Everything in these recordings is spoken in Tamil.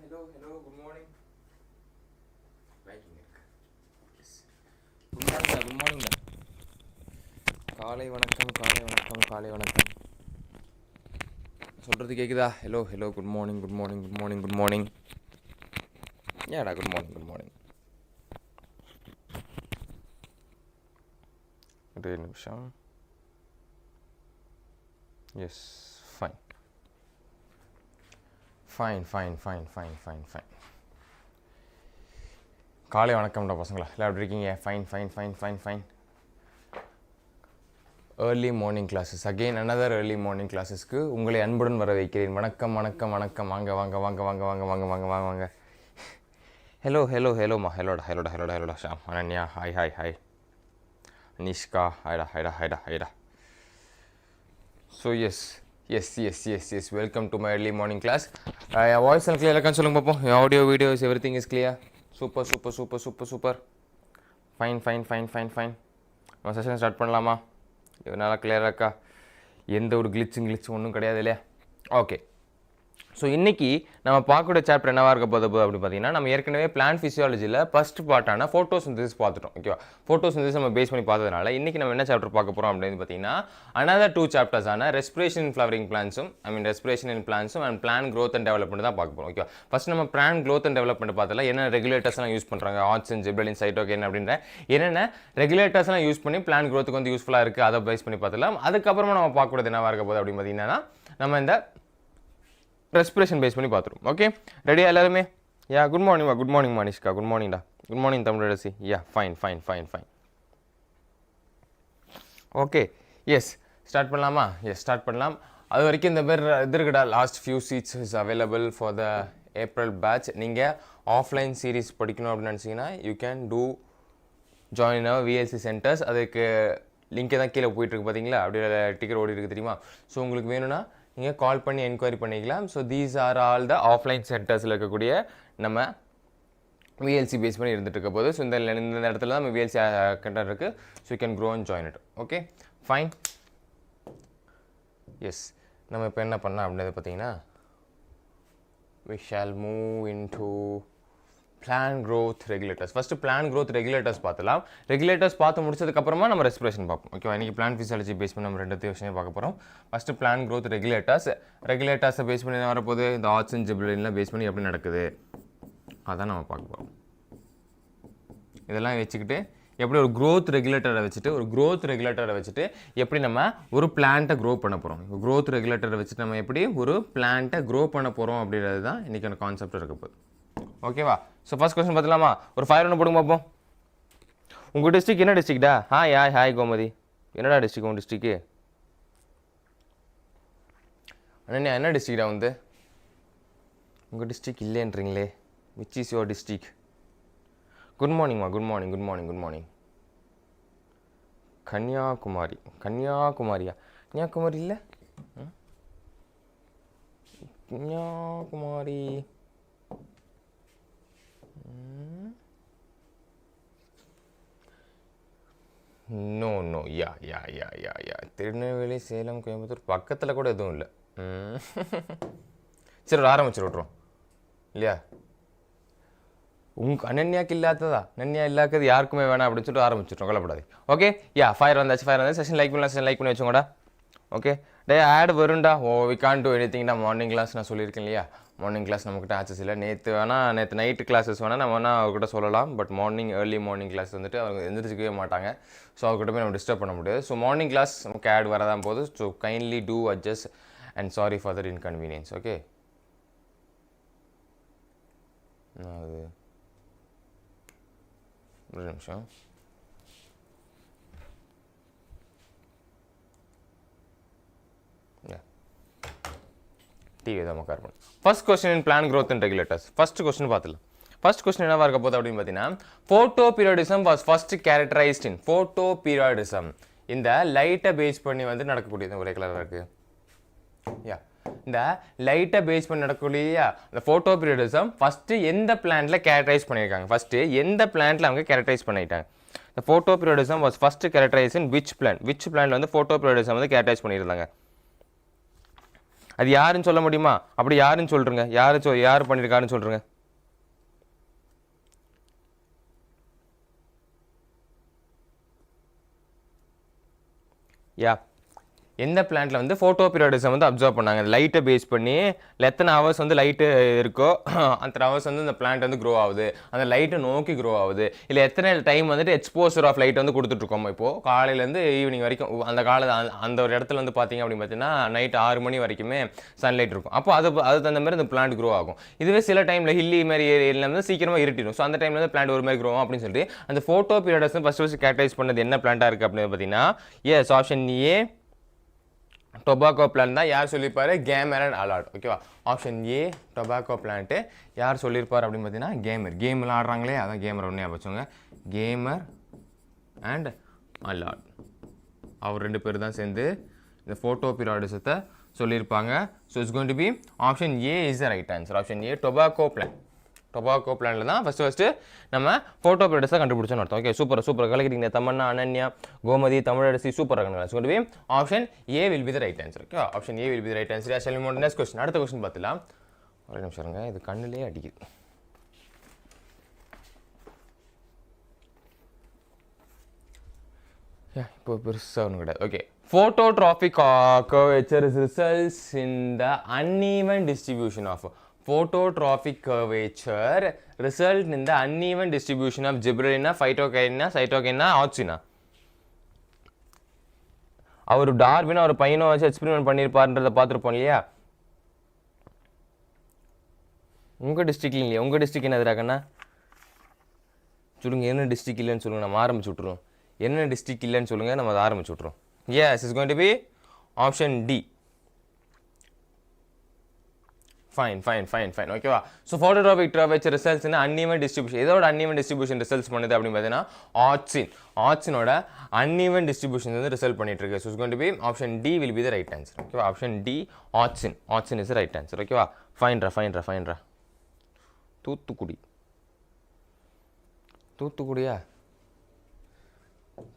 hello, good morning. Writing இருக்கு. Yes. Good morning. காலை வணக்கம். சொல்றது கேக்குதா? Hello, good morning. ஏடா good morning. ஒரு நிமிஷம். Yes, fine. காலை வணக்கம்டா பசங்களா, எல்லாம் எப்படி இருக்கீங்க? Fine. Early morning classes, again another early morning கிளாஸஸ்க்கு உங்களை அன்புடன் வர வைக்கிறேன். வணக்கம். வாங்க. ஹலோமா, ஹலோடா ஷாம், அனன்யா, ஹாய். நிஷ்கா, ஹைடா. So yes, welcome to my early morning class. என் வாய்ஸ் எல்லாம் கிளியர் இருக்கான்னு சொல்லுங்க பார்ப்போம். என் audio videos everything is clear. Super. Fine. நம்ம செஷன் ஸ்டார்ட் பண்ணலாமா? நல்லா கிளியராக இருக்கா? எந்த ஒரு கிளிச்சு ஒன்றும் கிடையாது இல்லையா? ஓகே. ஸோ இன்றைக்கி நம்ம பார்க்கக்கூடிய சாப்டர் என்னவாக இருக்க போது அப்படின்னு பார்த்தீங்கன்னா, நம்ம ஏற்கனவே பிளான்ட் ஃபிசியாலஜியில் ஃபஸ்ட் பார்ட்டான ஃபோட்டோசிந்தசிஸ் பார்த்துட்டோம். ஓகேவா? ஃபோட்டோசிந்தசிஸ் நம்ம பேஸ் பண்ணி பார்த்ததுனால இன்றைக்கி நம்ம என்ன சாப்டர் பார்க்க போகிறோம் அப்படின்னு பார்த்தீங்கன்னா, another 2 சாப்டர்ஸான ரெஸ்பிரேஷன் இன் ஃப்ளவரிங் பிளான்ஸும் ரெஸ்பிரேஷன் இன் பிளான்ஸும் and plant growth and development தான் பார்க்க போகிறோம். ஓகேவா? ஃபஸ்ட் நம்ம பிளான் க்ரோத் அண்ட் டெவலப்மெண்ட் பார்த்தல என்ன ரெகுலேட்டர்ஸ்லாம் யூஸ் பண்ணுறாங்க, ஆட்சின், ஜிப்ரலின், சைட்டோகைன் அப்படின்ற என்னென்ன ரெகுலேட்டர்ஸ்லாம் யூஸ் பண்ணி பிளான் க்ரோத்துக்கு வந்து யூஸ்ஃபுல்லாக இருக்குது அதை பேஸ் பண்ணி பார்த்துலாம். அதுக்கப்புறமா நம்ம பார்க்கக்கூடியது என்னவாக இருக்க போகுது அப்படின்னு பார்த்தீங்கன்னா, நம்ம இந்த ரெஸ்பிரேஷன் பேஸ் பண்ணி பார்த்துருவோம். ஓகே, ரெடியா எல்லாருமே? Yeah, good morning Manishka, good மார்னிங்டா, good morning Tamilarasi. Yeah, fine. Okay, yes start பண்ணலாமா? எஸ் ஸ்டார்ட் பண்ணலாம். அது வரைக்கும் இந்த பேர் இது இருக்குடா, last few seats is available for the April batch. நீங்கள் ஆஃப்லைன் சீரீஸ் படிக்கணும் அப்படின்னு நினச்சிங்கன்னா you can to join our VLC centres. அதுக்கு லிங்க்கே தான் கீழே போயிட்டுருக்கு பார்த்தீங்களா? அப்படியே டிக்கெட் ஓடி இருக்குது தெரியுமா? ஸோ உங்களுக்கு வேணும்னா நீங்கள் கால் பண்ணி என்கொயரி பண்ணிக்கலாம். So these are all the offline சென்டர்ஸில் இருக்கக்கூடிய நம்ம விஎல்சி பேஸ் பண்ணி இருந்துட்டு இருக்க போது. ஸோ இந்த இடத்துல தான் நம்ம விஎல்சி கண்டர் இருக்குது. So you can grow and join it. Okay, fine. Yes, நம்ம இப்போ என்ன பண்ணலாம் அப்படின்றது பார்த்தீங்கன்னா, we shall move into plan growth regulators. First plan growth regulators பார்த்துலாம். ரெகுலேட்டர்ஸ் பார்த்து முடிச்சதுக்கப்புறமா நம்ம ரெஸ்பிரேஷன் பார்ப்போம். ஓகேவா? இன்றைக்கி பிளான் ஃபிசியாலஜி பேஸ் பண்ணி நம்ம ரெண்டு விஷயம் பார்க்க போகிறோம். ஃபஸ்ட்டு பிளான் growth ரெகுலேட்டர்ஸை பேஸ் பண்ணி வரப்போது இந்த ஆட்சின், ஜிப்ரலின்லாம் பேஸ் பண்ணி எப்படி நடக்குது அதான் நம்ம பார்க்க போகிறோம். இதெல்லாம் வச்சுக்கிட்டு எப்படி ஒரு க்ரோத் ரெகுலேட்டரை வச்சுட்டு எப்படி நம்ம ஒரு பிளான்ட்டை க்ரோ பண்ண போகிறோம். க்ரோத் ரெகுலேட்டரை வச்சுட்டு நம்ம எப்படி ஒரு பிளான்ட்டை க்ரோ பண்ண போகிறோம் அப்படின்றது தான் இன்றைக்கான கான்செப்ட் இருக்க போகுது. ஓகேவா? ஸோ ஃபஸ்ட் கொஸ்டின் பார்த்துலாமா? ஒரு 5 ரவுண்ட் போடுங்க பார்ப்போம். உங்கள் டிஸ்ட்ரிக் என்ன டிஸ்ட்ரிக்டா? ஹாய் கோமதி. என்னடா டிஸ்ட்ரிக் உங்கள் டிஸ்ட்ரிக்கு? அண்ணா என்ன டிஸ்ட்ரிக்டா வந்து? உங்கள் டிஸ்ட்ரிக் இல்லைன்றீங்களே. Which is your district? Good மார்னிங்மா. Good morning. கன்னியாகுமரியா? கன்னியாகுமரி இல்லை, கன்னியாகுமரி. நோ யா திருநெல்வேலி, சேலம், கோயம்புத்தூர் பக்கத்தில் கூட எதுவும் இல்லை. சரி, ஒரு ஆரம்பிச்சு விட்றோம் இல்லையா? உங்கள் அனன்யாக்கு இல்லாததா? அனன்யா இல்லாதது யாருக்குமே வேணாம் அப்படின்னு சொல்லிட்டு ஆரம்பிச்சுட்றோம். கொல்லப்படாது. ஓகே, யா, ஃபயர் வந்தாச்சு. செஷன் லைக் பண்ணி வச்சோங்கடா. ஓகே, டே ஆட் வருண்டா. வி கான் டூ எனிதிங்டா. மார்னிங் கிளாஸ் நான் சொல்லியிருக்கேன் இல்லையா? மார்னிங் கிளாஸ் நம்மக்கிட்ட ஆக்சஸ் இல்லை. நேற்று நைட்டு கிளாஸஸ் வேணால் நம்ம வேணால் அவர்கிட்ட சொல்லலாம். பட் ஏர்லி மார்னிங் கிளாஸ் வந்துட்டு அவங்க எந்திரிச்சிக்கவே மாட்டாங்க. ஸோ அவர்கிட்ட போய் நம்ம டிஸ்டர்ப் பண்ண முடியாது. ஸோ மார்னிங் கிளாஸ் நமக்கு ஆட் வரதான் போகுது. So kindly two adjust and sorry for that inconvenience. Okay, அது ஒரு நிமிஷம். டிவி தான் உட்கார் பண்ணு. First question in plan growth and regulators. First question பார்த்துலாம். ஃபர்ஸ்ட் கொஸ்டின் என்னவா இருக்க போகுது அப்படின்னு பார்த்தீங்கன்னா, photo periodism was first characterised in. Photo periodism இந்த லைட்டை பேஸ் பண்ணி வந்து நடக்கக்கூடியது. ஒரே கலராக இருக்கு. யா, இந்த லைட்டை பேஸ் பண்ணி நடக்கக்கூடிய இந்த ஃபோட்டோ பீரியாடிசம் ஃபஸ்ட்டு எந்த பிளான்ட்டில் கேரக்டரைஸ் பண்ணியிருக்காங்க? ஃபஸ்ட்டு எந்த பிளான்ட்டில் அவங்க கேரக்டரைஸ் பண்ணிட்டாங்க? இந்த photo periodism was first characterise in which plan வந்து ஃபோட்டோ பீரியாடிசம் வந்து கேரக்டரைஸ் பண்ணியிருந்தாங்க அது யாருன்னு சொல்ல முடியுமா? அப்படி யாருன்னு சொல்லுங்க. யார் பண்ணியிருக்காருன்னு சொல்லுங்க. யா எந்த பிளான்ட்ல வந்து ஃபோட்டோ பீரியடிசம் வந்து அப்சர்வ் பண்ணாங்க? லைட்டை பேஸ் பண்ணி எத்தனை ஹவர்ஸ் வந்து லைட்டு இருக்கோ அத்தனை ஹவர்ஸ் வந்து இந்த பிளான்ட் வந்து க்ரோ ஆகுது, அந்த லைட்டை நோக்கி க்ரோ ஆகுது, இல்லை எத்தனை டைம் வந்துட்டு எக்ஸ்போசர் ஆஃப் லைட் வந்து கொடுத்துட்ருக்கோம். இப்போது காலையிலேருந்து ஈவினிங் வரைக்கும் அந்த ஒரு இடத்துல வந்து பார்த்தீங்க அப்படின்னு பார்த்தீங்கன்னா நைட் 6 மணி வரைக்குமே சன்லைட் இருக்கும். அப்போ அது தகுந்த மாதிரி இந்த பிளான்ட் க்ரோ ஆகும். இதுவே சில டைமில் ஹில்லி மாதிரி ஏரியாவில் வந்து சீக்கிரமாக இருட்டிடும். ஸோ அந்த டைமில் வந்து பிளான்ட் ஒரு மாதிரி க்ரோ ஆகும் அப்படின்னு சொல்லிட்டு அந்த ஃபோட்டோ பீரியடிசம் ஃபஸ்ட்டு கேட்டகைஸ் பண்ணது என்ன பிளான்ட்டாக இருக்குது அப்படின்னு பார்த்தீங்கன்னா yes option A tobacco plant தான். யார் சொல்லியிருப்பாரு? Garner and Allard. ஓகேவா? Option A tobacco plant. யார் சொல்லியிருப்பார் அப்படின்னு பார்த்தீங்கன்னா கேம்லாம் ஆடுறாங்களே அதான் கேமர் ஒன்றே வச்சுங்க. கேமர் அண்ட் அலாட் அவர் 2 பேர் தான் சேர்ந்து இந்த ஃபோட்டோ பீரியடிசத்தை சொல்லியிருப்பாங்க. So it's going to be option A is the right answer. Option A tobacco பிளான்ல தான் ஃபஸ்ட்டு நம்ம ஃபோட்டோ பீரியடிஸை கண்டுபிடிச்சோன்னு அர்த்தம். ஓகே, சூப்பர் கலக்கிறீங்க. தமன்னா, அனன்யா, கோமதி, தமிழரசி, சூப்பர் இருக்குங்க. So be option A will be the right answer. Okay, option A will be the right answer. Shall we move to next question. அடுத்த क्वेश्चन பார்த்துலாம். ஒரு நிமிஷம் இருங்க, இது கண்ணிலே அடிக்குது. இப்போ பெருசாக ஒன்றும் கிடையாது. Okay, phototrophic curvature results in the uneven distribution of phototrophic curvature result in the uneven distribution of gibberellina, phytokinina, cytokinin, auxina. Our Darwin அவர் பையனை வச்சு எக்ஸ்பெரிமெண்ட் பண்ணியிருப்பாருன்றதை பார்த்துருப்போம் இல்லையா? உங்கள் டிஸ்ட்ரிக்ட் இல்லையா? உங்கள் டிஸ்ட்ரிக்ட் என்ன எதிராகண்ணா சொல்லுங்கள். என்ன டிஸ்ட்ரிக்ட் இல்லைன்னு சொல்லுங்கள், நம்ம ஆரம்பிச்சு விட்ருவோம். என்ன டிஸ்ட்ரிக்ட் இல்லைன்னு சொல்லுங்கள், நம்ம அதை ஆரம்பிச்சு விட்ருவோம். Yes is going to be option D. Fine. ஓகேவா? So phototropic curvature results uneven distribution. இதோட அன்இவன் டிஸ்ட்ரிபியூஷன் ரிசல்ட்ஸ் பண்ணுது அப்படின்னு பார்த்தீங்கன்னா ஆக்சினோட அன்இவன் டிஸ்ட்ரிபியூஷன் வந்து ரிசல்ட் பண்ணிட்டு இருக்கு. So it's going to be option D will be the right answer. ஓகேவா? Option D auxin is right answer. ஓகேவா? ஃபைன்ரா.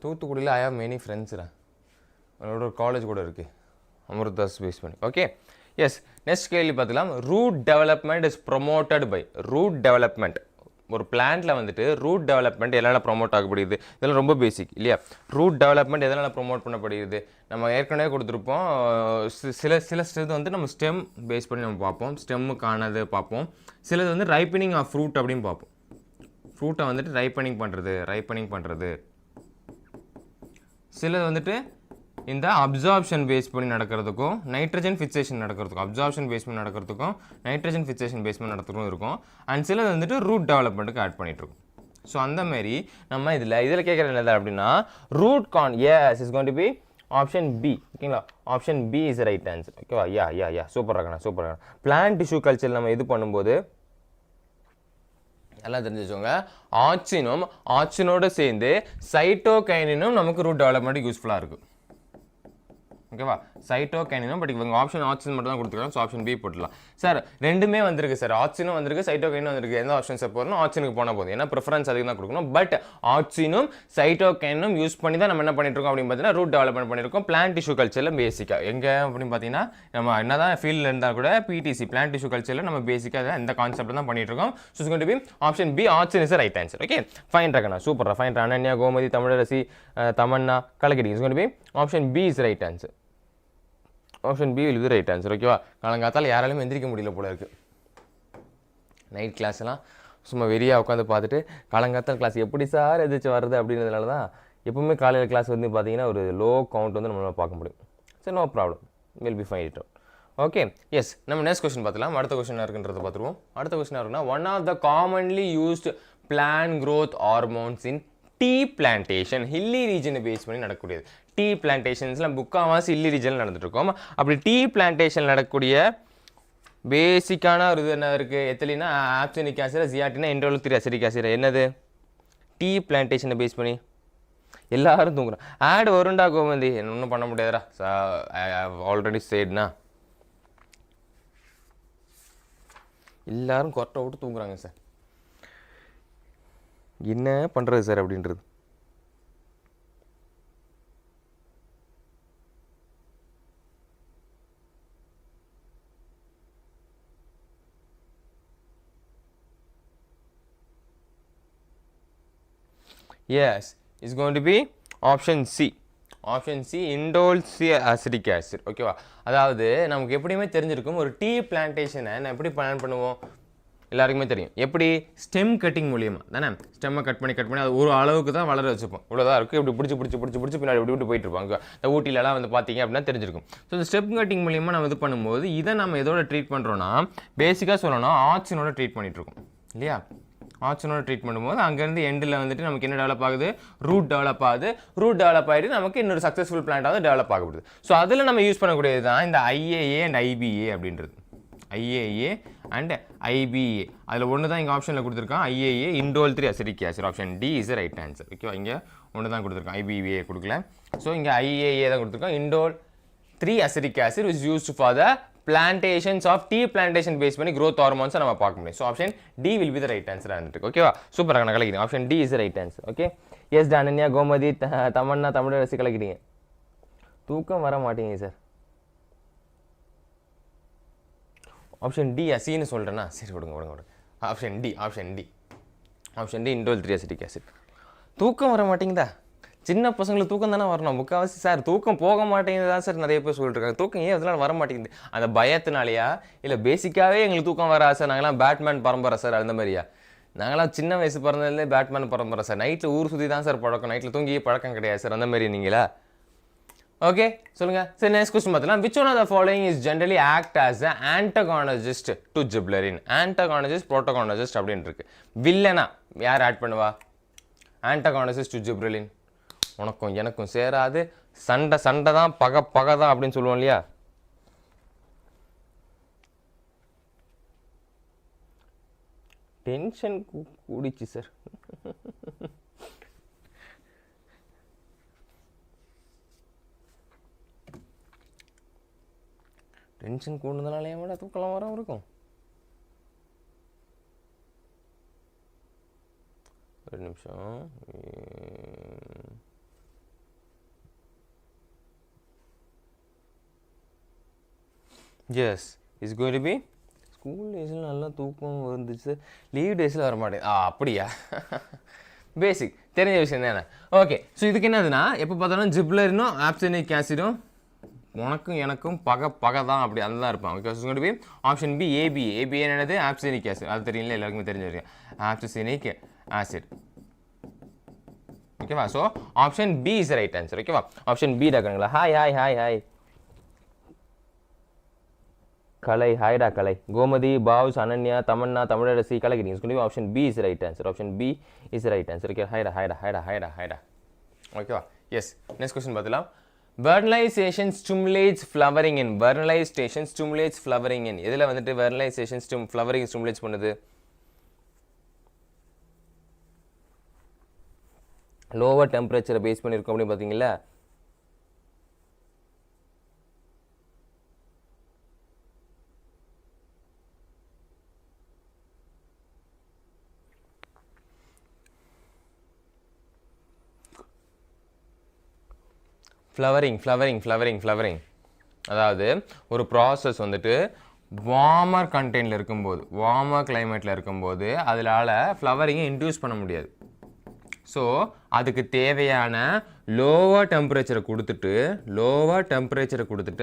தூத்துக்குடியில் ஐ ஹவ் மெனி ஃப்ரெண்ட்ஸ்ரா. அவனோட ஒரு காலேஜ் கூட இருக்குது, அமிர்தாஸ் பேஸ் பண்ணி. Okay, yes. நெக்ஸ்ட் கேள்வி பார்த்துக்கலாம். Root development is promoted by. Root development ஒரு பிளான்ட்டில் வந்துட்டு ரூட் டெவலப்மெண்ட் எதனால் ப்ரொமோட் ஆகப்படுகிறது? இதெல்லாம் ரொம்ப பேசிக் இல்லையா? ரூட் டெவலப்மெண்ட் எதனால் ப்ரொமோட் பண்ணப்படுகிறது? நம்ம ஏற்கனவே கொடுத்துருப்போம். சில இது வந்து நம்ம ஸ்டெம் பேஸ் பண்ணி நம்ம பார்ப்போம், ஸ்டெம்முக்கானது பார்ப்போம். சிலது வந்து ரைப்பனிங் ஆஃப் ஃப்ரூட் அப்படின்னு பார்ப்போம். ஃப்ரூட்டை வந்துட்டு ரைப்பனிங் பண்ணுறது. சிலது வந்துட்டு இந்த அப்சார்ப்ஷன் பேஸ் பண்ணி நடக்கிறதுக்கும் நைட்ரஜன் ஃபிக்சேஷன் நடக்கிறதுக்கும் இருக்கும். அண்ட் சிலது வந்துட்டு ரூட் டெவலப்மெண்ட்டுக்கு ஆட் பண்ணிகிட்ருக்கோம். ஸோ அந்த மாதிரி நம்ம இதில் கேட்குற என்னது அப்படின்னா root yes is going to be option B. ஓகேங்களா? Option B is right answer. ஓகேவா? யா சூப்பர் இருக்கணும். பிளான்ட் டிஷ்யூ கல்ச்சர் நம்ம இது பண்ணும்போது எல்லாம் தெரிஞ்சுக்கோங்க. ஆக்சினோட சேர்ந்து சைட்டோகைனினும் நமக்கு ரூட் டெவலப்மெண்ட்டுக்கு யூஸ்ஃபுல்லாக இருக்குது. ஓகேவா? சைட்டோகைனினும் பட் இவங்க ஆப்ஷன் ஆக்சிஜன் மட்டும் தான் கொடுத்துருக்காங்க. ஸோ ஆப்ஷன் பி போட்டுடலாம். சார் ரெண்டுமே வந்திருக்கு சார், ஆக்சினும் வந்திருக்கு, சைட்டோகைனும் வந்திருக்கு. எந்த ஆப்ஷன் சார் போடணும்? ஆக்சினுக்கு போனால் போதும். ஏன்னா ப்ரிஃபரன்ஸ் அதுக்கு தான் கொடுக்கணும். பட் ஆக்சினும் சைட்டோகைனும் யூஸ் பண்ணி தான் நம்ம என்ன பண்ணிட்டு இருக்கோம் அப்படின்னு பார்த்தீங்கன்னா ரூட் டெவலப்மெண்ட் பண்ணியிருக்கோம் பிளான்ட் டிஷ்யூ கல்ச்சரில் பேசிக்காக. எங்கே அப்படின்னு பார்த்தீங்கன்னா நம்ம என்ன தான் ஃபீல்டில் இருந்தால் கூட பிடிசி பிளான்ட் டிஷ்யூ கல்ச்சரில் நம்ம பேசிக்காக இந்த கான்செப்ட் தான் பண்ணிட்டு இருக்கோம். So it's going to be option B auxin is right answer. Okay, fine இருக்கண்ணா, சூப்பர். ஃபைன். அனன்யா, கோமதி, தமிழரசி, தமன்னா, கலக்கடி. It's going to be option B is right answer. Option B will be right answer. ஓகேவா? காலங்காத்தால் யாராலையும் எந்திரிக்க முடியல போல இருக்குது. நைட் கிளாஸ்லாம் சும்மா வெறியாக உட்காந்து பார்த்துட்டு காலங்காத்தால் கிளாஸ் எப்படி சார் எதிர்த்து வருது அப்படின்றதுனால தான் எப்பவுமே காலையில் கிளாஸ் வந்து பார்த்தீங்கன்னா ஒரு லோ கவுண்ட் வந்து நம்மளால் பார்க்க முடியும். சரி, no problem, will be fine it out. Okay, yes. நம்ம நெக்ஸ்ட் கொஸ்டின் பார்த்துலாம். அடுத்த கொஸ்டின் இருக்குன்றதை பார்த்துருவோம். அடுத்த கொஸ்டின் இருக்குன்னா one of the commonly used plant growth hormones in tea plantation hilly ரீஜனை பேஸ் பண்ணி நடக்கக்கூடியது. டீ பிளான்டேஷன்ஸ்லாம் புக்காவாசி ஹில்லி ரீஜனில் நடந்துட்டுருக்கோம். அப்படி டீ பிளான்டேஷன் நடக்கக்கூடிய பேசிக்கான ஒரு இது என்ன இருக்குது? எத்திலினா ஆப்சனிக் ஆசிட், ஜியாட்டினா எண்டோலோத்ரி அசிட்டிக் ஆசிட். என்னது? டீ பிளான்டேஷனை பேஸ் பண்ணி எல்லாரும் தூங்குறோம். ஆட் வருண்டா கோமந்தி, ஒன்றும் பண்ண முடியாதுடா. ஆல்ரெடி சேட்னா எல்லாரும் கொட்டை விட்டு தூங்குறாங்க சார். என்ன பண்ணுறது சார் அப்படின்றது. Yes, it's going to be option C. Option C, indole acetic acid. ஓகேவா? அதாவது நமக்கு எப்படியுமே தெரிஞ்சிருக்கும் ஒரு டீ பிளான்டேஷனை நான் எப்படி பிளான் பண்ணுவோம் எல்லாருக்குமே தெரியும். எப்படி ஸ்டெம் கட்டிங் மூலியமா தானே ஸ்டெம்மை கட் பண்ணி அது ஒரு அளவுக்கு தான் வளர வச்சுப்போம். இவ்வளோதான் இருக்குது. இப்படி பிடிச்சி பின்னாடி விட்டு போயிட்டு இருப்பாங்க. இந்த ஊட்டிலலாம் வந்து பார்த்தீங்க அப்படின்னா தெரிஞ்சிருக்கும். ஸோ இந்த ஸ்டெம் கட்டிங் மூலியமாக நம்ம இது பண்ணும்போது இதை நம்ம எதோட ட்ரீட் பண்ணுறோன்னா பேசிக்காக சொல்லணும் ஆக்சினோட ட்ரீட் பண்ணிட்டு இருக்கோம் இல்லையா? ஆக்சினோட ட்ரீட் பண்ணும்போது அங்கேருந்து எண்டில் வந்துட்டு நமக்கு என்ன டெவலப் ஆகுது? ரூட் டெவலப் ஆகுது. ரூட் டெவலப் ஆகிட்டு நமக்கு இன்னொரு சக்ஸஸ்ஃபுல் பிளான்ட்டாவது டெவலப் ஆகப்படுது. ஸோ அதில் நம்ம யூஸ் பண்ணக்கூடியது தான் இந்த IAA அண்ட் IBA அப்படின்றது. IAA அண்ட் IBA அதில் ஒன்று தான் இங்கே ஆப்ஷனில் கொடுத்துருக்கான். IAA indole 3 acetic acid. Option D is right answer. ஓகேவா? இங்கே ஒன்று தான் கொடுத்துருக்கான். IBA கொடுக்கல. ஸோ இங்கே IAA தான் கொடுத்துருக்கான். indole 3 acetic acid is used for the plantations of tea plantation base பண்ணி growth hormones நம்ம பார்க்க முடியும். So option D will be the right answer ஆகிட்டு. ஓகேவா? சூப்பராக நான் கலக்கிறேன். Option D is the right answer. Okay. Yes Ananya, Gomathi, Tamanna, Tamilarasi கலக்கிறீங்க. தூக்கம் வர மாட்டேங்குது சார். ஆப்ஷன் டி அசின்னு சொல்கிறேன்னா சரி விடுங்க. Option D indole 3 acetic acid. தூக்கம் வர மாட்டேங்குதா? சின்ன பசங்களுக்கு தூக்கம் தானே வரணும். முக்கால்வாசி சார் தூக்கம் போக மாட்டேங்குது தான் சார் நிறைய பேர் சொல்லிட்டுருக்காங்க. தூக்கம் ஏன் இதெல்லாம் வர மாட்டேங்குது? அந்த பயத்தினாலையா இல்லை பேசிக்காகவே எங்களுக்கு தூக்கம் வர சார்? நாங்களாம் பேட்மேன் பரம்பரை சார் அந்த மாதிரியா? நாங்களாம் சின்ன வயசு பிறந்ததுலேயே பேட்மேன் பரம்பரை சார். நைட்டில் ஊர் சுற்றி தான் சார் பழக்கம். நைட்டில் தூங்கியே பழக்கம் கிடையாது சார். அந்த மாதிரி நீங்களா? ஓகே சொல்லுங்க. சரி நெக்ஸ்ட் கொஸ்டின் பார்த்தலாம். Which one of the following is generally act as a antagonist to gibberellin? Antagonist protagonist அப்படின்னு இருக்கு. வில்லனா யார் ஆட் பண்ணுவா? Antagonist to gibberellin. உனக்கும் எனக்கும் சேராது, சண்டை தான், பகை தான் அப்படின்னு சொல்லுவோம் இல்லையா? டென்ஷன் கூடிச்சு சார். டென்ஷன் கூடுதனாலே விட தூக்கலாம் வர இருக்கும். ஒரு நிமிஷம். Yes is going to be school டேஸில் நல்லா தூக்கம் வந்துச்சு, லீவ் டேஸில் வர மாட்டேங்குது. அப்படியா? பேசிக் தெரிஞ்ச விஷயம் தானே. ஓகே ஸோ இதுக்கு என்னதுன்னா எப்போ பார்த்தாலும் ஜிப்லரினும் ஆப்சனிக் ஆசிடும் உனக்கும் எனக்கும் பகை தான் அப்படி அதுதான் இருப்பான். Okay so going to be option B ABA. ABA என்னது? Abscisic acid. அது தெரியல எல்லாருக்குமே தெரிஞ்ச விஷயம். Abscisic acid. ஓகேவா? So option B is right answer. ஓகேவா? ஆப்ஷன் பி டாக்குங்களா? ஹாய் கலை. ஹாய்டா கலை. கோமதி, பாவ்ஸ், அனன்யா, தமன்னா, தமிழரசி கலக்கிறீங்க. சொல்லி option B is right answer. Option B is right answer. Okay ஹாய்டா. ஓகேவா? எஸ் நெக்ஸ்ட் கொஸ்டின் பார்த்துலாம். Vernalization stimulates flowering in. Vernalization stimulates flowering இன். இதில் வந்துட்டு வெர்னலைசேஷன் ஃப்ளவரிங் ஸ்டிமுலேட்ஸ் பண்ணுது. லோவர் டெம்பரேச்சரை பேஸ் பண்ணியிருக்கோம் அப்படின்னு பார்த்தீங்களா? ஃப்ளவரிங் அதாவது ஒரு ப்ராசஸ் வந்துட்டு வார்மர் கண்டெய்னில் இருக்கும்போது, வார்மர் கிளைமேட்டில் இருக்கும்போது அதனால் ஃப்ளவரிங்கை இன்டியூஸ் பண்ண முடியாது. ஸோ அதுக்கு தேவையான லோவர் டெம்பரேச்சரை கொடுத்துட்டு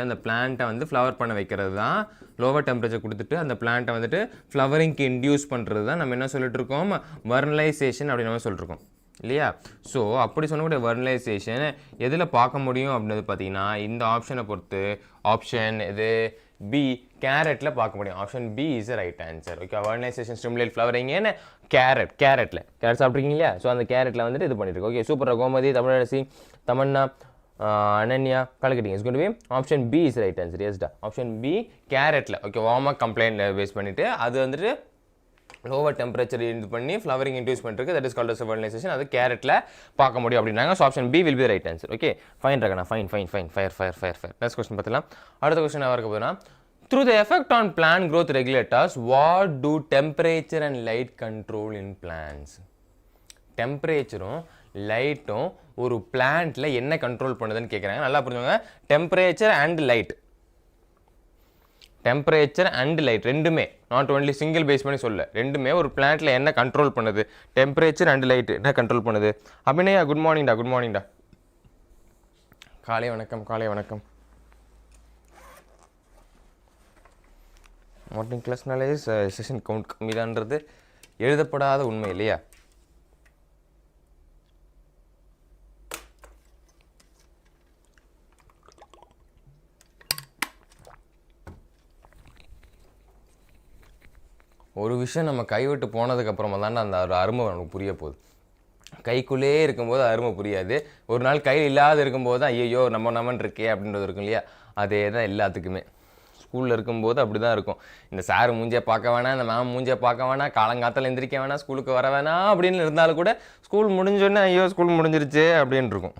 அந்த பிளான்ட்டை வந்து ஃப்ளவர் பண்ண வைக்கிறது தான். லோவர் டெம்பரேச்சர் கொடுத்துட்டு அந்த பிளான்ட்டை வந்துட்டு ஃப்ளவரிங்க்கு இன்டியூஸ் பண்ணுறது தான் நம்ம என்ன சொல்லிட்டு இருக்கோம்? வெர்னலைசேஷன் அப்படின்னு நம்ம சொல்லிட்டு இருக்கோம் இல்லையா? ஸோ அப்படி சொல்லக்கூடிய வெர்னலைசேஷன் எதில் பார்க்க முடியும் அப்படின்றது பார்த்தீங்கன்னா இந்த ஆப்ஷனை பொறுத்து ஆப்ஷன் இது பி கேரட்டில் பார்க்க முடியும். Option B is right answer. Okay vernalization stimulate flowering ஏன்னு கேரட் சாப்பிட்ருக்கீங்க இல்லையா? ஸோ அந்த கேரட்டில் வந்துட்டு இது பண்ணிட்டு ஓகே சூப்பராக. கோமதி, தமிழரசி, தமன்னா, அனன்யா கலக்கிட்டீங்க. Is going to be option B is right answer. எஸ்டா ஆப்ஷன் பி கேரட்டில். ஓகே வார்மர் கம்ப்ளைண்ட் பேஸ் பண்ணிவிட்டு அது வந்துட்டு லோவர் டெம்பரேச்சர் இது பண்ணி ஃப்ளவரிங் இன்டியூஸ் பண்ணிருக்கு. That is called as vernalization. அது கேரட்டில் பார்க்க முடியும் அப்படின்னாங்க. So option B will be right answer. Okay fine Ragana fine. Fire. Next question பார்த்துலாம். அடுத்த கொஸ்டின் இருக்க போதுன்னா through the effect on plant growth regulators what do temperature and light control in plants? டெம்பரேச்சரும் லைட்டும் ஒரு பிளான்ட்டில் என்ன கண்ட்ரோல் பண்ணுதுன்னு கேட்குறாங்க. நல்லா புரிஞ்சுங்க. Temperature and light temperature and light ரெண்டுமே, நாட் ஒன்லி சிங்கிள் பேஸ் பண்ணி சொல்ல, ரெண்டுமே ஒரு பிளான்ட்ல என்ன கண்ட்ரோல் பண்ணுது, டெம்பரேச்சர் அண்ட் லைட் என்ன கண்ட்ரோல் பண்ணுது. அபிநயா குட் மார்னிங்டா. குட் மார்னிங்டா. காலை வணக்கம். காலை வணக்கம். மார்னிங் கிளாஸ்னாலே செஷன் கவுண்ட் கம்மிதான்றது எழுதப்படாத உண்மை இல்லையா? ஒரு விஷயம் நம்ம கைவிட்டு போனதுக்கப்புறமா தானே அந்த ஒரு அருமை நமக்கு புரிய போகுது. கைக்குள்ளேயே இருக்கும்போது அருமை புரியாது. ஒரு நாள் கையில் இல்லாத இருக்கும்போது தான் ஐயோ நம்மன்னு இருக்கே அப்படின்றது இருக்கும் இல்லையா? அதே தான் எல்லாத்துக்குமே. ஸ்கூலில் இருக்கும்போது அப்படி தான் இருக்கும். இந்த சார் மூஞ்சியை பார்க்க வேணாம், இந்த மேம் மூஞ்சியை பார்க்க வேணாம், காலங்காத்தால் எந்திரிக்க வேணாம், ஸ்கூலுக்கு வர வேணாம் அப்படின்னு இருந்தாலும் கூட ஸ்கூல் முடிஞ்சோடனே ஐயோ ஸ்கூல் முடிஞ்சிருச்சு அப்படின்னு இருக்கும்.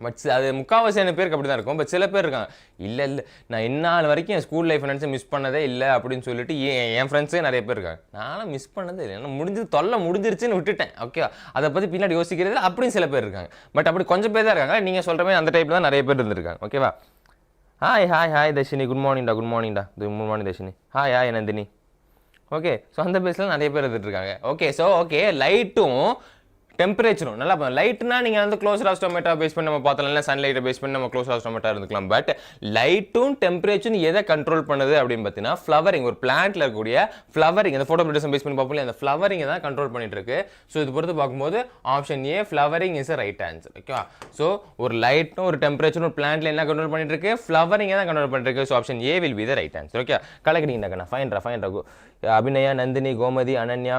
பட் அது முக்கால்வாசியான பேருக்கு அப்படி தான் இருக்கும். பட் சில பேர் இருக்காங்க, இல்லை நான் இந்நாள் வரைக்கும் என் ஸ்கூல் லைஃப் ஃப்ரெண்ட்ஸை மிஸ் பண்ணதே இல்லை அப்படின்னு சொல்லிட்டு என் ஃப்ரெண்ட்ஸே நிறைய பேர் இருக்காங்க. நானும் மிஸ் பண்ணதே இல்லை, நான் தொல்லை முடிஞ்சிருச்சுன்னு விட்டுட்டேன். ஓகே, அதை பற்றி பின்னாடி யோசிக்கிறது அப்படின்னு சில பேர் இருக்காங்க. பட் அப்படி கொஞ்சம் பேர் தான் இருக்காங்க. நீங்கள் சொல்கிற மாதிரி அந்த டைப்பில் தான் நிறைய பேர் இருந்திருக்காங்க. ஓகேவா? ஹாய் தர்ஷினி. குட் மார்னிங்டா. Good morning Dharshini. Hi Nandini. Okay, so அந்த பேஸில் நிறைய பேர் இருந்துருக்காங்க. ஓகே லைட்டும் டெம்பரேச்சரும் நல்லா லைட்னா நீங்கள் வந்து க்ளோஸ் ஆஸ்டோமேட்டா பேஸ் பண்ணி நம்ம பார்த்தோம், இல்லை சன்லைட்டை பேஸ் பண்ணி நம்ம க்ளோஸ் ஆஸ்டோமேட்டா இருந்துக்கலாம். பட் லைட்டும் டெம்பரேச்சரும் எதை கண்ட்ரோல் பண்ணுது அப்படின்னு பார்த்தீங்கன்னா ஃப்ளவரிங், ஒரு பிளான்ட்ல இருக்கக்கூடிய ஃப்ளவரிங், அந்த ஃபோட்டோபிலிட்டிசம் பேஸ் பண்ணி பார்ப்போம், அந்த ஃப்ளவரிங்கை தான் கண்ட்ரோல் பண்ணிட்டு இருக்கு. ஸோ இது பொறுத்து பார்க்கும்போது option A flowering is right answer. ஓகேவா? ஸோ ஒரு லைட்டும் ஒரு டெம்பரேச்சரும் ஒரு பிளான்ட்ல என்ன கண்ட்ரோல் பண்ணிட்டு இருக்கு, ஃப்ளவரிங்கை தான் கண்ட்ரோல் பண்ணிட்டு இருக்கு. So option A will be the right answer. Okay, கலக்கிறீங்கண்ணா. ஃபைன். அபிநயா, நந்தினி, கோமதி, அனன்யா,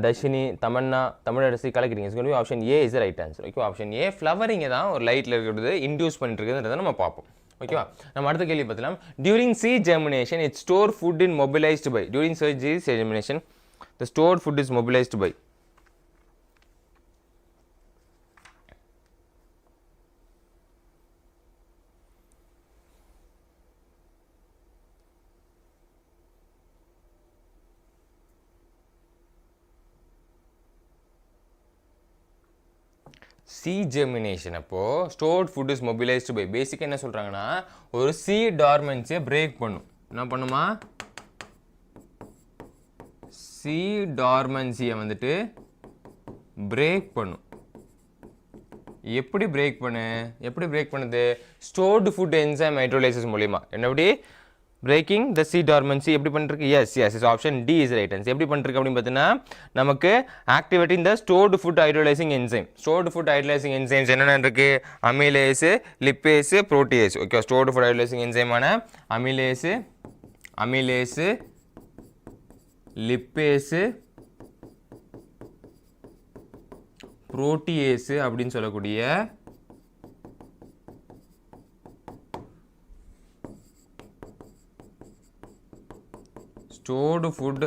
தர்ஷினி, தமன்னா, தமிழரசி கலக்கிறீங்க. So option A is right answer. Okay, option A ஃப்ளவரிங்கை தான் ஒரு லைட்டில் இருக்கிறது இன்டியூஸ் பண்ணிட்டு இருக்குதுன்றதை நம்ம பார்ப்போம். ஓகேவா? நம்ம அடுத்த கேள்வி பார்த்தலாம். During seed germination it store food in mobilised by. During seed germination the store food is mobilised by. Seed germination அப்போ stored food is mobilised by. பேசிக்காக என்ன சொல்கிறாங்கன்னா, ஒரு சீட் டார்மன்ஸியை பிரேக் பண்ணும். என்ன பண்ணுமா? சீட் டார்மன்ஸியை வந்துட்டு பிரேக் பண்ணும். எப்படி பிரேக் பண்ணுது? ஸ்டோர்டு ஃபுட் என்சைம் ஹைட்ரோலைசிஸ் மூலியமா. என்னபடி breaking the seed dormancy எப்படி பண்ணிருக்கு? yes option D is right answer. எப்படி பண்ணிருக்கு அப்படின்னு பார்த்தீங்கன்னா, நமக்கு activating the stored food hydrolyzing enzyme. stored food hydrolyzing enzymes என்னென்ன இருக்கு? amylase, lipase, protease. Okay, stored food hydrolyzing enzyme ஆன amylase, lipase, protease அப்படின்னு சொல்லக்கூடிய stored food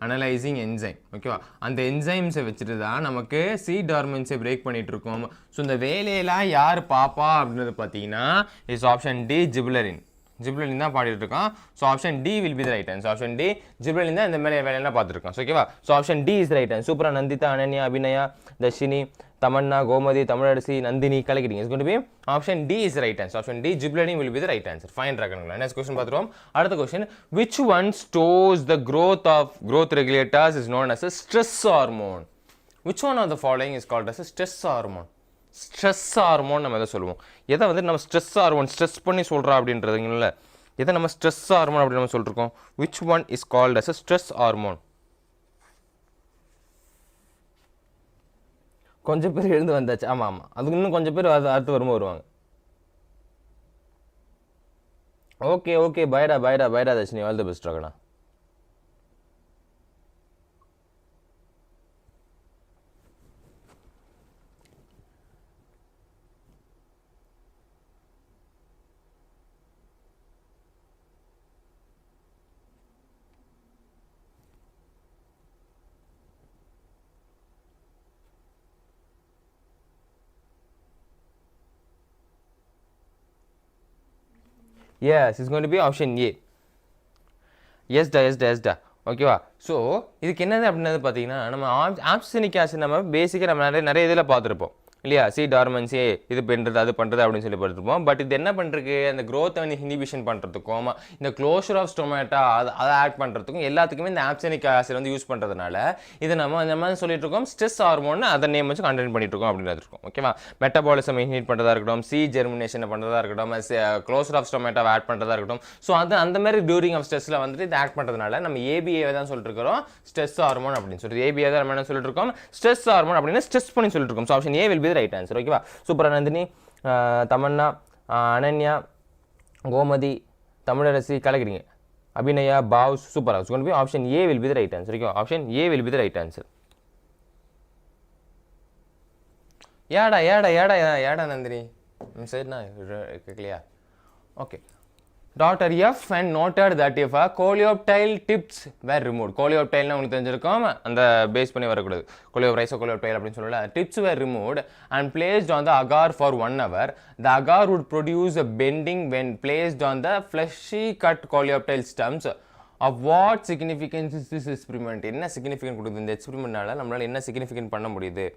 analyzing enzyme. ஓகேவா? அந்த என்சைம்ஸை வச்சுட்டு தான் நமக்கு சீட் டார்மன்ஸை பிரேக் பண்ணிட்டு இருக்கோம். ஸோ இந்த வேலையெல்லாம் யார் பாப்பா அப்படின்றது பார்த்தீங்கன்னா is option D gibberellin. Gibberellin தான் பாடிட்டு இருக்கான். So option D will be the right answer. Option D gibberellin தான் இந்த மாதிரி வேலையெல்லாம் பார்த்துருக்கான். ஓகேவா? So option D is right answer. சூப்பரா நந்திதா, அனன்யா, அபிநயா, தர்ஷினி, தமன்னா, கோமதி, தமிழரசி, நந்தினி கலக்கிறீங்க. It's going to be option D is right answer. Option D gibberellin will be the right answer. Fine ராக்கணுங்களா? நெக்ஸ்ட் क्वेश्चन பார்த்துருவோம். அடுத்த question, which one stores the growth regulators is known as a stress hormone? Which one of the following is called as a stress hormone? Stress hormone நம்ம எதை சொல்லுவோம்? எதை வந்து நம்ம ஸ்ட்ரெஸ் ஹார்மோன் ஸ்ட்ரெஸ் பண்ணி சொல்கிறா அப்படின்றதுங்கள எதை நம்ம ஸ்ட்ரெஸ் ஹார்மோன் அப்படின்னு நம்ம சொல்லிருக்கோம்? which one is called as a stress hormone? கொஞ்சம் பேர் எழுந்து வந்தாச்சு. ஆமாம் ஆமாம், அதுக்கு இன்னும் கொஞ்சம் பேர் அடுத்து வருவாங்க. ஓகே ஓகே, பைடா தர்ஷினி, ஆல் தி பெஸ்ட் ராகண்ணா. Yes, it's going to be option A. Yes da. ஓகேவா? ஸோ இதுக்கு என்னது அப்படின்னது பார்த்தீங்கன்னா, நம்ம ஆப்சனிக் ஆசிட் நம்ம பேசிக்காக நம்ம நிறைய இதில் பார்த்துருப்போம். இல்லையா சி டார்மன்சி இது பண்ணுறது அது பண்ணுறது அப்படின்னு சொல்லி பார்த்துருப்போம். பட் இது என்ன பண்ணுறதுக்கு அந்த க்ரோத் வந்து இனிபிஷன் பண்ணுறதுக்கும் இந்த க்ளோஷர் ஆஃப் ஸ்டொமேட்டா அதை ஆட் பண்ணுறதுக்கும் எல்லாத்துக்குமே இந்த ஆப்சனிக் ஆசிட் வந்து யூஸ் பண்ணுறதுனால இதை நம்ம இந்த மாதிரி சொல்லிட்டு இருக்கோம் ஸ்ட்ரெஸ் ஹார்மோன் அதை நேம் வச்சு கண்டென்ட் பண்ணிட்டு இருக்கோம் அப்படின்னு இருக்கும். ஓகேவா, மெட்டபாலிசம் இன்ஹிபிட் பண்ணுறதா இருக்கட்டும், சி ஜெர்மினேஷன் பண்ணுறதா இருக்கட்டும், க்ளோஷர் ஆஃப் ஸ்டொமேட்டா ஆட் பண்ணுறதா இருக்கட்டும். ஸோ அது அந்த மாதிரி டியூரிங் ஆஃப் ஸ்ட்ரெஸ்ல வந்துட்டு இதை ஆட் பண்ணுறதுனால நம்ம ஏபிஏ தான் சொல்லிட்டு இருக்கிறோம் ஸ்ட்ரெஸ் ஹார்மோன் அப்படின்னு சொல்லிட்டு. ஏபிஏ தான் நம்ம என்ன சொல்லிட்டு இருக்கோம் ஸ்ட்ரெஸ் ஹார்மோன் அப்படின்னு ஸ்ட்ரெஸ் பண்ணி சொல்லிட்டு இருக்கோம். So option A will be the right answer. ஓகேவா, சூப்பர். நந்தினி, தமன்னா, அனன்யா, கோமதி, தமிழரசி கலக்கிறீங்க. Abhinaya, Bhav, super. It's going to be option A will be the right answer. Okay, option A will be the right answer. ஏடா நந்தினி சரிண்ணா கேட்கலையா? Okay. Dr. F and noted that if a coleoptile tips were removed, coleoptile உங்களுக்கு தெரிஞ்சிருக்கும் அந்த பேஸ் பண்ணி வரக்கூடாது, coleoptile அப்படின்னு சொல்லல, tips were removed and placed on the agar for 1 hour, the agar would produce a bending when placed on the fleshy cut coleoptile stems. Of what significance is this experiment? என்ன significant கொடுக்குது இந்த எக்ஸ்பெரிமெண்ட்னால நம்மளால என்ன significant பண்ண முடியுது,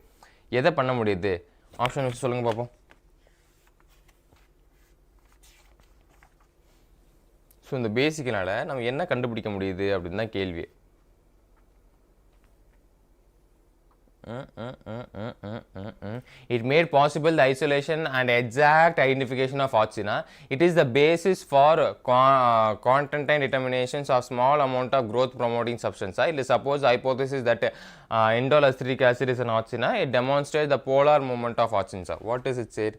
எதை பண்ண முடியுது? ஆப்ஷன் வச்சு சொல்லுங்க பார்ப்போம். ஸோ இந்த பேசிக்கனால நம்ம என்ன கண்டுபிடிக்க முடியுது அப்படின்னு தான் கேள்வி. It made possible the isolation and exact identification of auxina. It is the basis for content determinations of small amount of growth promoting substance. It is suppose the hypothesis that indole acetic acid is an auxina. It demonstrates the polar movement of auxins. What does it say?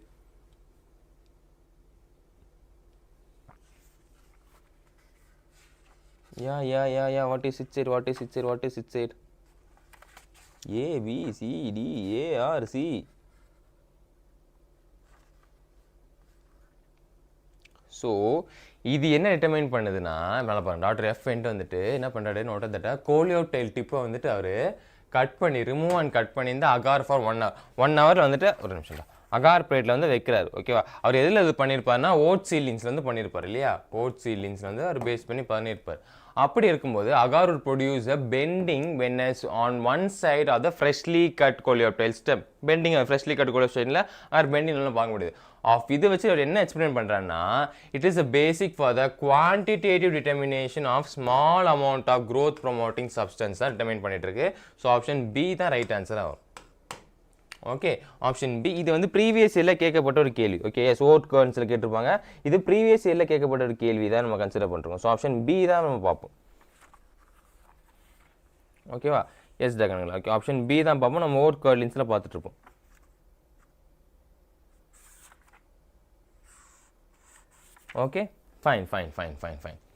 Yeah. What is it said? A, B, C, D, A, R, C. So இது என்ன டிட்டர்மைன் பண்ணுதுன்னா மேலே பாருங்க, டாக்டர் எஃப் வந்துட்டு என்ன பண்ணுறாரு நோட் தட்டா கோலியோப்டைல் டிப்பை வந்துட்டு அவர் கட் பண்ணி ரிமூவ் அண்ட் கட் பண்ணி இந்த அகார் ஃபார் 1 hour 1 hour வந்துட்டு ஒரு நிமிஷம் தான் அகார் பிளேட்டில் வந்து வைக்கிறாரு. ஓகேவா, அவர் எதில் இது பண்ணியிருப்பாருன்னா ஓட் சீலிங்ஸ்ல வந்து பண்ணியிருப்பார் இல்லையா, ஓட் சீலிங்ஸ்ல வந்து அவர் பேஸ் பண்ணி பண்ணியிருப்பார். அப்படி இருக்கும்போது agar would produce a bending when is on one side of the freshly cut coleoptile stem. bending freshly cut coleoptile ல அவர் bending எல்லாம் பார்க்க முடியுது. ஆஃப் இது வச்சு அவர் என்ன எக்ஸ்பிளைன் பண்ணுறாருன்னா it is a basic for the quantitative determination of small amount of growth promoting substance தான் டிட்டர்மைன் பண்ணிட்டு இருக்கு. ஸோ ஆப்ஷன் பி தான் ரைட் ஆன்சர் ஆகும். Okay, option B. இது வந்து ப்ரீவியஸ் இயரில் கேட்கப்பட்ட ஒரு கேள்வி. ஓகே, ஓட் கர்ன்ஸில் கேட்டிருப்பாங்க. இது ப்ரீவியஸ் இயரில் கேட்கப்பட்ட ஒரு கேள்வி தான் நம்ம கன்சிடர் பண்ணுறோம். ஸோ ஆப்ஷன் பி தான் நம்ம பார்ப்போம். ஓகேவா, எஸ் டகனுங்களா? ஓகே, ஆப்ஷன் பி தான் பார்ப்போம். நம்ம ஓட் கர்லின்ஸில் பார்த்துட்ருப்போம். Okay, fine.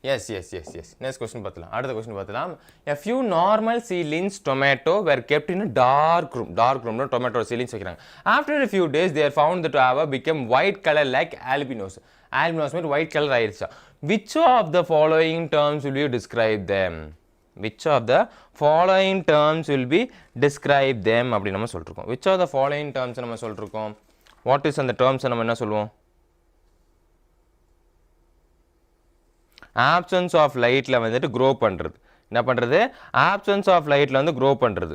Yes. Next question பார்த்துலாம். அடுத்த question பார்த்துலாம். A few normal seedlings tomato were kept in a dark room. Tomato seedlings வைக்கிறாங்க. After a few days they are found to have become white color like albinos. Albinos means white color ஆயிடுச்சா. Which of the following terms will you describe them? Which of the following terms will be describe them அப்படி நம்ம சொல்லிருக்கோம். Which of the following terms நம்ம சொல்லிருக்கோம். What is அந்த terms நம்ம என்ன சொல்லுவோம்? ஆப்சன்ஸ் ஆஃப் லைட்டில் வந்துட்டு க்ரோ பண்ணுறது. என்ன பண்ணுறது? ஆப்சன்ஸ் ஆஃப் லைட்டில் வந்து க்ரோ பண்ணுறது.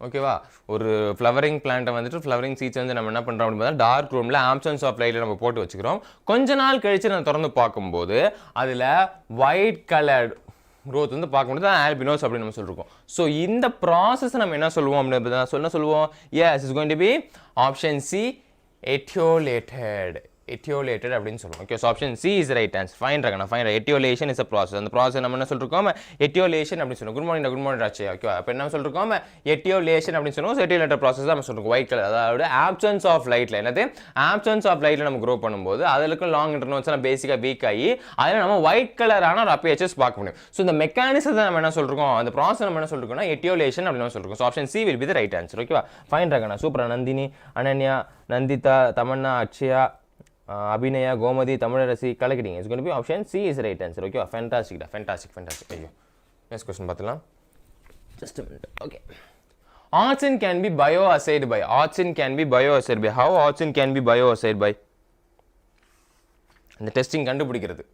ஓகேவா, ஒரு ஃப்ளவரிங் பிளான்ட்டை வந்துட்டு ஃப்ளவரிங் சீட்ஸ் வந்து நம்ம என்ன பண்ணுறோம் அப்படின்னு பார்த்தா டார்க் ரூமில் ஆப்சன்ஸ் ஆஃப் லைட்டில் நம்ம போட்டு வச்சுக்கிறோம். கொஞ்ச நாள் கழித்து நம்ம திறந்து பார்க்கும்போது அதில் ஒயிட் கலர்டு க்ரோத் வந்து பார்க்க முடியாது, ஆல்பினோஸ் அப்படின்னு நம்ம சொல்லிருக்கோம். ஸோ இந்த ப்ராசஸ் நம்ம என்ன சொல்லுவோம் அப்படின்னு சொல்லுவோம். Yes, is going to be option C, etiolated அப்படின்னு சொல்லுவோம். Okay, so option C is right answer. Fine Ragana, fine. Etiolation is a process. அந்த ப்ராசஸ் நம்ம என்ன சொல்லிருக்கோம்? எட்டியோலேஷன் அப்படின்னு சொல்லுவோம். குட் மார்னிங் ஆச்சு. ஓகே, அப்போ என்ன சொல்லிருக்கோம்? எட்டியோலேஷன் அப்படின்னு சொல்லுவோம். எட்டியோலேட்டர் ப்ராசஸ் தான் நம்ம சொல்லிருக்கோம். ஒயிட் கலர், அதாவது ஆப்சன்ஸ் ஆஃப் லைட்டில் என்னது ஆப்சன்ஸ் ஆஃப் லைட்டில் நம்ம க்ரோ பண்ணும்போது அதுக்கு லாங் இன்டர்னல்ஸ் நம்ம பேசிக்காக வீக் ஆகி அதில் நம்ம ஒயிட் கலரான ஒரு அப்பியர்ச்சஸ் பார்க்க முடியும். ஸோ இந்த மெக்கானிசத்தை நம்ம என்ன சொல்லிருக்கோம், அந்த ப்ராசஸ் நம்ம என்ன சொல்லிருக்கோம்னா எட்டியோலேஷன் அப்படின்னு சொல்லிருக்கோம். So option C will be the right answer. ஓகேவா, ஃபைன் ரகனா, சூப்பர். நந்தினி, அனன்யா, நந்திதா, தமன்னா, அக்ஷயா, அபிநயா, கோமதி, தமிழரசி கலக்கிட்டீங்க. It's going to be option C is right answer. Okay, fantastic. ஐயோ, நெக்ஸ்ட் क्वेश्चन பார்த்துலாம். Just a minute. Okay, auxin can be bioassayed by. How auxin can be bioassayed by? இந்த டெஸ்டிங் கண்டுபிடிக்கிறது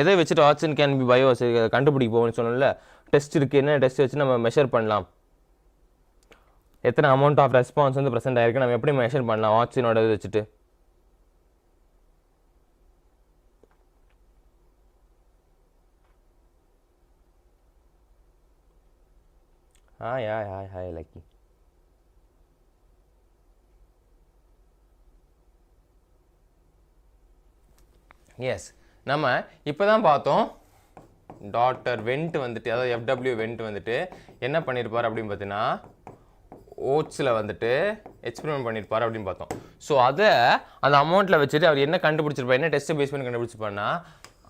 எதை வச்சுட்டு ஆப்ஷன் கேன் பி பயோ கண்டுபிடிக்க போகணும்னு சொன்னோம்ல, டெஸ்ட் இருக்குது, என்ன டெஸ்ட் வச்சு நம்ம மெஷர் பண்ணலாம், எத்தனை அமௌண்ட் ஆஃப் ரெஸ்பான்ஸ் வந்து ப்ரெசென்ட் ஆயிருக்கு, நம்ம எப்படி மெஷர் பண்ணலாம் ஆப்ஷனோட இது வச்சுட்டு. Hi lucky. எஸ், நம்ம இப்போ தான் பார்த்தோம் டாக்டர் வெண்ட் வந்துட்டு, அதாவது எஃப்டபிள்யூ வெண்ட் வந்துட்டு என்ன பண்ணியிருப்பார் அப்படின்னு பார்த்தீங்கன்னா ஓட்ஸில் வந்துட்டு எக்ஸ்பெரிமெண்ட் பண்ணியிருப்பார் அப்படின்னு பார்த்தோம். ஸோ அதை அந்த அமௌண்ட்டில் வச்சுட்டு அவர் என்ன கண்டுபிடிச்சிருப்பார், என்ன டெஸ்ட்டை பேஸ் பண்ணி கண்டுபிடிச்சிருப்பாருன்னா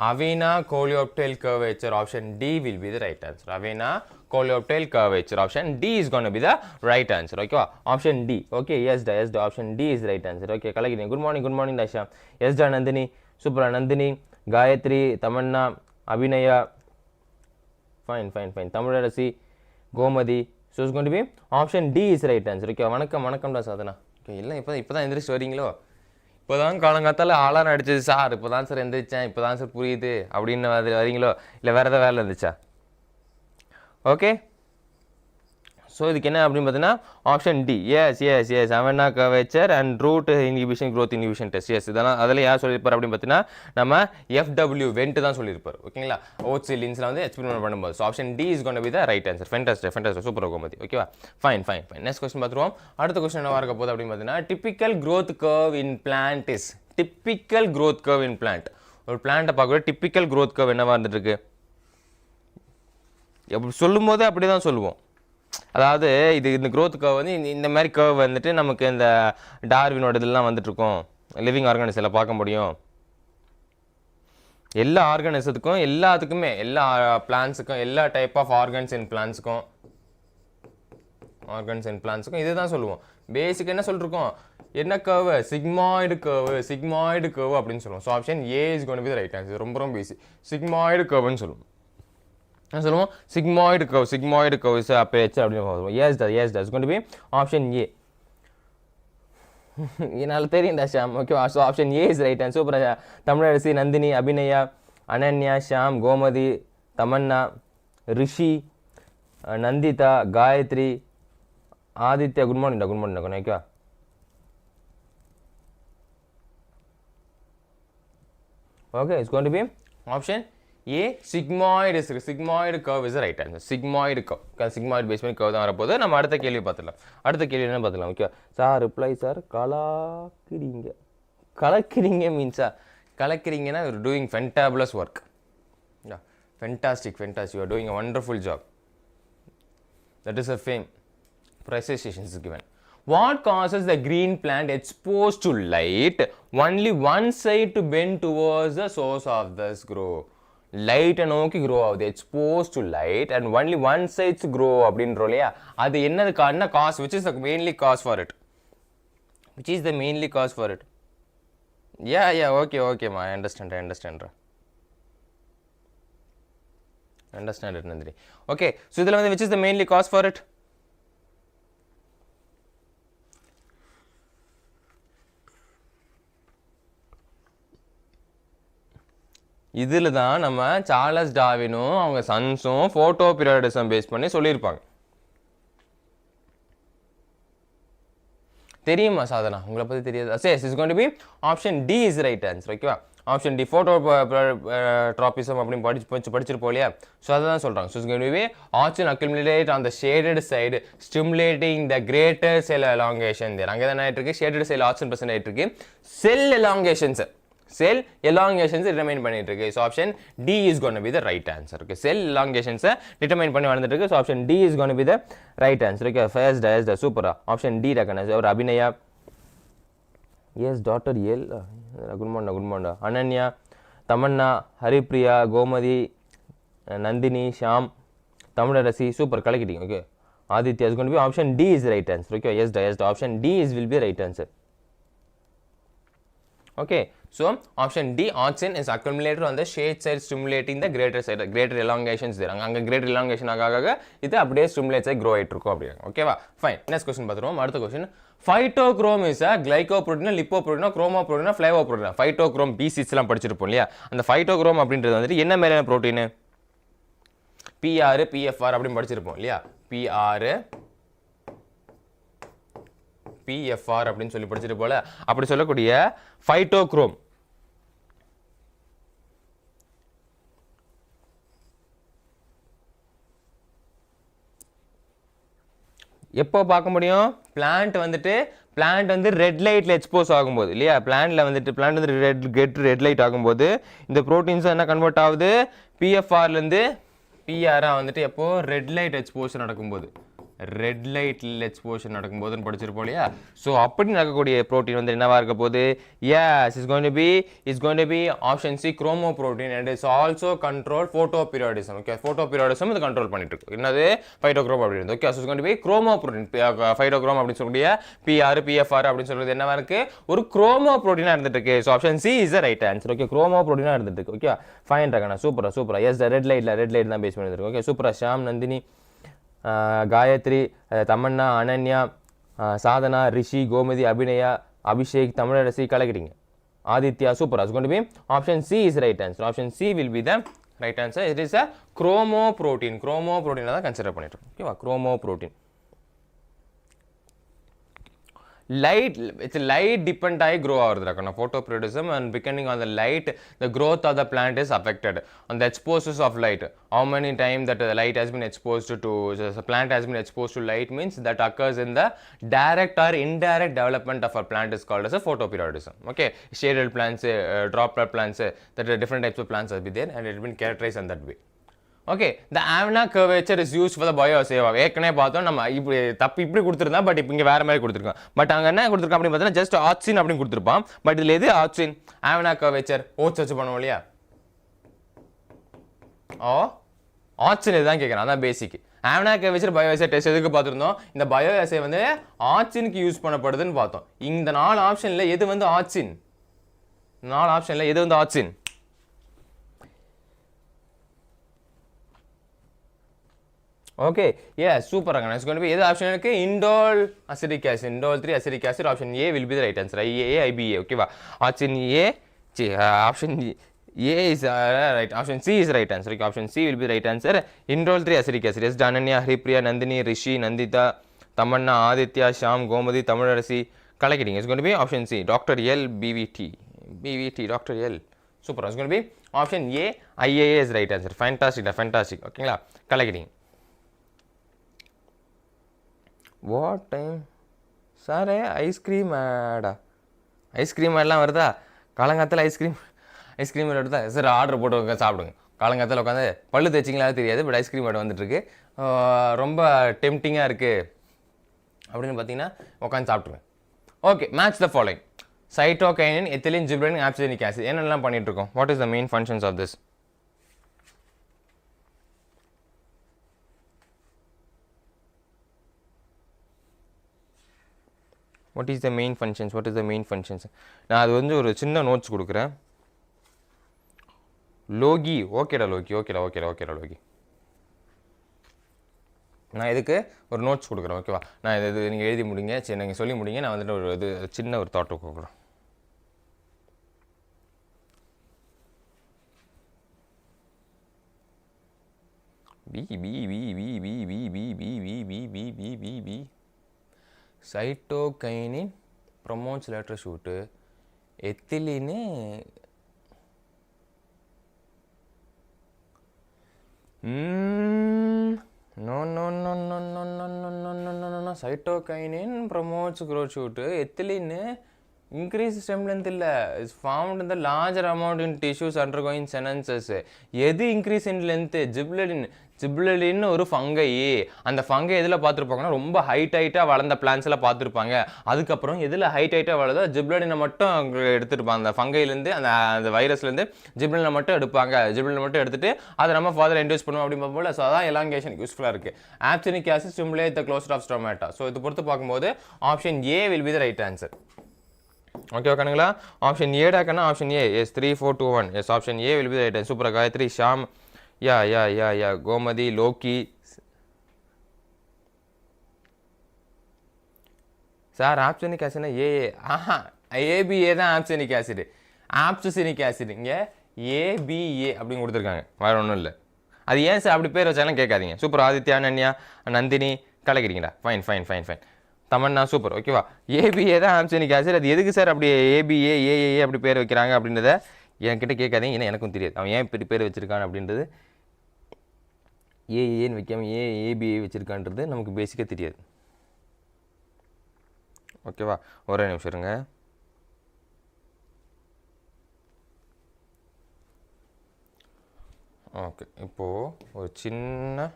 Avena coleoptile curvature option D will be the right answer. Avena coleoptile curvature option D is cone be the right answer. ஓகேவா, ஆப்ஷன் டி. ஓகே, எஸ்டா option D is right answer. Okay, கலக்கிறீங்க. Good morning Tasha. எஸ்டா நந்தினி, சூப்பரா Nandini, Gayathri, Tamanna, Abhinaya, fine, Tamilarasi, Gomathi. So it's going to be option D is right answer. Okay, வணக்கம்டா சாதனா. ஓகே, இல்லை இப்போ தான் எந்திரிச்சு வரீங்களோ? இப்போ தான் காலங்காத்தால் ஆளான அடிச்சது சார், இப்போ தான் சார் எந்திரிச்சேன், இப்போ தான் சார் புரியுது அப்படின்னு வரீங்களோ, இல்லை வேறு ஏதாவது வேலை இருந்துச்சா? ஓகே, ஸோ இதுக்கு என்ன அப்படின்னு பார்த்தீங்கன்னா option D. Yes Avena curvature and root inhibition growth inhibition test. Yes, இதெல்லாம் அதில் யார் சொல்லியிருப்பார் அப்படின்னு பார்த்தீங்கன்னா நம்ம எஃப்டபிள்யூ வெண்ட் தான் சொல்லியிருப்பார். ஓகேங்களா, ஓட்ஸ் லின்ஸில் வந்து எக்ஸ்பெரிமெண்ட் பண்ணும்போது. So option D is cone be the right answer. Fantastic super Gomathi. ஓகேவா, ஃபைன். நெக்ஸ்ட் கொஸ்டின் பார்த்துருவோம். அடுத்த கொஸ்டின் என்ன இருக்க போகுது அப்படின்னு பார்த்தீங்கன்னா typical growth curve in plant is. Typical growth curve in plant. ஒரு பிளான்ட்டை பார்க்கக்கூட டிப்பிக்கல் க்ரோத் கர்வ் என்னவா இருந்துட்டு இருக்கு, எப்படி சொல்லும் போதே அப்படி தான் சொல்லுவோம். அதாவது இந்த க்ரோத் கர்வ் வந்து இந்த மாதிரி கர்வ் வந்துட்டு நமக்கு இந்த டார்வினோட இதெல்லாம் வந்துட்டு இருக்கும். லிவிங் ஆர்கானிசத்தில் பார்க்க முடியும். எல்லா ஆர்கானிசத்துக்கும் எல்லாத்துக்குமே, எல்லா பிளான்ஸுக்கும், எல்லா டைப் ஆஃப் ஆர்கன்ஸ் இன் பிளான்ஸுக்கும் இது தான் சொல்லுவோம். பேசிக் என்ன சொல்லிருக்கோம், என்ன கர்வ், சிக்மாய்டு கர்வ் அப்படின்னு சொல்லுவோம். So option A is going to be the right answer. ரொம்ப ஈஸி. சிக்மாய்டு கர்வ்னு சொல்லுவோம். என்ன சொல்லுவோம், சிக்மாய்டு கர்வ் இஸ் அப்பேச்சர் அப்படின்னு சொல்லுவோம். Yes it's going to be option A. என்னால் தெரியும்டா Sham. Okay, so option A is right answer. Super. Tamilarasi, Nandhini, Abinaya, Ananya, Sham, Gomathi, Tamanna, Rishi, Nandita, Gayathri, Aditya. Good morning. Okay, it's going to be option A. Sigmoid curve is right answer. Sigmoid base பண்ணி கர்வ் தான் வரப்போது. நம்ம அடுத்த கேள்வி பார்த்துடலாம். அடுத்த கேள்வி என்ன பார்த்துக்கலாம். Okay sir, reply sir. கலக்கிறீங்க மீன்ஸா, கலக்கிறீங்கன்னா you are doing fantabulous work. Fantastic. You are doing a wonderful job. That is a fame. Presentation is given. What causes the green plant exposed to light only one side to bend towards the source of this grow? Light நோக்கி grow ஆகுது, exposed to light and only one side to grow அப்படின்றோம் இல்லையா, அது என்னது cause, which is the mainly cause for it? Yeah, okay ma, I understand it Nandini. Okay, so இதுல வந்து which is the mainly cause for it? இதில் தான் நம்ம சார்லஸ் டார்வினும் அவங்க சன்ஸும் ஃபோட்டோ பீரியாடிசம் பேஸ் பண்ணி சொல்லியிருப்பாங்க. தெரியுமா சாதனா, உங்களை பற்றி தெரியாது? Yes, it's going to be option D is right answer. ஓகேவா, ஆப்ஷன் டி ஃபோட்டோ ட்ராபிசம் அப்படின்னு படிச்சிருப்போம் இல்லையா. ஸோ அதை தான் சொல்கிறாங்க. So it's going to be oxygen accumulate on the shaded side stimulating the greater cell elongation there. அங்கே தான் ஆகிட்டு இருக்கு, ஷேடட் சைடில் ஆக்சிஜன் பர்சன்ட் ஆகிட்டு இருக்கு, செல் elongations determine பண்ணிட்டு இருக்கு. So option D is going to be the right answer. Okay, cell elongations determine பண்ணி வந்துட்டு இருக்கு. So option D is going to be the right answer. Okay, first super. Option D recognize. Or Abhinaya, yes, daughter L. Good morning. Ananya, Tamanna, Haripriya, Gomadi, Nandini, Sham, Tamilrasi, super collecting. Okay, Aditya is going to be option D is the right answer. Okay, yes, option D is will be right answer. Okay, So option D, auxin is accumulator on the shade side stimulating the greater side, greater elongations there. அங்க greater elongation ஆக இது அப்படியே stimulates grow ஆயிட்டு இருக்கும் அப்படியே. ஓகேவா? Fine. Next question பார்த்துருவோம். அடுத்த question. Phytochrome is a glycoprotein, lipoprotein, chromoprotein, flavoprotein. Phytochrome B6 எல்லாம் படிச்சிருப்போம் இல்லையா? அந்த phytochrome அப்படின்றது வந்துட்டு என்ன மாதிரியான புரோட்டீன்? PR, PFR அப்படின்னு படிச்சிருப்போம் இல்லையா? PR, PFR அப்படின்னு சொல்லி படிச்சிட்டு போல அப்படி சொல்லக்கூடிய phytochrome எப்போ பார்க்க முடியும்? பிளான்ட் வந்து ரெட் லைட்ல எக்ஸ்போஸ் ஆகும்போது இல்லையா? பிளான்ட் வந்து ரெட் லைட் ஆகும்போது இந்த புரோட்டீன்ஸ் என்ன கன்வெர்ட் ஆகுது? PFR ல இருந்து PR வந்துட்டு எப்போ ரெட் லைட் எக்ஸ்போஷர் நடக்கும்போது ரெட் லைட்ல எக்ஸ்போஷர் நடக்கும்போதுன்னு படிச்சிருப்போம் இல்லையா? ஸோ அப்படி நடக்கக்கூடிய ப்ரோட்டீன் வந்து என்னவா இருக்க போகுது? Yes, it's going to be option C, chromoprotein, and it's also control photoperiodism. Okay, photoperiodism இது கண்ட்ரோல் பண்ணிட்டு இருக்கு. என்னது? phytochrome அப்படின்றது. Okay, so it's going to be chromoprotein. phytochrome அப்படின்னு சொல்லக்கூடிய PR, PFR அப்படின்னு சொல்றது என்னவா இருக்கு? ஒரு chromoprotein இருந்துட்டு இருக்கு. So option C is the right answer. Okay, chromoprotein இருந்துட்டு இருக்கு. Okay, fine ரகனா, சூப்பரா. Yes, the red light தான் பேஸ் பண்ணி இருக்கு. Okay, சூப்பரா. ஷாம், நந்தினி, காயத்ரி, தமன்னா, அனன்யா, சாதனா, ரிஷி, கோமதி, அபிநயா, அபிஷேக், தமிழரசி கலக்கிறீங்க. Aditya, super. It's going to be option C is right answer. Option C will be the right answer. It is a chromoprotein. Chromoprotein தான் கன்சிடர் பண்ணிட்டு இருக்கோம். ஓகேவா? chromoprotein. It's light dependent ஆகி grow ஆகுது. photoperiodism, and depending on the light, the growth of the plant is affected on the exposures of light. How many times that the light has been exposed to, the plant has been exposed to light means that occurs in the direct or indirect development of a plant is called as a photoperiodism. Okay, shaded plants, droplet plants, that are different types of plants has been there and it has been characterized in that way. Okay, the Avna curvature is used for the 𝑦𝒂𝒂𝒏. ஏற்கனவே பார்த்தோம் நம்ம இப்படி கொடுத்துருந்தா, பட் இப்போ இங்கே வேற மாதிரி கொடுத்துருக்கோம். பட் அங்கே என்ன கொடுத்துருக்கோம் அப்படின்னு பார்த்தீங்கன்னா ஜஸ்ட் ஆக்சின் அப்படின்னு கொடுத்துருப்பான். பட் இதில் எது ஆக்சின்? Avna curvature ஓட்ஸ் வச்சு பண்ணுவோம் இல்லையா? ஆக்சின் இதுதான் கேட்குறேன், அதான் பேசிக். Avna curvature 𝑬𝒂𝒂 டெஸ்ட் எதுக்கு பார்த்துருந்தோம்? இந்த 𝑬𝒂𝒂 வந்து ஆக்சினுக்கு யூஸ் பண்ணப்படுதுன்னு பார்த்தோம். இந்த 4 ஆப்ஷனில் எது வந்து ஆக்சின்? 4 ஆப்ஷனில் எது வந்து auxin? Okay, yeah, super. It's going to be either option okay, indole acetic acid, indole 3 acetic acid. Option A will be the right answer. IAA, IBA. Okay, option A, option A is right. Option C is right answer. Okay, option C will be the right answer. Indole 3 acetic acid. Yes, Dananya, Hripriya, Nandini, Rishi, Nandita, Tamanna, Aditya, Sham, Gomadi, Tamilarasi. Collecting. It's going to be option C. Dr. L, BVT, Dr. L. Super. It's going to be option A, IAA is right answer. Fantastic. Okay, collecting. What time? Sir ice cream ஆடா? ஐஸ்கிரீம் ஆடெலாம் வருதா? காலங்காலத்தில் ஐஸ்கிரீம் வருதா? சார் ஆர்டர் போட்டு சாப்பிடுங்க. காலங்காலத்தில் உட்காந்து பல்லு தேய்ச்சிங்களா தெரியாது, பட் ஐஸ்கிரீம் ஆட் வந்துட்டுருக்கு. ரொம்ப டெம்டிங்காக இருக்குது அப்படின்னு பார்த்தீங்கன்னா உட்காந்து சாப்பிட்ருங்க. Okay, match the following. Cytokinin, ethylene, gibberellin, abscisic acid என்னென்னலாம் பண்ணிட்டு இருக்கோம்? What is the main functions of this? What is the main functions? நான் அது வந்து ஒரு சின்ன நோட்ஸ் கொடுக்குறேன். லோகி, ஓகேடா லோகி. நான் இதுக்கு ஒரு நோட்ஸ் கொடுக்குறேன். ஓகேவா? நான் இது நீங்கள் எழுதி முடிங்க, சரி நீங்கள் சொல்லி முடிங்க. நான் வந்துட்டு ஒரு இது சின்ன ஒரு தாட் கொடுக்குறேன். B cytokinin promotes lateral shoot, ethylene cytokinin promotes growth shoot, ethylene increase stem length இல்லை, is formed in the larger amount in tissues undergoing senescence. எது increase in length? ஜிப்ரலின் ஒரு ஃபங்கை. அந்த ஃபங்கை எதில் பார்த்துருப்பாங்கன்னா ரொம்ப ஹைட்டாக வளர்ந்த பிளான்ஸில் பார்த்துருப்பாங்க. அதுக்கப்புறம் எதில் ஹைட்டாக வளர்தோ ஜிப்ரலினை மட்டும் எடுத்துருப்பாங்க. அந்த ஃபங்கையிலேருந்து அந்த வைரஸ்லேருந்து ஜிப்ரலினை மட்டும் எடுப்பாங்க. ஜிப்ரலினை மட்டும் எடுத்துட்டு அதை நம்ம ஃபாதர் இன்டியூஸ் பண்ணுவோம் அப்படின்னு போல. ஸோ அதான் எலாங்கேஷன் யூஸ்ஃபுல்லாக இருக்குது. Abscisic acid stimulate the closed of stomata. So இது பொறுத்து பார்க்கும்போது option A will be the right answer. Okay கண்ணுங்களா ஆப்ஷன் ஏடா கண்ணா option A yes 3421 yes option A will be the right answer super Gayathri Sham யா கோமதி லோக்கி சார் ஆப்சனிக் ஆசிட்னா ஏஏ ஆஹா ஏபிஏ தான் ஆப்சனிக் ஆசிட் ஆப்சனிக் ஆசிட் இங்கே ஏபிஏ அப்படின்னு கொடுத்துருக்காங்க வேறு ஒன்றும் இல்லை அது ஏன் சார் அப்படி பேர் வச்சாலும் கேட்காதீங்க சூப்பர் ஆதித்யா அனன்யா நந்தினி கலக்கிறீங்களா ஃபைன் தமன்னா சூப்பர் ஓகேவா ஏபிஏ தான் ஆப்சனிக் ஆசிட் அது எதுக்கு சார் அப்படி ஏபிஏ ஏஏஏ அப்படி பேர் வைக்கிறாங்க அப்படின்றத என்கிட்ட கேட்காதீங்க ஏன்னா எனக்கும் தெரியாது அவன் ஏன் இப்படி பேர் வச்சுருக்கான் அப்படின்றது ஏஏன்னு வைக்காம ஏபிஏ வச்சுருக்கான்றது நமக்கு பேசிக்காக தெரியாது ஓகேவா ஒரே நிமிஷம் இருங்க ஓகே இப்போது ஒரு சின்ன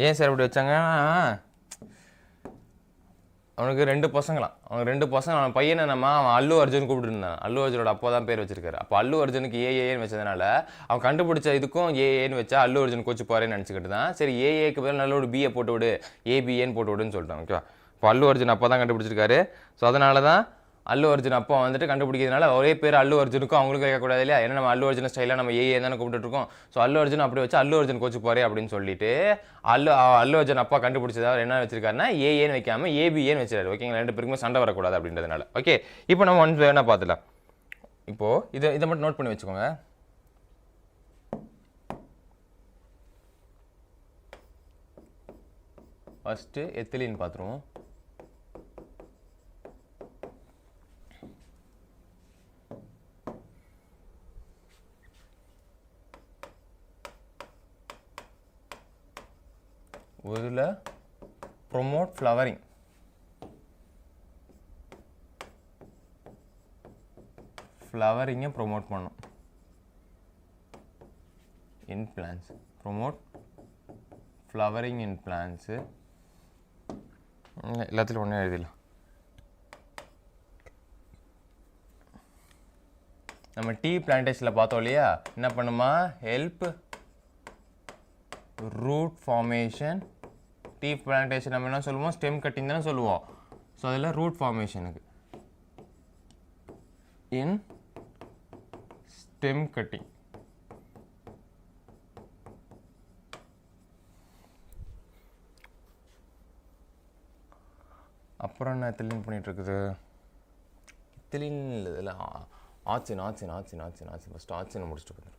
ஏன் சார் இப்படி வச்சாங்கன்னா அவனுக்கு 2 பசங்களாம் அவன் பையனை அவன் அல்லு அர்ஜுன் கூப்பிட்டுருந்தான் அல்லு அர்ஜுனோட அப்போ தான் பேர் வச்சிருக்காரு அப்போ அல்லு அர்ஜுனுக்கு ஏஏன்னு வச்சதுனால அவன் கண்டுபிடிச்ச இதுக்கும் ஏஏன்னு வச்சா அல்லு அர்ஜுன் கோச்சு போறேன்னு நினச்சிக்கிட்டு தான் சரி ஏஏக்கு பதில் நல்ல ஒரு பிஏ போட்டு விடு ஏபிஏன்னு போட்டு விடுன்னு சொல்லிட்டான் ஓகேவா இப்போ அல்லு அர்ஜுன் அப்போ தான் கண்டுபிடிச்சிருக்காரு ஸோ அதனால தான் அல்லு அர்ஜுன் அப்பா வந்துட்டு கண்டுபிடிக்கிறதுனால ஒரே பேர் அல்லு அர்ஜுனுக்கும் அவங்களுக்கும் கேட்கக்கூடாது இல்லையா ஏன்னா நம்ம அல்லு அர்ஜுன் ஸ்டைலாக நம்ம ஏஏ தானே கூப்பிட்டுருக்கோம் ஸோ அல்லு அர்ஜுன் அப்படி வச்சு அல்லு அர்ஜுன் கோச்சு போறே அப்படின்னு சொல்லிட்டு அல்லு அர்ஜுன் அப்பா கண்டுபிடிச்சதா என்ன வச்சிருக்காருன்னா ஏஏன்னு வைக்காம ஏபிஏன்னு வச்சிருக்காரு ஓகேங்களா 2 பேருக்குமே சண்டை வரக்கூடாது அப்படின்றதுனால ஓகே இப்போ நம்ம ஒன் வேணா பார்த்துலாம் இப்போது இதை மட்டும் நோட் பண்ணி வச்சுக்கோங்க ஃபஸ்ட்டு எத்திலின் பார்த்துருவோம் இதில் ப்ரொமோட் ஃப்ளவரிங்கை ப்ரொமோட் பண்ணும் in plants promote flowering in plants எல்லாத்துலையும் ஒன்றே எழுதிடலாம் நம்ம டீ பிளான்டேஷனில் பார்த்தோம் இல்லையா என்ன பண்ணுமா help root formation tea plantation நம்ம என்ன சொல்லுவோம் ஸ்டெம் கட்டிங் தானே சொல்லுவோம் ஸோ அதில் ரூட் ஃபார்மேஷனுக்கு இன் ஸ்டெம் கட்டிங் அப்புறம் என்ன எத்திலின் பண்ணிகிட்டு இருக்குது எத்திலின் இதில் ஆச்சின் ஃபஸ்ட்டு ஆச்சின்னு முடிச்சுட்டு போயிடும்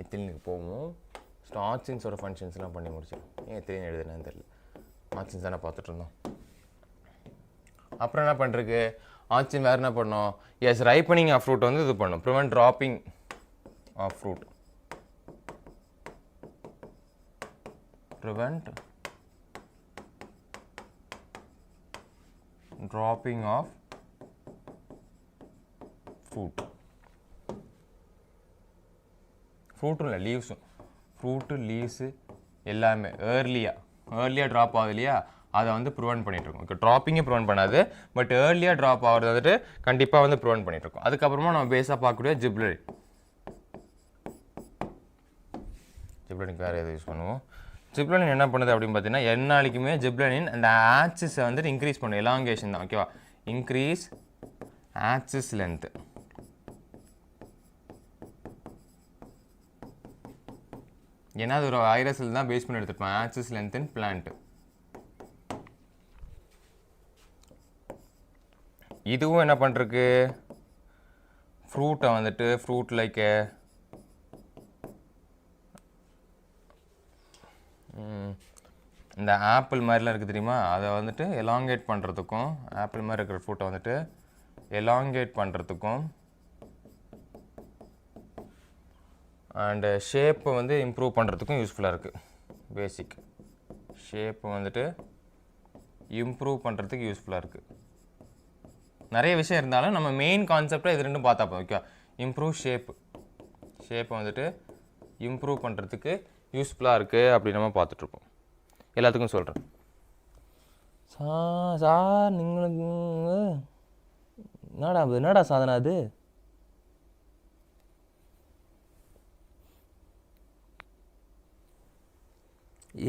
எத்திலினுக்கு போவோம் ஆச்சின்ஸோட ஃபங்க்ஷன்ஸ்லாம் பண்ணி முடிச்சிடும் ஏன் எத்திலின் எழுதுனேன்னு தெரியல ஆச்சின்ஸ் தானே பார்த்துட்டு இருந்தோம் அப்புறம் என்ன பண்ணுறதுக்கு ஆச்சின் வேறு என்ன பண்ணோம் எஸ் ரைப்பனிங் ஆஃப் ஃப்ரூட் வந்து இது பண்ணும் prevent dropping of fruit prevent dropping of fruit ஃப்ரூட்டும் இல்லை லீவ்ஸும் ஃப்ரூட்டு லீவ்ஸு எல்லாமே ஏர்லியாக ட்ராப் ஆகுது இல்லையா அதை வந்து ப்ரிவென்ட் பண்ணிகிட்ருக்கோம் ஓகே ட்ராப்பிங்கே ப்ரிவென்ட் பண்ணாது பட் ஏர்லியாக ட்ராப் ஆகிறது வந்துட்டு கண்டிப்பாக வந்து ப்ரிவென்ட் பண்ணிகிட்ருக்கோம் அதுக்கப்புறமா நம்ம பேஸாக பார்க்கக்கூடிய ஜிப்லனிக்கு வேறு எது யூஸ் பண்ணுவோம் ஜிப்லனின் என்ன பண்ணுது அப்படின்னு பார்த்தீங்கன்னா எந்நாளைக்குமே ஜிப்லனின் அந்த ஆக்சிஸை வந்துட்டு இன்க்ரீஸ் பண்ணும் எலாங்கேஷன் தான் ஓகேவா இன்க்ரீஸ் ஆக்சிஸ் லென்த்து ஏன்னா அது ஒரு வைரஸில் தான் பேஸ் பண்ணி எடுத்துருப்பேன் ஆக்சிஸ் லென்த் இன் பிளான்ட் இதுவும் என்ன பண்ணுறதுக்கு ஃப்ரூட்டை வந்துட்டு ஃப்ரூட் லைக் இந்த ஆப்பிள் மாதிரிலாம் இருக்குது தெரியுமா அதை வந்துட்டு எலாங்கேட் பண்ணுறதுக்கும் ஆப்பிள் மாதிரி இருக்கிற ஃப்ரூட்டை வந்துட்டு எலாங்கேட் பண்ணுறதுக்கும் அண்டு ஷேப்பை வந்து இம்ப்ரூவ் பண்ணுறதுக்கும் யூஸ்ஃபுல்லாக இருக்குது பேசிக் ஷேப்பை வந்துட்டு இம்ப்ரூவ் பண்ணுறதுக்கு யூஸ்ஃபுல்லாக இருக்குது நிறைய விஷயம் இருந்தாலும் நம்ம மெயின் கான்செப்டாக இது ரெண்டும் பார்த்தா ஓகே இம்ப்ரூவ் ஷேப்பை வந்துட்டு இம்ப்ரூவ் பண்ணுறதுக்கு யூஸ்ஃபுல்லாக இருக்குது அப்படி நம்ம பார்த்துட்ருப்போம் எல்லாத்துக்கும் சொல்கிறேன் சார் നിങ്ങൾക്ക് என்னடா சாதனை அது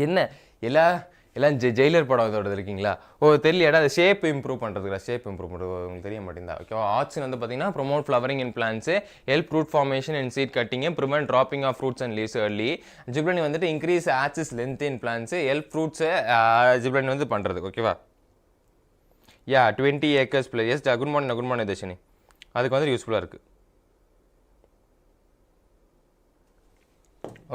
என்ன எல்லாம் ஜெயிலர் படம் இதோட இருக்கீங்களா? ஓ தெரியலையாடா, அது ஷேப் இம்ப்ரூவ் பண்ணுறதுல ஷேப் இம்ப்ரூவ் பண்ணுறது உங்களுக்கு தெரிய மாட்டேங்குதா? ஓகேவா? ஆர்ட்ஸ் வந்து பார்த்தீங்கன்னா promote flowering in plants, help root formation and seed cutting, prevent dropping of fruits and leaves early. Gibberellin வந்துட்டு increase axis length in plants, help ஃப்ரூட்ஸை ஜிப்ளனி வந்து பண்ணுறது. ஓகேவா? Yeah 20 acres plus. Yes good morning Dharshini. அதுக்கு வந்து யூஸ்ஃபுல்லாக இருக்குது.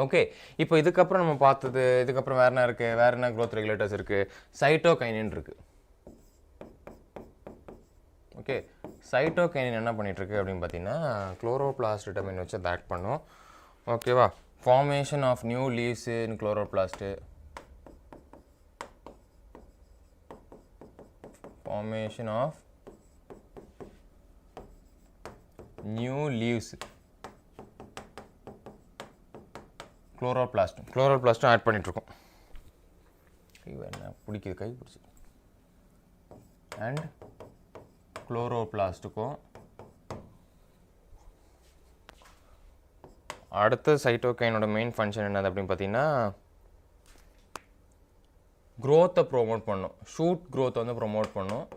ஓகே, இப்போ இதுக்கப்புறம் நம்ம பார்த்தது, இதுக்கப்புறம் வேறு என்ன இருக்குது, வேறு என்ன க்ரோத் ரெகுலேட்டர்ஸ் இருக்குது? சைட்டோகைனின் இருக்குது. ஓகே, சைட்டோகைனின் என்ன பண்ணிகிட்ருக்கு அப்படின்னு பார்த்தீங்கன்னா குளோரோபிளாஸ்ட் விட்டமின் வச்சு அதை ஆக்ட் பண்ணும். ஓகேவா? Formation of new leaves in chloroplast, formation of new leaves, chloroplast add பண்ணிட்டு இருக்கோம். என்ன பிடிக்குது, கை பிடிச்சி. அண்ட் குளோரோபிளாஸ்ட்டுக்கும் அடுத்த சைட்டோகைனோட மெயின் ஃபங்க்ஷன் என்னது அப்படின்னு பார்த்தீங்கன்னா க்ரோத்தை ப்ரொமோட் பண்ணும். ஷூட் க்ரோத்தை வந்து ப்ரொமோட் பண்ணும்.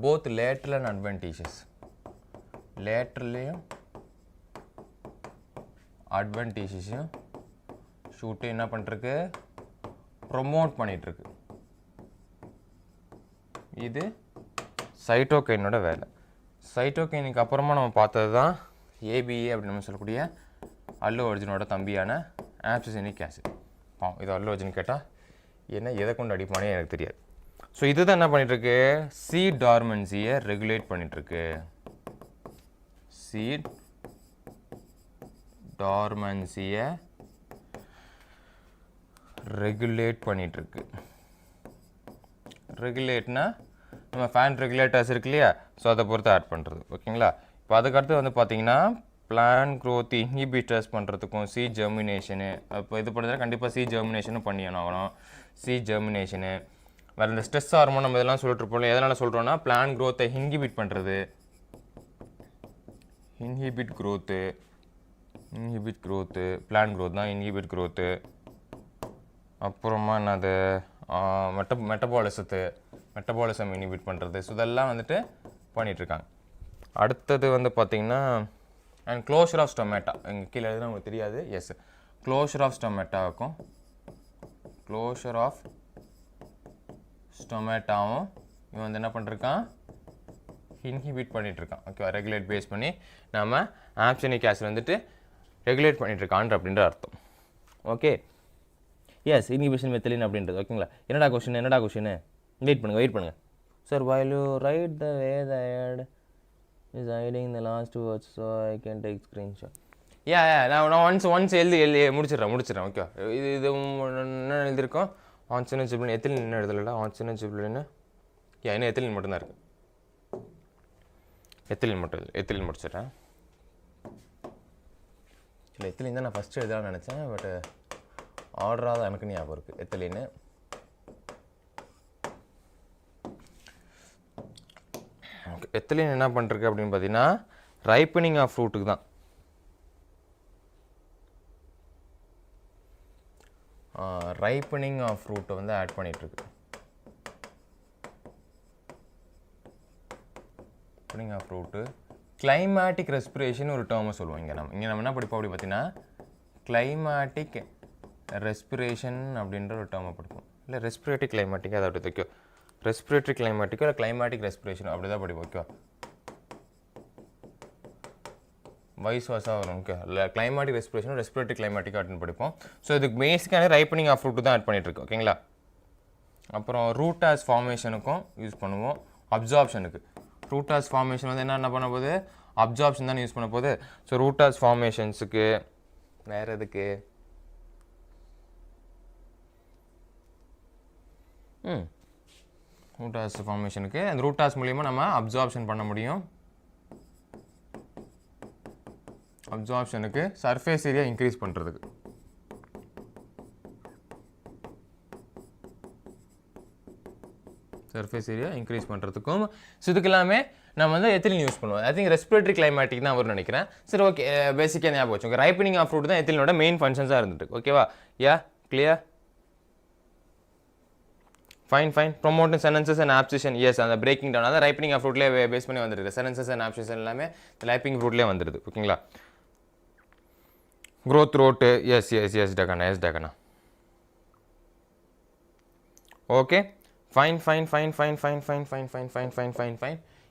Both lateral and adventitious. லேட்ரலையும் அட்வென்டீஷியஸையும் ஷூட்டு என்ன பண்ணிருக்கு, ப்ரொமோட் பண்ணிகிட்ருக்கு. இது சைட்டோகைனோட வேலை. சைட்டோகைனுக்கு அப்புறமா நம்ம பார்த்தது தான் ஏபிஏ அப்படின்னு நம்ம சொல்லக்கூடிய அல்லு அர்ஜுனோட தம்பியான ஆப்சினிக் ஆசிட். இது அல்லு அர்ஜுன் கேட்டால் என்ன எதை கொண்டு அடிப்பானே எனக்கு தெரியாது. ஸோ இதுதான் என்ன பண்ணிகிட்ருக்கு, சீட் டார்மன்சியை ரெகுலேட் பண்ணிகிட்ருக்கு. சீட் டார்மன்சியை ரெகுலேட் பண்ணிகிட்ருக்கு. ரெகுலேட்னா நம்ம ஃபேன் ரெகுலேட்டர்ஸ் இருக்கு இல்லையா, ஸோ அதை பொறுத்து ஆட் பண்ணுறது. ஓகேங்களா? இப்போ அதுக்கடுத்து வந்து பார்த்தீங்கன்னா பிளான் க்ரோத் இன்ஹிபிட்டர்ஸ் பண்ணுறதுக்கும் சி ஜெர்மினேஷனு. இப்போ இது பண்ணுறதுனா கண்டிப்பாக சி ஜெர்மினேஷனும் பண்ணியாகணும். சி ஜெர்மினேஷனு வேறு இந்த ஸ்ட்ரெஸ் ஹார்மோன் நம்ம இதெல்லாம் சொல்லிட்டு இருப்போம். எதனால் சொல்கிறோன்னா பிளான் க்ரோத்தை இன்ஹிபிட் பண்ணுறது. இன்ஹிபிட் க்ரோத்து பிளான் க்ரோத் தான் இன்ஹிபிட் க்ரோத்து. அப்புறமா என்னது மெட்டபாலிசம் இன்ஹிபிட் பண்ணுறது. ஸோ இதெல்லாம் வந்துட்டு பண்ணிகிட்ருக்காங்க. அடுத்தது வந்து பார்த்திங்கன்னா அண்ட் க்ளோஷர் ஆஃப் ஸ்டொமேட்டா. எங்கள் கீழே எதுனா உங்களுக்கு தெரியாது. எஸ், க்ளோஷர் ஆஃப் ஸ்டொமேட்டாவுக்கும் இவன் வந்து என்ன பண்ணிருக்கான், இன்ஹிபிட் பண்ணிகிட்ருக்கான். ஓகேவா? ரெகுலேட் பேஸ் பண்ணி நம்ம ஆப்சினிக் ஆசிட் வந்துட்டு ரெகுலேட் பண்ணிகிட்ருக்கான்ற அப்படின்ற அர்த்தம். ஓகே, எஸ் இன்ஹிபிஷன் மெத்தலின் அப்படின்றது. ஓகேங்களா? என்னடா கொஷின் வெயிட் பண்ணுங்கள் sir. while you write the way the ad is hiding the last two words so I can take screenshot. நான் ஒன்ஸ் எழுதி முடிச்சிடுறேன். ஓகே, இது என்ன எழுதியிருக்கோம், ஆன்சினன் ஜிப்ளின் எத்திலின் என்ன எழுதலைடா, ஆன்சினன் ஜிப்ளின் இன்னும் எத்திலின் மட்டும்தான் இருக்குது. எத்திலின் முடிச்சிடுறேன். இல்லை எத்திலின் தான் நான் ஃபஸ்ட்டு எழுதலாம்னு நினச்சேன், பட் ஆர்டராக தான் எனக்கு ஞாபகம் இருக்குது. எத்திலின்னு எத்திலின் என்ன பண்ணிருக்கு அப்படின்னு பார்த்தீங்கன்னா ரைப்பனிங் ஆஃப் ஃப்ரூட்டுக்கு தான். ரைப்பனிங் ஆஃப் ஃப்ரூட்டை வந்து ஆட் பண்ணிகிட்ருக்கு. Ripening of fruit climatic respiration ஒரு டேர்மை சொல்லுவோம். இங்கே நம்ம என்ன படிப்போம் அப்படி பார்த்தீங்கன்னா கிளைமேட்டிக் ரெஸ்பிரேஷன் அப்படின்ற ஒரு டேர்மை படிப்போம். இல்லை ரெஸ்பிரேட்டரி கிளைமேட்டிக், அதை அப்படி தைக்கும். ரெஸ்பிரேட்டரி கிளைமேட்டிக்கோ இல்லை கிளைமேட்டிக் ரெஸ்பிரேஷன் அப்படி தான் படிப்போம். ஓகே, வைஸ் வாஸாக வரும். ஓகே, இல்லை கிளைமேட்டிக் ரெஸ்பிரேஷனும் ரெஸ்பிரேட்டரி கிளைமேட்டிக் அப்படின்னு படிப்போம். ஸோ இதுக்கு பேசிக்கான ரைப்பனிங் ஆஃப் ஃப்ரூட்டு தான் ஆட் பண்ணிகிட்ருக்கு. ஓகேங்களா? அப்புறம் ரூட் ஆஸ் ஃபார்மேஷனுக்கும் யூஸ் பண்ணுவோம். அப்சார்ப்ஷனுக்கு ரூட் ஆஸ் ஃபார்மேஷன் வந்து என்ன பண்ண போகுது, அப்சார்ப்ஷன் தான் யூஸ் பண்ண போகுது. ஸோ ரூட் ஆஸ் ஃபார்மேஷன்ஸுக்கு வேறு எதுக்கு ரூட் ஆஸ் ஃபார்மேஷனுக்கு அந்த ரூட் ஆஸ் மூலிமா நம்ம அப்சார்ப்ஷன் பண்ண முடியும். அப்சார்ப்ஷனுக்கு சர்ஃபேஸ் ஏரியா இன்க்ரீஸ் பண்ணுறதுக்கு. சர்ஃபேஸ் ஏரியா இன்க்ரீஸ் பண்ணுறதுக்கும். ஸோ இதுக்கெல்லாமே நம்ம வந்து எத்திலின் யூஸ் பண்ணுவோம். ஐ திங்க் ரெஸ்பிரேட்டரி கிளைமேட்டிக் தான் வரும்னு நினைக்கிறேன். சரி ஓகே, பேசிக்காக ஞாபகம் வச்சுக்கோங்க. ரைப்பனிங் ஆஃப் ஃப்ரூட் தான் எத்திலினோட மெயின் ஃபங்க்ஷன்ஸாக இருந்துட்டு. ஓகேவா? Yeah clear? Fine fine. Promoting senescence and abscission. Yes, அந்த பிரேக்கிங் டவுன் அதான் ரைப்பனிங் ஆஃப் ஃப்ரூட்லேயே பேஸ் பண்ணி வந்துடுது. செனன்சஸ் அண்ட் ஆப்சிஷன் எல்லாமே ரைப்பனிங் ஃப்ரூட்லேயே வந்துடுது. ஓகேங்களா? growth rate. Yes Dagana. Okay, fine.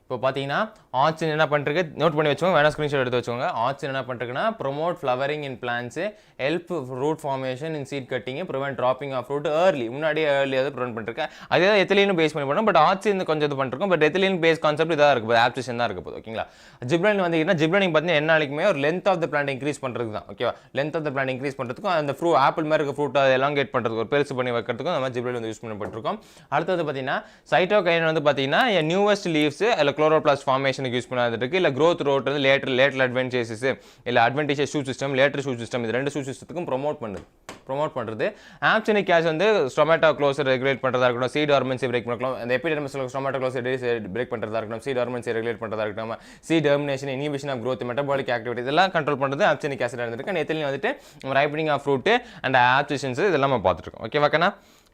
இப்போ பார்த்தீங்கன்னா ஆக்சின் என்ன பண்ணுறது நோட் பண்ணி வச்சுக்கோங்க, வேணா ஸ்க்ரீன்ஷாட் எடுத்து வச்சுக்கோங்க. ஆக்சின் என்ன பண்ணுறதுன்னா promote flowering in plants, help root formation in seed cutting, prevent dropping of fruit முன்னாடியே ஏர்லியாக ப்ரிவென்ட் பண்ணிருக்கேன். அதே தான் எத்திலினும் பேஸ் பண்ணி பண்ணோம். பட் ஆக்சின் கொஞ்சம் இது பண்ணிருக்கோம். பட் எத்திலின் பேஸ் கான்செப்ட் இதாக இருக்குது, ஆப்சிஷன் தான் இருக்குது. ஓகேங்களா? ஜிப்ரலின் வந்தீங்கன்னா ஜிப்ரலின் பார்த்தீங்கன்னா என்னாலுமே ஒரு length of the plant increase பண்ணுறது தான். ஓகேவா? Length of the plant increase பண்ணுறதுக்கும் அந்த ஆப்பிள் மாதிரி இருக்க ஃப்ரூட் அதை எலாங்கேட் பண்ணுறதுக்கு ஒரு பெருசு பண்ணி வைக்கிறதுக்கும் அந்த மாதிரி ஜிப்ரலின் வந்து யூஸ் பண்ணப்பட்டிருக்கோம். அடுத்தது பார்த்தீங்கன்னா சைட்டோகைன் வந்து பார்த்தீங்கன்னா நியூவஸ்ட் லீவ்ஸ் இல்லை குளோரோபிளாஸ்ட் ஃபார்மேஷன் யூஸ் பண்ணாததுக்கு, இல்ல growth rate வந்து லேட்டர் அட்வான்டேஜஸ் இல்ல advantages shoot system, later shoot system, இது ரெண்டு ஷூட் சிஸ்டத்துக்கும் ப்ரோமோட் பண்றது. ஆப்சனிக் ஆசிட் வந்து ஸ்டொமேட்டோக்ளோஸ் ரெகுலேட் பண்றதா இருக்கட்டும், சீட் டார்மன்சி பிரேக் பண்ணலாம். அந்த எபிடெர்மிஸ்ல ஸ்டொமேட்டோக்ளோஸ் பிரேக் பண்றதா இருக்கட்டும், சீட் டார்மன்சி ரெகுலேட் பண்றதா இருக்கட்டும், seed germination, inhibition of growth, metabolic activity இதெல்லாம் கண்ட்ரோல் பண்றது ஆப்சனிக் ஆசிட் இருந்திருக்கு. எத்திலின் வந்துட்டு ripening of fruit and abscissions இதெல்லாம் நம்ம பார்த்துட்டு இருக்கோம். ஓகேவா கண்ணா?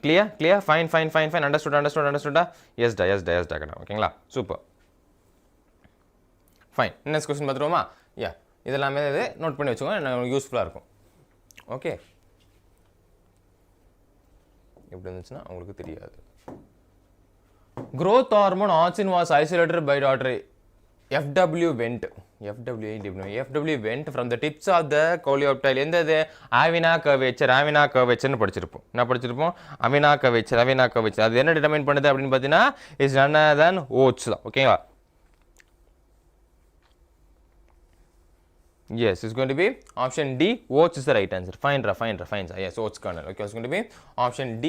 கிளியர்? ஃபைன். அண்டர்ஸ்டுடா? எஸ் டா கண்ணா. ஓகேங்களா? சூப்பர். ஃபைன். நெக்ஸ்ட் கொஸ்டின் பார்த்துருவோமா? யா, இதெல்லாமே இது நோட் பண்ணி வச்சுக்கோங்க, யூஸ்ஃபுல்லாக இருக்கும். ஓகே, எப்படி இருந்துச்சுன்னா உங்களுக்கு தெரியாது. growth hormone auxin was isolated by Dr. F.W. went from the tips of the coleoptile. எந்தது? ஆவினா கர்வேச்சர்னு படிச்சிருப்போம். என்ன படிச்சிருப்போம்? அவினா கர்வேச்சர். அது என்ன டிட்டர்மைன் பண்ணுது அப்படின்னு பார்த்தீங்கன்னா is none other than oats தான். ஓகேவா? Yes, it's going to be option D. Oats is the right answer. Fine. Yes, oats kernel. Okay, it's going to be option D.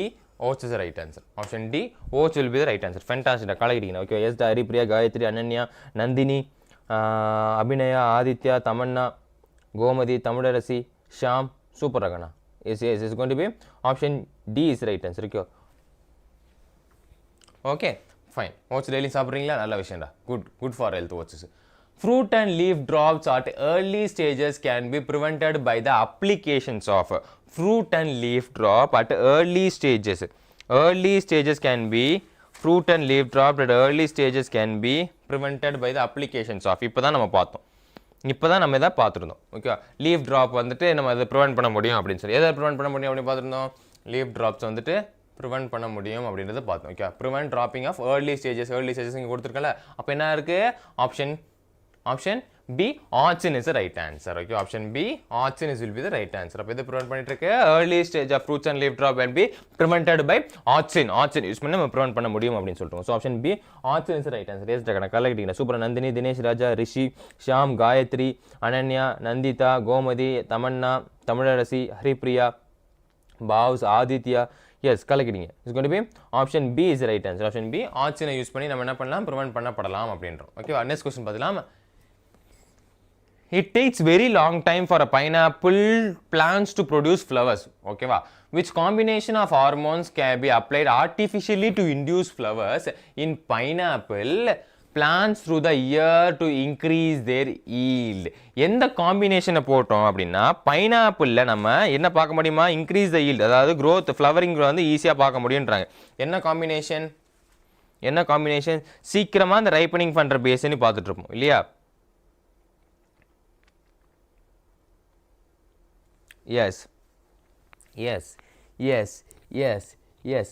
Oats is the right answer. Option D. Oats will be the right answer. Fantastic. Okay, yes, Haripriya, Gayatri, Ananya, Nandini, Abhinaya, Aditya, Tamanna, Gomadi, Tamudaraci, Sham, Super Ragana. Yes, it's going to be option D is the right answer. Okay, fine. Oats daily சாப்பிடுறீங்களா? நல்ல விஷயம்டா. Good for health oats. Fruit and leaf drops at early stages can be prevented by the applications of fruit and leaf drop at early stages. Early stages can be fruit and leaf drop at early stages can be prevented by the applications of. இப்போதான் நம்ம இதை பார்த்துருந்தோம். ஓகே, லீஃப் ட்ராப் வந்துட்டு நம்ம அதை ப்ரிவென்ட் பண்ண முடியும் அப்படின்னு சொல்லி எதை ப்ரிவென்ட் பண்ண முடியும் அப்படின்னு பார்த்துருந்தோம். லீஃப் ட்ராப்ஸ் வந்துட்டு ப்ரிவென்ட் பண்ண முடியும் அப்படின்றத பார்த்தோம். Okay, prevent dropping of early stages இங்கே கொடுத்துருக்கல. அப்போ என்ன இருக்குது? Option B, auxin is the right answer. Okay, option B, auxin will be the right answer. அப்போ இது ப்ரிவென்ட் பண்ணிட்டு இருக்கு. early stage of fruits and leaf drop will be prevented by auxin use பண்ணி நம்ம ப்ரிவென்ட் பண்ண முடியும் அப்படின்னு சொல்லிட்டோம். So option B, auxin is the right answer. Yes டக்கன கலக்கிட்டீங்க. சூப்பர். நந்தினி, தினேஷ் ராஜா, ரிஷி, ஷாம், காயத்ரி, அனன்யா, நந்திதா, கோமதி, தமன்னா, தமிழரசி, ஹரிப்ரியா, பாவ்ஸ், ஆதித்யா. எஸ், கலக்கிட்டீங்க. It's going to be option B is the right answer. Option B, auxin use பண்ணி நம்ம என்ன பண்ணலாம்? ப்ரிவென்ட் பண்ணப்படலாம் அப்படின்றோம். ஓகேவா? நெக்ஸ்ட் கொஸ்டின் பார்த்துலாம். It takes very long time for a pineapple plants to produce flowers. Okay, which combination of hormones can be applied artificially to induce flowers in pineapple plants through the year to increase their yield? எந்த காம்பினேஷனை போட்டோம் அப்படின்னா பைனாப்பிளில் நம்ம என்ன பார்க்க முடியுமா? இன்க்ரீஸ் த yield, அதாவது growth, flowering வந்து ஈஸியாக பார்க்க முடியுன்றாங்க. என்ன காம்பினேஷன்? சீக்கிரமாக அந்த ரைப்பனிங் பண்ணுற பேஸ்ன்னு பார்த்துட்டு இருப்போம் இல்லையா? எஸ்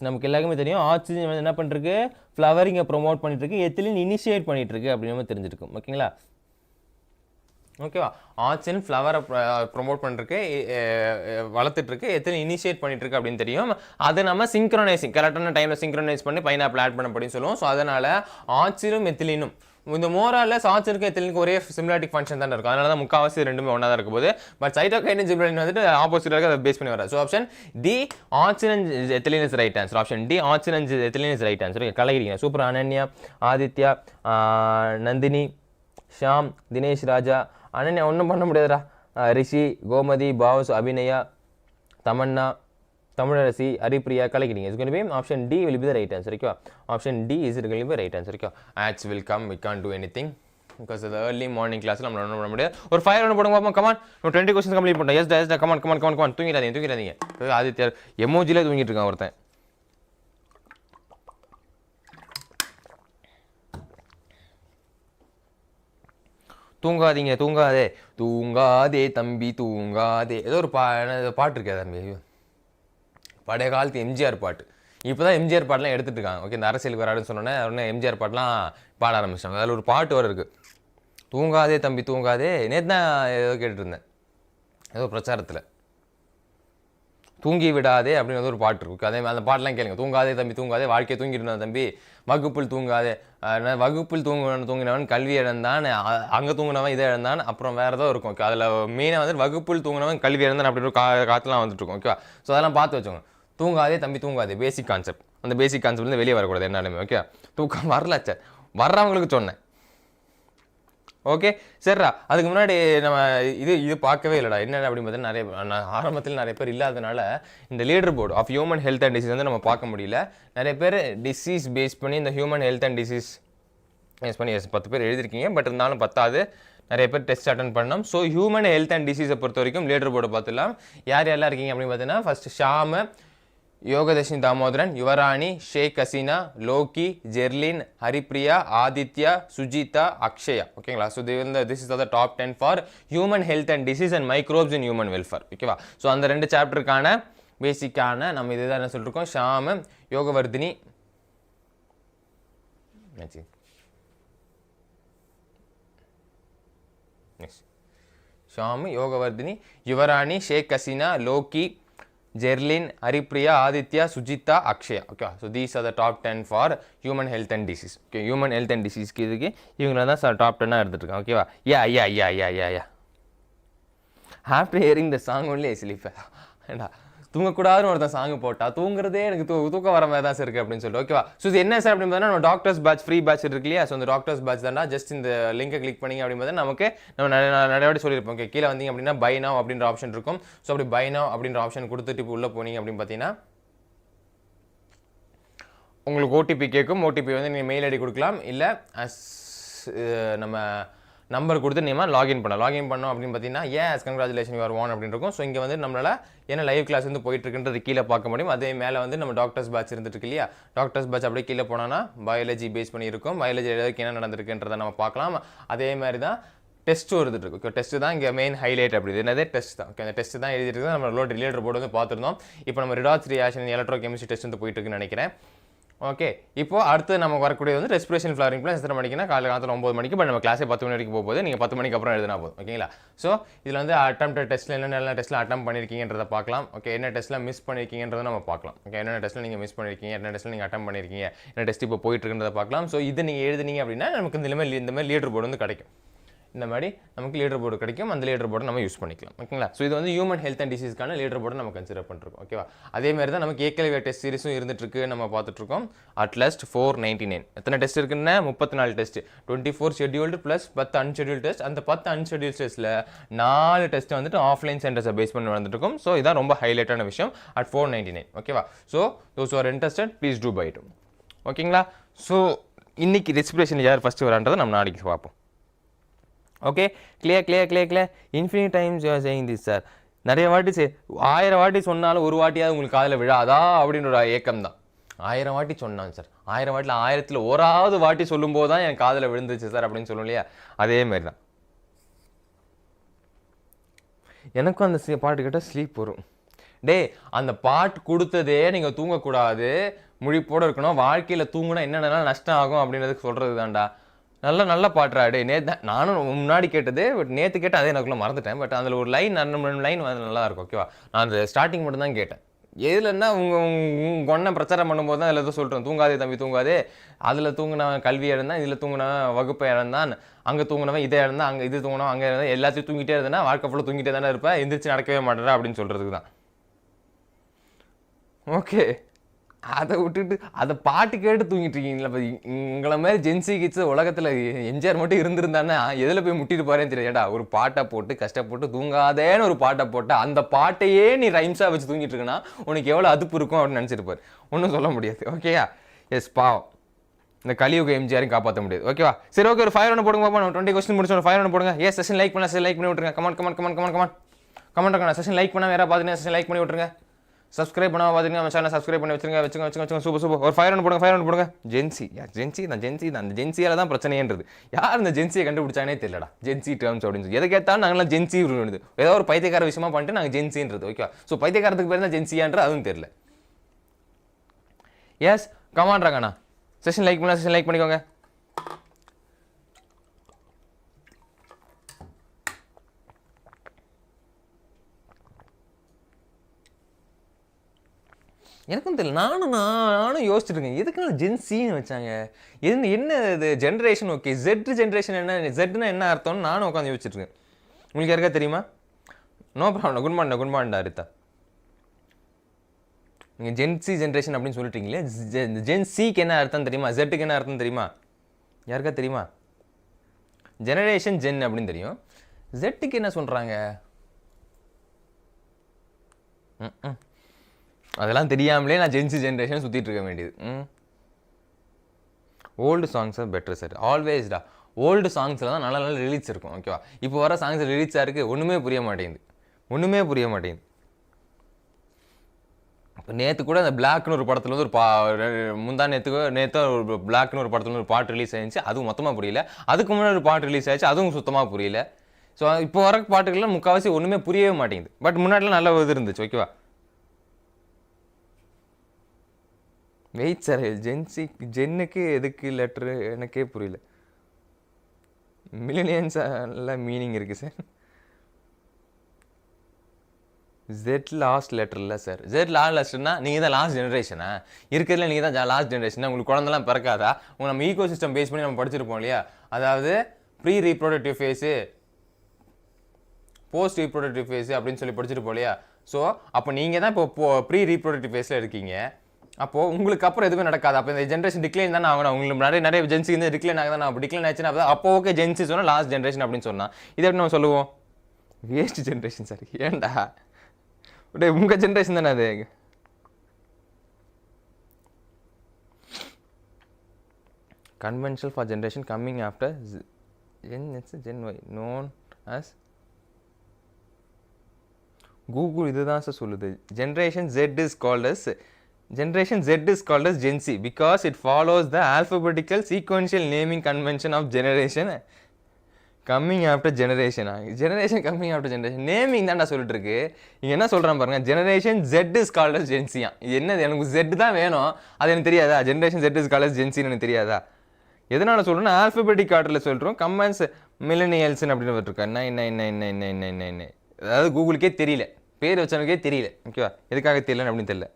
நமக்கு எல்லாருக்குமே தெரியும். ஆக்சிஜன் வந்து என்ன பண்ணிருக்கு? ஃப்ளவரிங்கை ப்ரொமோட் பண்ணிட்டு இருக்கு. எத்திலின் இனிஷியேட் பண்ணிட்டு இருக்கு அப்படின்னு தெரிஞ்சிருக்கும். ஓகேங்களா? ஓகேவா? ஆக்சிஜன் ஃப்ளவரை ப்ரொமோட் பண்ணிருக்கு, வளர்த்துட்டு இருக்கு. எத்திலின் இனிஷியேட் பண்ணிட்டு இருக்கு அப்படின்னு தெரியும். அதை நம்ம சிங்க்ரோனைசிங், கரெக்டான டைமில் சிங்க்ரோனைஸ் பண்ணி பைனாப்பிள் ஆட் பண்ண அப்படின்னு சொல்லுவோம். ஸோ அதனால ஆக்சிஜனும் எத்திலினும் இந்த மோராலஸ் ஆக்சிஜனுக்கு எத்திலினுக்கு ஒரே சிமிலாரிட்டி ஃபங்க்ஷன் தான் இருக்கும். அதனால தான் முக்கால்வாசி ரெண்டுமே ஒன்றா தான் இருக்கும் போது. பட் சைட்டோகைன் ஜிப்ரலின் வந்துட்டு ஆப்போசிட்டாக அதை பேஸ் பண்ணி வர. So option D, oxygen ethylene is right answer. Option D, oxygen ethylene is right answer. கலகிறீங்க. சூப்பர். அனன்யா, ஆதித்யா, நந்தினி, ஷாம், தினேஷ் ராஜா, அனன்யா ஒன்றும் பண்ண முடியாதுடா. ரிஷி, கோமதி, பாவ்ஸ், அபிநயா, தமன்னா, தமிழரசி ஹரிப்ரியா கலக்கிட்டீங்க. It's going to be option D will be the right answer. Okay, option D is going to be the right answer. Okay, ads will come, we can't do anything because of the early morning class நம்ம ரன் பண்ண முடியாது. ஒரு 5 ரன் போடுங்க பாப்போம். come on, நம்ம 20 questions கம்ப்ளீட் பண்ணிட்டோம். yes come on தூங்கிடாதீங்க. ஆதித்யா எமோஜில தூங்கிட்டு இருக்கான் ஒருத்தன். தூங்காதே தம்பி தூங்காதே. ஏதோ ஒரு பாட்டு இருக்கே தம்பி, பழைய காலத்து எம்ஜிஆர் பாட்டு. இப்போ தான் எம்ஜிஆர் பாட்டெலாம் எடுத்துகிட்டு இருக்காங்க. ஓகே, இந்த அரசியலுக்கு வராடுன்னு சொன்னோன்னே உடனே எம்ஜிஆர் பாட்டெலாம் பாட ஆரம்பிச்சிட்டாங்க. அதில் ஒரு பாட்டு வர இருக்குது, தூங்காதே தம்பி தூங்காதே. நேற்று தான் ஏதோ கேட்டுருந்தேன், ஏதோ பிரச்சாரத்தில் தூங்கி விடாதே அப்படின்னு ஒரு பாட்டு இருக்குது. அதே அந்த பாட்டெலாம் கேளுங்க. தூங்காதே தம்பி தூங்காதே, வாழ்க்கையை தூங்கிட்டு இருந்தான் தம்பி, வகுப்பில் தூங்காதே, வகுப்பில் தூங்கினவன் கல்வி இழந்தான், அங்கே தூங்கினவன் இதை இழந்தான், அப்புறம் வேறு ஏதோ இருக்கும். ஓகே, அதில் மெயினாக வந்து வகுப்பில் தூங்கினவன் கல்வி இழந்தான் அப்படின்னு ஒரு காற்றுலாம் வந்துட்டு இருக்கும். ஓகேவா, ஸோ அதெல்லாம் பார்த்து வச்சோங்க. தூங்காதே தம்பி தூங்காதே, பேசிக் கான்செப்ட். அந்த பேசிக் கான்செப்ட்லேருந்து வெளியே வரக்கூடாது என்னாலுமே. ஓகே, தூக்கம் வரல சார், வர்றவங்களுக்கு சொன்னேன். ஓகே சரிடா. அதுக்கு முன்னாடி நம்ம இது பார்க்கவே இல்லைடா, என்ன அப்படின்னு பார்த்தீங்கன்னா ஆரம்பத்தில் நிறைய பேர் இல்லாதனால இந்த leaderboard of human health and disease வந்து நம்ம பார்க்க முடியல. நிறைய பேர் டிசீஸ் பேஸ் பண்ணி இந்த human health and disease base பண்ணி 10 பேர் எழுதிருக்கீங்க. பட் இருந்தாலும் பத்தாது, நிறைய பேர் டெஸ்ட் அட்டன் பண்ணோம். ஸோ ஹியூமன் ஹெல்த் அண்ட் டிசீஸை பொறுத்த வரைக்கும் லீடர் போர்டை பார்த்துலாம். யார் யாரெல்லாம் இருக்கீங்க அப்படின்னு பார்த்தீங்கன்னா, ஃபர்ஸ்ட் ஷாமு, யோகதர்ஷினி தாமோதரன், யுவராணி, ஷேக் ஹசீனா, லோகி, ஜெர்லின், ஹரிப்ரியா, ஆதித்யா, சுஜிதா, அக்ஷயா. ஓகேங்களா, so this is the top 10 for human health and disease and microbes in human welfare. ஓகேவா, ஸோ அந்த 2 சாப்டருக்கான பேசிக்கான நம்ம இதுதான் என்ன சொல்லிருக்கோம். Sham, Yogavardhini, Sham, Yogavardhini, Yuvarani, Sheikh Hasina, Loki, Jerlin, Haripriya, Aditya, Sujitha, Akshaya. Okay, so these are the top 10 for human health and disease. Okay, human health and டிசீஸ்க்கு இதுக்கு இவங்கள தான் சார் டாப் 10 எடுத்துட்டு இருக்காங்க. ஓகேவா, yeah after hearing the song only I sleep. ஏண்டா தூங்கக்கூடாதுன்னு ஒருத்தன் சாங் போட்டா தூங்குறதே எனக்கு தூக்கம் வர மாதிரி தான் சார் இருக்குது அப்படின்னு சொல்லிட்டு. ஓகேவா, ஸோ இது என்ன சார் அப்படின்னு பார்த்தீங்கன்னா, நம்ம டாக்டர்ஸ் பேட்ச் ஃப்ரீ பேட்ச் இருக்கு இல்லையா. ஸோ அந்த டாக்டர்ஸ் பேட்ச் தான்டா. ஜஸ்ட் இந்த லிங்கை கிளிக் பண்ணிங்க அப்படின்னு பார்த்தா நமக்கு நம்ம நிறைய சொல்லியிருப்போம். ஓகே, கீழே வந்தீங்க அப்படின்னா பை நவ் அப்படின்ற ஆப்ஷன் இருக்கும். ஸோ அப்படி பை நவ் அப்படின்ற ஆப்ஷன் கொடுத்துட்டு இப்போ உள்ளே போனீங்க அப்படின்னு பார்த்தீங்கன்னா உங்களுக்கு ஓடிபி கேட்கும். ஓடிபி வந்து நீங்கள் மெயில் ஐடி கொடுக்கலாம், இல்லை நம்ம நம்பர் கொடுத்து நீங்கள் லாகின் பண்ணோம் அப்படின்னு பார்த்தீங்கன்னா கங்க்ராச்சுலேஷன் யூ ஆர் ஒன் அப்படின்னு இருக்கும். ஸோ இங்கே வந்து நம்மளால் என்ன லைவ் கிளாஸ் வந்து போயிட்டு இருக்குன்றது கீழே பார்க்க முடியும். அதே மேலே வந்து நம்ம டாக்டர்ஸ் பேட்ச் இருந்துட்டு இல்லையா, டாக்டர்ஸ் பேட்ச் அப்படியே கீழே போனோன்னா பயாலஜி பேஸ் பண்ணி இருக்கும். பயாலஜி எதுக்கு என்ன நடந்திருக்குன்றதை நம்ம பார்க்கலாம். அதே மாதிரி தான் டெஸ்ட்டும் இருந்துட்டு இருக்கு. டெஸ்ட் தான் இங்கே மெயின் ஹைலைட். அப்படி என்னதே டெஸ்ட் தான். ஓகே, அந்த டெஸ்ட் தான் எழுதிட்டு நம்ம லீடர் போர்டு வந்து பார்த்துருந்தோம். இப்போ நம்ம redox reaction electro chemistry test வந்து போயிட்டு இருக்குன்னு நினைக்கிறேன். ஓகே, இப்போ அடுத்து நமக்கு வரக்கூடிய வந்து ரெஸ்பிரேஷன் ஃப்ளவரிங் பிளான் எத்தனை மணிக்குன்னா காலையில் 9 மணிக்கு. பட் நம்ம கிளாஸே 10 மணி வரைக்கும் போகும்போது நீங்கள் 10 மணிக்கு அப்புறம் எழுதினா போதும். ஓகேங்களா, ஸோ இதில் வந்து அட்டெம்ப்ட் டெஸ்ட்டில் என்னென்ன டெஸ்ட்டில் அட்டம் பண்ணியிருக்கீங்கன்றதை பார்க்கலாம். ஓகே, என்ன டெஸ்ட்டில் மிஸ் பண்ணியிருக்கீங்கன்றதை நம்ம பார்க்கலாம். ஓகே, என்னென்ன டெஸ்ட்டில் நீங்கள் மிஸ் பண்ணியிருக்கீங்க, என்ன டெஸ்ட்டில் நீங்கள் அட்டம் பண்ணியிருக்கீங்க, என்ன டெஸ்ட் இப்போ போயிட்டு இருக்குன்றதை பார்க்கலாம். ஸோ இது நீங்கள் எழுதுனீங்க அப்படின்னா நமக்கு இந்த மாதிரி லீடர் போர்டு வந்து கிடைக்கும். இந்த மாதிரி நமக்கு லீடர் போர்டு கிடைக்கும். அந்த லீடர் போர்டை நம்ம யூஸ் பண்ணிக்கலாம். ஓகேங்களா, ஸோ இது வந்து ஹியூமன் ஹெல்த் அண்ட் டிசீஸ்க்கான லீடர் போர்டு நம்ம கன்சிடர் பண்ணிருக்கோம். ஓகேவா, அதே மாதிரி தான் நமக்கு 𝑬𝒙𝑉 டெஸ்ட் சீரிஸும் இருந்துட்டு இருக்கு. நம்ம பார்த்துட்டு இருக்கோம். அட்லாஸ்ட் 499 எத்தனை டெஸ்ட் இருக்குன்னா 34 டெஸ்ட், 24 ஷெட்யூல்டு ப்ளஸ் 10 அன்ஷெட்யூல் டெஸ்ட். அந்த 10 அன்ஷெட்யூல் டெஸ்ட்டில் 4 டெஸ்ட் வந்துட்டு ஆஃப்லைன் சென்டர்ஸை பேஸ் பண்ணி வந்துட்டு இருக்கும். ஸோ இதான் ரொம்ப ஹைலைட்டான விஷயம் அட் 499. ஓகேவா, so those are interested please do buy it. ஓகேங்களா, ஸோ இன்னைக்கு ரெஸ்பிரேஷன் யார் ஃபஸ்ட்டு வரான்றதை நம்ம நாளைக்கு பார்ப்போம். Okay, clear infinite times you are saying this sir. நிறைய வாட்டி 1000 வாட்டி சொன்னாலும் ஒரு வாட்டியாவது உங்களுக்கு காதில் விழாதா அப்படின்ற ஒரு ஏக்கம் தான். 1000 வாட்டி சொன்னாங்க சார், 1000 வாட்டியில் 1000ல் 1வது வாட்டி சொல்லும்போது தான் என் காதில் விழுந்துச்சு சார் அப்படின்னு சொல்லும் இல்லையா, அதே மாதிரி தான் எனக்கும் அந்த பாட்டு கேட்டால் ஸ்லீப் வரும். டே, அந்த பாட்டு கொடுத்ததே நீங்கள் தூங்கக்கூடாது, முழிப்போடு இருக்கணும், வாழ்க்கையில் தூங்குனா என்னென்ன நஷ்டம் ஆகும் அப்படின்றதுக்கு சொல்கிறது தான்டா. நல்ல பாட்டுறாடே. நானும் முன்னாடி கேட்டது, பட் நேற்று கேட்டேன், அதே எனக்குள்ள மறந்துட்டேன். பட் அதில் ஒரு லைன் 2 லைன் நல்லா இருக்கும். ஓகேவா, நான் அந்த ஸ்டார்டிங் மட்டும் தான் கேட்டேன். எதுலன்னா உங்கள் ஒன்றை பிரச்சாரம் பண்ணும்போது தான் அதில் எதுவும் சொல்கிறேன், தூங்காதே தம்பி தூங்காதே, அதில் தூங்கினவன் கல்வி இழந்தான், இதில் தூங்கினவன் வகுப்பை இழந்தான், அங்கே தூங்கினவன் இதை இழந்தான், அங்கே இது தூங்கினவன் அங்கே இருந்தால் எல்லாத்தையும் தூங்கிட்டே இருந்தேன்னா வாழ்க்கை ஃபுல்லாக தூங்கிட்டே தானே இருப்பேன், எந்திரிச்சு நடக்கவே மாட்டேறா அப்படின்னு சொல்கிறதுக்கு தான். ஓகே, அதை விட்டுட்டு அதை பாட்டு கேட்டு தூங்கிட்டு இருக்கீங்களா? உங்களை மாதிரி ஜென்சி கிட்ஸ் உலகத்தில் எம்ஜிஆர் மட்டும் இருந்திருந்தானே எதில் போய் முட்டிட்டு போறேன்னு தெரியாடா. ஒரு பாட்டை போட்டு கஷ்டப்பட்டு தூங்காதேன்னு ஒரு பாட்டை போட்டு அந்த பாட்டையே நீ ரைம்ஸாக வச்சு தூங்கிட்டு இருக்கனா உனக்கு எவ்வளோ அதுப்பு இருக்கும் அப்படின்னு நினச்சிருப்பார். ஒன்றும் சொல்ல முடியாது. ஓகேயா? எஸ், பாவம். இந்த கலியுக எம்ஜிஆரையும் காப்பாற்ற முடியாது. ஓகேவா? சரி, ஓகே. ஒரு 5 ரன் போடுங்க பாப்பா. 20 கொஸ்டின் முடிச்சு 5 ரன் போடுங்க. ஏன் செஷன் லைக் பண்ண லைக் பண்ணி விட்டுருங்க. கமெண்ட் இருக்கணும். செஷன் லைக் பண்ண வேற பார்த்தீங்கன்னா செஷன் லைக் பண்ணி விட்டுருங்க. சப்ஸ்கிரைப் பண்ணாமல் பார்த்தீங்கன்னா நம்ம சேனல் சப்ஸ்கிரைப் பண்ணி வச்சுருங்க. சூப்பர். ஒரு 5 ரன் போடுங்க. ஜென்சி தான். அந்த ஜென்சியால தான் பிரச்சனைன்றது. யார் இந்த ஜென்சியை கண்டுபிடிச்சானே தெரியலடா. ஜென்சி டேர்ம்ஸ் அப்படின்னு சொல்லி எதை கேட்டாலும் நாங்களாம் ஜென்சி விடுது. ஏதோ ஒரு பைத்தியக்கார விஷயமா பண்ணிட்டு நாங்கள் ஜென்சின்றது. ஓகேவா? ஸோ பைத்தியக்காரத்துக்கு பேர் தான் ஜென்சியான்றது அதுவும் தெரியல. எஸ், கமான்றாங்கண்ணா. செஷன் லைக் பண்ணிக்கோங்க. எனக்கும் தெரியல. நானும் யோசிச்சுருக்கேன் எதுக்குனால ஜென்சின்னு வச்சாங்க. என்ன இது ஜென்ரேஷன்? ஓகே, ஜெட் ஜென்ரேஷன் என்ன, ஜெட்னா என்ன அர்த்தம்னு நானும் உட்காந்து யோசிச்சுருக்கேன். உங்களுக்கு யாருக்கா தெரியுமா? No problem. Good morning Aritha. நீங்கள் ஜென்சி ஜென்ரேஷன் அப்படின்னு சொல்லிட்டீங்களே, ஜென்சிக்கு என்ன அர்த்தம் தெரியுமா? ஜெட்டுக்கு என்ன அர்த்தம் தெரியுமா? யாருக்கா தெரியுமா? ஜெனரேஷன் ஜென் அப்படின்னு தெரியும். ஜெட்டுக்கு என்ன சொல்கிறாங்க? அதெல்லாம் தெரியாமலே நான் ஜென்சி ஜென்ரேஷன் சுற்றிட்டு இருக்க வேண்டியது. Old songs better sir. ஆல்வேஸ்டா ஓல்டு சாங்ஸில் தான் நல்ல ரிலீஸ் இருக்கும். ஓகேவா? இப்போ வர சாங்ஸ் ரிலீஸாக இருக்குது, ஒன்றுமே புரிய மாட்டேங்குது. இப்போ நேற்று கூட அந்த பிளாக்னு ஒரு படத்தில் வந்து நேற்று ஒரு பிளாக்னு ஒரு படத்தில் ஒரு பாட்டு ரிலீஸ் ஆயிடுச்சு, அதுவும் மொத்தமாக புரியல. அதுக்கு முன்னாடி ஒரு பாட்டு ரிலீஸ் ஆயிடுச்சு, அதுவும் சுத்தமாக புரியல. ஸோ இப்போ வர பாட்டுகள்லாம் முக்கால்வாசி ஒன்றுமே புரியவே மாட்டேங்குது. பட் முன்னாடிலாம் நல்ல இது இருந்துச்சு. ஓகேவா? வெயிட் சார், ஜென்னுக்கு எதுக்கு லெட்ரு எனக்கே புரியல. மில்லினியன்ஸால மீனிங் இருக்குது சார். ஜெட் லாஸ்ட் லெட்டர் இல்லை சார். ஜெட் லாஸ்ட்னா நீங்கள் தான் லாஸ்ட் ஜென்ரேஷனா இருக்கிறதுல? நீங்கள் தான் லாஸ்ட் ஜென்ரேஷனா? உங்களுக்கு குழந்தைலாம் பிறக்காதா? நம்ம ஈகோ சிஸ்டம் பேஸ் பண்ணி நம்ம படிச்சிருப்போம் இல்லையா? அதாவது pre reproductive phase, post reproductive phase அப்படின்னு சொல்லி படிச்சிருப்போம் இல்லையா? ஸோ அப்போ நீங்கள் தான் இப்போ ப்ரீ ரீப்ரொடக்டிவ் ஃபேஸில் இருக்கீங்க. அப்போது உங்களுக்கு அப்புறம் எதுவுமே நடக்காது. அப்போ இந்த ஜென்ரேஷன் டிக்ளைன் தானே ஆகணும். உங்களுக்கு நிறைய ஜென்சி வந்து டிக்ளைன் ஆகுது. அப்போ டிக்ளைன் ஆச்சுன்னா அப்போ ஓகே ஜென்சி சொன்னால் லாஸ்ட் ஜென்ரேஷன் அப்படின்னு சொன்னால் இதை எப்படி நம்ம சொல்லுவோம்? Waste generation sir. ஏன்டா உங்கள் ஜென்ரேஷன் தானே அது. Conventional for generation coming after Gen Y known as Google இதுதான் சார் சொல்லுது. Generation Z is called as Gen Z because it follows the alphabetical sequential naming convention of generation coming after generation. Generation coming after generation naming தான்டா சொல்லிட்டு இருக்கு. இங்கே என்ன சொல்கிறான் பாருங்க, generation Z is called as Gen Z. என்னது, எனக்கு Z தான் வேணும், அது எனக்கு தெரியாதா? Generation Z is called as Gen Z எனக்கு தெரியாதா? எதனால் சொல்கிறோன்னா ஆல்ஃபபெட்டிக் ஆர்டரில் சொல்கிறோம். கம்மன்ஸ் மில்லனியல்ஸ்னு அப்படின்னு விட்டுருக்கேன். 9999999. அதாவது கூகுளுக்கே தெரியல, பேர் வச்சவனுக்கே தெரியல. ஓகேவா? எதுக்காக தெரியலன்னு அப்படின்னு தெரியல.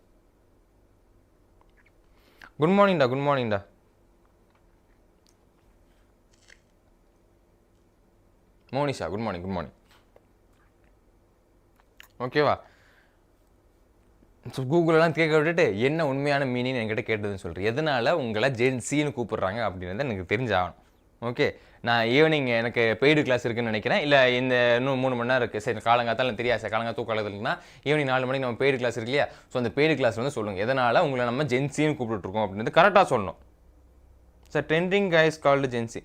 குட் மார்னிங்டா. Monisha good morning. ஓகேவா? ஸோ கூகுளெலாம் கேட்க விட்டுட்டு என்ன உண்மையான மீனிங் என்கிட்ட கேட்டதுன்னு சொல்கிறேன். எதனால் உங்களை ஜென்சின்னு கூப்பிட்றாங்க அப்படின்றத எனக்கு தெரிஞ்சாகணும். ஓகே, நான் ஈவினிங் எனக்கு பெய்டு கிளாஸ் இருக்குன்னு நினைக்கிறேன். இல்லை இந்த இன்னும் 3 மணி நேரம் இருக்குது. சரி, காலங்காத்தால் எனக்கு தெரியாது சார், காலங்காத்தூ காலத்துலனா ஈவினிங் 4 மணிக்கு நம்ம பெய்டு கிளாஸ் இருக்கு இல்லையா? ஸோ அந்த பெய்டு கிளாஸ் வந்து சொல்லுங்கள் எதனால் உங்களை நம்ம ஜென்சின்னு கூப்பிட்டுருக்கோம் அப்படின்றது கரெக்டாக சொல்லணும். Sir trending guys called Gen Z,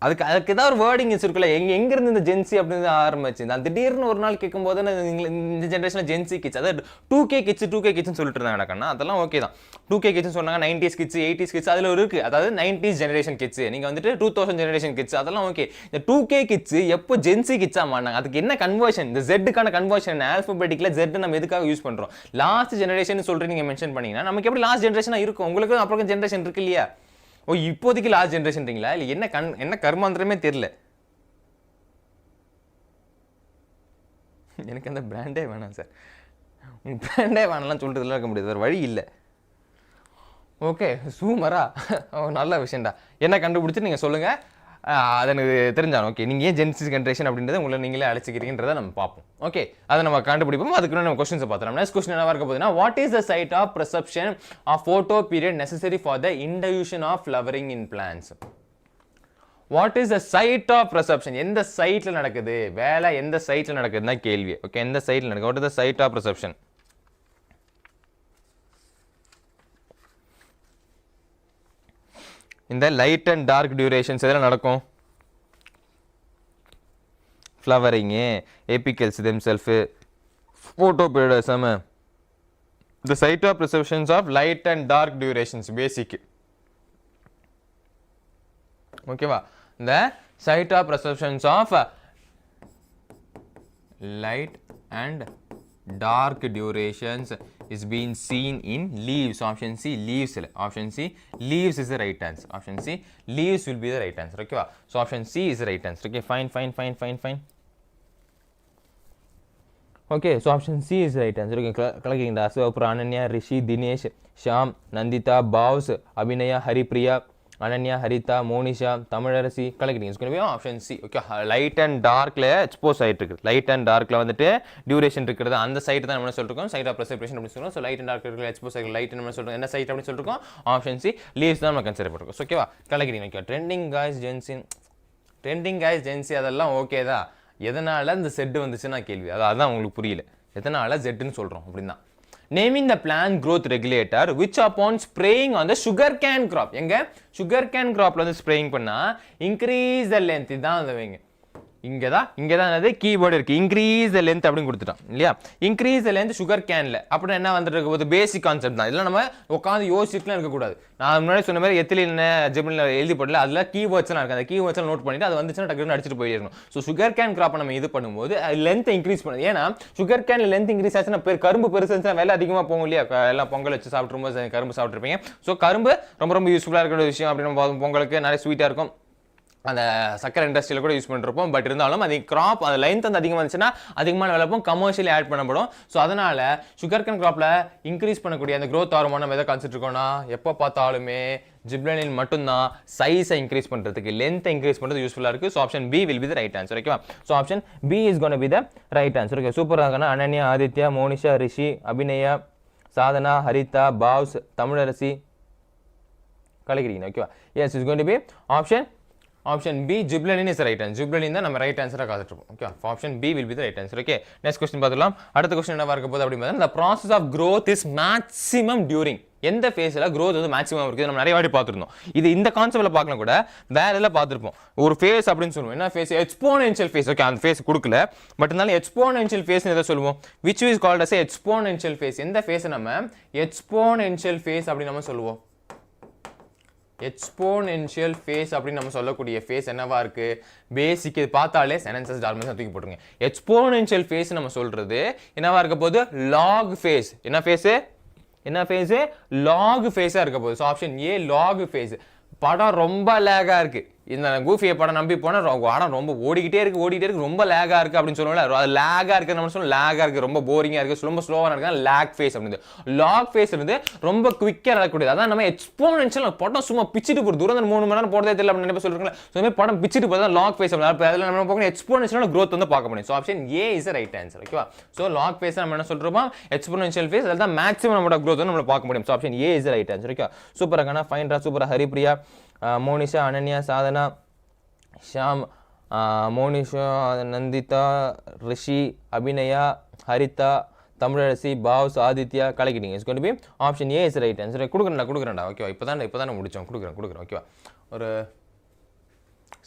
அதுக்கு ஏதாவது ஒரு வேர்டிங் இருக்குல்ல. எங்கேருந்து இந்த ஜென்சி அப்படின்னு ஆரம்பிச்சு நான் திடீர்னு ஒரு நாள் கேட்கும்போது இந்த ஜென்ரேஷனில் ஜென்சி கிட்ஸ், அதாவது 2K கிட்ஸ்னு சொல்லிட்டு இருந்தாங்க கண்ணா. அதெல்லாம் ஓகே தான். 2K கிட்ஸ்னு சொன்னாங்க. 90s கிட்ஸ், 80s கிட்ஸ் அதில் இருக்குது. அதாவது 90s ஜென்ரேஷன் கிட்ஸ், நீங்கள் வந்துட்டு 2000 ஜென்ரேஷன் கிட்ஸ், அதெல்லாம் ஓகே. இந்த 2K கிட்ஸ் எப்போ ஜென்சி கிட்ஸாக மாறினாங்க? அதுக்கு என்ன கன்வர்ஷன்? இந்த ஜெட்டுக்கான கன்வர்ஷன் ஆல்ஃபபெட்டிக்கில் ஜெட் நம்ம எதுக்காக யூஸ் பண்ணுறோம்? லாஸ்ட் ஜென்ரேஷன் சொல்லிட்டு நீங்கள் மென்ஷன் பண்ணீங்கன்னா நமக்கு எப்படி லாஸ்ட் ஜென்ரேஷனாக இருக்கும்? உங்களுக்கு அப்புறம் ஜென்ரேஷன் இருக்கு இல்லையா? ஓ, இப்போதைக்கு லாஸ்ட் ஜென்ரேஷன்றீங்களா? இல்லை என்ன கர்மாந்திரமே தெரியல. எனக்கு அந்த பிராண்டே வேணாம் சார். பிராண்டே வேணாம்லாம் சொல்லிட்டு இருக்க முடியாது, வேறு வழி இல்லை. ஓகே, சூமரா நல்ல விஷயம்டா. என்ன கண்டுபிடிச்சி நீங்கள் சொல்லுங்கள். அது எனக்கு தெரிஞ்சாலும் ஓகே நீங்கள் ஏன் ஜென்சி ஜென்ரேஷன் அப்படின்றத உங்களை நீங்களே அழைச்சிக்கிறீங்கன்றதை நம்ம பார்ப்போம் ஓகே அதை நம்ம கண்டுபிடிப்போம் அதுக்கு நம்ம கொஸ்டின்ஸை பார்த்துலாம் நெக்ஸ்ட் கொஸ்டின் என்ன இருக்க போகுதுன்னா what is the site of perception of photoperiod necessary for the induction of flowering in plants what is the site of perception எந்த சைட்டில் நடக்குது வேலை எந்த சைட்டில் நடக்குதுன்னா கேள்வி ஓகே எந்த சைட்டில் நடக்குது what is the site of perception இந்த லைட் அண்ட் டார்க் டியூரேஷன்ஸ் எதில் நடக்கும் ஃப்ளவரிங்கு apicals themselves photoperiod the site of perceptions of light and dark durations basic ஓகேவா the site of perceptions of light and dark durations is being seen in leaves option C leaves option C leaves is the right answer option C leaves will be the right answer okay so option C is the right answer okay fine okay so option C is the right answer okay கலக்கிங்கடா so அப்புறம் அனன்யா ரிஷி தினேஷ் ஷாம் நந்திதா பாவ்ஸ் அபிநயா ஹரிப்ரியா அனன்யா ஹரிதா மோனிஷா தமிழரசி கலக்கிட்டீங்க it's going to be option C okay light and டார்க்ல எக்ஸ்போஸ் ஆயிட்டு இருக்கு லைட் அண்ட் டார்க்ல வந்துட்டு டியூரேஷன் இருக்குது அந்த சைட் தான் நம்ம சொல்லிருக்கோம் சைட் ஆஃப் ரெஸ்பிரேஷன் அப்படி சொல்றோம் சோ லைட் அண்ட் டார்க் இருக்கிற எக்ஸ்போஸ் ஆகிற லைட் நம்ம சொல்றோம் என்ன சைட் அப்படி சொல்லிருக்கோம் ஆப்ஷன் சி லீவ்ஸ் தான் நம்ம கன்சிடர் பண்ணிருக்கோம் ஓகேவா கலக்கிட்டீங்க ஓகே ட்ரெண்டிங் गाइस ஜென்சி அதெல்லாம் ஓகே தான் எதனால இந்த செட் வந்துச்சுன்னா கேள்வி அதான் உங்களுக்கு புரியல எதனால ஜெட்னு சொல்றோம் அப்படினா naming the plant growth regulator which upon spraying on the sugarcane crop எங்க sugarcane cropல வந்து spraying பண்ணா increase the length இதான் அந்த வைங்க இங்க தான் என்னது கீவேர்ட் இருக்கு increase the length அப்படி கொடுத்துட்டோம் இல்லையா increase the length sugar caneல அப்படி என்ன வந்துருக்கு ஒரு பேசிக் கான்செப்ட் தான் இதெல்லாம் நம்ம உட்கார்ந்து யோசிச்சுட்டே இருக்க கூடாது நான் முன்னாடி சொன்ன மாதிரி எத்திலின் ஜெபின்ல எழுதி போடல அதுல கீவேர்ட்ஸ் எல்லாம் இருக்கு அந்த கீவேர்ட்ஸ் நோட் பண்ணிட்டு அது வந்துச்சுனா டக்குனு அடிச்சிட்டு போயிடணும் சோ சுகர் கேன் கிராப் நம்ம இது பண்ணும்போது லெந்த் இன்க்ரீஸ் பண்ணுது ஏனா சுகர் கேன்ல லெந்த் இன்க்ரீஸ் ஆச்சுனா கரும்பு பெருசுனா விலை அதிகமா போகும் இல்லையா எல்லாம் பொங்கல் வச்சு சாப்பிடும்போது கரும்பு சாப்பிட்டுருப்பீங்க சோ கரும்பு ரொம்ப யூஸ்ஃபுல்லா இருக்கிற விஷயம் அப்படினு பொங்கலுக்கு நிறைய ஸ்வீட்டா இருக்கும் அந்த சக்கரை இண்டஸ்ட்ரியில கூட யூஸ் பண்ணிருப்போம் பட் இருந்தாலும் அது கிராப் அது லெந்த் வந்து அதிகமாக இருந்துச்சுன்னா அதிகமான விளைப்போம் கமர்ஷியலி ஆட் பண்ணப்படும் ஸோ அதனால சுகர் கேன் கிராப்ல இன்க்ரீஸ் பண்ணக்கூடிய அந்த க்ரோத் ஹார்மோன் நம்ம எதை கான்செப்ட் இருக்கோம்னா எப்போ பார்த்தாலுமே ஜிப்ரலின் மட்டும்தான் சைஸை இன்க்ரீஸ் பண்ணுறதுக்கு லென்த்தை இன்க்ரீஸ் பண்ணுறது யூஸ்ஃபுல்லாக இருக்குது so option B will be the right answer ஓகேவா so option B is cone be the right answer okay சூப்பராக இருக்குன்னா அனன்யா ஆதித்யா மோனிஷா ரிஷி அபிநயா சாதனா ஹரிதா பாவ்ஸ் தமிழரசி கலக்கிறீங்க ஓகேவா yes is going to be Option B, gibberellin is the right answer. Gibberellin தான் நம்ம ரைட் ஆன்சரா காத்துட்டு okay option B will be the right answer okay next question பார்த்துடலாம் அடுத்த क्वेश्चन என்னவா இருக்க போகுது அப்படினா the process of growth is maximum during எந்த ஃபேஸ்ல growth வந்து மேக்ஸிமம் இருக்குது நம்ம நிறைய வாட்டி பார்த்திருந்தோம் இது இந்த கான்செப்ட்ல பார்க்கலாம் கூட வேற எல்லாம் பார்த்திருப்போம் ஒரு ஃபேஸ் அப்படினு சொல்லுவோம் என்ன ஃபேஸ் எக்ஸ்போனென்ஷியல் ஃபேஸ் ஓகே அந்த ஃபேஸ் கொடுக்கல பட் இருந்தாலும் எக்ஸ்போனென்ஷியல் ஃபேஸ் எதை சொல்லுவோம் which is called as exponential phase எந்த ஃபேஸ் நம்ம exponential phase அப்படி நம்ம சொல்லுவோம் எக்ஸ்போனென்ஷியல் ஃபேஸ் அப்படின்னு நம்ம சொல்லக்கூடிய ஃபேஸ் என்னவா இருக்கு பேசிக் இது பார்த்தாலே செனன்சஸ் டார்மஸ் தூக்கி போட்டுருங்க எக்ஸ்போனென்ஷியல் ஃபேஸ் நம்ம சொல்றது என்னவா இருக்க போகுது லாக் ஃபேஸ் என்ன ஃபேஸ் லாக் ஃபேஸா இருக்க போகுது so option A log phase படம் ரொம்ப லேகா இருக்கு இந்த கூஃபியை படம் நம்பி போனா படம் ரொம்ப ஓடிக்கிட்டே இருக்கு ரொம்ப லேகா இருக்கு அப்படின்னு சொல்லுவோம்ல அது லேகா இருக்கு நம்ம சொல்லுவோம் லேகா இருக்கு ரொம்ப போரிங்கா இருக்கு ரொம்ப ஸ்லோவா இருக்கு லேக் ஃபேஸ் அப்படின்னு லாக் ஃபேஸ் இருந்து ரொம்ப குவிக்கா நடக்கக்கூடியது அதான் நம்ம எக்ஸ்போனென்ஷியல் படம் சும்மா பிச்சிட்டு போகுது தூரம் 3 மணி நேரம் போறதே தெரியல அப்படின்னு சொல்றீங்களா ஸோ இந்த படம் பிச்சிட்டு போகுது லாக் ஃபேஸ் அதில் நம்ம பார்க்கணும் எக்ஸ்போனென்ஷியல் growth வந்து பார்க்க முடியும் so option A is right answer ஓகேவா ஸோ லாக் ஃபேஸ் நம்ம என்ன சொல்றோம் எக்ஸ்போனென்ஷியல் ஃபேஸ் அதில் தான் மேக்ஸிமம் நம்மளோட growth வந்து நம்ம பார்க்க முடியும் so option A is right answer okay சூப்பரா கண்ணா ஃபைன்ரா சூப்பரா ஹரிப்ரியா மோனிஷா அனன்யா சாதனா ஷாம் மோனிஷா நந்திதா ரிஷி அபிநயா ஹரிதா தமிழரசி பாவ்ஸ் ஆதித்யா கலக்கிட்டீங்க it's going to be option A is right answer கொடுக்குறேன்டா ஓகேவா இப்போதான் முடிச்சோம் கொடுக்குறேன் ஓகேவா ஒரு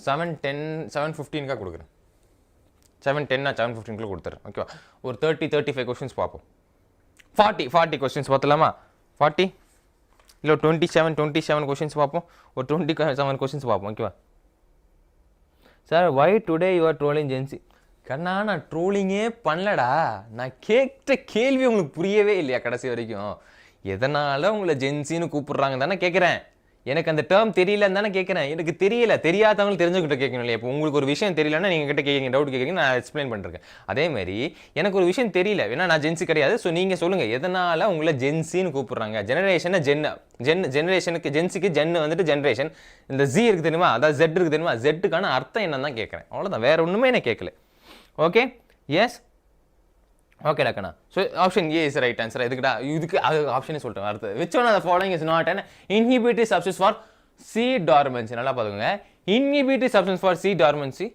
7:15 கொடுக்குறேன் 7:15 கொடுத்துறேன் ஓகேவா ஒரு 35 கொஸ்டின்ஸ் பார்ப்போம் 40 கொஸ்டின்ஸ் பார்த்தலாமா 40 இல்லை 27 கொஸ்டின்ஸ் பார்ப்போம் ஒரு 27 கொஸ்டின்ஸ் பார்ப்போம் ஓகேவா sir why today you are trolling Gen Z கண்ணா நான் ட்ரோலிங்கே பண்ணலடா நான் கேட்ட கேள்வி உங்களுக்கு புரியவே இல்லையா கடைசி வரைக்கும் எதனால உங்களை ஜென்சின்னு கூப்பிடுறாங்க தானே கேட்குறேன் எனக்கு அந்த டேர்ம் தெரியலன்னு தானே கேட்குறேன். எனக்கு தெரியல, தெரியாதவங்களுக்கு தெரிஞ்சுக்கிட்ட கேட்கணும் இல்லையா? இப்போ உங்களுக்கு ஒரு விஷயம் தெரியலன்னா நீங்கள் கிட்ட கேட்குறீங்க, டவுட் கேட்குறீங்க, நான் எக்ஸ்பிளைன் பண்ணிருக்கேன். அதேமாதிரி எனக்கு ஒரு விஷயம் தெரியல, ஏன்னா நான் ஜென்சி கிடையாது. ஸோ நீங்கள் சொல்லுங்கள், எதனால் உங்களை ஜென்சின்னு கூப்பிட்றாங்க? ஜெனரேஷனை ஜெனரேஷனுக்கு ஜென்சிக்கு ஜென்னு வந்துட்டு ஜென்ரேஷன், இந்த ஜி இருக்குது தெரியுமா, அதாவது ஜெட் இருக்குது தெரியுமா, ஜெட்டுக்கான அர்த்தம் என்னன்னு தான் கேட்குறேன். அவ்வளோதான், வேறு ஒன்றுமே நான் கேட்கல. ஓகே, எஸ், ஓகே டாக்கண்ணா. So option A is right answer. இதுக்கு அது ஆப்ஷனே சொல்லிட்டேன். அடுத்து which one of the following is not an inhibitory substance for seed dormancy. நல்லா பார்த்துக்கோங்க, inhibitory substance for seed dormancy.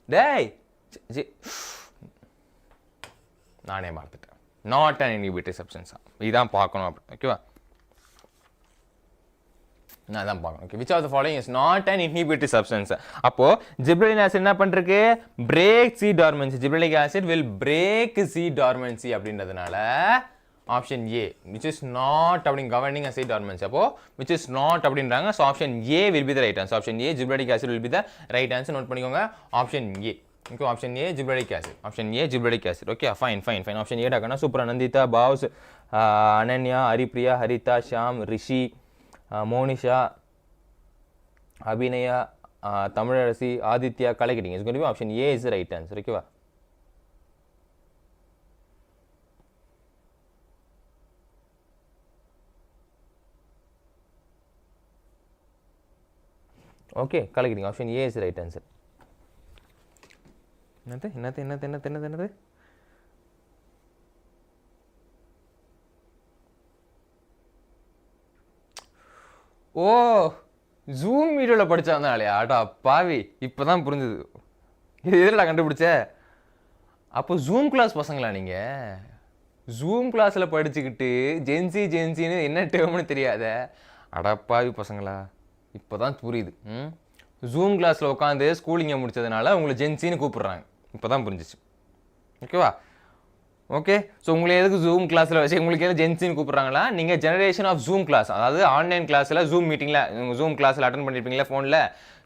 டேய் நானே மறந்துட்டேன். நாட் அன் இன்ஹிபிட்டரி சப்ஸ்டன்ஸா, இதான் பார்க்கணும். அப்படி ஓகேவா, நான் தான் பார்க்கணும். Okay, which of the following is not an inhibitory substance. அப்போ ஜிப்ரலிக் ஆசிட் என்ன பண்றதுக்கு? Break seed dormancy. Gibberellic acid will break seed dormancy அப்படின்றதுனால option A which is not அப்படிங்க கவர்னிங் சி டார்மன்சி. அப்போ விச் இஸ் நாட் அப்படின்றாங்க. So option A will be the right answer. Option A gibberellic acid will be the right answer. Note பண்ணிக்கோங்க, option A. Okay, option A gibberellic acid. Option A gibberellic acid. Okay, fine fine fine. Option A டாக்கண்ணா. சூப்பர். நந்திதா, பாவ்ஸ், அனன்யா, ஹரிப்ரியா, ஹரிதா, ஷாம், ரிஷி, மோனிஷா, அபிநயா, தமிழரசி, ஆதித்யா, கலைக்கிட்டீங்க. It's going to be option A is right answer. ஓகேவா, ஓகே, கலைக்கிட்டீங்க. Option A is right answer. என்னது ஓ, ஜூம் வீடியோவில் படித்தாந்தாலையா? ஆட்டா பாவி, இப்போ தான் புரிஞ்சுது. இது எதில் கண்டுபிடிச்ச? அப்போ ஜூம் கிளாஸ் பசங்களா நீங்கள்? ஜூம் கிளாஸில் படிச்சுக்கிட்டு ஜென்சின்னு என்ன டேர்ம்னு தெரியாத அடப்பாவி பசங்களா, இப்போ தான் புரியுது. ஜூம் கிளாஸில் உட்காந்து ஸ்கூலிங்கை முடித்ததுனால உங்களை ஜென்சின்னு கூப்பிட்றாங்க. இப்போ தான் புரிஞ்சிச்சு. ஓகேவா, ஓகே. ஸோ உங்களை எதுக்கு ஜூம் கிளாஸில் வச்சு உங்களுக்கு எதுவும் ஜென்சின்னு கூப்பிட்றாங்களா? நீங்கள் ஜெனரேஷன் ஆஃப் ஜூம் கிளாஸ், அதாவது ஆன்லைன் கிளாஸில் ஜூம் மீட்டிங்கில் ஜூம் கிளாஸில் அட்டன் பண்ணியிருப்பீங்களா ஃபோனில்.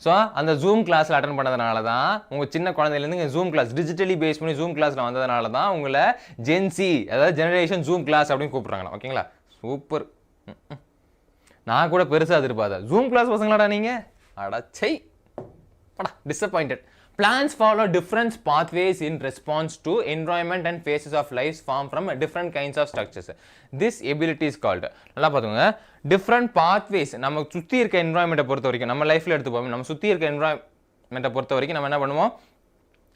ஸோ அந்த ஜூம் கிளாஸில் அட்டன் பண்ணதுனால தான் உங்கள் சின்ன குழந்தையிலேருந்து இங்கே ஜூம் கிளாஸ் டிஜிட்டலி பேஸ் பண்ணி ஜூம் கிளாஸில் வந்ததுனால தான் உங்களை ஜென்சி, அதாவது ஜெனரேஷன் ஜூம் கிளாஸ் அப்படின்னு கூப்பிட்றாங்களா? ஓகேங்களா, சூப்பர். நான் கூட பெருசாக எதிர்பார்த்தேன். ஜூம் கிளாஸ் பசங்களாடா நீங்கள்? அடச்சை படா, disappointed. Plants follow different pathways in response to environment and phases of life formed from different kinds of structures. This ability is called, நல்லா பார்த்துங்க, different pathways. நம்ம சுற்றி இருக்க என்வாயன்மெண்ட்டை பொறுத்த வரைக்கும், நம்ம லைஃப்பில் எடுத்துப்போம், நம்ம சுற்றி இருக்க என்வாயன்மெண்ட்டை பொறுத்த வரைக்கும் நம்ம என்ன பண்ணுவோம்?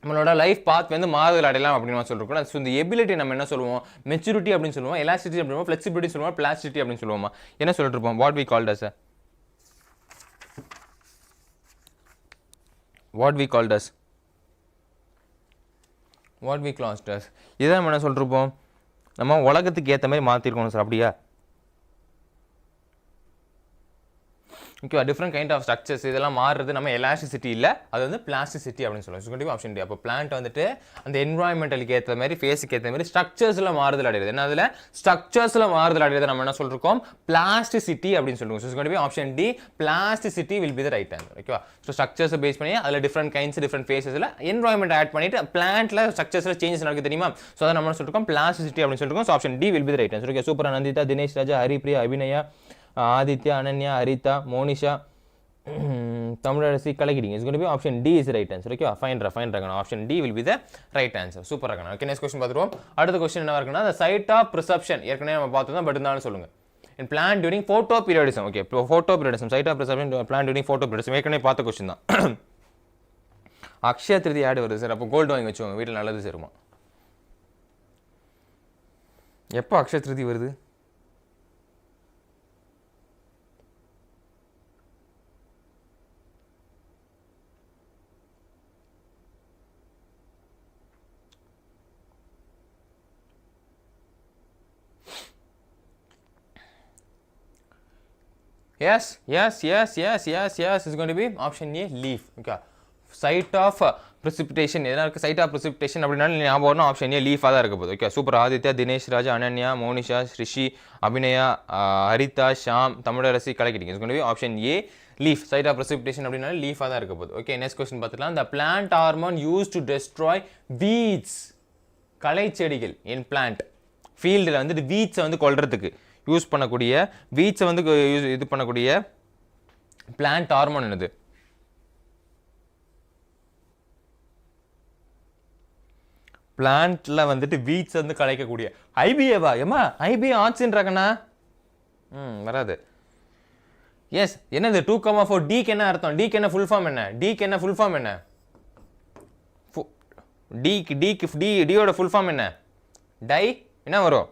நம்மளோட லைஃப் பாத் வந்து மாறுதல் அடையலாம் அப்படின்னு சொல்லிருக்கோம். ஸோ இந்த எபிலிட்டி நம்ம என்ன சொல்லுவோம்? மெச்சூரிட்டி அப்படின்னு சொல்லுவோம், எலாஸ்டிசிட்டி அப்படின்னு சொல்லுவோம், ஃப்ளெக்சிபிலிட்டி சொல்லுவோம், பிளாஸ்டிசிட்டி அப்படின்னு சொல்லுவோமா? என்ன சொல்லிட்டு இருப்போம்? வாட் வி கால்ட் அஸ் இதை நம்ம என்ன சொல்லிருப்போம்? நம்ம உலகத்துக்கு ஏற்ற மாதிரி மாற்றிருக்கோம் சார், அப்படியா? ஓகேவா, டிஃப்ரெண்ட் கைண்ட் ஆஃப் ஸ்ட்ரக்சர்ஸ் இதெல்லாம் மாறுறது நம்ம எலாஸ்டிசிட்டி இல்லை, அது வந்து பிளாஸ்டிசிட்டி அப்படின்னு சொல்லுவோம். Option D. அப்போ பிளான்ட் வந்துட்டு அந்த என்வாயன்மெண்டலுக்கு ஏற்ற மாதிரி, ஃபேஸுக்கு ஏற்ற மாதிரி ஸ்ட்ரக்சர்ஸில் மாறுதல் அடைகிறது. என்ன அதில் ஸ்ட்ரக்சர்ஸில் மாறுதல் அடைகிறது நம்ம என்ன சொல்லிருக்கோம்? பிளாஸ்டிசிட்டி அப்படின்னு சொல்லுவோம். Option D, plasticity will be the right answer. ஓகேவா, ஸோ ஸ்ட்ரக்சர்ஸை பேஸ் பண்ணி அதில் டிஃப்ரெண்ட் கைண்ட்ஸ், டிஃப்ரெண்ட் ஃபேஸஸில் என்வாயன்மெண்ட் ஆட் பண்ணிட்டு பிளான்ட்ல ஸ்ட்ரக்சர்ஸில் சேஞ்சஸ் நடக்குது தெரியுமா? ஸோ அதை நம்ம சொல்லிருக்கோம் பிளாஸ்டிசிட்டி அப்படின்னு சொல்லிருக்கோம். So option D will be the right answer. Okay, super. Nandita, Dinesh Raja, Haripriya, Abhinaya, Aditya, Ananya, Haritha, Monisha, Tamilarasi, கலைக்கிட்டீங்க. It's going to be option D is right answer. Okay, fine ரகணும். Option D will be the right answer. Super ரகணும். ஓகே, நெக்ஸ்ட் கொஸ்டின் பார்த்துருவோம். அடுத்த கொஸ்டின் என்ன இருக்குன்னா, the site of perception ஏற்கனவே நம்ம பார்த்தோம், பட் இருந்தாலும் சொல்லுங்க. in plant during photoperiodism. Okay, photoperiodism, site of perception plant during photoperiodism ஏற்கனவே பார்த்த கொஸ்டின் தான். அக்ஷய திருதி ஆடு வருது சார், அப்போ கோல்டு வாங்கி வச்சுக்கோங்க, வீட்டில் நல்லது சேருமா? எப்போ அக்ஷய திருதி வருது? Yes, it's going to be option A, leaf. Okay, site of precipitation எதனா இருக்கு? site of precipitation அப்படினால ஞாபகம் வரணும், ஆப்ஷன் ஏ லீஃபா தான் இருக்க போகுது. Okay, super. ஆதித்யா, தினேஷ் ராஜா, அனன்யா, மோனிஷா, ரிஷி, அபிநயா, ஹரிதா, ஷாம், தமிழரசி, கலைக்கிட்டீங்க. It's going to be option A, leaf. site of precipitation அப்படினால லீஃபா தான் இருக்க போகுது. ஓகே, நெக்ஸ்ட் क्वेश्चन பார்த்துக்கலாம். the plant hormone used to destroy weeds, களை செடிகள் in plant ஃபீல்டில் வந்துட்டு வீட்ஸை வந்து கொல்றதுக்கு யூஸ் பண்ணக்கூடிய வீட்ஸை வந்து இது பண்ணக்கூடிய பிளான்ட் ஹார்மோன் என்னது? பிளான்ட்ல வந்துட்டு வீட்ஸ் வந்து கலைக்கக்கூடிய ஐபிஏவா? ஏமா ஐபிஏ ஆச்சுன்றாங்கண்ணா. வராது. எஸ், என்னது 2,4 டிக்கு என்ன அர்த்தம்? டிக்கு என்ன ஃபுல் ஃபார்ம் என்ன? டிக்கு என்ன ஃபுல் ஃபார்ம் என்ன? டியோட ஃபுல் ஃபார்ம் என்ன? டை என்ன வரும்?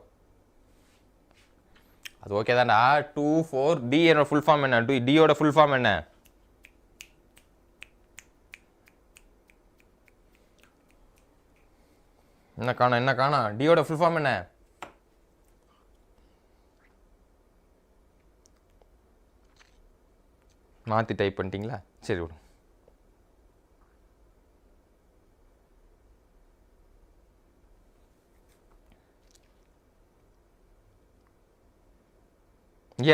அது ஓகே தான்டா. 2 4 டி என்னோட ஃபுல் ஃபார்ம் என்ன? டியோட ஃபுல் ஃபார்ம் என்ன? என்ன காணா? டியோட ஃபுல் ஃபார்ம் என்ன? மாற்றி டைப் பண்ணிட்டீங்களா? சரி விடும்.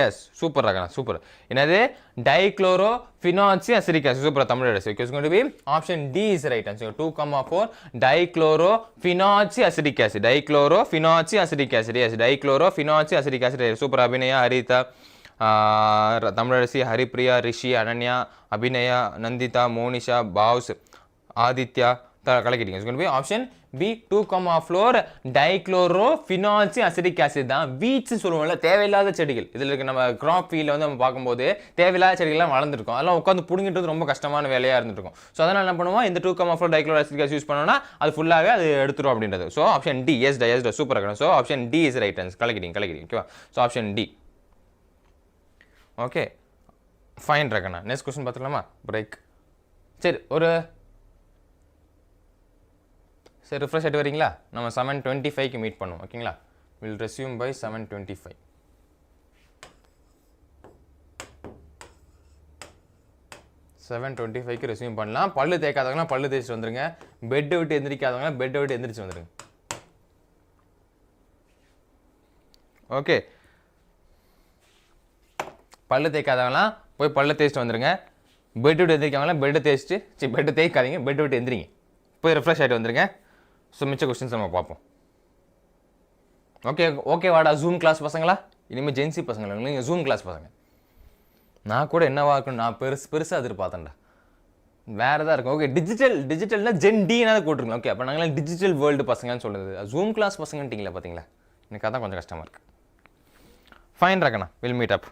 எஸ், சூப்பர் ராகனா, சூப்பர். என்னது? Dichlorophenoxyacetic acid. Super, Tamil எடுத்து. It's going to be option D is right answer. 2,4 dichlorophenoxyacetic acid. Dichlorophenoxyacetic acid. Yes, dichlorophenoxyacetic acid. Super. Abinaya, Haritha, Tamilarasi, Haripriya, Rishi, Ananya, Abinaya, Nandhitha, Monisha, Bhavs, Aditya கலக்கிட்டீங்க. It's going to be option B 2,4 dichlorophenoxyacetic acid தான் வீட்ஸ் சொல்லுவோம்ல, தேவையில்லாத செடிகள். இதில் இருக்க நம்ம கிராப் ஃபீல்டில் வந்து நம்ம பார்க்கும்போது தேவையில்லாத செடிகள்லாம் வளர்ந்துருக்கும். அதெல்லாம் உட்காந்து பிடுங்கிட்டு ரொம்ப கஷ்டமான வேலையாக இருந்துருக்கும். ஸோ அதனால் என்ன பண்ணுவோம்? இந்த 2,4 டைக்ளோரோ அசிட்டிக் ஆசிட் யூஸ் பண்ணோம்னா அது ஃபுல்லாகவே அது எடுத்துரும் அப்படின்றது. So option D. Yes super இருக்கணும். So option D is right answer. கலக்கிட்டீங்க. ஓகேவா? So option D. Okay, fine ரகண்ணா. நெக்ஸ்ட் கொஸ்டின் பார்த்துக்கலாமா? பிரேக். சரி, சரி ரிஃப்ரெஷ் ஆகிட்டு வரீங்களா? நம்ம 7:25க்கு மீட் பண்ணுவோம். ஓகேங்களா? Will resume by 7:25. 7:25க்கு ரெஸ்யூம் பண்ணலாம். பல்லு தேய்க்காதவங்களாம் பல்லு தேய்ச்சிட்டு வந்துருங்க. பெட்டை விட்டு எந்திரிக்காதவங்களாம் பெட்டை விட்டு எந்திரிச்சு வந்துருங்க. ஓகே, பல்லு தேய்க்காதவங்களாம் போய் பல்லு தேய்ச்சிட்டு வந்துருங்க. பெட் விட்டு எந்திரிக்காதவங்களாம் பெட்டை தேய்ச்சிட்டு பெட்டை தேய்க்காதீங்க, பெட்டை விட்டு எந்திரிங்க. போய் ரெஃப்ரெஷ் ஆகிட்டு வந்துருங்க. ஸோ மிச்ச கொஸ்டின்ஸ் நம்ம பார்ப்போம். ஓகே வாடா ஜூம் கிளாஸ் பசங்களா? இனிமேல் ஜென்சி பசங்களா? நீங்கள் ஜூம் கிளாஸ் பசங்க. நான் கூட என்னவா இருக்கணும், நான் பெருசாக எதிர்பார்த்தேன்டா. வேறு தான் இருக்கும். ஓகே, டிஜிட்டல்னா ஜென் டினாவது போட்டுருங்க. ஓகே, அப்போ நாங்களாம் டிஜிட்டல் வேர்ல்டு பசங்கன்னு சொல்லுது. ஜூம் கிளாஸ் பசங்கன்ட்டிங்களா? பார்த்தீங்களா? எனக்கு அதான் கொஞ்சம் கஷ்டமாக இருக்குது. ஃபைன் ரகண்ணா, will meet up.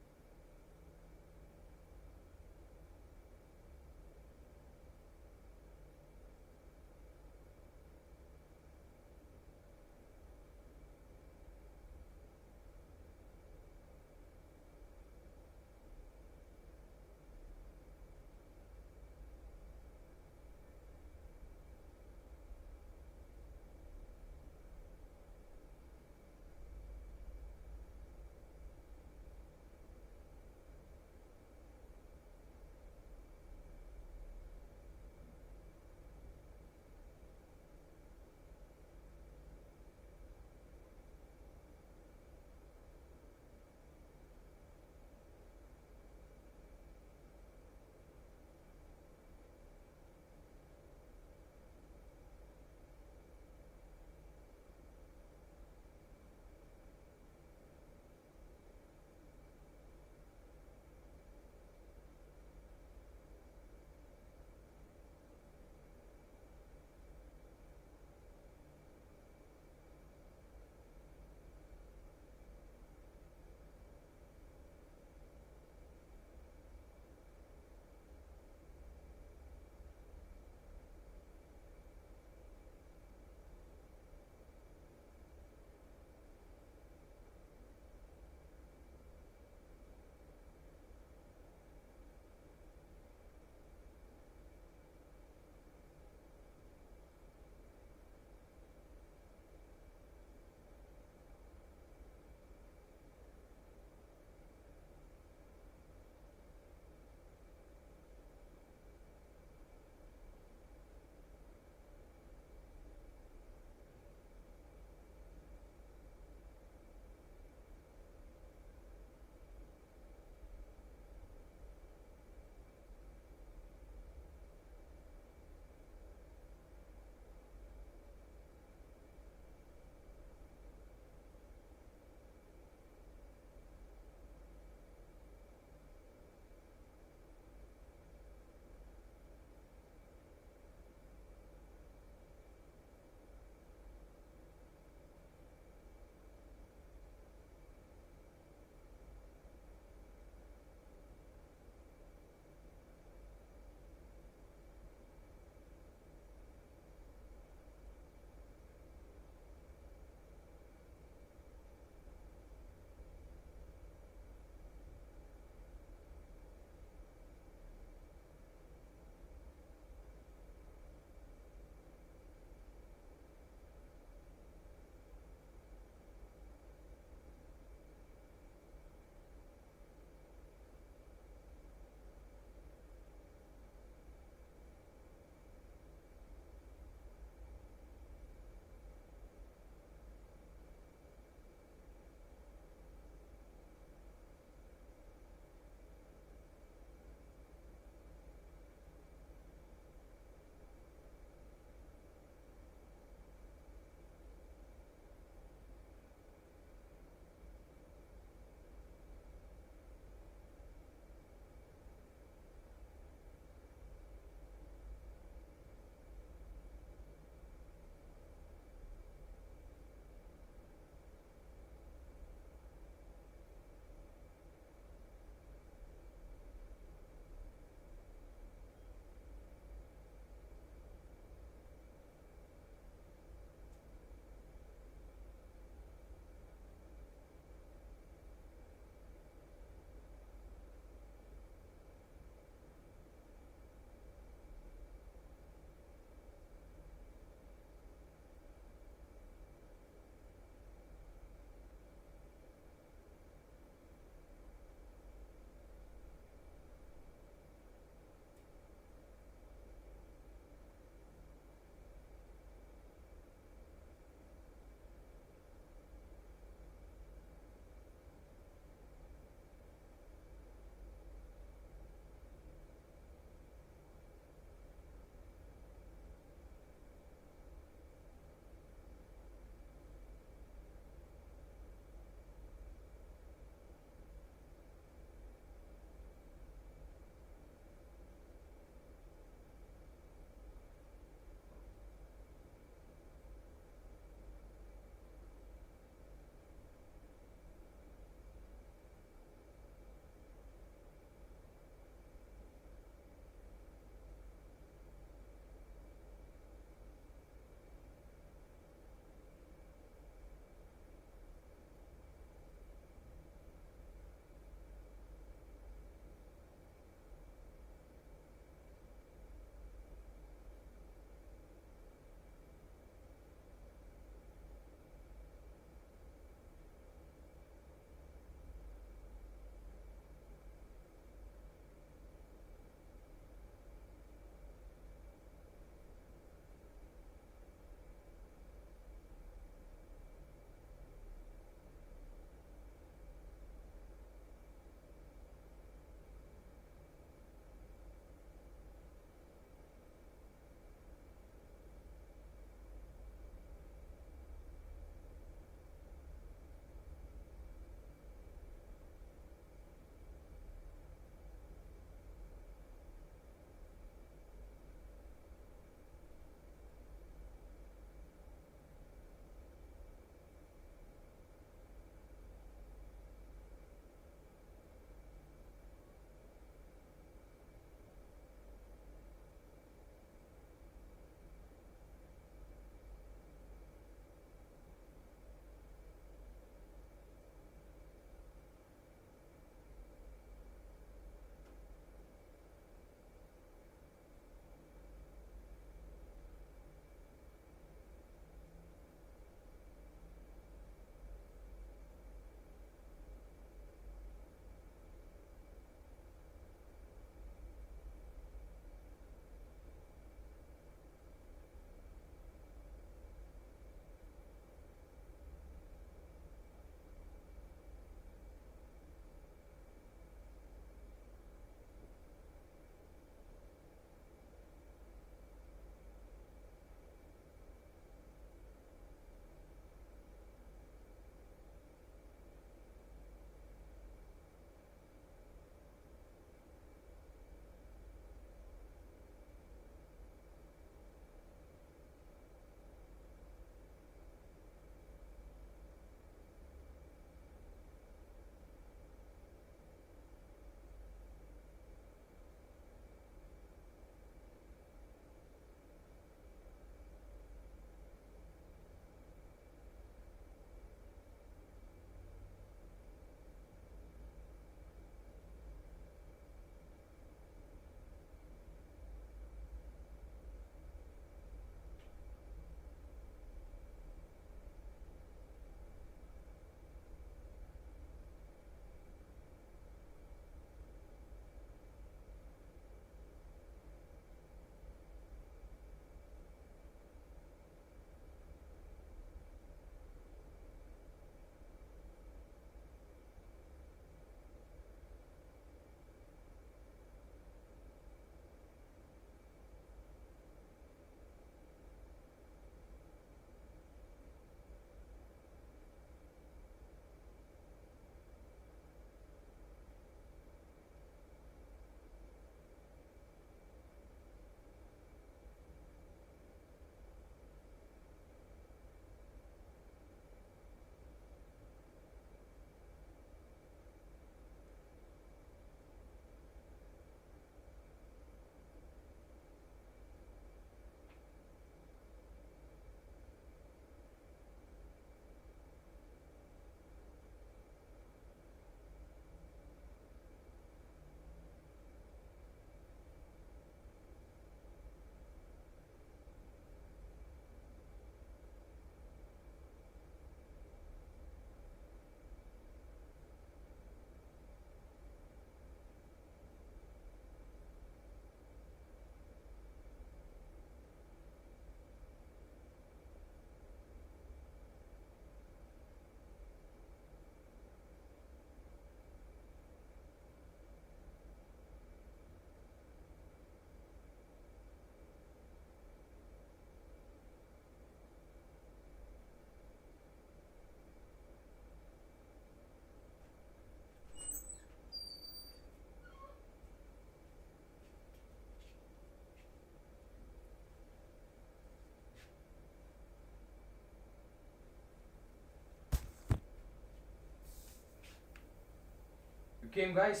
Game guys.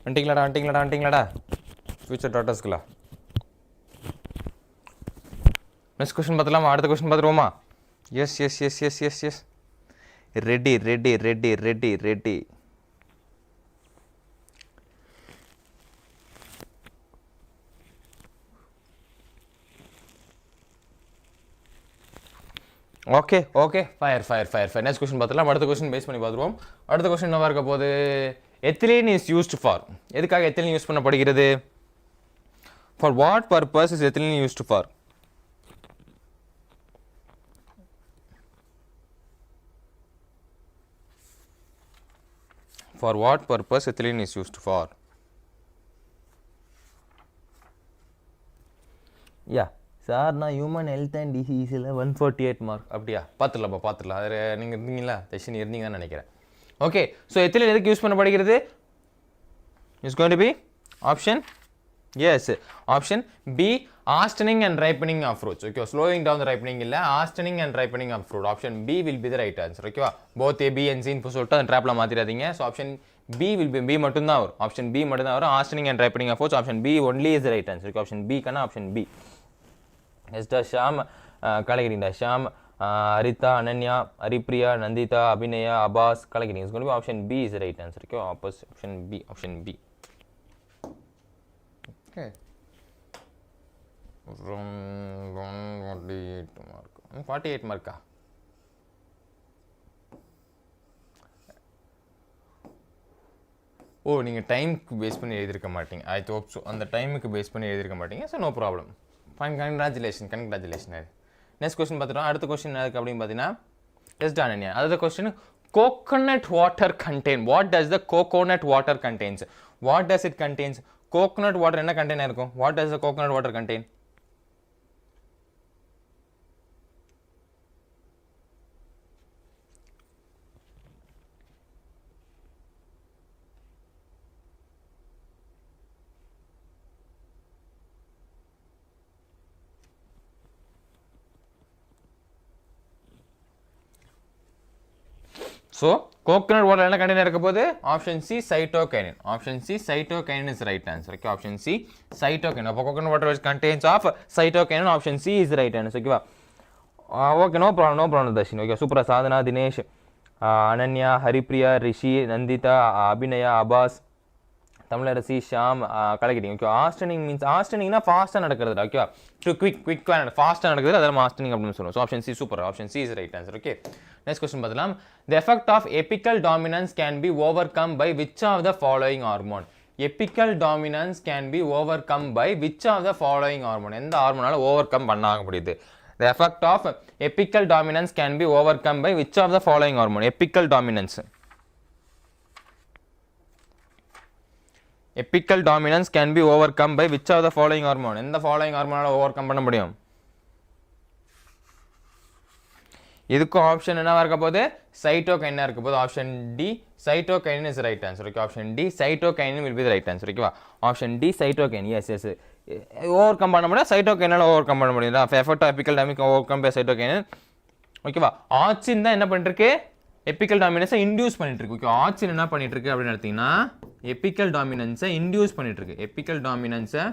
அண்டிங்களடா ஃபியூச்சர் டாட்டர்ஸ்க்குலா. நெக்ஸ்ட் கொஸ்டின் பார்த்துலாமா? அடுத்த கொஸ்டின் பார்த்துருவோமா? Yes. Ready. Okay fire. Next question பார்த்துலாம். அடுத்த கொஸ்டின் பேஸ் பண்ணி பார்த்துருவோம். அடுத்த கொஸ்டின் என்னவா இருக்க போது? Ethylene is used for. எதுக்காக எத்திலீன் யூஸ் பண்ணப்படுகிறது? For what purpose is ethylene used for? For what purpose ethylene is used for? Sir நான் ஹியூமன் ஹெல்த் அண்ட் டிசீஸில் 148 மார்க். அப்படியா? பார்த்துடலாம். அது நீங்கள் இருந்தீங்களா? செஷன் இருந்தீங்கன்னு நினைக்கிறேன். ஓகே, ஸோ எத்திலீன் எதுக்கு யூஸ் பண்ணப்படுகிறது? Is going to be option B, hastening and ripening of fruits. Okay, slowing down the ripening இல்லை, hastening and ripening of fruit. Option B will be the right answer. ஓகேவா? both A, B and C ன்னு சொல்லிட்டு அந்த ட்ராப்பில் மாற்றிடாதீங்க. So option B will be, B மட்டும்தான் வரும். ஆப்ஷன் B மட்டும்தான் வரும். hastening and ripening of fruits. Option B only is the right answer. Okay, option B கான ஆப்ஷன் B. எஸ்டா ஷாம் கலைக்கிறீங்களா? ஷாம், ஹரிதா, அனன்யா, ஹரிப்ரியா, நந்திதா, அபிநயா, அபாஸ் கலைக்கிறீங்க. It's going to be option B is the right answer. Okay, option B. Okay. 48 மார்க்கா? ஓ, நீங்கள் டைமுக்கு பேஸ் பண்ணி எழுதியிருக்க மாட்டீங்க. I hope so. அந்த டைமுக்கு பேஸ் பண்ணி எழுதியிருக்க மாட்டீங்க. So no problem. Fine, congratulation. Next question பார்த்துட்டோம். அடுத்த கொஸ்டின் எதுக்கு அப்படின்னு பார்த்தீங்கன்னா, எஸ் டானன்யா. அடுத்த question, coconut water contain. What does the coconut water contains? What does it contains? Coconut water என்ன கண்டெய்னர் இருக்கும்? What does the coconut water contain? So coconut water என்ன கண்டெய்னர் இருக்க போது? Option C, cytokinin. Option C, cytokinin is right answer. Okay, option C, cytokinin. அப்போ coconut water contains of cytokinin. Option C is right answer. ஓகேவா? Okay, no problem Dharshini. Okay, சூப்பரா. சாதனா, தினேஷ், அனன்யா, ஹரிப்ரியா, ரிஷி, நந்திதா, அபிநயா, அபாஸ், தமிழரசி, ஷாம் கலைக்கிறீங்க. ஓகே, ஆஸ்டனிங் மீன்ஸ், ஆஸ்டனிங்னா ஃபாஸ்ட்டாக நடக்கிறது. ஓகேவா? குவிக்காக ஃபாஸ்ட்டாக நடக்குது, அதெல்லாம் ஆஸ்டனிங் அப்படின்னு சொல்லுவோம். So option C, super. Option C is right answer. Okay, next question பார்த்துலாம். The effect of apical dominance can be overcome by which of the following hormone? Apical dominance can be overcome by which of the following hormone? எந்த ஹார்மோனால ஓவர் கம் பண்ண முடியுது? The effect of apical dominance can be overcome by which of the following hormone? Apical dominance. Epical dominance can be overcome by which of the following hormone? எந்த following hormone overcome பண்ண முடியும்? இதுக்கு ஆப்ஷன் என்னவா இருக்க போது? சைட்டோகைனின் இருக்க போது. Option D, cytokinin is right answer. Okay, option D, cytokinin will be the right answer. ஓகேவா? Option D, cytokinin. Yes. Overcome பண்ண முடியும். சைட்டோகைனால ஓவர் கம் பண்ண முடியும். Effect of apical dominance overcome by cytokinin. ஓகேவா? ஆக்சின் தான் என்ன பண்ணிட்டு இருக்கு? எபிக்கல் டாமினன்ஸை இன்டியூஸ் பண்ணிட்டு இருக்கு. ஓகே, ஆக்சின் என்ன பண்ணிட்டு இருக்கு அப்படின்னு எடுத்தீங்கன்னா, எபிக்கல் டாமினன்ஸை இன்டியூஸ் பண்ணிட்டு இருக்கு. எபிக்கல் டாமினன்ஸை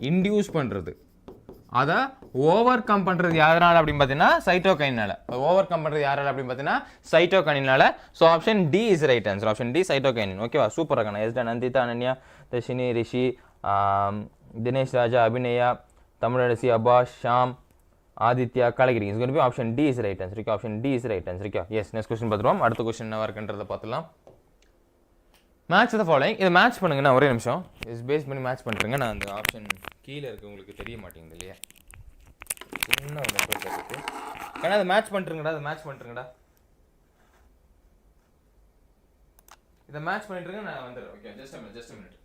இன்டியூஸ் பண்றது, அதை ஓவர் கம் பண்றது யாரால அப்படின்னு பார்த்தீங்கன்னா சைட்டோகைனால. ஓவர் கம் பண்றது யாரால அப்படின்னு பார்த்தீங்கன்னா சைட்டோகைனால. So option D is right answer. Option D, cytokinin. ஓகேவா? சூப்பராக இருக்கணும். Yes done. நந்திதா, அனன்யா, தர்ஷினி, ரிஷி, தினேஷ் ராஜா, அபிநயா, தமிழரசி, அபாஷ், ஷாம், ஆதித்யா கலைக்கிறீங்க. It's going to be option D is right answer. Okay, option D is right answer. Okay, yes. Next question பார்த்துருவோம். அடுத்த கொஸ்டின் என்ன இருக்குன்றதை பார்த்துலாம். Match the following. இதை மேட்ச் பண்ணுங்க. நான் ஒரே நிமிஷம் இஸ் பேஸ் பண்ணி மேட்ச் பண்ணுறேங்க. நான் அந்த ஆப்ஷன் கீழே இருக்கு, உங்களுக்கு தெரிய மாட்டேங்குது இல்லையா? சின்ன ஒரு நெட்வொர்க் இருக்கு. ஆனால் அதை மேட்ச் பண்ணுறீங்கடா, அதை மேட்ச் பண்ணுறீங்கடா. இதை மேட்ச் பண்ணிட்டுருங்க, நான் வந்துடுறேன். Okay, just a minute.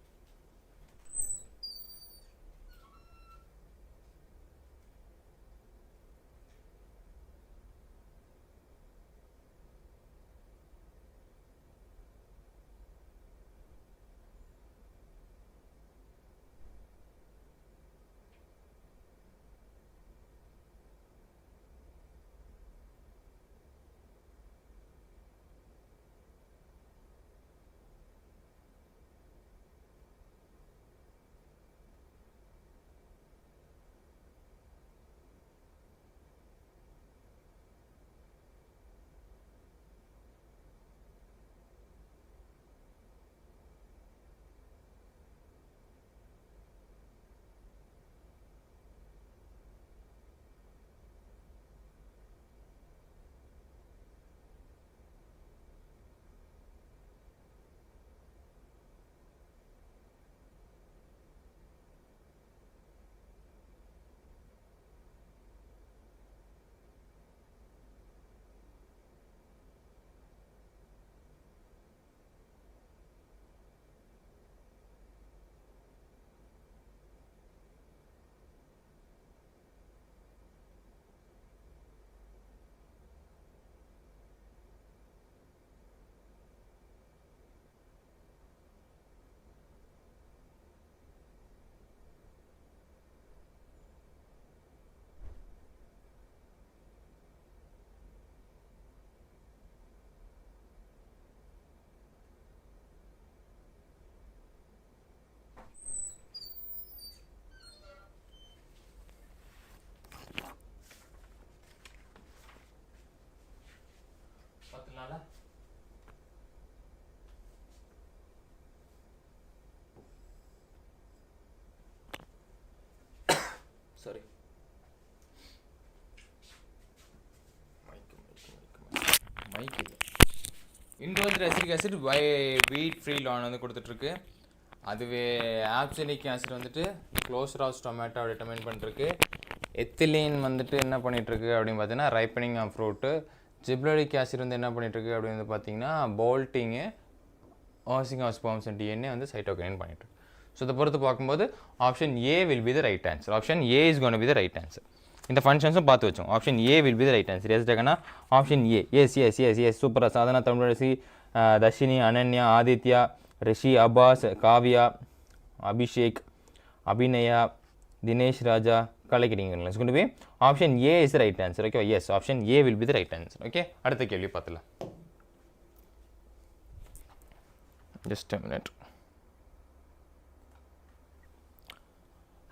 sorry. Mic இல்லை. இன்ட்ரோஜன் acetic acid by weed free lawn வந்து கொடுத்துட்ருக்கு. அதுவே ஆப்சனிக் ஆசிட் வந்துட்டு க்ளோசர் ஆஃப் டொமேட்டோ டிட்டர்மைன் பண்ணிருக்கு. எத்திலீன் வந்துட்டு என்ன பண்ணிகிட்ருக்கு அப்படின்னு பார்த்தீங்கன்னா ripening of fruit. Gibberellic acid வந்து என்ன பண்ணிகிட்ருக்கு அப்படின்னு வந்து பார்த்தீங்கன்னா bolting ageing of sperms and DNA வந்து சைட்டோகைன் பண்ணிட்டு. ஸோ இதை பொறுத்து பார்க்கும்போது option A will be the right answer. Option A is cone be the right answer. இந்த ஃபங்க்ஷன்ஸும் பார்த்து வச்சோம். Option A will be the right answer. Yes டேக்கனா option A. Yes yes yes yes சூப்பராக. சாதனா, தமிழரசி, தர்ஷினி, அனன்யா, ஆதித்யா, ரிஷி, அப்பாஸ், காவ்யா, அபிஷேக், அபிநயா, தினேஷ் ராஜா, கலைக்கிறீங்க. It's gonna be option A is the right answer. Okay, yes option A will be the right answer. Okay, அடுத்த கேள்வி பார்த்துலாம். Just a minute.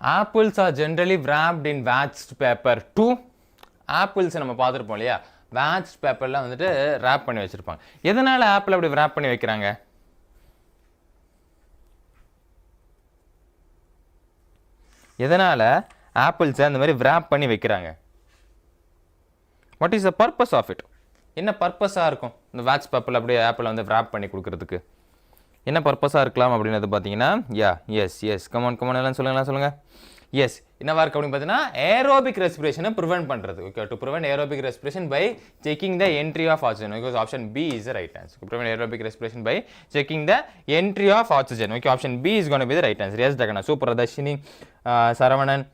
Apples are generally wrapped in waxed paper. 2 apples நம்ம பார்த்துருப்போம் இல்லையா, waxed பேப்பரில் வந்துட்டு ரேப் பண்ணி வச்சுருப்பாங்க. எதனால் ஆப்பிள் அப்படி ரேப் பண்ணி வைக்கிறாங்க? எதனால் ஆப்பிள்ஸை அந்த மாதிரி ரேப் பண்ணி வைக்கிறாங்க? What is the purpose of it? என்ன பர்பஸாக இருக்கும் இந்த வேக்ஸ் பேப்பரில் அப்படியே ஆப்பிளை வந்து ரேப் பண்ணி கொடுக்குறதுக்கு? என்ன பர்பஸாக இருக்கலாம் அப்படின்றது பார்த்தீங்கன்னா, எஸ் கமான் எல்லாம் சொல்லுங்கள். எஸ் என்னவா இருக்குது அப்படின்னு பார்த்தீங்கன்னா ஏரோபிக் ரெஸ்பிரேஷனை ப்ரிவென்ட் பண்ணுறது. Okay, to prevent aerobic respiration by checking the entry of oxygen. Because option B is the right answer. Prevent aerobic respiration by checking the entry of oxygen. Okay, option B is cone be the right answer. Yes டகனா சூப்பர். தர்ஷினி, சரவணன்,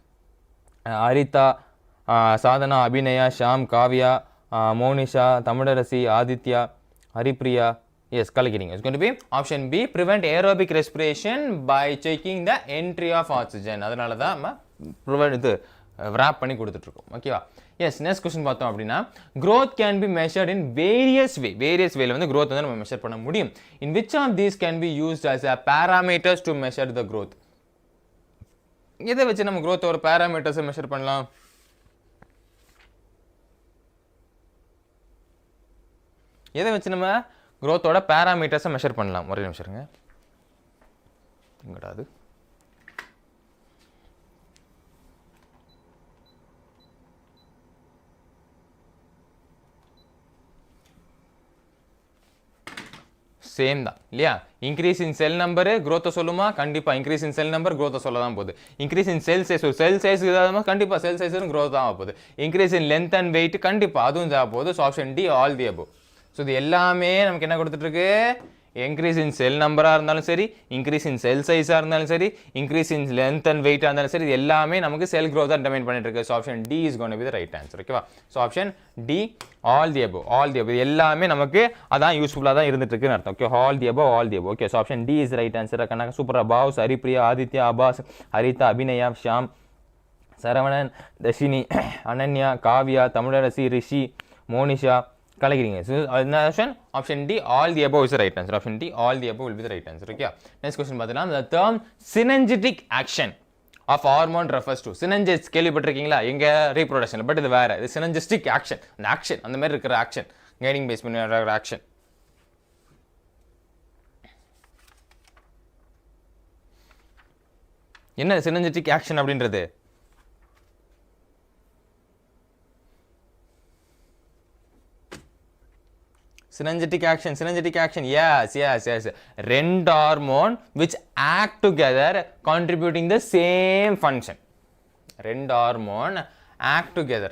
அரிதா, சாதனா, அபிநயா, ஷாம், காவ்யா, மோனிஷா, தமிழரசி, ஆதித்யா, ஹரிப்ரியா. Yes, கலக்கிறீங்க. It's going to be option B, prevent aerobic respiration by checking the entry of oxygen. அதனால தான் நம்ம ப்ரிவென்ட் இது wrap பண்ணி கொடுத்துட்ருக்கோம். ஓகேவா? எஸ், நெக்ஸ்ட் கொஸ்டின் பார்த்தோம் அப்படின்னா growth can be measured in various வேல வந்து growth வந்து நம்ம மெஷர் பண்ண முடியும். In which of these can be used as a parameters to measure the growth? எதை வச்சு நம்ம growth ஒரு parameters மெஷர் பண்ணலாம்? எதை வச்சு நம்ம growthோட பேராமீட்டர்ஸை மெஷர் பண்ணலாம்? ஒரே நிமிஷம் இருங்க. எங்கடா அது? சேம் தான் இல்லையா? Increase in sell number growth சொல்லுமா? கண்டிப்பாக increase in cell number growth சொல்ல தான் போகுது. இன்க்ரீஸ் இன் செல் சைஸ், ஒரு செல் சைஸ் இதாக கண்டிப்பாக செல் சைஸும் growth தான் போகுது. Increase in length and weight கண்டிப்பாக அதுவும் தான் போகுது. So option D all the above. ஸோ இது எல்லாமே நமக்கு என்ன கொடுத்துட்ருக்கு? இன்க்ரீஸ் இன் செல் நம்பராக இருந்தாலும் சரி, இன்க்ரீஸ் இன் செல் சைஸாக இருந்தாலும் சரி, இன்க்ரீஸ் இன் லென்த் அண்ட் வெயிட்டாக இருந்தாலும் சரி, இது எல்லாமே நமக்கு செல் க்ரோத் தான் டிட்டர்மைன் பண்ணிட்டு இருக்கு. So option D is cone be the right answer. ஓகேவா? So option D all the above. இது எல்லாமே நமக்கு அதான் யூஸ்ஃபுல்லாக தான் இருந்துட்டு இருக்குன்னு அர்த்தம். Okay, all the above. Okay, so option D is right answer. கணக்கு சூப்பராக. பாவ்ஸ், ஹரிப்ரியா, ஆதித்யா, அபாஸ், ஹரிதா, அபிநயா, ஷாம், சரவணன், தர்ஷினி, அனன்யா, காவ்யா, தமிழரசி, ரிஷி, மோனிஷா, கலக்கிறீங்க. So option D all the above is right answer. Option D all the above will be the right answer. Okay, next question பார்த்தீங்கன்னா the term synergistic action of hormone refers to. synergist கேள்விப்பட்டிருக்கீங்களா? எங்க ரீப்ரொடக்ஷன். பட் இது வேற. இது synergistic action. அந்த ஆக்ஷன் அந்த மாதிரி இருக்கிற ஆக்ஷன், கைடிங் பேஸ் பண்ணி இருக்கிற ஆக்ஷன். என்ன synergistic action அப்படின்றது? Synergistic action, yes. Rend hormone which act together contributing the same function. Rend hormone act together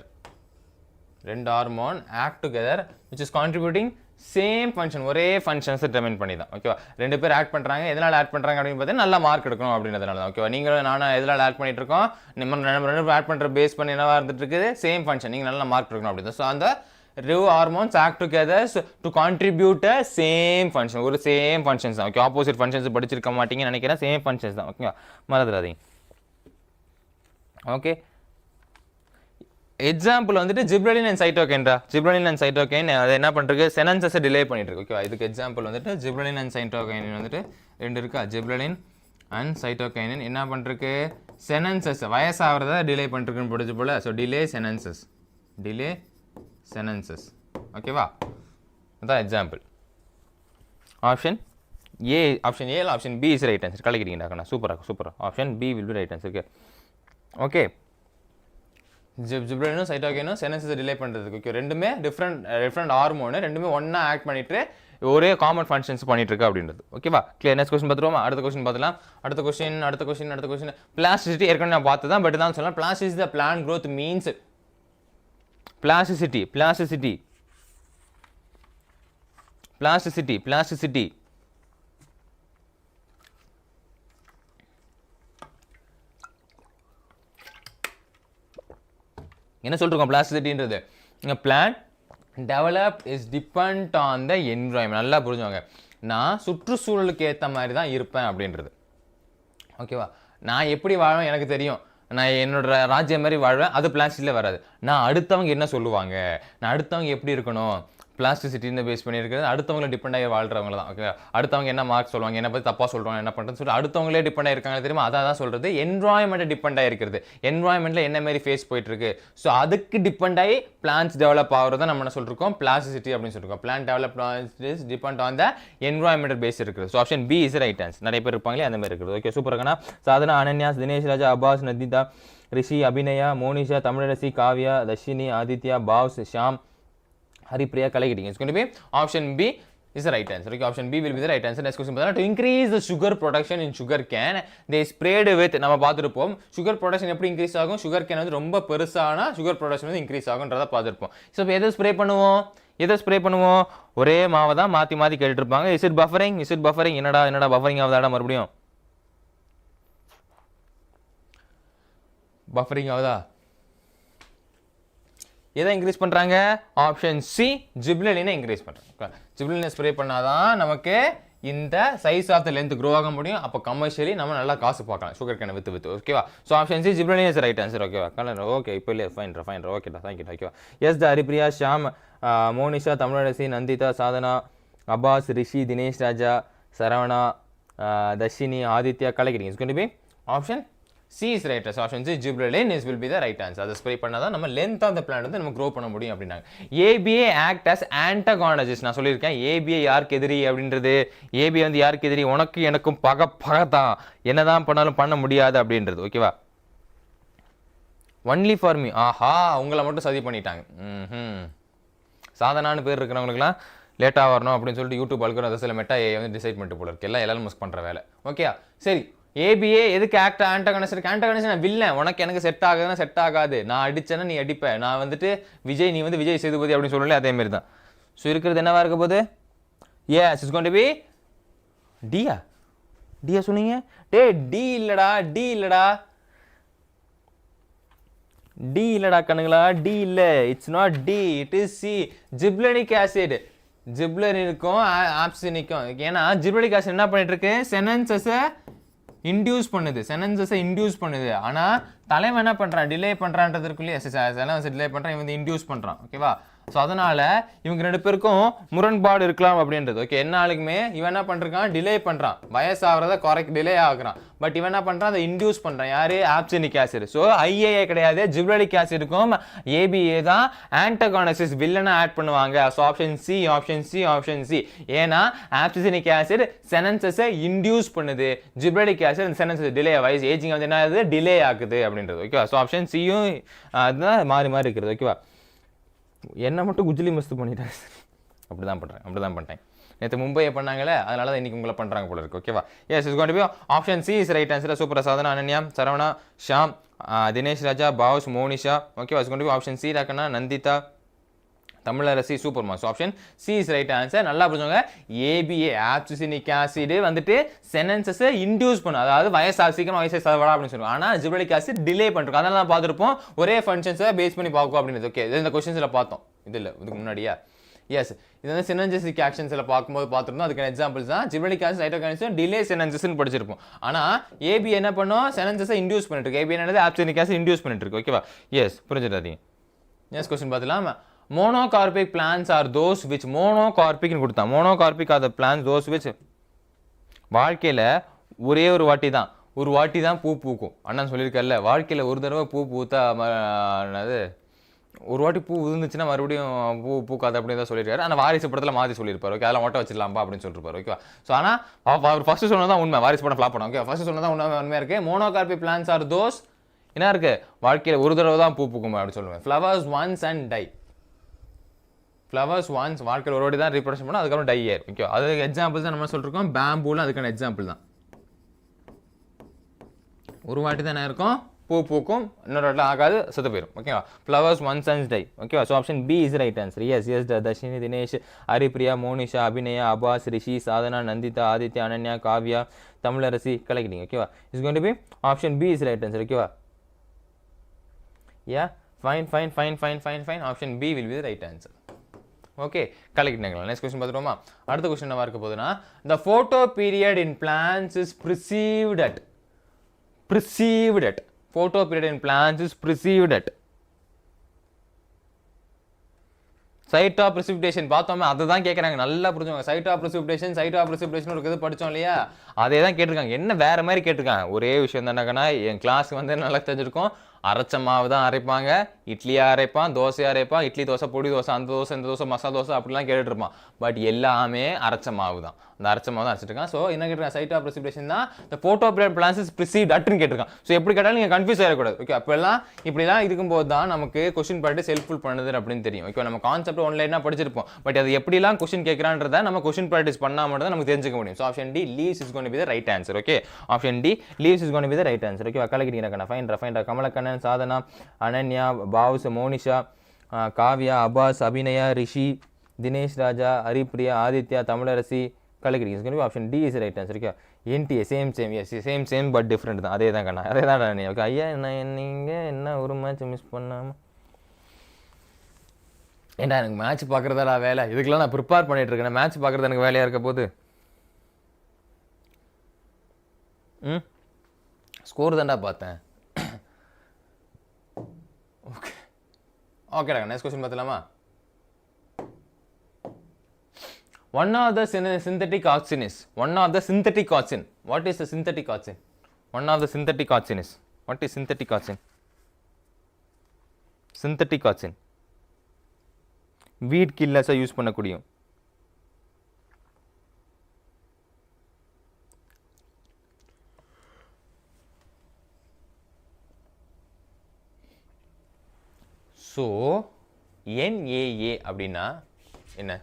which is contributing same function. ஒரே ஃபங்க்ஷன்ஸ் டிட்டர்மைன் பண்ணி தான். ஓகேவா? ரெண்டு பேர் ஆட் பண்ணுறாங்க. எதனால் ஆட் பண்ணுறாங்க அப்படின்னு பார்த்தீங்கன்னா நல்லா மார்க் எடுக்கணும் அப்படின்றதுனால தான். ஓகேவா? நீங்களும் நானும் எதனால் ஆட் பண்ணிட்டு இருக்கோம்? நம்ம ரெண்டு பேர் ஆட் பண்ணுற பேஸ் பண்ணி என்னவா இருந்துட்டு இருக்குது? Same function. நீங்கள் நல்லா மார்க் எடுக்கணும் அப்படின்னு. ஸோ அந்த two hormones act together to contribute a same function. ஒரு சேம் ஃபங்க்ஷன்ஸ் தான். ஓகே, ஆப்போசிட் ஃபங்க்ஷன்ஸ் படிச்சிருக்க மாட்டீங்கன்னு நினைக்கிறேன். சேம் ஃபங்க்ஷன்ஸ் தான். ஓகேவா? மறந்துடாதீங்க. ஓகே, எக்ஸாம்பிள் வந்துட்டு ஜிப்ரலின் அண்ட் சைட்டோகைன்ரா. ஜிப்ரலின் அண்ட் சைட்டோகைன் அது என்ன பண்ணுறது? செனன்சஸை டிலே பண்ணிட்டு இருக்கு. ஓகேவா? இதுக்கு எக்ஸாம்பிள் வந்துட்டு ஜிப்ரலின் அண்ட் சைட்டோகைன் வந்துட்டு ரெண்டு இருக்கா? ஜிப்ரலின் அண்ட் சைட்டோகைன் என்ன பண்ணுறதுக்கு? செனன்சஸ் வயசாகிறத டிலே பண்ணிருக்குன்னு படிச்சு போல. So delay senescence. ஓகேவா? அதான் example. Option A option B is right answer. கலக்கிறீங்கடா. சூப்பராக. Option B will be right answer. Okay, ஜிப்ரலினும் சைட்டோகைனும் செனன்சஸை டிலே பண்ணுறதுக்கு. ஓகே, ரெண்டுமே டிஃப்ரெண்ட் ஹார்மோனு, ரெண்டுமே ஒன்றா ஆக்ட் பண்ணிட்டு ஒரே காமன் ஃபங்க்ஷன்ஸ் பண்ணிட்டு இருக்கு அப்படின்றது. ஓகேவா, கிளியர். நெக்ஸ்ட் கொஸ்டின் பார்த்துருவோமா? அடுத்த கொஸ்டின் பார்த்துலாம். அடுத்த கொஸ்டின் பிளாஸ்டிசிட்டி ஏற்கனவே நான் பார்த்து தான், பட் தான் சொல்லலாம். Plasticity the plant growth means plasticity என்ன சொல்றோம்? பிளாஸ்டிசிட்டின்றது plant develop is depend on the environment. நல்லா புரிஞ்சுவாங்க. நான் சுற்றுச்சூழலுக்கு ஏற்ற மாதிரி தான் இருப்பேன் அப்படின்றது. ஓகேவா, நான் எப்படி வாழ்வேன் எனக்கு தெரியும். நான் என்னோட ராஜ்யம் மாதிரி வாழ்வேன், அது பிளாஸ்டிக்கில் வராது. நான் அடுத்தவங்க என்ன சொல்லுவாங்க, நான் அடுத்தவங்க எப்படி இருக்கணும், பிளாஸ்டிசிட்டின்னு பேஸ் பண்ணியிருக்கிறது அடுத்தவங்களை டிபெண்ட் ஆகி வாழ்றவங்க தான். ஓகே, அடுத்தவங்க என்ன மார்க் சொல்லுவாங்க, என்ன பற்றி தப்பாக சொல்கிறாங்க, என்ன பண்ணுறது சொல்லிட்டு அடுத்தவங்களே டிபெண்ட் ஆகிருக்காங்க தெரியுமா? அதான் தான் சொல்கிறது என்வாயன்மெண்ட்டை டிபெண்ட் ஆகிருக்கிறது. என்வாயன்மெண்ட்டில் என்ன மாதிரி ஃபேஸ் போயிட்டு இருக்கு, ஸோ அதுக்கு டிபெண்ட் ஆகி பிளான்ஸ் டெவலப் ஆகிறத நம்ம என்ன சொல்லிருக்கோம்? பிளாஸ்டிசிட்டி அப்படின்னு சொல்லிருக்கோம். Plant develop is depend on the environmental base இருக்குது. So option B is right answer. நிறைய பேர் இருப்பாங்களே அந்த மாதிரி இருக்குது. ஓகே, சூப்பர் இருக்கா? சாதனா, அனன்யாஸ், Dinesh Raja, Abbas, Nandhitha, Rishi, Abinaya, Monisha, Tamilarasi, Kavya, Dharshini, Aditya, Bhavs, Sham, Haripriya, Kalagiti. It's going to be option B is the right answer. Okay, option B will be the right answer. Next question. To increase the sugar production in sugar cane, they sprayed with நம்ம பார்த்துருப்போம். sugar production எப்படி increase ஆகும்? sugar cane வந்து ரொம்ப பெருசானா sugar production வந்து increase ஆகும்ன்றத பார்த்துருப்போம். ஸோ இப்போ எதை ஸ்ப்ரே பண்ணுவோம்? ஒரே மாவை தான் மாற்றி கேட்டுட்டு இருப்பாங்க. Is it buffering? என்னடா பஃபரிங் ஆகுதாடா? மறுபடியும் பஃபரிங் ஆகுதா? எதை இன்க்ரீஸ் பண்ணுறாங்க? ஆப்ஷன் சி, ஜிப்ரலினை இன்க்ரீஸ் பண்ணுறாங்க. ஜிப்ரலினை ஸ்ப்ரே பண்ணாதான் நமக்கு இந்த size of the length grow ஆக முடியும். அப்போ கமர்ஷியலி நம்ம நல்லா காசு பார்க்கலாம் சுகர் கேனை வித்து. ஓகேவா? So option C, gibberellin is right answer. ஓகேவா? கலர் ஓகே, இப்போ இல்லையா? ஃபைன். ஓகேடா, தேங்க்யூ. ஓகேவா? எஸ் த ஹரிப்ரியா, ஷாம், மோனிஷா, தமிழரசி, நந்திதா, சாதனா, அப்பாஸ், ரிஷி, தினேஷ் ராஜா, சரவணா, தர்ஷினி, ஆதித்யா, கலகிரிங். Is going to be option C is right. So option C, gibberellin will be the right answer. அதை ஸ்ப்ரே பண்ணாதான் நம்ம லென்த் ஆஃப் த பிளான்ட் வந்து நம்ம க்ரோ பண்ண முடியும் அப்படின்னாங்க. ABA act as antagonist. நான் சொல்லியிருக்கேன் ABA யாருக்கு எதிரி அப்படின்றது. ABA வந்து யாருக்கு எதிரி? உனக்கு எனக்கும் பகதான், என்னதான் பண்ணாலும் பண்ண முடியாது அப்படின்றது. ஓகேவா? Only for me. ஆஹா, உங்களை மட்டும் சதி பண்ணிட்டாங்க. சாதனான்னு பேர் இருக்கிறவங்களுக்குலாம் லேட்டாக வரணும் அப்படின்னு சொல்லிட்டு யூடியூப் அல்கோரிதம் சில மெட்டா ஏ வந்து டிசைட் பண்ணிட்டு போல இருக்கு. எல்லாம் மிஸ் பண்ணுற வேலை. ஓகே, சரி. ஏபிஏ எதுக்கு ஆண்டகனிஸ்ட் இருக்கு? ஆண்டகனிஸ்ட் நான் வில்லன், உனக்கு எனக்கு செட் ஆகுதுன்னா செட் ஆகாது. நான் அடிச்சேன்னா நீ அடிப்ப. நான் வந்துட்டு விஜய், நீ வந்து விஜய் சேதுபதி அப்படின்னு சொல்லல, அதே மாதிரி தான். ஸோ இருக்கிறது என்னவா இருக்க போகுது? Yes, it's going to be டியா சொன்னீங்க. டி இல்லடா கண்ணுங்களா, டி இல்ல. It's not D, it is C. Gibberellic acid. ஜிப்ரலினுக்கும் ஆப்சினிக்கும். ஏன்னா ஜிப்ரலிக் ஆசிட் என்ன பண்ணிட்டு இருக்கு? செனன்சஸை இன்டியூஸ் பண்ணுது. ஆனால் தலைவன் என்ன பண்ணுறான்? டிலே பண்ணுறான்றதுக்குள்ளேயே செனன்ஸ் டிலே பண்ணுறான், இவன் வந்து இன்டியூஸ் பண்ணுறான். ஓகேவா? ஸோ அதனால் இவங்க ரெண்டு பேருக்கும் முரண்பாடு இருக்கலாம் அப்படின்றது. ஓகே, என்ன ஆளுக்குமே இவன் என்ன பண்ணுறான்? டிலே பண்ணுறான். வயசாகிறத டிலே ஆகுறான். பட் இவன் என்ன பண்ணுறான்? அதை இன்டியூஸ் பண்ணுறான். யார்? ஆப்சினிக் ஆசிட். ஸோ ஐஏஏ கிடையாது, ஜிப்ரலிக் ஆசிடுக்கும் ஏபிஏ தான் ஆன்டகானிஸ்ட் வில்லனை ஆட் பண்ணுவாங்க. So option C. ஏன்னா ஆப்சினிக் ஆசிட் செனன்சஸை இன்டியூஸ் பண்ணுது, ஜிப்ரலிக் ஆசிட் செனன்சஸ் டிலே வயசு ஏஜிங் வந்து என்ன ஆகுது? டிலே ஆகுது அப்படின்றது. ஓகேவா? ஸோ ஆப்ஷன் சியும் அதுதான் மாறி இருக்கிறது. ஓகேவா? என்ன மட்டும் குஜ்லி மஸ்து பண்ணிட்டாங்க. அப்படிதான் பண்ணிட்டேன். நேற்று மும்பையை பண்ணாங்களே, அதனால தான் இன்னைக்கு உங்களை பண்ணுறாங்க போல இருக்கு. ஓகேவா? Yes, is going to be option C is right answer. Super. Sadhana, Ananya, Saravana, Sham, Dinesh Raja, Bhavs, Monisha. ஓகேவா? Is going to be option C. ராக்கண்ணா, நந்திதா, தமிழரசி. சூப்பர்மா. So option C is right answer. நல்லா புரிஞ்சுங்க. ஏபிஏ ஆப்சினிக் ஆசிட் வந்துட்டு செனன்சஸை இன்டியூஸ் பண்ணும், அதாவது சீக்கிரம் வயசு சதவடா அப்படின்னு சொல்லுவாங்க. ஆனால் ஜிப்ரலிக் ஆசிட் டிலே பண்ணிருக்கோம். அதனால தான் பார்த்துருப்போம் ஒரே ஃபங்க்ஷன்ஸை பேஸ் பண்ணி பார்க்கும் அப்படின்றது. ஓகே, இது இந்த கொஸ்டின்ஸில் பார்த்தோம். இது இல்லை, இதுக்கு முன்னாடியா? எஸ், இது வந்து சினர்ஜிஸ்டிக் ஆக்ஷன்ஸில் பார்க்கும்போது பார்த்துருந்தோம். அதுக்கான எக்ஸாம்பிள்ஸ் தான் ஜிப்ரலிக் ஆசிட், சைட்டோகைனஸும் டிலே செனன்சஸ்ன்னு படிச்சிருப்போம். ஆனால் ஏபி என்ன பண்ணும்? செனன்சஸை இன்டியூஸ் பண்ணிட்டு இருக்கு. ஏபி என்னது? ஆப்சினிக் ஆசிட் இன்டியூஸ் பண்ணிட்டு இருக்கு. ஓகேவா? எஸ், புரிஞ்சுடாதீங்க. எஸ், கொஸ்டின் பார்த்துலாம். Monocarpic plants are those which monocarpic கொடுத்தா. monocarpic are the plants those which வாழ்க்கையில் ஒரே ஒரு வாட்டி தான் பூ பூக்கும். அண்ணன் சொல்லியிருக்கல, வாழ்க்கையில் ஒரு தடவை பூ பூத்தா என்னது, ஒரு வாட்டி பூ இருந்துச்சுன்னா மறுபடியும் பூக்காது அப்படின்னு தான் சொல்லியிருக்காரு. ஆனால் வாரிசு படத்தில் மாற்றி சொல்லியிருப்பார். ஓகே, அதெல்லாம் ஒட்ட வச்சிடலாம்பா அப்படின்னு சொல்லியிருப்பார். ஓகேவா? ஸோ ஆனால் அவர் ஃபர்ஸ்ட் சொன்னதான் உண்மை. வாரிசு படம் ஃப்ளாப் பண்ணோம். ஓகே, ஃபர்ஸ்ட் சொன்னதான் உண்மையாக இருக்குது. மோனோகார்பிக் பிளான்ஸ் ஆர் தோஸ் என்ன இருக்கு வாழ்க்கையில் ஒரு தடவை தான் பூ பூக்கும் அப்படி சொல்லுவேன். Flowers once and die. Flowers once வாழ்க்கையில் ஒரு வாட்டி தான் ரீப்ரொடக்ஷன் பண்ணோம், அதுக்கப்புறம் டை ஆயிரும். ஓகே, அது எக்ஸாம்பிள்ஸ் தான் நம்ம சொல்லிருக்கோம். பேம்பூலாம் அதுக்கான எக்ஸாம்பிள் தான். ஒரு வாட்டி தான் என்ன இருக்கும் பூ பூக்கும், இன்னொரு இடத்துல ஆகாது, செத்து போயிடும். ஓகேவா, ஃப்ளவர்ஸ் ஒன்ஸ் அண்ட் டை. ஓகேவா, so option B is right answer. Yes Dharshini, Dinesh, Haripriya, Monisha, Abinaya, Abbas, Rishi, Sadhana, Nandhitha, Aditya, Ananya, Kavya, Tamilarasi, கலக்கிட்டீங்க. ஓகேவா, is going to be option B is right answer. ஓகேவா, yeah fine. Option B will be the right answer. Okay, கலக்கிட்டாங்களா? நெக்ஸ்ட் கொஸ்டின் பார்த்துருவோமா? அடுத்த கொஸ்டின் என்ன இருக்க போகுதுன்னா, the photoperiod in plants is preceded at. Photo period in plants is preceded at. Site of precipitation பார்த்தோமே, அதுதான் கேட்குறாங்க. நல்லா புரிஞ்சுங்க. சைட் ஆஃப் precipitation ஒரு இது படித்தோம் இல்லையா, அதே தான் கேட்டிருக்காங்க. என்ன வேறு மாதிரி கேட்டிருக்காங்க. ஒரே விஷயம் தானேக்கண்ணா, என் கிளாஸுக்கு வந்து நல்லா தெரிஞ்சிருக்கும். அரைச்ச மாவு தான் அரைப்பாங்க, இட்லியாக அரைப்பான், தோசையாக அரைப்பான், இட்லி தோசை, பொடி தோசை, அந்த தோசை, இந்த தோசை, மசாலா தோசை அப்படிலாம் கேட்டுட்டு இருப்பான். பட் எல்லாமே அரைச்ச மாவு தான். அந்த அரைச்ச மாவு தான் அரைச்சிருக்கான். ஸோ என்ன கேட்டிருக்கான், சைட் ஆஃப் precipitation தான் இந்த photoperiod plants is preceded atன்னு கேட்டிருக்கான். ஸோ எப்படி கேட்டாலும் நீங்கள் கன்ஃபியூஸ் ஆகிடக்கூடாது. ஓகே, அப்போல்லாம் இப்படிலாம் இருக்கும்போது தான் நமக்கு கொஸ்டின் ப்ராக்டிஸ் ஹெல்ப்ஃபுல் பண்ணுது அப்படின்னு தெரியும். ஓகே, நம்ம கான்செப்ட் ஆன்லைனாக படிச்சிருப்போம், பட் அது எப்படிலாம் கொஸ்டின் கேட்குறான்றதை நம்ம கொஸ்டின் ப்ராக்டிஸ் பண்ணால் மட்டும் தான் நமக்கு தெரிஞ்சுக்க முடியும். So option D leaves is going to be the right answer. Okay, option D leaves is going to be the right answer. Okay, கலக்கிட்டீங்க. ஃபைன். கமலக்கண்ணன், சாதனா, அனன்யா, பாவுஸ், மோனிஷா, காவ்யா, அபாஸ், அபிநயா, ரிஷி, தினேஷ் ராஜா, ஹரிப்ரியா, ஆதித்யா, தமிழரசி, கலக்கிட்டீங்க. Option D is right answer. Okay, NDA same but different தான். அதே தான் கண்ணா, அதே தான். ஓகே ஐயா, நீங்கள் என்ன ஒரு மேட்ச் மிஸ் பண்ணாமல் ஏன்டா எனக்கு மேட்ச் பார்க்குறதா வேலை, இதுக்கெல்லாம் நான் ப்ரிப்பேர் பண்ணிட்டு இருக்கேன். மேட்ச் பார்க்குறது எனக்கு வேலையாக இருக்க போது. ஸ்கோர் தான்டா பார்த்தேன். ஓகேடா, நெக்ஸ்ட் கொஸ்டின் பார்த்துலாமா? One of the synthetic oxygen is What is the synthetic oxygen? What is synthetic oxygen weed கில்லர்ஸை யூஸ் பண்ணக்கூடியும். ஸோ NAA அப்படின்னா என்ன?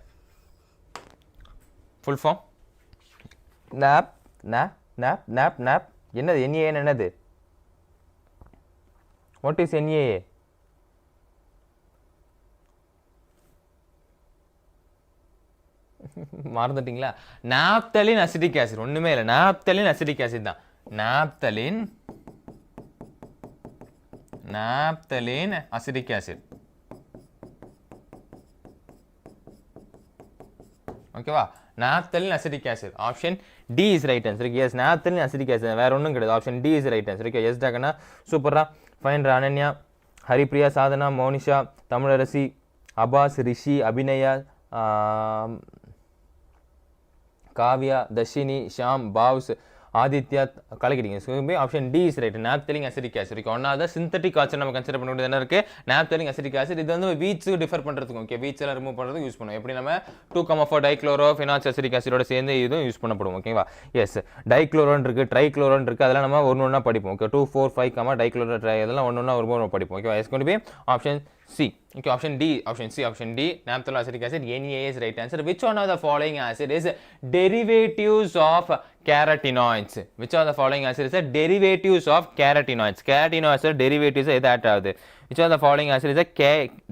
ஃபுல் ஃபார்ம் நாப். என்னது NAA? என்னது? What is NAA? மறந்துட்டீங்களா? Naphthalene acetic acid. ஒண்ணுமே இல்லை, நாப்தலின் அசிட்டிக் ஆசிட் தான். Naphthalene acetic acid. ஓகேவா, naphthalene acetic acid. Option D is right answer. Yes, naphthalene acetic acid, வேற ஒன்றும் கிடையாது. Option D is right answer. Okay, yes டாக்கண்ணா, சூப்பரா. ஃபைன். அனன்யா, ஹரிப்ரியா, சாதனா, மோனிஷா, தமிழரசி, அபாஸ், ரிஷி, அபிநயா, காவ்யா, தர்ஷினி, ஷாம், பாவ்ஸ், ஆதித்யா, கலக்கிட்டீங்க. Option D is right. Naphthalene acetic acid. Okay, ஒன்னாவது சிந்தட்டிக் ஆசிட் நம்ம கன்சிடர் பண்ண வேண்டியது என்ன இருக்கு? Naphthalene acetic acid. இது வந்து வீட்ஸ் டிஃபர் பண்ணுறதுக்கு, ஓகே, வீட்ஸ் எல்லாம் ரிமூவ் பண்ணுறதுக்கு யூஸ் பண்ணுவோம். எப்படி நம்ம 2,4 டைக்ளோரோ ஃபினால்ஸ் அசிட்டிக் ஆசிடோட சேர்ந்து இதுவும் யூஸ் பண்ணப்படும். ஓகேவா, எஸ், டைக்ளோரோன் இருக்கு, ட்ரைக்ளோரோன் இருக்கு, அதெல்லாம் நம்ம ஒன்று படிப்போம். ஓகே, 2, 4, 5 டைக்ளோரோ ட்ரை, இதெல்லாம் ஒன்று படிப்போம். ஓகேவா, எஸ் கொண்டு போய் option C. Okay, option D. Naphthalene acetic acid. NAA is right answer. Which one of the following acid is derivatives of carotenoids? Which of the following acid is a derivatives of carotenoids? Carotenoids are derivatives. Which of the following acid is a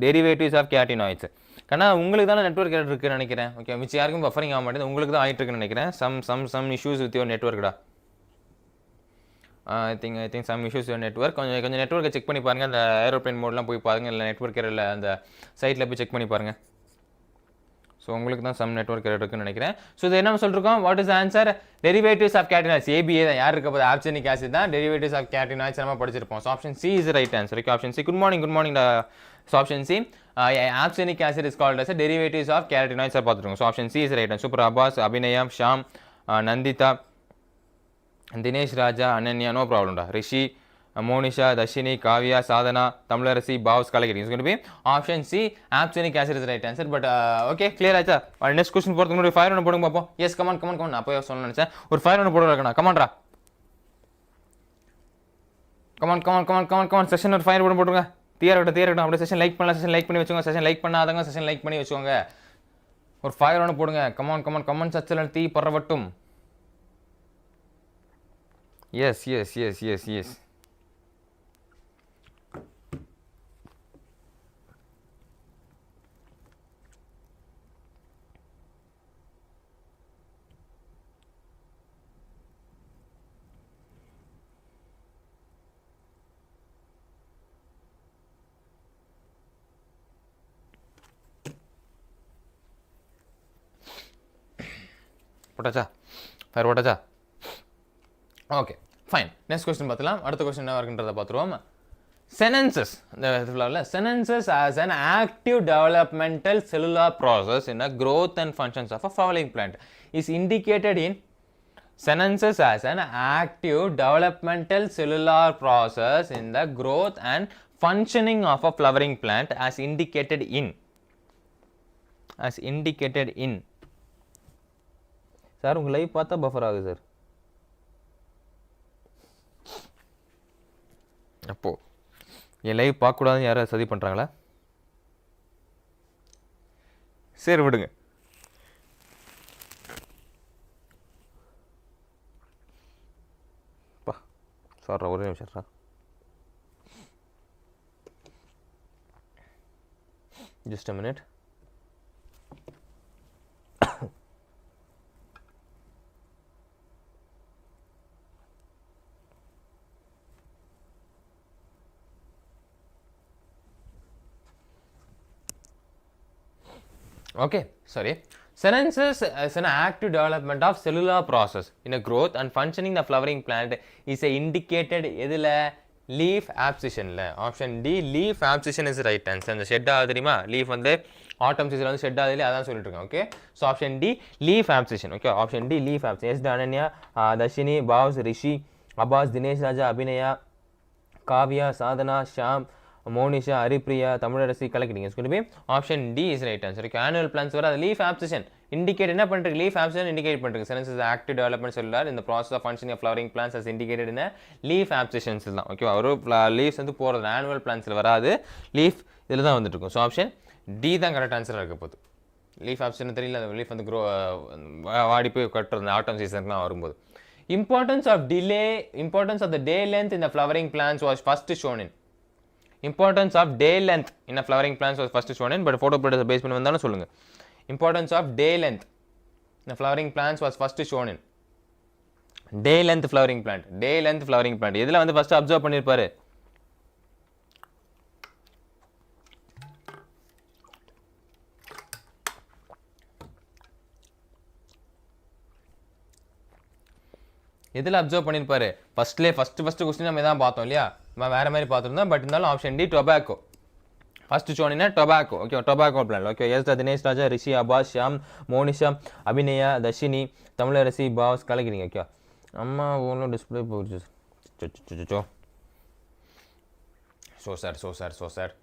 derivatives of carotenoids? கண்ணா, உங்களுக்கு தானே நெட்வொர்க் எரர் இருக்குன்னு நினைக்கிறேன். ஓகே, மிச்சம் யாருக்கும் பஃபரிங் ஆக மாட்டேங்குது, உங்களுக்கு தான் ஆகிட்டு இருக்குன்னு நினைக்கிறேன். சம் இஷ்யூஸ் வித் யுவர் நெட்வொர்க்டா. I think some issues with network. கொஞ்சம் நெட்வொர்க்கை செக் பண்ணி பாருங்கள். அந்த ஏரோப்ளேன் மோட்லாம் போய் பாருங்கள், இல்லை நெட்வொர்க் எரர் இல்லை அந்த சைட்டில் போய் செக் பண்ணி பாருங்கள். ஸோ உங்களுக்கு தான் சம் நெட்வொர்க் எரர் இருக்குன்னு நினைக்கிறேன். ஸோ இது என்ன சொல்லிருக்கோம்? What is answer? Derivatives of carotenoids. ABA தான். யார் இருக்க போது? ஆப்சனிக் ஆசிட் தான் டெரிவேட்டிவ்ஸ் ஆஃப் கேட்டனாய்ட்ஸ் நம்ம படிச்சிருப்போம். So option C is right answer. Okay, option C. Good morning. So option C, abscisic acid is called as derivatives of carotenoids பார்த்துருக்கோம். So option C is right answer. Super. Abbas, Abinaya, Sham, Nandita, Dinesh Raja, Ananya, no ப்ராப்ளம்டா. Rishi, Monisha, Dharshini, Kavya, Sadhana, Tamilarasi, பாவ்ஸ், கலக்கிட்டீங்க. It's going to be option C, abscisic acid is right answer. But okay, clear ஆச்சா? நெக்ஸ்ட் கொஸ்டின் போகிறதுக்கு முன்னாடி 5 ரவுண்ட் போடுங்க பார்ப்போம். Yes, come on. நான் அப்போ சொல்ல நினச்சேன். ஒரு 5 ரவுண்ட் போடுறேன். கமான்ரா, கமான் செஷன் ஒரு ஃபயர் போட்டுருங்க. தீயா இருக்கட்டும். அப்படியே செஷன் லைக் பண்ணலாம், செஷன் லைக் பண்ணி வச்சுக்கோங்க. செஷன் லைக் பண்ணாதவங்க செஷன் லைக் பண்ணி வச்சுக்கோங்க. ஒரு ஃபயர் ஒன்று போடுங்க. கமான் சச்சல் தீ பரவட்டும். எஸ். போட்டாச்சா? ஃபயர் போட்டாச்சா? Okay fine. நெக்ஸ்ட் கொஸ்டின் பார்த்துலாம். அடுத்த கொஸ்டின் என்ன இருக்குன்றதை பார்த்துருவோம். செனன்சஸ் செனன்சஸ் as an active developmental cellular process in a growth and functions of a flowering plant is indicated in senescence as an active developmental cellular process in the growth and functioning of a flowering plant as indicated in sir உங்கள் லைவ் பார்த்தா பஃபர் ஆகுது சார். அப்போ என் லைவ் பார்க்கக்கூடாதுன்னு யாராவது சதி பண்ணுறாங்களா? சரி விடுங்க. சார் ஒரே நிமிஷம் sir. Just a minute. Okay, sorry. Senescence is an active development of cellular process in a growth and functioning the flowering plant is indicated எதுல? leaf abscission ல. Option D, leaf abscission is right answer. அந்த ஷெட் ஆகுது தெரியுமா? லீஃப் வந்து ஆட்டம் சீசன்ல வந்து ஷெட் ஆகுது இல்லையா? அதான் சொல்லிட்டு இருக்கேன். Okay, so option D leaf abscission. Okay, option D leaf abscission. Yes Ananya, Dharshini, Bavs, Rishi, Abbas, Dinesh Raja, Abinaya, Kavya, Sadhana, Sham, Monisha, Haripriya, Tamilarasi கலக்கிட்டீங்க. சொல்லுமே option D is right answer. Okay, annual plants வர லீஃப் ஆப்சிஷன் இண்டிகேட் என்ன பண்ணுறது? லீஃப் ஆப்சிஷன் இண்டிகேட் பண்ணுறது. சென்ஸ் இஸ் ஆக்டிவ் டெவலப்மெண்ட் சொல்லுறாரு. இந்த process of functioning of flowering plants as indicated in leaf abscissions தான். ஓகே, ஒரு லீவ்ஸ் வந்து போகிறது ஆனுவல் பிளான்ஸில் வராது, லீஃப் இதில் தான் வந்துட்டு இருக்கும். ஸோ ஆப்ஷன் டி தான் கரெக்ட் ஆன்சராக இருக்க போகுது. லீஃப் ஆப்ஷன் தெரியல, அந்த லீஃப் வந்து வாடி போய் கட்டுறது ஆட்டம் சீசனுக்குலாம் வரும்போது. Importance of the day length in the flowering plants was first shown in. Importance of day length in a flowering plants was first shown in, but photo producer base பண்ணி வந்தாலும் சொல்லுங்க. Importance of day length in the flowering plants was first shown in. Day length flowering plant. எதுல வந்து first observe பண்ணிருப்பாரு? எதில் அப்சர்வ் பண்ணியிருப்பாரு? ஃபஸ்ட்டு கொஸ்டின் நம்ம இதான் பார்த்தோம் இல்லையா? நம்ம வேறு மாதிரி பார்த்துருந்தோம். பட் இருந்தாலும் ஆப்ஷன் டி டொபாக்கோ. ஃபஸ்ட்டு சோனினா tobacco. Okay, tobacco plant. Okay, yes Dinesh Raja, Rishi, Abbas, Sham, Monisha, Abinaya, Dharshini, Tamilarasi, boss கலக்கிறீங்க. ஓகே, அம்மா ஒன்றும் டிஸ்பிளே போயிடுச்சு. So sir.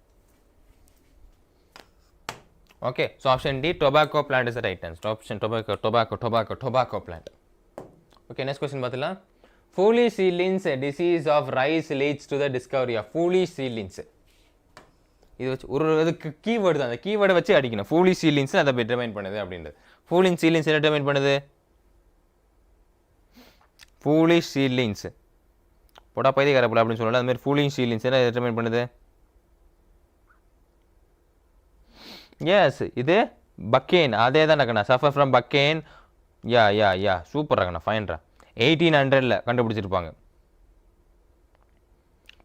Okay, so option D tobacco plant is the right answer. Option tobacco plant. Okay, next question பார்த்தலாம். Foolish seedlings disease of rice leads to the discovery of foolish seedlings. இது வச்சு ஒரு இதுக்கு கீவேர்டு தான். அந்த கீவேர்டை வச்சு அடிக்கணும். foolish seedlings அதை டிட்டர்மைன் பண்ணுது அப்படின்றது. foolish seedlings என்ன டிட்டர்மைன் பண்ணுது? foolish seedlings போடா பைத்தியக்காரப்பட அப்படின்னு சொல்லலாம். அது மாதிரி foolish seedlings என்ன டிட்டர்மைன் பண்ணுது? எஸ், இது பக்கேன். அதே தான் நான் suffer from bakanae. Yeah super ராங்கண்ணா, ஃபைன்ரா. 1800 கண்டுபிடிச்சிருப்பாங்க.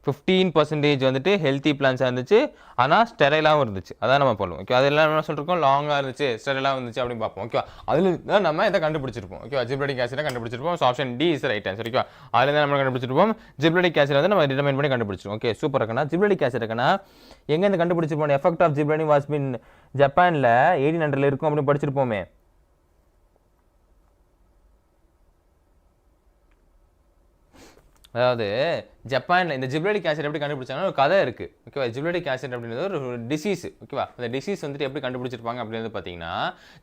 15% வந்துட்டு ஹெல்த்தி பிளான்ஸாக இருந்துச்சு, ஆனால் ஸ்டெரைலாகவும் இருந்துச்சு. அதான் நம்ம பண்ணுவோம். ஓகே, அதெல்லாம் என்ன சொல்லிருக்கோம்? லாங்காக இருந்துச்சு, ஸ்டெரைலாக இருந்துச்சு அப்படின்னு பார்ப்போம். ஓகே, அதில் தான் நம்ம இதை கண்டுபிடிச்சிருப்போம். ஓகே, ஜிப்ரடிக் ஆசிடை கண்டுபிடிச்சிருப்போம். So option D is right answer. Okay, அதில் தான் நம்ம கண்டுபிடிச்சிருப்போம். ஜிப்ரடிக் ஆசிட் வந்து நம்ம டிட்டர்மைன் பண்ணி கண்டுபிடிச்சிருவோம். ஓகே, சூப்பர் இருக்குண்ணா. ஜிப்ரடிக் ஆசிட் இருக்குன்னா எங்கேருந்து கண்டுபிடிச்சிருப்போம்? எஃபெக்ட் ஆஃப் ஜிப்ரடிக் வாஸ் பின் ஜப்பானில் 1800 இருக்கும் அப்படின்னு படிச்சிருப்போமே. அதாவது ஜப்பானில் இந்த ஜிப்ரலிக் ஆசிட் எப்படி கண்டுபிடிச்சாங்கன்னா ஒரு கதை இருக்குது ஓகேவா. ஜிப்ரலிக் ஆசிட் அப்படின்றது ஒரு டிசீஸ் ஓகேவா. அந்த டிசீஸ் வந்துட்டு எப்படி கண்டுபிடிச்சிருப்பாங்க அப்படின்றது பார்த்தீங்கன்னா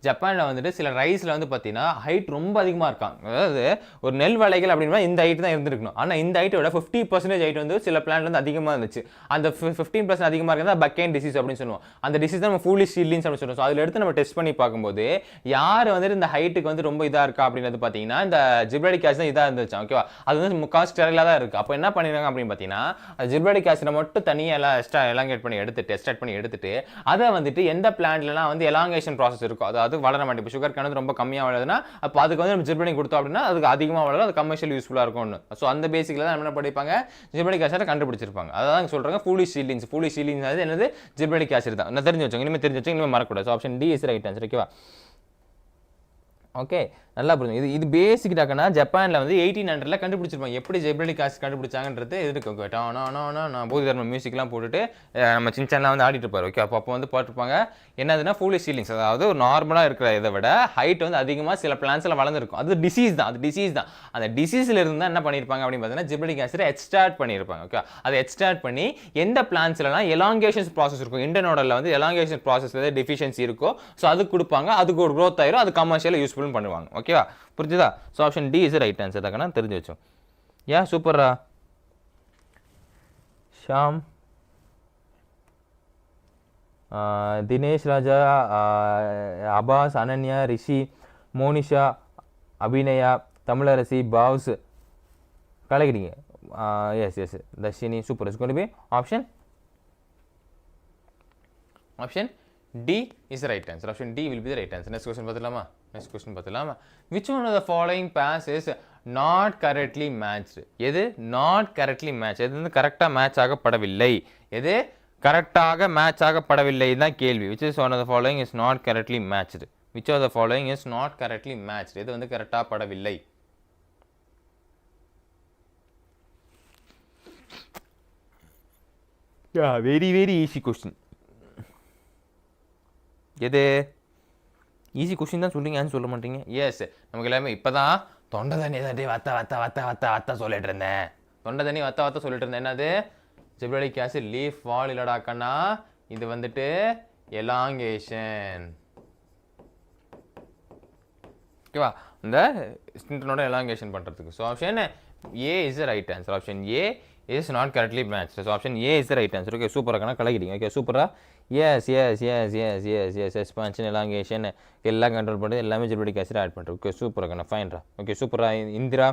ஜப்பானில் வந்துட்டு சில ரைஸில் வந்து பார்த்தீங்கன்னா ஹைட் ரொம்ப அதிகமாக இருக்காங்க. அதாவது ஒரு நெல் வளைகள் அப்படின்னா இந்த ஹைட் தான் இருந்திருக்கணும். ஆனால் இந்த ஹைட்டை விட 50% ஹைட் வந்து சில பிளான்ட் வந்து அதிகமாக இருந்துச்சு. அந்த 15% அதிகமாக இருக்கிறதா பக்கேன் டிசீஸ் அப்படின்னு சொல்லுவோம். அந்த டிசீஸ் தான் நம்ம ஃபூலிஷ் சீட்லிங்ஸ் அப்படின்னு சொல்லுவோம். ஸோ அதில் எடுத்து நம்ம டெஸ்ட் பண்ணி பார்க்கும்போது யார் வந்துட்டு இந்த ஹைட்டுக்கு வந்து ரொம்ப இதாக இருக்கா அப்படின்றது பார்த்தீங்கன்னா இந்த ஜிப்ரலிக் ஆசிட் தான் இதாக இருந்துச்சு ஓகேவா. அது வந்து முக்கால் ஸ்டெரைலாக தான் இருக்குது. அப்போ என்ன பண்ணிருக்காங்க அப்படின்னு பார்த்தீங்கன்னா ஜிப்ரலிக் ஆசிடை மட்டும் தனியாக எலாங்கேட் பண்ணி எடுத்துட்டு அதை வந்துட்டு எந்த பிளான்ட்லாம் வந்து எலாங்கேஷன் ப்ராசஸ் இருக்கும் அதாவது வளர மாட்டேன். இப்போ சுகர் கேன் ரொம்ப கம்மியாக வளருதுன்னா அப்போ அதுக்கு வந்து நம்ம ஜிப்ரலிக் கொடுத்தோம் அப்படின்னா அதுக்கு அதிகமாக வளரும், அது கமர்ஷியல் யூஸ்ஃபுல்லாக இருக்கும்னு. ஸோ அந்த பேசிக்கில் தான் என்ன படிப்பாங்க ஜிப்ரலிக் ஆசிடை கண்டுபிடிச்சிருப்பாங்க. அதான் சொல்கிறாங்க ஃபூலிஷ் சீட்லிங்ஸ். ஃபூலிஷ் சீட்லிங்ஸ் அது என்னது ஜிப்ரலிக் ஆசிட் தான். நான் தெரிஞ்சு வச்சோங்க, இனிமேல் தெரிஞ்சு வச்சோங்க, இனிமேல் மறக்கூடாது. So option D is right answer ஓகேவா. ஓகே நல்லா புரிஞ்சு. இது பேசிக் டாக்கனா ஜப்பானில் வந்து 1800 கண்டுபிடிச்சிருப்பாங்க. எப்படி ஜிப்ரலிக் ஆசிட் கண்டுபிடிச்சாங்கன்றது எதுக்கு ஓகே. நான் போதி தர்ம மியூசிக்லாம் போட்டுட்டு நம்ம சின்சான்லாம் வந்து ஆடிட்டு இருப்பார் ஓகே. அப்போ வந்து போட்டிருப்பாங்க என்னதுன்னா ஃபூலிஷ் சீட்லிங்ஸ், அதாவது ஒரு நார்மலாக இருக்கிற இதை விட ஹைட் வந்து அதிகமாக சில பிளான்ஸில் வளர்ந்துருக்கும். அது டிசீஸ் தான். அந்த டிசீஸில் இருந்து தான் என்ன பண்ணியிருப்பாங்க அப்படின்னு பார்த்தீங்கன்னா ஜிப்ரலிக் ஆசிட் எக்ஸ்ட்ராக்ட் பண்ணியிருப்பாங்க ஓகே. அதை எக்ஸ்ட்ராக்ட் பண்ணி எந்த பிளான்ஸ்லாம் எலாங்கேஷன் ப்ராசஸ் இருக்கும் இன்டர்னோடலில் வந்து எலாங்கேஷன் ப்ராசஸில் டெஃபிஷியன்சி இருக்கோ ஸோ அதுக்கு கொடுப்பாங்க. அதுக்கு ஒரு க்ரோத் ஆயிரும், அது கமர்ஷியலாக யூஸ்ஃபுல் பண்ணுவாங்க ஓகேவா. புரிஞ்சுதா. So option D is right answer தாக்கனா தெரிஞ்சு வச்சோம். ஏன் சூப்பரா ஷாம் தினேஷ் ராஜா அபாஸ் அனன்யா ரிஷி மோனிஷா அபிநயா தமிழரசி பாவ்ஸ் கலக்கிறீங்க. Yes Dharshini super. Is going to be option D is the right answer. Option D will be the right answer. Next question பார்த்துலாமா. Which one of the following pairs is not correctly matched? எது not correctly matched? எது வந்து கரெக்டாக மேட்ச் ஆகப்படவில்லை? எது கரெக்டாக மேட்ச் ஆகப்படவில்லை தான் கேள்வி. Which is one of the following is not correctly matched? Which of the following is not correctly matched? எது வந்து கரெக்டாக படவில்லை? Yeah, very easy question. எது ஈஸி கொஸ்டின் தான் சொல்கிறீங்க, ஏன்னு சொல்ல மாட்டீங்க? எஸ் நமக்கு எல்லாமே இப்போ தான் தொண்டை தண்ணி ஏதாட்டி வத்த சொல்லிட்டு இருந்தேன். தொண்டை தண்ணி வத்த சொல்லிட்டு இருந்தேன். என்னது ஜிப்ரலிக் ஆசிட் லீஃப் வால் இல்லடாக்கண்ணா, இது வந்துட்டு எலாங்கேஷன் ஓகேவா, இந்த ஸ்டிண்டனோட எலாங்கேஷன் பண்ணுறதுக்கு. So option A is the right answer. Option A is not correctly matched. So option A is the right answer. Okay, super ஆ கலக்கிட்டீங்க. ஓகே சூப்பரா. yes expansion elongation எல்லாம் கண்ட்ரோல் பண்ணி எல்லாமே ஜிப்ரலிக் ஆசிட் ஆட் பண்ணுறோம். ஓகே சூப்பராக ஃபைன்ரா. ஓகே சூப்பரா. இந்திரா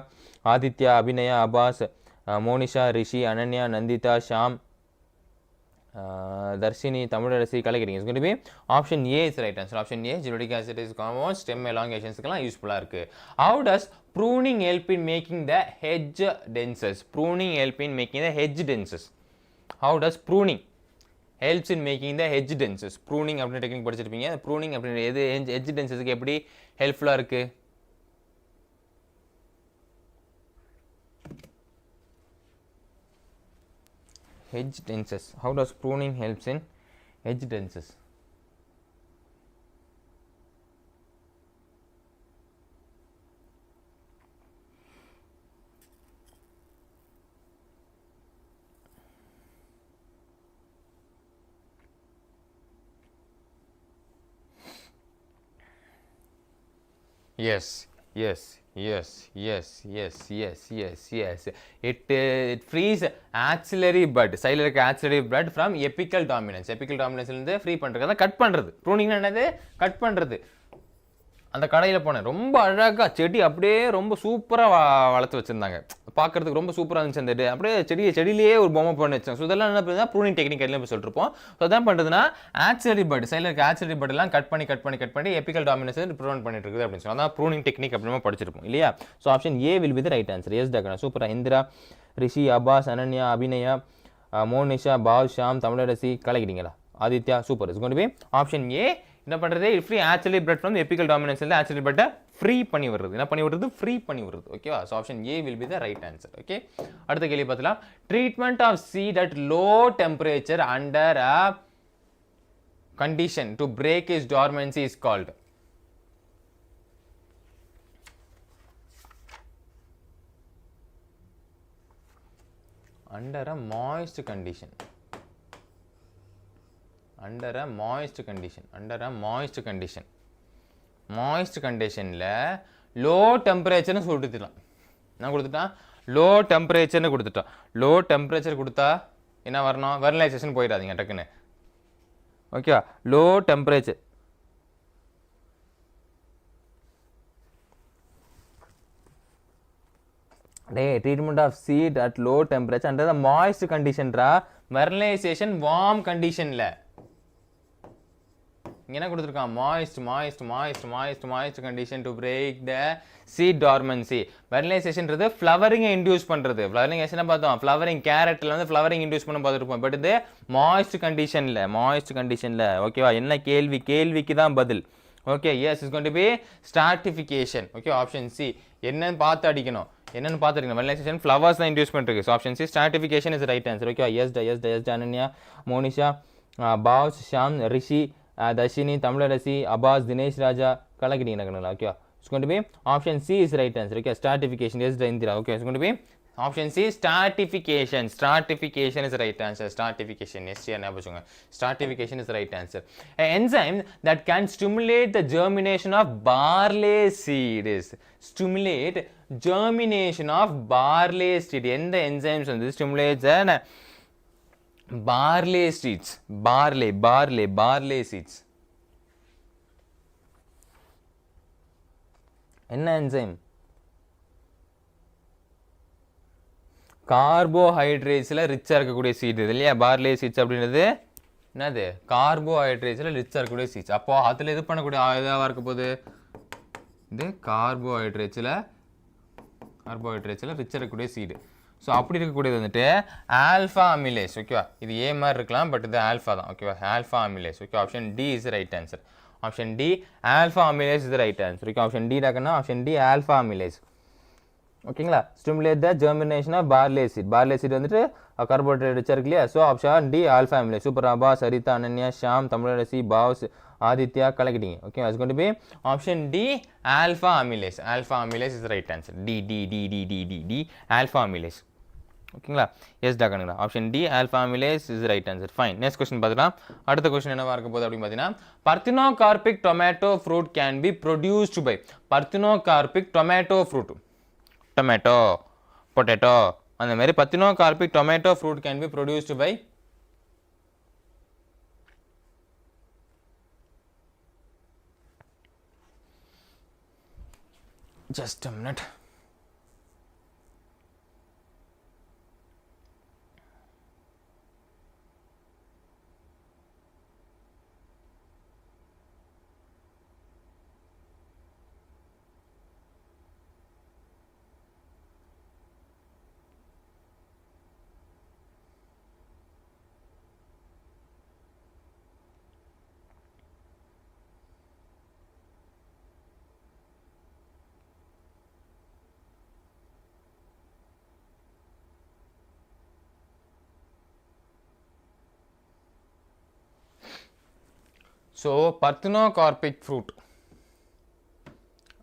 ஆதித்யா அபிநயா அபாஸ் மோனிஷா ரிஷி அனன்யா நந்திதா ஷாம் தர்ஷினி தமிழரசி கலக்கிறீங்க. It's going to be option A is right answer. Option A gibberellic acid is compound stem எலாங்கேஷன்ஸ்க்குலாம் யூஸ்ஃபுல்லாக இருக்குது. How does pruning help in making the hedge denses? Pruning help in making the hedge denses. How does pruning helps in making the hedge denses? Pruning அப்படின டெக்னிக் படிச்சிருப்பீங்க. pruning அப்படின எது hedge densesக்கு எப்படி ஹெல்ப்ஃபுல்லா இருக்கு? Hedge denses. How does pruning helps in hedge denses? Yes. It frees axillary bud. சைடில் இருக்க axillary bud from apical dominance. Apical dominance இருந்து ஃப்ரீ பண்ணுறது, கட் பண்ணுறது. ப்ரூனிங்னா என்னது? கட் பண்ணுறது. அந்த கடையில் போனேன், ரொம்ப அழகாக செடி அப்படியே ரொம்ப சூப்பராக வளர்த்து வச்சுருந்தாங்க. பார்க்குறதுக்கு ரொம்ப சூப்பராக இருந்துச்சு. அந்த அப்படியே செடியிலேயே ஒரு பொம்மை பண்ணி வச்சாங்க. ஸோ இதெல்லாம் என்ன பண்ணுறதுனா ப்ரூனிங் டெக்னிக் எல்லாம் போய் சொல்லிருப்போம். ஸோ அதான் பண்ணுறதுனா ஆக்சிலரி பட் சைடில் இருக்க ஆக்சிலரி பட் எல்லாம் கட் பண்ணி எபிக்கல் டாமினன்ஸ் ப்ரிவென்ட் பண்ணிட்டு இருக்குது அப்படின்னு சொல்லி அதான் ப்ரூனிங் டெக்னிக் அப்படின்னு படிச்சிருப்போம் இல்லையா. So option A will be the right answer. Yes doctor சூப்பராக. இந்திரா ரிஷி அபாஸ் அனன்யா அபிநயா மோனிஷா பாவ் ஷாம் தமிழரசி கலக்கிறீங்களா? Aditya super. Is going to be option A. என்ன பண்ணுறது? Free actually bud from apical டாமினன்ஸ்ல ஆக்சுவலி பிளட்டை ஃப்ரீ பண்ணி வருது. என்ன பண்ணி வருது? ஃப்ரீ பண்ணி வருது. ஓகேவா. So option A will be the right answer. Okay அடுத்த கேள்வி பார்த்தலாம். Treatment of seed at low temperature under a condition to break is dormancy is called. under a moist condition. Under a moist condition. Under a moist condition. Moist condition la low temperature nu sollittiraam. என்ன கொடுத்துட்டா low temperature nu கொடுத்துட்டா. Low temperature கொடுத்தா என்ன வரணும்? vernalization போயிடாதீங்க டக்குன்னு. Okay, low temperature. Treatment of seed at low temperature under the moist condition ra, vernalization warm condition la. என்ன கொடுத்திருக்கான்? moist condition to break the seed dormancy. vernalization ன்றது flowering induce பண்றது. flowering என்ன பார்த்தோம்? flowering carrotல வந்து flowering induce பண்ண பார்த்திருப்போம். பட் இது moist condition ல ஓகேவா? என்ன கேள்விக்கு தான் பதில். okay, yes, it's going to be stratification. okay, option C. என்னன்னு பார்த்து அடிக்கணும். vernalization flowers தான் induce பண்ணிருக்கு. so option C, stratification is the right answer. okay, yes Ananya, Monisha, Baus, Sham, Rishi, Dashini, Tamlarasi, Abbas, Dinesh Raja, கலக்கிட்டீங்க. okay, it's going to be option C is the right answer. okay, stratification. yes Indira. okay, it's going to be option C, stratification. Stratification is the right answer. Stratification. yes, stratification is the right answer. An enzyme that can stimulate the germination of barley seed is stimulate germination of barley seed. எந்த enzymes வந்து stimulates the barley seeds? barley seeds. என்ன enzyme? கார்போஹைட்ரேட்ஸ்ல ரிச்சா இருக்கக்கூடிய சீட் இது இல்லையா? பார்லே சீட்ஸ் அப்படின்றது என்னது? கார்போஹைட்ரேட்ஸ்ல ரிச்சா இருக்கக்கூடிய சீட்ஸ். அப்போ அதுல இது பண்ணக்கூடிய எதாவா இருக்க போகுது? இது கார்போஹைட்ரேட்ஸ்ல ரிச்சா இருக்கக்கூடிய சீடு. ஸோ அப்படி இருக்கக்கூடியது வந்துட்டு ஆல்ஃபா அமிலேஸ். ஓகேவா? இது ஏ மாதிரி இருக்கலாம், பட் இது ஆல்ஃபா தான். ஓகேவா? Alpha amylase. Okay, option D is right answer. Option D alpha amylase is right answer. Okay, option D டாக்கன்னா ஆப்ஷன் டி ஆல்ஃபா அமிலேஸ். ஓகேங்களா? Stimulate the germination of barley seed வந்துட்டு கார்போஹைட்ரேட் ரிச்சா இருக்கு இல்லையா? So option D alpha amylase. Super. Abbas, Saritha, Ananya, Sham, Tamilarasi, பாவ்ஸ், Aditya கலக்கிட்டீங்க. Okay, it's going to be option D alpha amylase. Alpha amylase is right answer. D alpha amylase. ஓகேங்களா? எஸ் டாக்கனுங்களா? Option D alpha amylase is right answer. Fine. Next question பார்த்துக்கலாம். அடுத்த கொஸ்டின் என்னவா இருக்க போகுது அப்படின்னு பார்த்தீங்கன்னா, parthenocarpic tomato fruit can be produced by. Parthenocarpic tomato fruit, tomato, potato, and the very parthenocarpic tomato fruit can be produced by just a minute. So parthenocarpic fruit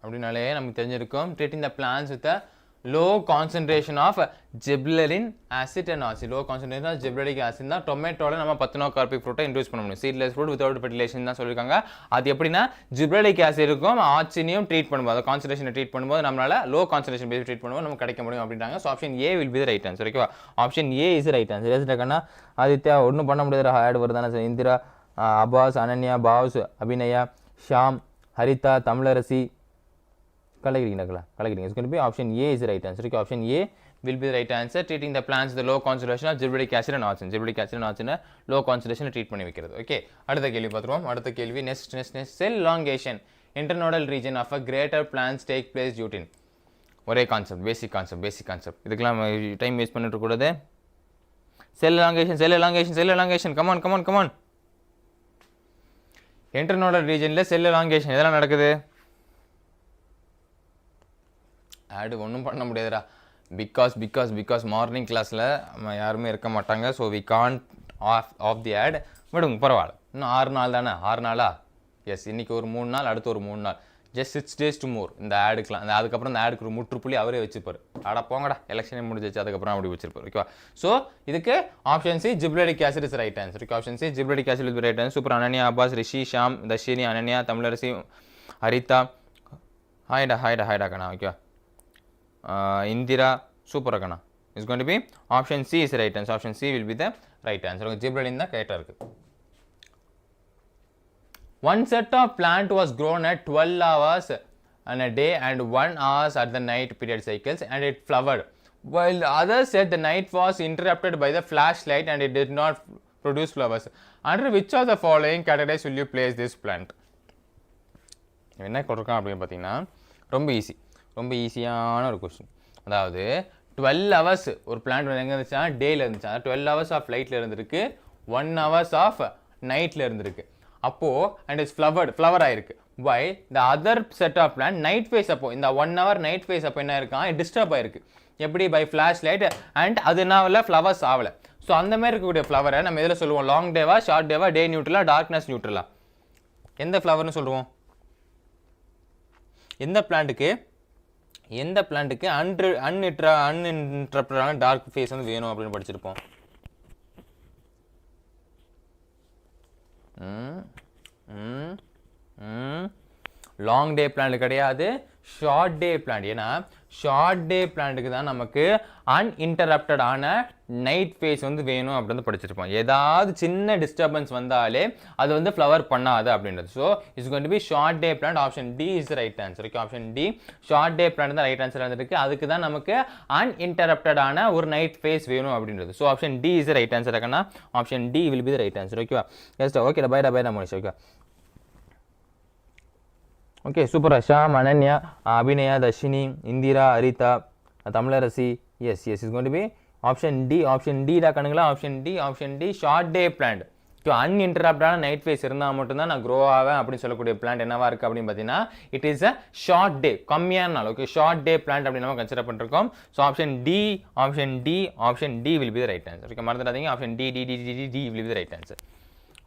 அப்படின்னாலே நமக்கு தெரிஞ்சிருக்கும், treating the plants with low concentration of gibberellin acid and acid. Low concentration of gibberellic acid தான் டொமேட்டோவில் நம்ம பர்த்தினோகார்பிக் ஃப்ரூட்டை இன்ட்ரூஸ் பண்ண முடியும். சீட்லெஸ் ஃப்ரூட் வித்வுட் ஃபெர்டிலைசேஷன் தான் சொல்லியிருக்காங்க. அது எப்படின்னா ஜிப்ரலிக் ஆசிட் இருக்கும், ஆச்சினியும் ட்ரீட் பண்ணும்போது, கான்சன்ட்ரேஷனை ட்ரீட் பண்ணும்போது நம்மளால லோ கான்சன்ட்ரேஷன் பேஸ் ட்ரீட் பண்ணும்போது நமக்கு கிடைக்க முடியும் அப்படின்றாங்க. So option A will be the right answer. ஓகேவா? Option A is right answer. ஏசிட்டாக்கன்னா ஆதித்யா ஒன்றும் பண்ண முடியாது, ஆட் வருதானே சார். இந்திரா, அபாஸ், அனன்யா, பாவ்ஸ், அபிநயா, ஷாம், ஹரிதா, தமிழரசி கலக்கிறீங்களா? கலக்கிறீங்க. It's going to be option A is right answer. Okay, option A will be the right answer. Treating the plants with the low concentration of gibberellic acid and oxygen. Gibberellic acid and oxygen low concentration treat பண்ணி வைக்கிறது. ஓகே, அடுத்த கேள்வி பார்த்துருவோம். அடுத்த கேள்வி next sell elongation internodal region of a greater plants take place due to. ஒரே கான்செப்ட், பேசிக் கான்செப்ட். இதுக்கெல்லாம் டைம் வேஸ்ட் பண்ணிட்டு கூடாது. செல் elongation கமான். இன்டர்னோடல் ரீஜன்ல செல் elongation இதெல்லாம் நடக்குது. ஆட் ஒன்றும் பண்ண முடியாதுடா. பிகாஸ் மார்னிங் கிளாஸில் யாருமே இருக்க மாட்டாங்க. So we can't off the ad. விடுங்க, பரவாயில்ல. இன்னும் 6 நாள் தானே. 6 நாளா? எஸ், இன்னைக்கு ஒரு 3 நாள், அடுத்து ஒரு 3 நாள். just 6 days to more இந்த ஆடுக்குலாம் அந்த அதுக்கப்புறம் இந்த ஆடுக்கு ஒரு முற்றுப்புள்ளி அவரே வச்சுப்பார். அட போங்கடா எலெக்ஷனே முடிஞ்சிச்சு அதுக்கப்புறம் அப்படி வச்சிருப்பார். ஓகேவா? ஸோ இதுக்கு option C gibberellic acid is right answer. Okay option C gibberellic acid is right answer. Super Ananya, Abbas, Rishi, Sham, Dharshini, Ananya, Tamilarasi, Haritha, ஹாய்டா கண்ணா. ஓகேவா? இந்திரா, சூப்பர் கண்ணா. It's going to be option C is right answer. Option C will be the right answer. Gibberellin தான் கரெக்டாக இருக்குது. One set of plant was grown at 12 hours on a day and 1 hour at the night period cycles and it flowered. While the others said the night was interrupted by the flashlight and it did not produce flowers. Under which of the following categories will you place this plant? என்ன கொடுக்கலாம் அப்படின்னு பார்த்தீங்கன்னா ரொம்ப ஈஸியான ஒரு கொஸ்டின். அதாவது 12 hours ஒரு பிளான்ட் எங்கே இருந்துச்சா டேயில் இருந்துச்சா, 12 hours ஆஃப் லைட்டில் இருந்திருக்கு, 1 hours ஆஃப் நைட்டில் இருந்திருக்கு. அப்போது அண்ட் இட்ஸ் ஃப்ளவர் ஆயிருக்கு. By the other set of plant night phase அப்போ இந்த 1 hour நைட் ஃபேஸ் அப்போ என்ன இருக்கான் டிஸ்டர்ப் ஆயிருக்கு. எப்படி பை ஃப்ளாஷ் லைட் அண்ட் அது என்ன ஆகல ஃப்ளவர்ஸ் ஆகலை. ஸோ அந்த மாதிரி இருக்கக்கூடிய ஃப்ளவரை நம்ம எதில் சொல்லுவோம்? லாங் டேவா, ஷார்ட் டேவா, டே நியூட்ரலா, டார்க்னஸ் நியூட்ரலா? எந்த ஃப்ளவர்னு சொல்லுவோம்? எந்த பிளான்ட்டுக்கு அன்இன்டரப்டடான டார்க் ஃபேஸ் வந்து வேணும் அப்படின்னு படிச்சிருப்போம். லாங் டே பிளான்ட் கிடையாது, ஷார்ட் டே பிளான்ட். ஏன்னா ஷார்ட் டே பிளான்ட்டுக்கு தான் நமக்கு அன்இன்டரப்டடான நைட் ஃபேஸ் வந்து வேணும் அப்படின்னு படிச்சிருப்போம். ஏதாவது சின்ன டிஸ்டர்பன்ஸ் வந்தாலே அது வந்து ஃப்ளவர் பண்ணாது அப்படின்றது. So it's going to be short day plant. Option D is right answer. Okay option D short day plant தான் ரைட் ஆன்சர் வந்துருக்கு. அதுக்கு தான் நமக்கு அன்இன்டரப்டடான ஒரு நைட் ஃபேஸ் வேணும் அப்படின்றது. So option D is right answer. இருக்குன்னா option D will be the right answer. ஓகேவா? Yes okay bye Monish. Okay okay super. Sham, Ananya, Abhinaya, Dharshini, Indira, Haritha, Tamilarasi. Yes is going to be option D. Option D தான் கணுங்களா? Option D short day plant. So அன்இன்டரப்டான நைட் ஃபேஸ் இருந்தால் மட்டும்தான் நான் க்ரோ ஆவேன் அப்படின்னு சொல்லக்கூடிய பிளான்ட் என்னவா இருக்குது அப்படின்னு பார்த்தீங்கன்னா இட் இஸ் அ ஷார்ட் டே, கம்மியான நாள். ஓகே ஷார்ட் டே பிளான்ட் அப்படின்னு நம்ம கன்சிடர் பண்ணிருக்கோம். So option D will be the right answer. Okay மறந்துடாதீங்க. Option D will be the right answer.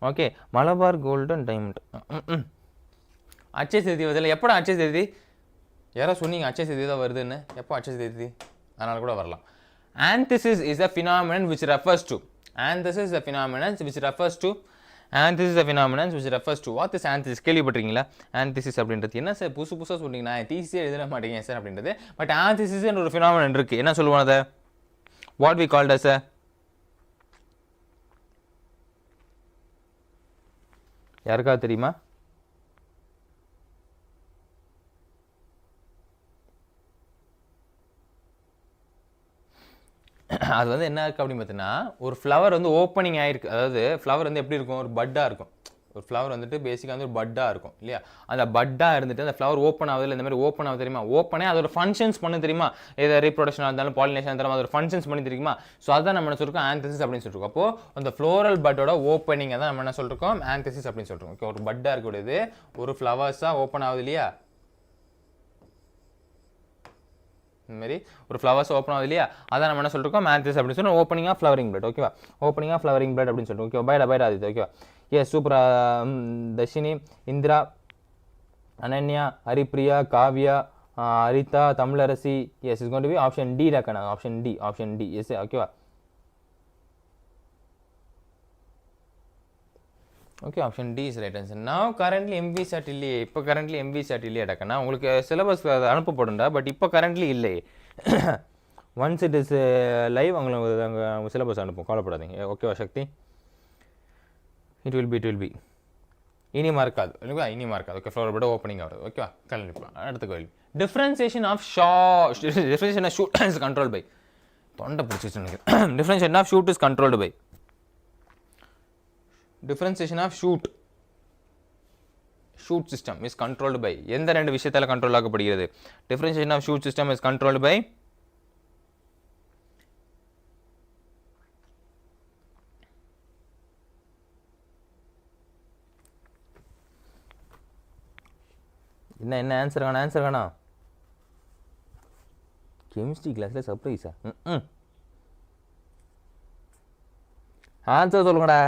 Okay Malabar golden diamond Akshaya தேதி வருதில்ல, எப்போடா அச்சய தேதி? யாரோ சொன்னீங்க அச்சய தேதி தான் வருதுன்னு. எப்போ அச்சய தேதி? அதனால கூட வரலாம். Anthesis is a phenomenon which refers to. Anthesis is a phenomenon which refers to. What is anthesis? கேள்விப்பட்டிருக்கீங்களா? Anthesis அப்படின்றது என்ன சார் புதுசாக சொன்னீங்க? நான் டிசியே எழுத மாட்டேங்க சார் அப்படின்றது. பட் anthesis ஒரு phenomenon இருக்கு. என்ன சொல்லுவோம் அதை? What we called as a யாருக்காவது தெரியுமா? அது வந்து என்ன இருக்குது அப்படின்னு பார்த்தீங்கன்னா ஒரு ஃப்ளவர் வந்து ஓப்பனிங் ஆகிருக்கு. அதாவது ஃப்ளவர் வந்து எப்படி இருக்கும்? ஒரு பட்டாக இருக்கும். ஒரு ஃப்ளவர் வந்துட்டு பேசிக்காக வந்து ஒரு பட்டாக இருக்கும் இல்லையா? அந்த பட்டாக இருந்துட்டு அந்த ஃப்ளவர் ஓப்பன் ஆகுது இல்லை இந்த மாதிரி ஓப்பன் ஆகுது தெரியுமா? ஓப்பனே அதோட ஃபங்க்ஷன்ஸ் பண்ண தெரியுமா? ஏதோ ரீப்ரொடக்ஷனாக இருந்தாலும் பாலினேஷன் இருந்தாலும் அதோட ஃபங்க்ஷன்ஸ் பண்ணி தெரியுமா? ஸோ அதான் நம்ம என்ன சொல்லிருக்கோம்? ஆன்தசிஸ் அப்படின்னு சொல்லிருக்கோம். அப்போது அந்த ஃப்ளோரல் பட்டோட ஓப்பனிங்கை தான் நம்ம என்ன சொல்லிருக்கோம்? ஆன்தசிஸ் அப்படின்னு சொல்லிருக்கோம். ஓகே ஒரு பட்டாக இருக்கக்கூடியது ஒரு ஃப்ளவர்ஸாக ஓப்பன் ஆகுது இல்லையா? இந்த மாதிரி ஒரு ஃப்ளவர்ஸ் ஓப்பன் ஆகுது இல்லையா? அதான் நம்ம என்ன சொல்லிருக்கோம்? ஆன்தசிஸ் அப்படின்னு சொல்லி ஓப்பனிங் ஆஃப் ஃப்ளவரிங் பிளட். ஓகேவா? ஓப்பனிங் ஆஃப் ஃப்ளவரிங் பிளட் அப்படின்னு சொல்லிட்டு ஓகே பைடா ஆதித்யா. ஓகேவா? Yes super. Dharshini, Indira, Ananya, Haripriya, Kavya, Haritha, Tamilarasi. Yes is going to be option D ராக்கனா. Option D yes. ஓகேவா? Okay option D is right answer. நான் கரண்ட்லி 𝑚𝑣𝑠AT இல்லையே. இப்போ கரண்ட்லி 𝑚𝑣𝑠AT இல்லையா டக்கண்ணா? உங்களுக்கு சிலபஸ் அனுப்பப்படும்டா. பட் இப்போ கரண்ட்லி இல்லை. ஒன்ஸ் இட் இஸ் லைவ் அவங்களுக்கு அங்கே சிலபஸ் அனுப்பும், கவலைப்படாதீங்க. ஓகேவா சக்தி? இட் வில் பி இனிமா இருக்காது இல்லைங்களா? இனிமா இருக்காது. ஓகே ஃப்ளவர் பட் ஓப்பனிங் ஆகுது. ஓகேவா? கண்டிப்பாக. அடுத்த கேள்வி. Differentiation of shoot is controlled by. தொண்டை பிடிச்சிச்சு நினைக்கிறேன். Differentiation of shoot is controlled by. Differentiation of shoot system is controlled by எந்த ரெண்டு விஷயத்தால கண்ட்ரோல் ஆகப்படுகிறது? Differentiation of shoot system is controlled by என்ன ஆன்சர் காணா? கெமிஸ்ட்ரி கிளாஸ்ல சர்ப்ரைஸா? ஆன்சர் சொல்லுங்கடா.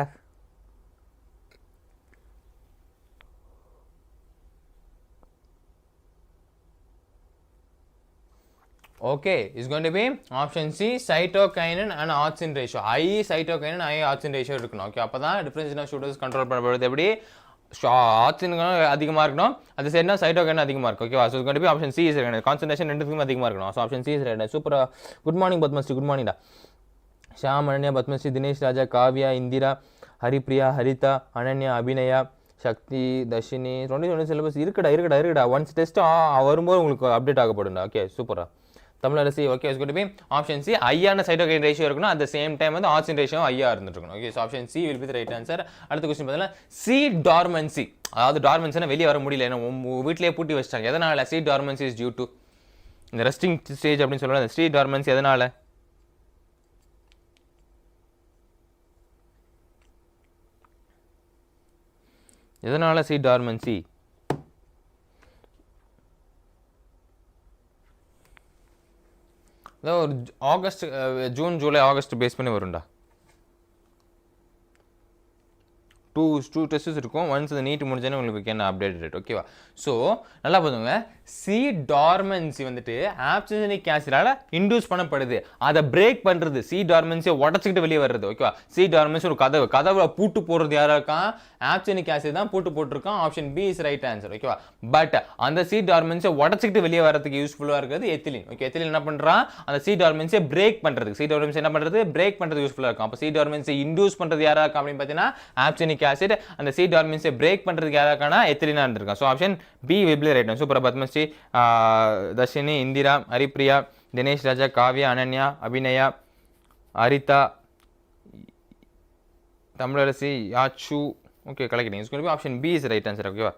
Okay, it's going to be option C, cytokinin and auxin ratio. High cytokinin, high auxin ratio இருக்கணும். Okay, அப்பதான் differentiation of sugars control பண்ணப்படுது. எப்படி auxin அதிகமாக இருக்கணும், அது சரினா cytokinin அதிகமாக இருக்கும். Okay, so it's going to be option C is right. Concentration ரெண்டுத்துக்கும் அதிகமாக இருக்கணும். So option C is right. Super. Good morning Padmashri. Good morning டா. ஷாம், அனன்யா, பத்மஸ்ரீ, தினேஷ், ராஜா, காவ்யா, இந்திரா, ஹரிப்ரியா, ஹரிதா, அனன்யா, அபிநயா, சக்தி, தர்ஷினி. 2020 சிலபஸ் இருக்குடா. ஒன்ஸ் டெஸ்ட் வரும்போது உங்களுக்கு அப்டேட் ஆகப்படும்டா. ஓகே, சூப்பரா. Tamilarasi. Okay, it's going to be option C. ஹையான சைட்டோகைன் ரேஷியோ இருக்கணும், அட் த சேம் டைம் வந்து ஆக்சிஜன் ரேஷியோ ஹையா இருந்துட்டு இருக்கணும். Okay, so option C will be the right answer. அடுத்த கொஸ்டின் பார்த்தீங்கன்னா சீட் டார்மன்சி. அதாவது டார்மன்சினா வெளியே வர முடியல, ஏன்னா வீட்டிலேயே பூட்டி வச்சிட்டாங்க. எதனால seed dormancy is due to இந்த ரெஸ்டிங் ஸ்டேஜ் அப்படின்னு சொல்லுவாங்க. அந்த சீட் டார்மன்சி எதனால? எதனால சீட் டார்மன்சி? ஒரு August, June, July, August base பண்ணி வரும்டா. டூ டெஸ்ட்ஸ் இருக்கும். ஒன்ஸ் இந்த நீட் முடிஞ்சோன்னே உங்களுக்கு என்ன அப்டேட் ரேட். ஓகேவா? ஸோ நல்லா பார்த்துங்க, சி டார்மன்சி வந்துட்டு ஆப்சிஜனிக் ஆசிடால இன்டியூஸ் பண்ணப்படுது. அதை பிரேக் பண்ணுறது, சி டார்மன்சியை உடச்சிக்கிட்டு வெளியே வர்றது. ஓகேவா? சி டார்மன்சி ஒரு கதவை பூட்டு போடுறது யாராக இருக்கான்? ஆப்சிஜனிக் ஆசிட் தான் பூட்டு போட்டிருக்கான். Option B is right answer. ஓகேவா? பட் அந்த சி டார்மன்சியை உடச்சிக்கிட்டு வெளியே வரதுக்கு யூஸ்ஃபுல்லாக இருக்கிறது எத்திலின். ஓகே, எத்திலின் என்ன பண்ணுறான்? அந்த சி டார்மன்சியை பிரேக் பண்ணுறதுக்கு, சி டார்மன்சி என்ன பண்ணுறது? பிரேக் பண்ணுறது யூஸ்ஃபுல்லாக இருக்கும். அப்போ சி டார்மன்சி இன்டியூஸ் பண்ணுறது யாராக இருக்கும் அப்படின்னு பார்த்தீங்கன்னா ஆப்சிஜனிக் ஆசிட். அந்த சி டார்மன்சியை பிரேக் பண்றதுக்கு யாராக்கான எத்திலினா இருந்திருக்கான். So option B will be right. Super. Padmashree, Dharshini, Indira, Haripriya, Dinesh, Raja, Kavya, Ananya, Abinaya, Haritha, Tamilarasi, யாச்சு. Okay, collecting. Option B is right answer. ஓகேவா?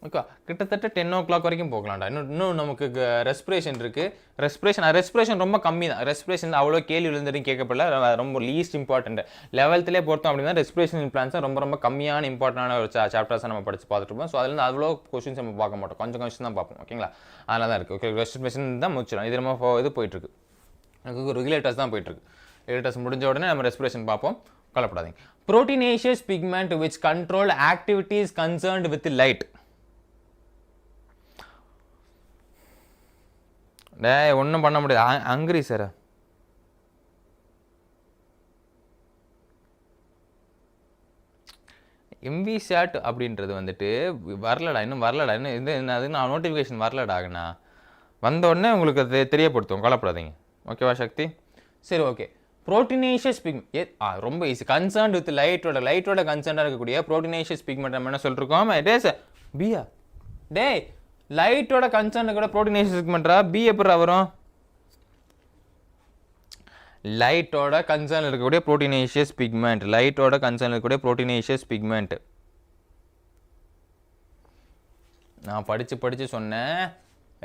ஓகே, கிட்டத்தட்ட 10 o'clock வரைக்கும் போகலாம்டா. இன்னும் நமக்கு ரெஸ்பிரேஷன் இருக்குது. ரெஸ்பிரேஷன் ரொம்ப கம்மி தான். ரெஸ்பிரேஷன் அவ்வளோ கேள்வி விழுந்துட்டு கேட்கப்படல. ரொம்ப லீஸ்ட் இம்பார்ட்டன்ட். 11th பொறுத்தோம் அப்படின்னா ரெஸ்பிரேஷன் பிளான்ஸ் தான் ரொம்ப கம்மியான இம்பார்ட்டன்டான ஒரு சாப்டர்ஸாக நம்ம படித்து பார்த்துட்டு இருப்போம். ஸோ அதுலேருந்து அவ்வளோ கொஸ்டின்ஸ் நம்ம பார்க்க மாட்டோம், கொஞ்சம் கொஸ்டின் தான் பார்ப்போம். ஓகேங்களா? அதனால தான் இருக்குது. ஓகே, ரெஸ்பிரேஷன் தான் முடிச்சிடும். இது நம்ம இது போயிட்டுருக்கு, எனக்கு ரெகுலேட்டர்ஸ் தான் போயிட்டுருக்கு. ரெகுலேட்டர்ஸ் முடிஞ்ச உடனே நம்ம ரெஸ்பிரேஷன் பார்ப்போம், கவலைப்படாதீங்க. Proteinaceous pigment which control activities concerned with light. ஒன்றும் பண்ண முடியாது. அங்கிரி சார். 𝑚𝑣𝑠AT அப்படின்றது வந்துட்டு இன்னும் வரலடா. இன்னும் நான் நோட்டிஃபிகேஷன் வரலடாங்கண்ணா. வந்த உடனே உங்களுக்கு அது தெரியப்படுத்தும், கவலைப்படாதீங்க. ஓகேவா சக்தி? சரி, ஓகே. புரோட்டீனேஷியஸ் பிக்மெண்ட் ரொம்ப ஈஸி. கன்சர்ன்ட் வித் லைட்டோட கன்சர்னாக இருக்கக்கூடிய புரோட்டீனேஷியஸ் பிக்மெண்ட் நம்ம என்ன சொல்லிருக்கோம்? இட் இஸ் பியா. லைட்டோட கன்சர்ன் கூட புரோட்டீனேஷியஸ் பிக்மெண்ட்ரா? பி எப்படா வரும்? லைட்டோட கன்சர்ன் இருக்கக்கூடிய புரோட்டீனேஷியஸ் பிக்மெண்ட். லைட்டோட கன்சர்ன் இருக்கக்கூடிய புரோட்டீனேஷியஸ் பிக்மெண்ட். நான் படிச்சு சொன்னேன்.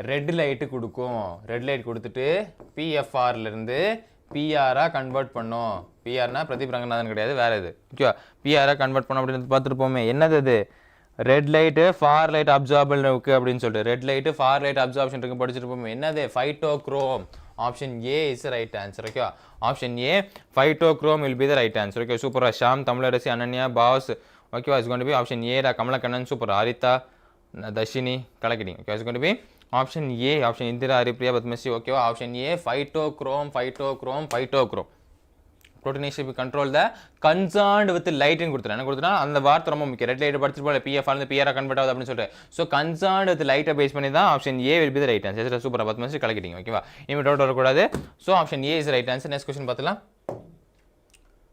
ரெட் லைட்டு கொடுக்கும். ரெட் லைட் கொடுத்துட்டு பிஎஃப்ஆர்லேருந்து பிஆராக கன்வெர்ட் பண்ணோம். பிஆர்னா பிரதீப் ரங்கநாதன் கிடையாது, வேற இது. ஓகேவா? பிஆராக கன்வெர்ட் பண்ணோம் அப்படின்னு பார்த்துருப்போமே. என்னது அது? Red light for light absorbable இருக்கு அப்படின்னு சொல்லிட்டு red light for light absorption இருக்கு படிச்சிருப்போம். என்னது? Phytochrome. Option A is right answer. ஓகேவா? Option A phytochrome will be the right answer. Okay, சூப்பரா. ஷாம், தமிழரசி, அனன்யா, பாஸ். ஓகேவா? Is going to be option A டா. கமலக்கண்ணன், சூப்பர். ஹரிதா, தர்ஷினி, கலக்கிட்டிங். Okay, is going to be option A. Option Indira, Haripriya, Padmashri. ஓகேவா? Option A phytochrome. புரோட்டீனேஷியஸ் control the concerned with லைட்னு கொடுத்துருக்கேன். என்ன கொடுத்துனா அந்த வார்த்தை ரொம்ப முக்கியம். ரெட் லைட் படிச்சிருப்போம், பிஎஃப் ஆனது பிஆரா கன்வெர்ட் ஆகுது அப்படின்னு சொல்லிட்டு. ஸோ கன்சர்ன்ட் வித் லைட்டை பேஸ் பண்ணி தான் option A will be the right answer. Super. 10 நிமிஷம் கலக்கிட்டீங்க. ஓகேவா? இனிமே டவுட் வரக்கூடாது. So option A is right answer. Next question பார்த்துலாம்.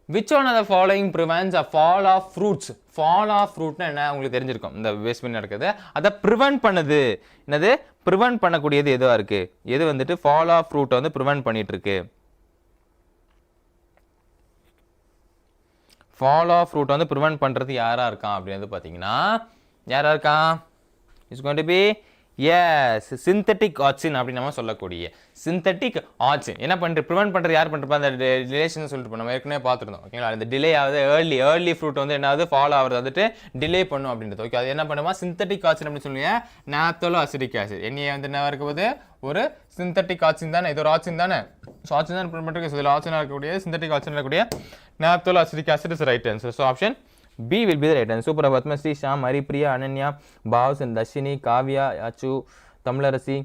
Which one of the following prevents a fall of fruits? Fall of fruit என்ன உங்களுக்கு தெரிஞ்சிருக்கும். இந்த வேஸ்ட் பண்ணி நடக்குது, அதை ப்ரிவென்ட் பண்ணுது. என்னது? ப்ரிவென்ட் பண்ணக்கூடியது எதுவாக இருக்கு? எது வந்துட்டு ஃபால் ஆஃப் ஃப்ரூட்டை வந்து ப்ரிவென்ட் பண்ணிட்டு இருக்கு? ஃபால் ஆஃப் ஃப்ரூட் வந்து ப்ரிவென்ட் பண்ணுறது யாராக இருக்கான் அப்படின்னு பார்த்தீங்கன்னா யாராக இருக்கான்? It's going to be as synthetic auxin அப்படின்னு நம்ம சொல்லக்கூடிய சிந்தட்டிக் ஆக்சின் என்ன பண்ணுறது ப்ரிவென்ட் பண்ணுறது யார் பண்ணுறப்ப அந்த டிலேஷன் சொல்லிட்டு நம்ம ஏற்கனவே பார்த்துருந்தோம். ஓகேங்களா? அந்த டிலே ஆகுது ஏர்லி ஃப்ரூட் வந்து என்னாவது ஃபால் ஆகுறது வந்துட்டு டிலே பண்ணும் அப்படின்றது. ஓகே, அது என்ன பண்ணுமா சிந்தட்டிக் ஆக்சின் அப்படின்னு சொல்லுவீங்க. நாப்தோலோ அசிடிக் ஆசிட் எண்ணெயை வந்து என்ன இருக்கும்போது ஒரு சிந்தட்டிக் ஆக்சின் தானே, இது ஒரு ஆக்சின் தானே. ஸோ ஆக்சின் தான் ப்ரிவென்ட் பண்ணுறது. இதில் ஆக்சினாக இருக்கக்கூடிய சிந்தட்டிக் ஆக்சின் இருக்கக்கூடிய naphthalene acetic acid is right answer. So option B will be the right answer. Super. Patmasri, Sham, Haripriya, Ananya, Bhavs, and Dashini, Kavya, Yachu, Tamlarasi,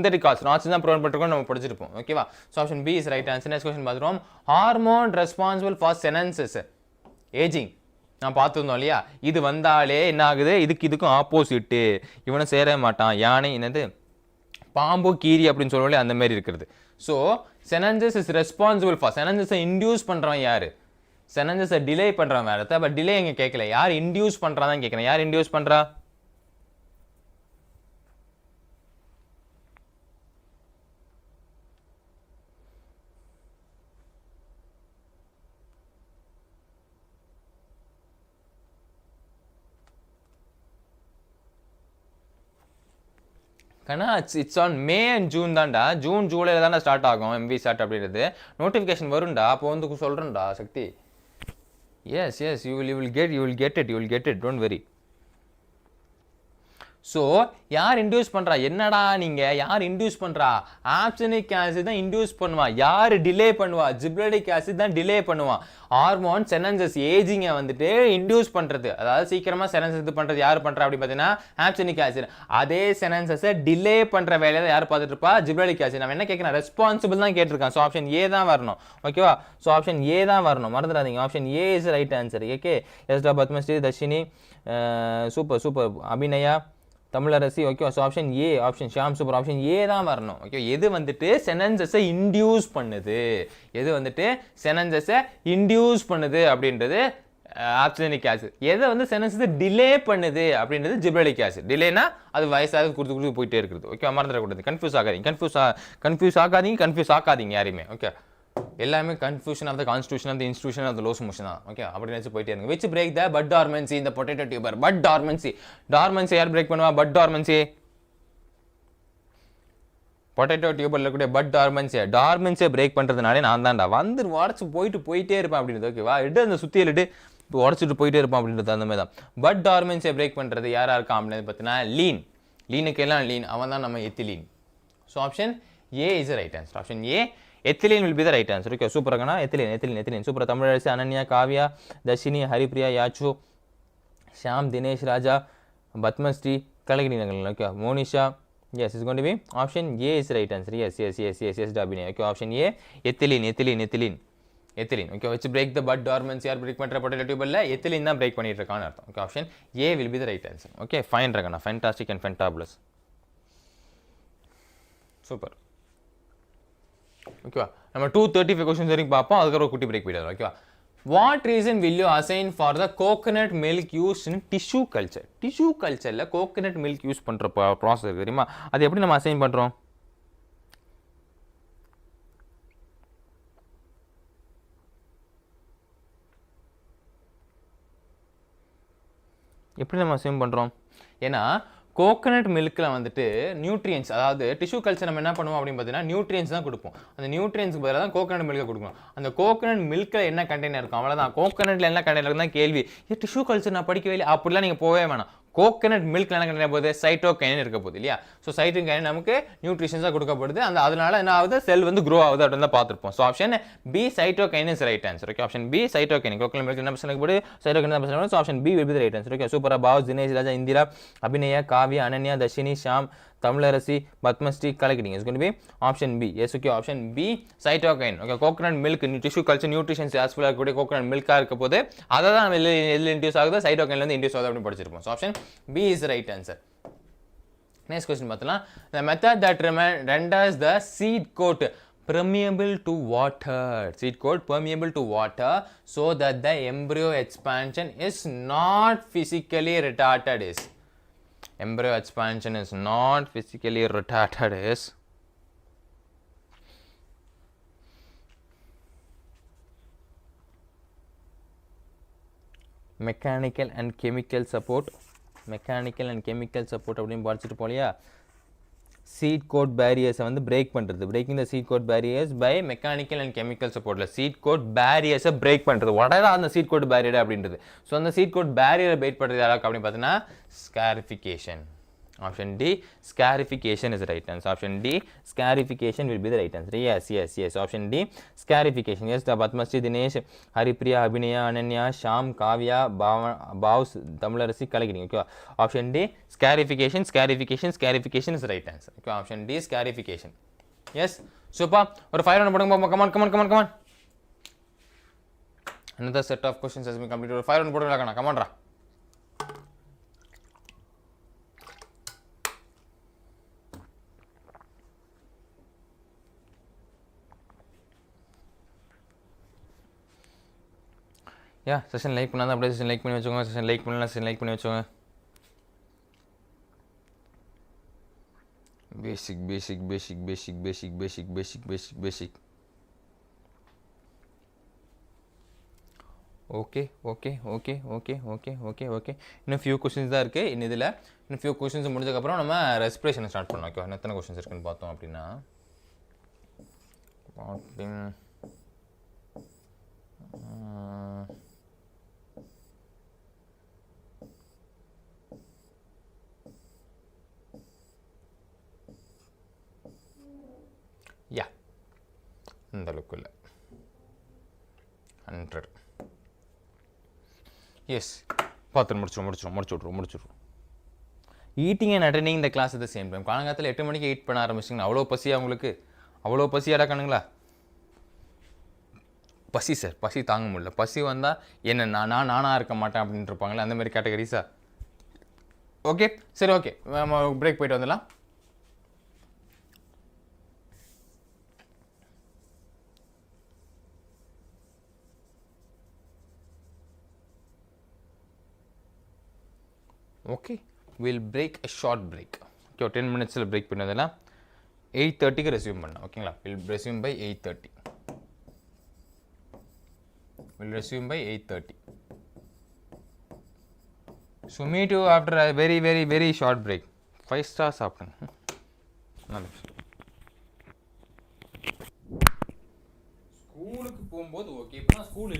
synthetic cause oxygen தான் ப்ரொவைட் பண்ணிருக்கோம் நம்ம படிச்சிருப்போம் ஓகேவா so option B is right answer next question பாத்துறோம் hormone responsible for senescence ageing நான் பார்த்துருந்தோம் இல்லையா இது வந்தாலே என்ன ஆகுது இதுக்கும் ஆப்போசிட் இவனை சேரவே மாட்டான் யானை என்னது பாம்பு கீரி அப்படின்னு சொல்லுவோம்ல அந்த மாதிரி இருக்கிறது so senescence is responsible for செனன்சஸை இன்டியூஸ் பண்ணுறவன் யார் செனன்சஸை டிலே பண்ணுறவன் வேறு பட் டிலே இங்கே கேட்கல யார் இன்டியூஸ் பண்ணுறாதான் கேட்குறேன் யார் இன்டியூஸ் பண்ணுறா it's on May and June தான்டா ஜூன் ஜூலைல தான்டா ஸ்டார்ட் ஆகும் MV ஸ்டார்ட் அப்படிங்கிறது நோட்டிஃபிகேஷன் வரும்டா அப்போ வந்து சொல்றேன்டா சக்தி yes you will get it don't worry so யார் இன்டியூஸ் பண்ணுறா என்னடா நீங்கள் யார் இன்டியூஸ் பண்ணுறா ஆப்சனிக் ஆசிட் தான் இன்டியூஸ் பண்ணுவான் யார் டிலே பண்ணுவா ஜிப்ரலிக் ஆசிட் தான் டிலே பண்ணுவான் ஹார்மோன் செனன்சஸ் ஏஜிங்கை வந்துட்டு இன்டியூஸ் பண்ணுறது அதாவது சீக்கிரமாக செனன்சஸ் இது பண்ணுறது யார் பண்ணுறா அப்படின்னு பார்த்தீங்கன்னா ஆப்சனிக் ஆசிட் அதே செனன்சஸை டிலே பண்ணுற வேலையை தான் யார் பார்த்துட்டு இருப்பா ஜிப்ரலிக் ஆசிட் நம்ம என்ன கேட்குறேன் ரெஸ்பான்சிபிள் தான் கேட்டிருக்கான் ஸோ ஆப்ஷன் ஏ தான் வரணும் ஓகேவா ஸோ ஆப்ஷன் ஏ தான் வரணும் மறந்துடாதீங்க option A is right answer okay எஸ்டா Padmashri Dharshini super Abinaya Tamilarasi okay so option A option Sham super option A தான் வரணும் ஓகே எது வந்துட்டு செனன்சஸை இன்டியூஸ் பண்ணுது எது வந்துட்டு செனன்சஸை இன்டியூஸ் பண்ணுது அப்படின்றது ஆப்சனிக் ஆசிட் எதை வந்து செனன்சஸை டிலே பண்ணுது அப்படின்றது ஜிப்ரலிக் ஆசிட் டிலேனா அது வயசாக கொடுத்து போயிட்டே இருக்குது ஓகே மறந்துடக்கூடாது கன்ஃபியூஸ் ஆகாதீங்க யாரையுமே ஓகே எல்லாமே confusion of the constitution of the institution of the loose motion தான் ஓகே அப்படி நினைச்சு போயிட்டே இருங்க which break the bud dormancy இந்த பொட்டேட்டோ டியூபர் பட் டார்மன்சி யார் பிரேக் பண்ணுவா பட் பொட்டேட்டோ டியூபர்ல கூட பட் டார்மன்சியை பிரேக் பண்றதுனாலே நான் தான்டா வந்து உடச்சு போயிட்டே இருப்பேன் அப்படின்றது ஓகேவா இட்டு அந்த சுத்தியிலிட்டு உடச்சிட்டு போயிட்டே இருப்பான் அப்படின்றது அந்த மாதிரி தான் பட் டார்மன்சியை பிரேக் பண்றது யாரா இருக்கா அப்படின்னு பார்த்தீங்கன்னா லீனுக்கு எல்லாம் லீன் அவன் தான் நம்ம ethylene so option A is right answer option A ethylene will be the right answer okay super agana ethylene super tamilaraisi ananya kavya dashini haripriya yachu sham dinesh raja batmasri kalagini okay monisha yes it's going to be option A is the right answer yes dabine okay option A ethylene okay which break the bud dormancy or break பண்ற potato tube ல ethylene தான் break பண்ணிட்டு இருக்கான்னு அர்த்தம் okay option A will be the right answer okay fine ragana fantastic and fantabulous super ஓகேவா நம்ம 235 क्वेश्चंस வரைக்கும் பார்ப்போம் அதுக்கு ஒரு குட்டி பிரேக் போயிடலாம் ஓகேவா what reason will you assign for the coconut milk used in tissue cultureல coconut milk use பண்ற process தெரியுமா அது எப்படி நம்ம அசைன் பண்றோம் எப்படி நம்ம அசைன் பண்றோம் ஏனா கோகனட் மில்க்ல வந்துட்டு நியூட்ரியன்ஸ் அதாவது டிஷ்யூ கல்ச்சர் நம்ம என்ன பண்ணுவோம் அப்படின்னு பார்த்தீங்கன்னா நியூட்ரியன்ஸ் தான் கொடுப்போம் அந்த நியூட்ரியன்ஸ்க்கு பதிலாக தான் கோகனட் மில்கை கொடுக்கணும் அந்த கோகனட் மில்கில் என்ன கண்டெய்னர் இருக்கும் அவ்வளோதான் கோகனட்ல என்ன கண்டெய்னர் தான் கேள்வி டிஷ்யூ கல்ச்சர் நான் படிக்கவே இல்லை அப்படிலாம் நீங்கள் போவே வேணாம் கோகனட் மில்க்ல என்ன கண்டெய்னர் போகுது சைட்டோகைனின் இருக்க போகுது இல்லையா ஸோ சைட்டோகைனின் நமக்கு நியூட்ரிஷன்ஸாக கொடுக்கப்படுது அதனால என்ன ஆகுது செல் வந்து க்ரோ ஆகுது அப்படின்னு தான் பார்த்துருப்போம் so option B cytokinin is right answer okay option B cytokinin coconut milk என்ன பர்சன்ட் போது சைட்டோகைனின் என்ன percent so option B will be the right answer okay சூப்பரா பாவ் தினேஷ் ராஜா இந்திரா அபிநயா காவ்யா அனன்யா தர்ஷினி ஷாம் தமிழரசி பத்மஸ்ரீ கலக்கிட்டீங்க it's going to be option B yes okay option B cytokine okay coconut milk tissue culture nutritions as well கூடிய கோகனட் மில்கா இருக்க போது அதை தான் நம்ம எதில் இன்டியூஸ் ஆகுது சைட்டோகைன்ல இருந்து இன்டியூஸ் ஆகுது அப்படின்னு படிச்சிருப்போம் so option B is right answer next question பார்த்தலாம் the method that renders the seed coat permeable to water so that the embryo expansion is not physically retarded is embryo expansion is not physically retarded is mechanical and chemical support அப்படின்னு படிச்சுட்டு போலியா seed coat barriers வந்து break பண்றது breaking the seed coat barriers by mechanical and chemical supportல seed coat barriers break பண்றது whatever அந்த seed coat barrier அப்படின்றது ஸோ அந்த seed coat barrier break பண்றது யாராக்கு அப்படின்னு பார்த்தீங்கன்னா scarification Option D, scarification is the right answer. Option D, scarification will be the right answer. Yes. Option D, scarification. Yes, the Padmasri, Dinesh, Haripriya, Abhinaya, Ananya, Sham, Kavya, Baus, Tamilarasi, Kalagiri. Okay. Option D, scarification is the right answer. Okay. Option D, scarification. Yes. Super. Or 500. Come on. Another set of questions has been completed. 500. Come on, ra. Yeah, session like பண்ணாத அப்படியே session like பண்ணி வச்சுக்கோங்க. session like பண்ணல session like பண்ணி வச்சுக்கோங்க. Basic. Okay. இன்னும் few questions தான் இருக்கு இதில். இன்னும் few questions முடிஞ்சதுக்கப்புறம் நம்ம respiration ஸ்டார்ட் பண்ணலாம். ஓகே, எத்தனை questions இருக்குன்னு பார்த்தோம் அப்படின்னா யா இந்த அளவுக்கு இல்லை 100. எஸ் பார்த்து முடிச்சிடும். ஈட்டிங் அண்ட் அட்டெண்டிங் இந்த class at the same time. காலங்காலத்தில் 8 மணிக்கு எயிட் பண்ண ஆரம்பிச்சிங்கன்னா அவ்வளோ பசியா உங்களுக்கு? அவ்வளோ பசியாடா கண்ணுங்களா? பசி சார், பசி தாங்க முடியல. பசி வந்தால் என்ன நானாக இருக்க மாட்டேன் அப்படின்ட்டு இருப்பாங்களே, அந்த மாதிரி கேட்டகரிஸா? ஓகே சரி, ஓகே பிரேக் போயிட்டு வந்துடலாம். Okay, will break a short break. Okay, 10 minutesல பிரேக் பண்ணதெல்லாம் 8:30க்கு ரெஸ்யூம் பண்ணலாம். ஓகேங்களா? Will resume by 8:30. Will resume by 8:30. So meet you after a very short break. 5 stars சாப்பிடுங்க. ஸ்கூலுக்கு போகும்போது ஓகே, இப்போதான் ஸ்கூல்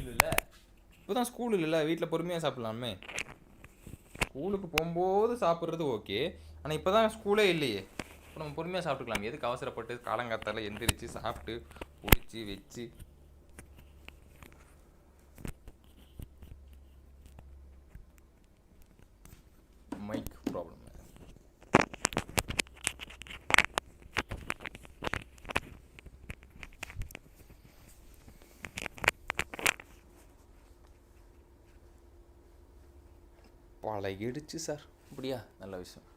இல்லைல்ல, வீட்டில் பொறுமையாக சாப்பிடலாமே. ஸ்கூலுக்கு போகும்போது சாப்பிட்றது ஓகே, ஆனால் இப்போ தான் ஸ்கூலே இல்லையே, இப்போ நம்ம பொறுமையாக சாப்பிட்டுக்கலாம். எதுக்கு அவசரப்பட்டு காலங்காத்தால எந்திரிச்சு சாப்பிட்டு பிடிச்சி வச்சு மைக் ப்ராப்ளம். பழகிடுச்சு சார். அப்படியா? நல்ல விஷயம்.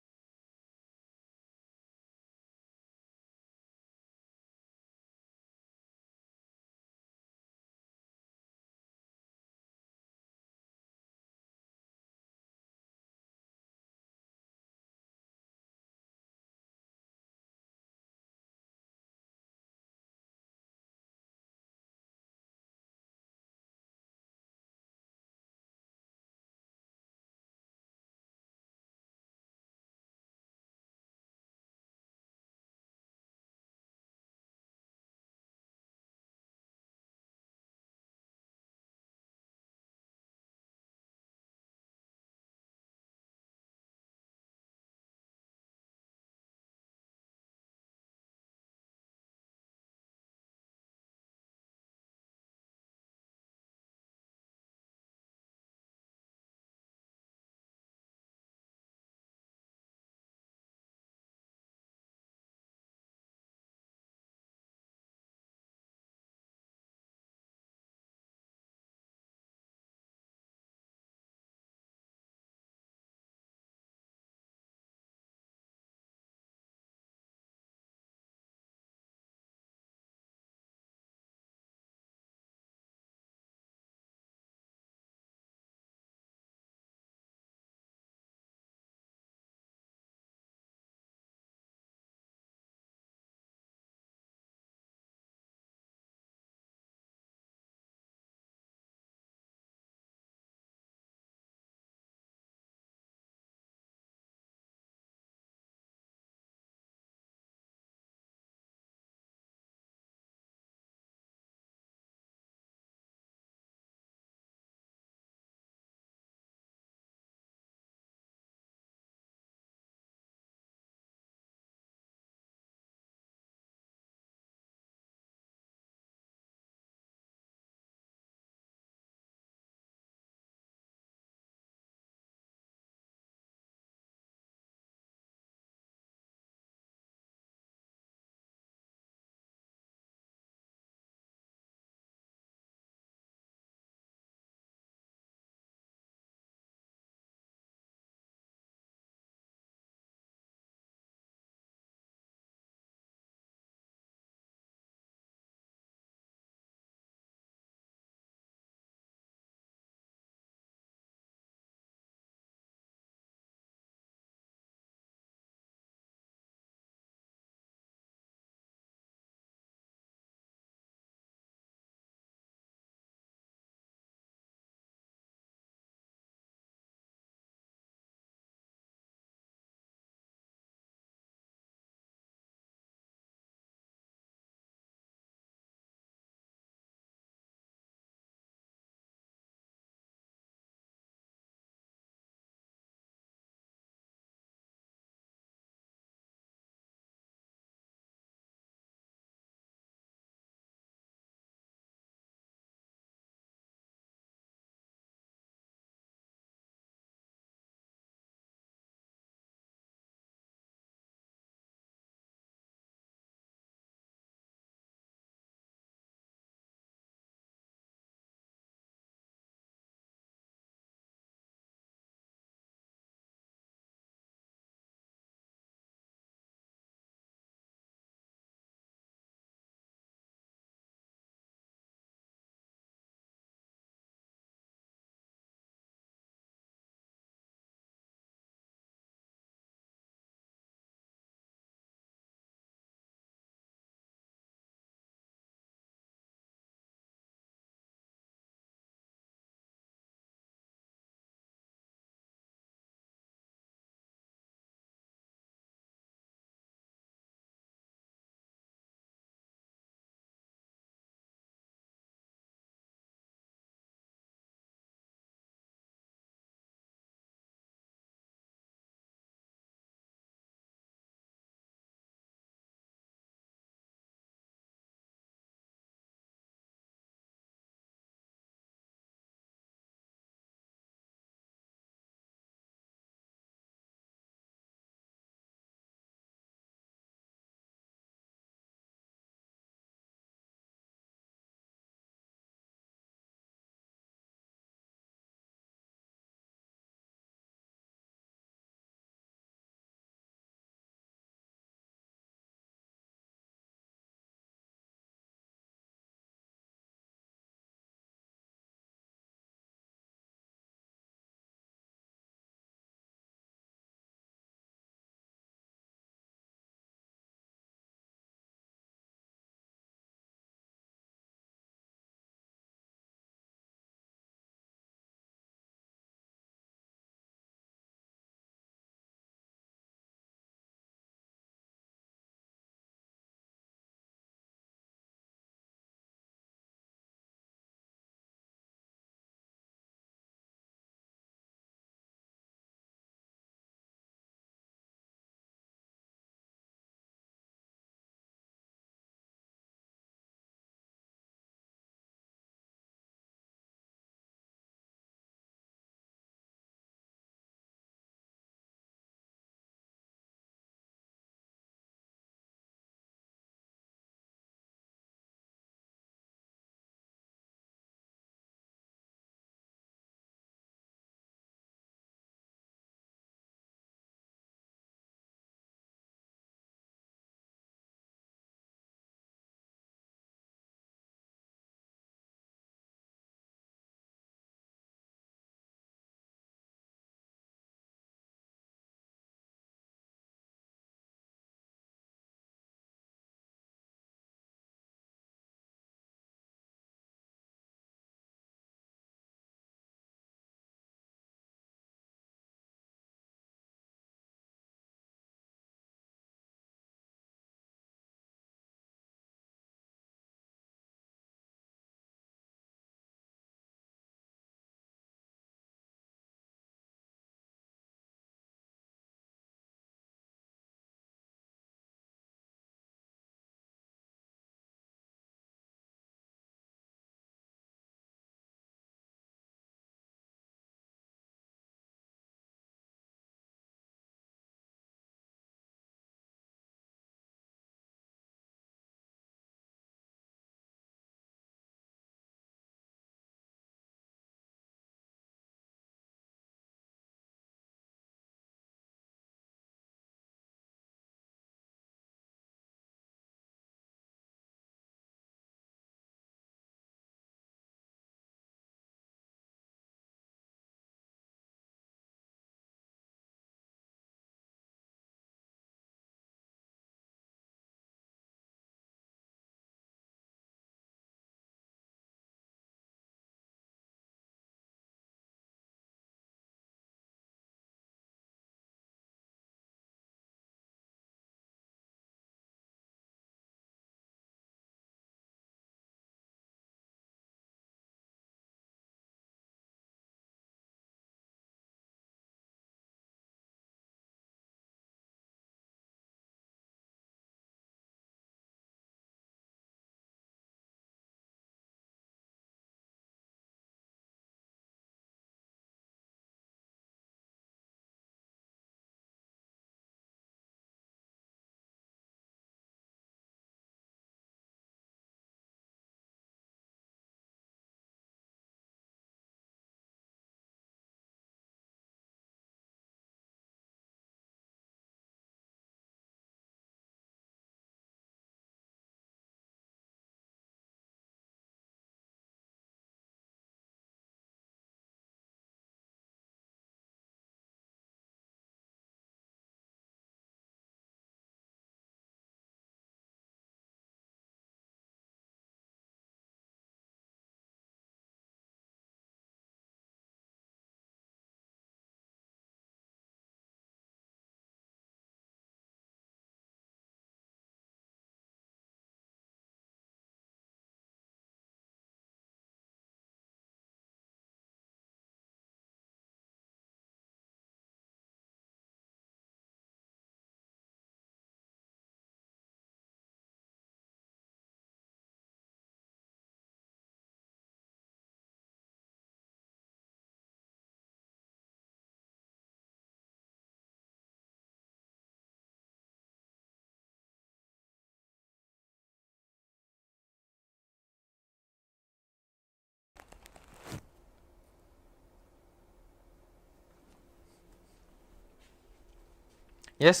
எஸ்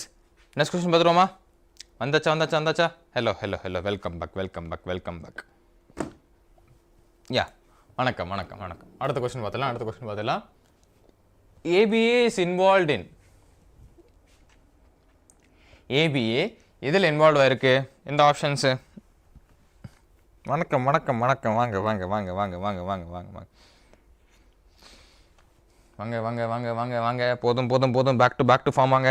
நெக்ஸ்ட் கொஸ்டின் பார்த்துருவோமா? வந்தாச்சா? Hello welcome back. யா வணக்கம். அடுத்த கொஸ்டின் பார்த்தலாம். ABA is involved in ABA இதில் இன்வால்வ் ஆயிருக்கு இந்த ஆப்ஷன்ஸு. வணக்கம் வாங்க போதும் பேக் டு ஃபார்ம் வாங்க.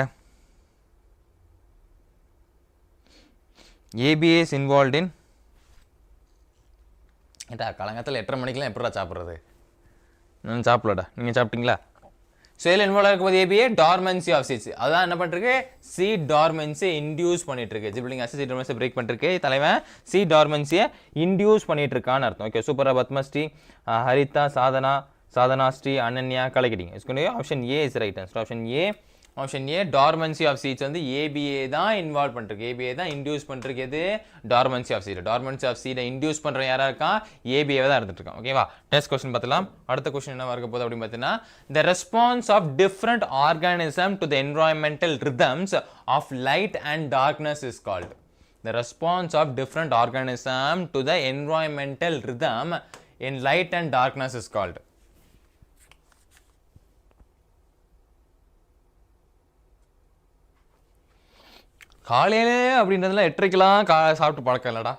ABA is involved in காலங்கத்தில் 8:30 மணிக்கெலாம் எப்படா சாப்பிட்றது? நான் சாப்பிடலடா, நீங்கள் சாப்பிட்டீங்களா? ஸோ இதில் இன்வால்வ் இருக்கும்போது ABA டார்மன்சி ஆஃப் சீட்ஸ் அதான் என்ன பண்ணிருக்கு, சீட் டார்மன்சியை இன்டியூஸ் பண்ணிட்டுருக்கு. ஜிப்ளிங் ஆசிட் சீட் டார்மன்சியை பிரேக் பண்ணிருக்கு. தலைவன் சீட் டார்மன்சியை இன்டியூஸ் பண்ணிட்டுருக்கான்னு அர்த்தம். ஓகே சூப்பராக. பத்மஸ்ரீ, ஹரிதா, சாதனா ஸ்ரீ, அனன்யா கலக்கிட்டீங்க. இதுக்கு option A is right answer. Option A dormancy of seeds வந்து ABA தான் இன்வால்வ் பண்ணிருக்கு. ABA தான் இன்டியூஸ் பண்ணிருக்கு. எது? Dormancy of seed. Dormancy of சீடை இன்டியூஸ் பண்ணுற யாராக இருக்கா? ABA தான் இருந்துட்டு இருக்கான். ஓகேவா? நெக்ஸ்ட் கொஸ்டின் பார்த்துலாம். அடுத்த கொஸ்டின் என்ன இருக்க போகுது அப்படின்னு பார்த்தீங்கன்னா, the response of different organism to the environmental rhythms of light and darkness is called. The response of different organism to the environmental rhythm in light and darkness is called. காலையிலே அப்படின்றதுலாம் 8:30க்கெலாம் சாப்பிட்டு பழக்கம் இல்லைடா.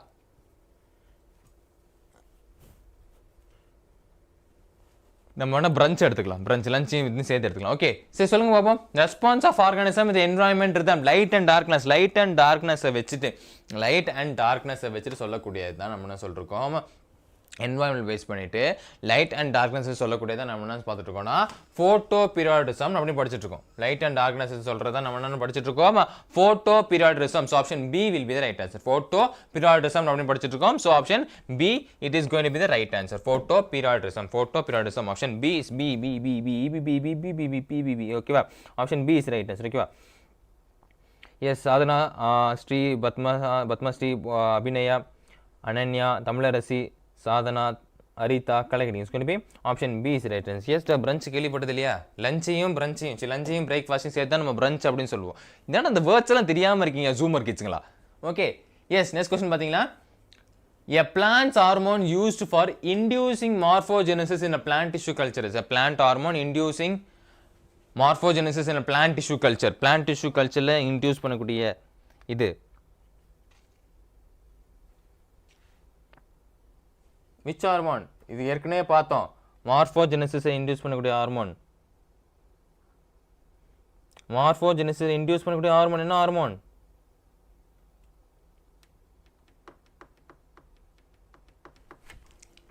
நம்ம வேணால் பிரஞ்ச் எடுத்துக்கலாம். லஞ்சையும் இது சேர்த்து எடுத்துக்கலாம். ஓகே சரி சொல்லுங்க பார்ப்போம். ரெஸ்பான்ஸ் ஆஃப் ஆர்கானிசம் இது என்வரான்மெண்ட் தான் லைட் அண்ட் டார்க்னஸை வச்சுட்டு சொல்லக்கூடியது தான் நம்ம என்ன சொல்லிருக்கோம், என்வாயன்மெண்ட் பேஸ் பண்ணிட்டு லைட் அண்ட் டார்க்னஸ் சொல்லக்கூடியதான் நம்ம என்ன பார்த்துட்டு இருக்கோம்னா ஃபோட்டோ பீரியாடிசம் அப்படின்னு படிச்சுட்டு இருக்கோம். லைட் அண்ட் டார்க்னஸ் சொல்றதா நம்ம என்ன படிச்சுட்டு இருக்கோம், photoperiodism. So option B will be the right answer. Photoperiodism அப்படின்னு படிச்சுட்டு இருக்கோம். So option B it is going to be the right answer. Photoperiodism option B is B. ஓகேவா? Option B is right answer. ஓகேவா? எஸ் சாதனா, ஸ்ரீ, பத்மஸ்ரீ, அபிநயா, அனன்யா, தமிழரசி, சாதனா, ஹரிதா கலக்கிட்டீங்க. It's going to be option B is right answer. Yes brunch கேள்விப்பட்டது இல்லையா? லஞ்சையும் பிரேக்ஃபாஸ்ட்டையும் சேர்த்து தான் நம்ம பிரஞ்ச் அப்படின்னு சொல்லுவோம். இதான அந்த வேர்ட்ஸ் எல்லாம் தெரியாமல் இருக்கீங்க ஜூமர் கிட்ஸுங்களா? ஓகே எஸ் நெக்ஸ்ட் கொஸ்டின் பார்த்தீங்கன்னா, a plant's hormone used for inducing morphogenesis in a plant tissue culture is a plant hormone inducing morphogenesis in a plant tissue culture. plant tissue cultureல இன்டியூஸ் பண்ணக்கூடிய இது which ஹார்மோன்? இது ஏற்கனவே பார்த்தோம். மார்ஃபோஜெனசிஸை இன்டியூஸ் பண்ணக்கூடிய ஹார்மோன். மார்ஃபோஜெனசிஸை இன்டியூஸ் பண்ணக்கூடிய ஹார்மோன் என்ன hormone?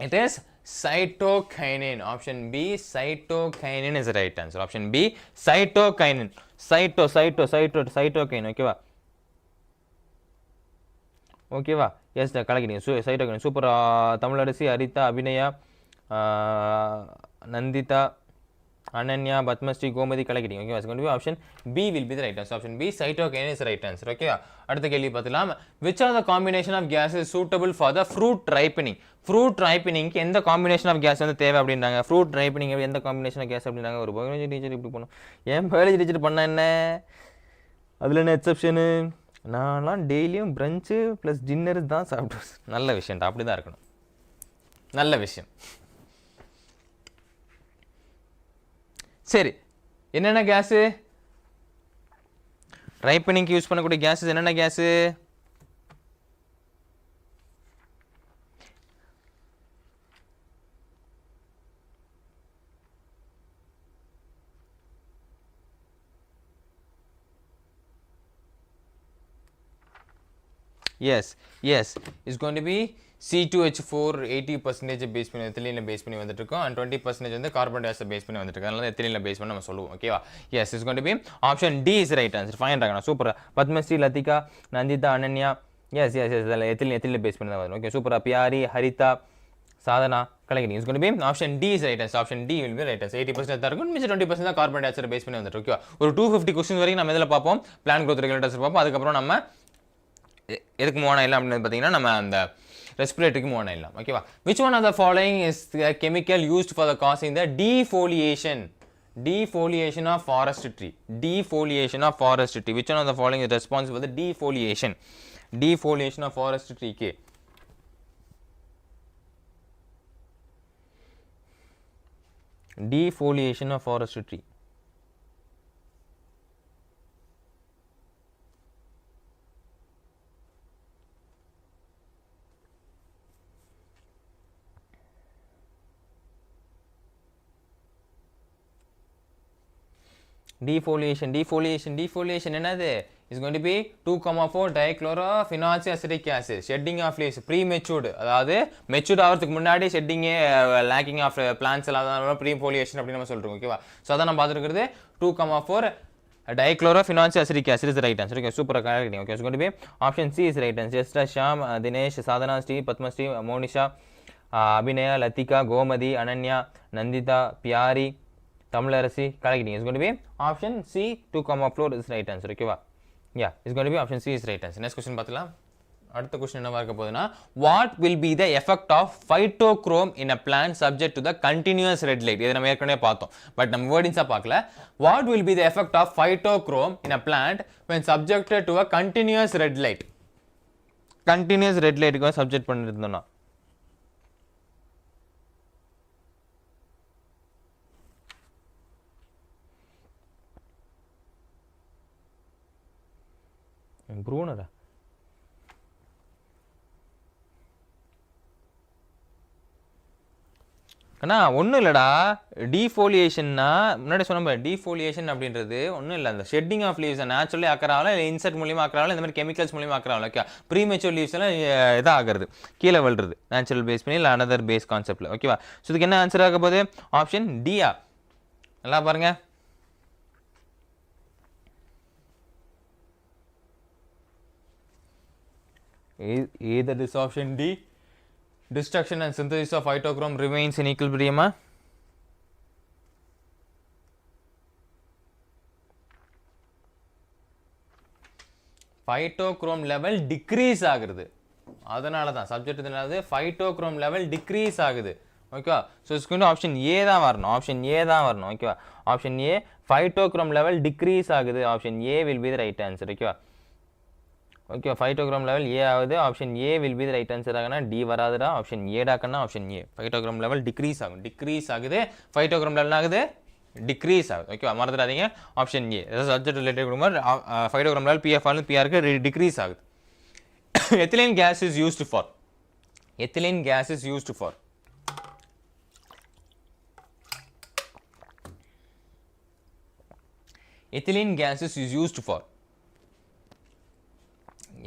It is cytokinin. Option B cytokinin is the right answer. Option B cytokinin. cytokinin. ஓகேவா? எஸ் கலக்கிட்டீங்க. Cytokine super. தமிழரசி, ஹரிதா, அபிநயா, நந்திதா, அனன்யா, பத்மஸ்ரீ, கோமதி கலக்கிட்டீங்க. ஓகேவா? Option B will be the right answer. Option B cytokine is right answer. ஓகேவா? அடுத்த கேள்வி பார்த்துலாம். which are the combination of gases suitable for the fruit ripening? Fruit ரைப்பனிங்க்கு எந்த காம்பினேஷன் ஆஃப் கேஸ் வந்து தேவை அப்படின்றாங்க. ஃப்ரூட் ரைப்பனிங் எந்த காம்பினேஷன் ஆஃப் கேஸ் அப்படின்றாங்க. ஒரு பயாலஜி டீச்சர் இப்படி போகணும். ஏன் பயாலஜி டீச்சர் பண்ண என்ன, அதில் என்ன எக்ஸப்ஷனு? நான்லாம் டெய்லியும் பிரஞ்சு ப்ளஸ் டின்னர் தான் சாப்பிட்டு. நல்ல விஷயம்டா, அப்படி தான் இருக்கணும். நல்ல விஷயம். சரி என்னென்ன கேஸு ரைப்பனிங்க்கு யூஸ் பண்ணக்கூடிய கேஸஸ் என்னென்ன gas? yes it's going to be C2H4 80% base பண்ணி எத்திலீனில் பேஸ் பண்ணி வந்துட்டு இருக்கோம். அண்ட் 20% வந்து கார்பன் டை ஆக்சைடு பேஸ் பண்ணி வந்துட்டு இருக்கு. அதனால எத்திலீனில் பேஸ் பண்ணி நம்ம சொல்லுவோம். ஓகேவா? Yes it's going to be option D is right answer. Fine ராகனா சூப்பர். பத்மஸ்ரீ, லதிகா, நந்திதா, அனன்யா எஸ் எத்திலீனில் பேஸ் பண்ணி தான் வரும். Okay super. பியாரி, ஹரிதா, சாதனா கலக்கிட்டீங்க. It's going to be option D is right answer. Option D will be right answer. 80% தான் இருக்கும். மிச்சம் 20% தான் கார்பன் டை ஆக்சைடு பேஸ் பண்ணி வந்துட்டு. ஓகேவா? ஒரு 250 கொஸ்டின் வரைக்கும் நம்ம இதில் பார்ப்போம். பிளான் growth ரெகுலேட்டர்ஸ் பார்ப்போம். அதுக்கப்புறம் நம்ம எதுக்கு மூவ் ஆயிடலாம் அப்படின்னு பார்த்தீங்கன்னா நம்ம அந்த ரெஸ்பிரேட்டரிக்கு மூவ் ஆயிடலாம். ஓகேவா? which one of the following is the chemical used for the causing the defoliation? Defoliation of forest tree. Defoliation of forest tree. Which one of the following is responsible for the defoliation? Defoliation of forest tree. K. Defoliation of forest tree. Defoliation another is going to be 2,4 dichlorophenoxyacetic acid. Shedding of leaves prematured. அதாவது மெச்சூர்ட் ஆகிறதுக்கு முன்னாடி shedding lacking of plants எல்லாம் prefoliation அப்படி நம்ம சொல்றோம் ஓகேவா சோ அத நம்ம பாத்துக்கிறது 2,4 dichlorophenoxyacetic acid is the right answer. Okay, super correct. Okay, it's going to be option C is the right answer. Just Shyam, Dinesh, Sadhana, Sri, Padma, Sri, Monisha, Abhinaya, Latika, Gomadi, Ananya, Nandita, Pyari, Tamlarasi, correct. It's going to be option C, 2,4 is the right answer. Okay, yeah, it's going to be option C is the right answer. Next question பார்த்துலாம் அடுத்த क्वेश्चन என்னவா இருக்க போகுதுனா what will be the effect of phytochrome in a plant subject to the continuous red light இத நம்ம ஏற்கனவே பார்த்தோம் பட் நம்ம வேர்டிங்ஸா பார்க்கல what will be the effect of phytochrome in a plant when subjected to a continuous red light க்கு சப்ஜெக்ட் பண்ணிருந்தோம்னா Bruner அண்ணா ஒன்றும் இல்லைடா டீஃபோலியேஷன்னா முன்னாடி சொன்ன டீஃபோலியேஷன் அப்படின்றது ஒன்றும் இல்லை அந்த ஷெட்டிங் ஆஃப் லீவ்ஸ் நேச்சுரலி ஆக்கிறாலும் இல்லை இன்செக்ட் மூலியமாக ஆக்கிறாலும் இந்த மாதிரி கெமிக்கல்ஸ் மூலியமாக ஆக்கிறாலும் ஓகே ப்ரீமெச்சூர் லீவ்ஸ் எல்லாம் இதாகிறது கீழே விழுறது நேச்சுரல் பேஸ் பண்ணி இல்லை அனதர் பேஸ் கான்செப்டில் ஓகேவா ஸோ இதுக்கு என்ன ஆன்சர் ஆக போகுது ஆப்ஷன் டியா நல்லா பாருங்க either this option D destruction and synthesis of phytochrome remains in equilibrium phytochrome level decrease ஆகுது அதனால தான் சப்ஜெக்ட் என்னது phytochrome level decrease ஆகுது ஓகேவா so it's going to option A தான் வரணும் ஆப்ஷன் A தான் வரணும் ஓகேவா option A phytochrome level decrease ஆகுது option A will be the right answer ஓகேவா okay phytochrome level A ஆகுது option A will be the right answer ஆகனா D வராதுடா ஆப்ஷன் A டாக்கனா option A phytochrome level decrease ஆகும் decrease ஆகுது phytochrome level ஆகுது decrease ஆகுது ஓகே மறந்துடாதீங்க ஆப்ஷன் A சப்ஜெக்ட் ரிலேட்டட் கொடுங்க phytochrome level PF ஆல PR க்கு decrease ஆகுது ethylene gas is used for ethylene gas is used for ethylene gas is used for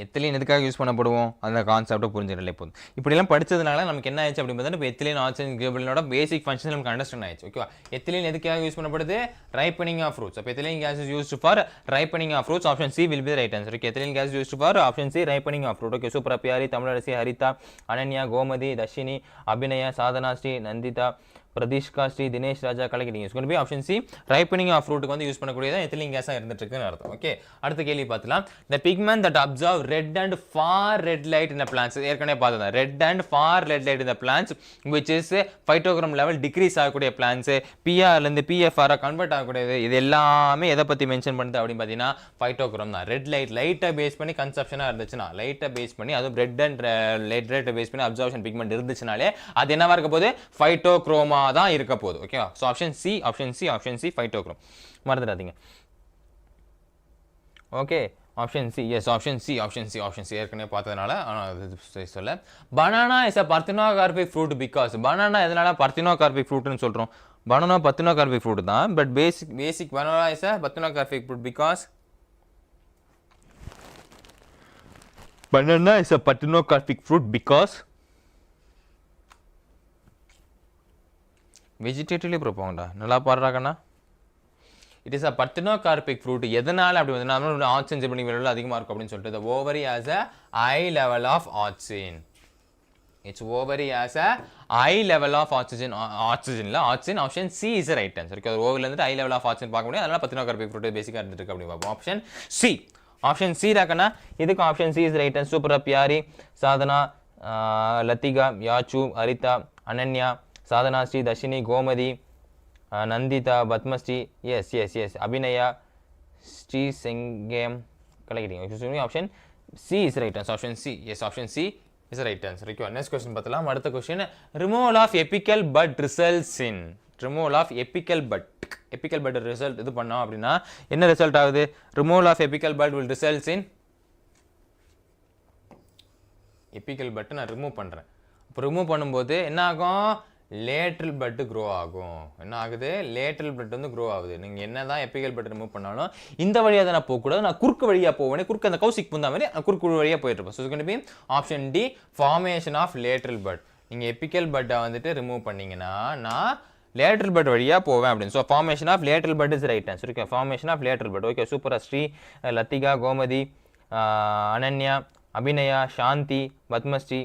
ethylene எதுக்காக யூஸ் பண்ணப்படுவோம் அந்த கான்செப்ட்டை புரிஞ்சிடல போதும் இப்படிலாம் படிச்சதுனால நமக்கு என்ன ஆயிடுச்சு அப்படின்னு பார்த்தா இப்போ எத்திலீன் ஆக்சிஜன் கிளோபுலினோட பேசிக் ஃபங்க்ஷன் நமக்கு அண்டர்ஸ்டாண்ட் ஆயிடுச்சு ஓகேவா எத்திலீன் எதுக்காக யூஸ் பண்ணப்படுது ரைப்பனிங் ஆஃப் ஃப்ரூட்ஸ் அப்போ ethylene gas is used for ripening of fruits option C will be right answer okay ethylene gas used for option C ripening of fruit okay super Pyari Tamilarasi Haritha Ananya Gomathi Dharshini Abinaya Sadhana Sri Nandita Pradeeshka Sri Dinesh Raja கலக்கிட்டீங்க it's going to be option C ripening of ஃப்ரூட்டுக்கு வந்து யூஸ் பண்ணக்கூடியது எத்திலீன் கேஸா இருந்துட்டு இருக்குன்னு அர்த்தம் ஓகே அடுத்த கேள்வி பார்த்தலாம் the pigment that observe red and far red light in the plants ஏற்கனவே பார்த்ததா red and far red light in the plants which is phytochrome level decrease ஆகக்கூடிய plants PR ல இருந்து PFR கன்வர்ட் ஆகக்கூடியது இது எல்லாமே எதை பத்தி மென்ஷன் பண்ணுது அப்படின்னு பார்த்தீங்கன்னா phytochrome தான் ரெட் லைட் லைட்டை பேஸ் பண்ணி கன்சப்ஷனா இருந்துச்சுன்னா லைட்டை பேஸ் பண்ணி அதுவும் ரெட் அண்ட் லைட்டை பேஸ் பண்ணி அப்சர்வேஷன் பிக்மெண்ட் இருந்துச்சுனாலே அது என்னவா இருக்க போகுது phytochrome தான் இருக்க போகுது ஓகேவா சோ ஆப்ஷன் சி phytochrome மறந்துடாதீங்க okay option C yes option C ஏற்கனவே பார்த்ததுனால சொல்ல banana is a parthenocarpic fruit because banana எதனால parthenocarpic fruitனு சொல்றோம் பனானா parthenocarpic fruit தான் but basic banana is a parthenocarpic fruit because banana is a parthenocarpic fruit because vegetatively profound நல்லா பாடுறாங்கண்ணா it is a parthenocarpic fruit எதனால அப்படி வந்து நாம ஆக்சிஜன் ஜெபனி லெவல் அதிகமா இருக்கும் அப்படினு சொல்லிட்டு the ovary has a high level of oxygen its ovary has a high level of oxygen option C is the right answer okay ovary ல இருந்து high level of oxygen பார்க்க முடியும் அதனால parthenocarpic fruit பேசிக்கா இருந்துட்டு இருக்கு அப்படி பாப்போம் ஆப்ஷன் C ராக்கனா இதுக்கு option C is the right answer சூப்பரா பியாரி சாதனா லத்திகா யாச்சு Haritha Ananya Sadhana Sri Dharshini Gomathi Nandita Padmashri yes yes yes Abinaya Sri செங்கேம் கலைக்கிறீங்க option C is right answer option C yes option C is right answer okay next question பார்த்தலாம் அடுத்த question removal of apical bud results in removal of apical bud result இது பண்ணோம் அப்படின்னா என்ன ரிசல்ட் ஆகுது removal of apical but will results in எபிக்கல் but நான் ரிமூவ் பண்ணுறேன் இப்போ ரிமூவ் பண்ணும்போது என்ன ஆகும் லேட்ரல் பட் க்ரோ ஆகும் என்ன ஆகுது லேட்ரல் பட் வந்து க்ரோ ஆகுது நீங்கள் என்ன தான் எபிக்கல் பட் ரிமூவ் பண்ணாலும் இந்த வழியாக தான் நான் போகக்கூடாது நான் குறுக்கு வழியாக போவேன் குறுக்கு அந்த கௌசிக் புந்தா மாதிரி நான் குறுக்கு வழியாக போயிட்டுருப்பேன் so it's be option D formation of lateral bud நீங்கள் எபிக்கல் பட்டை வந்துட்டு ரிமூவ் பண்ணிங்கன்னா நான் லேட்ரல் பட் வழியாக போவேன் அப்படின்னு so formation of lateral bud is right answer okay formation of lateral bud okay சூப்பரா ஸ்ரீ லத்திகா கோமதி அனன்யா அபிநயா சாந்தி பத்மஸ்ரீ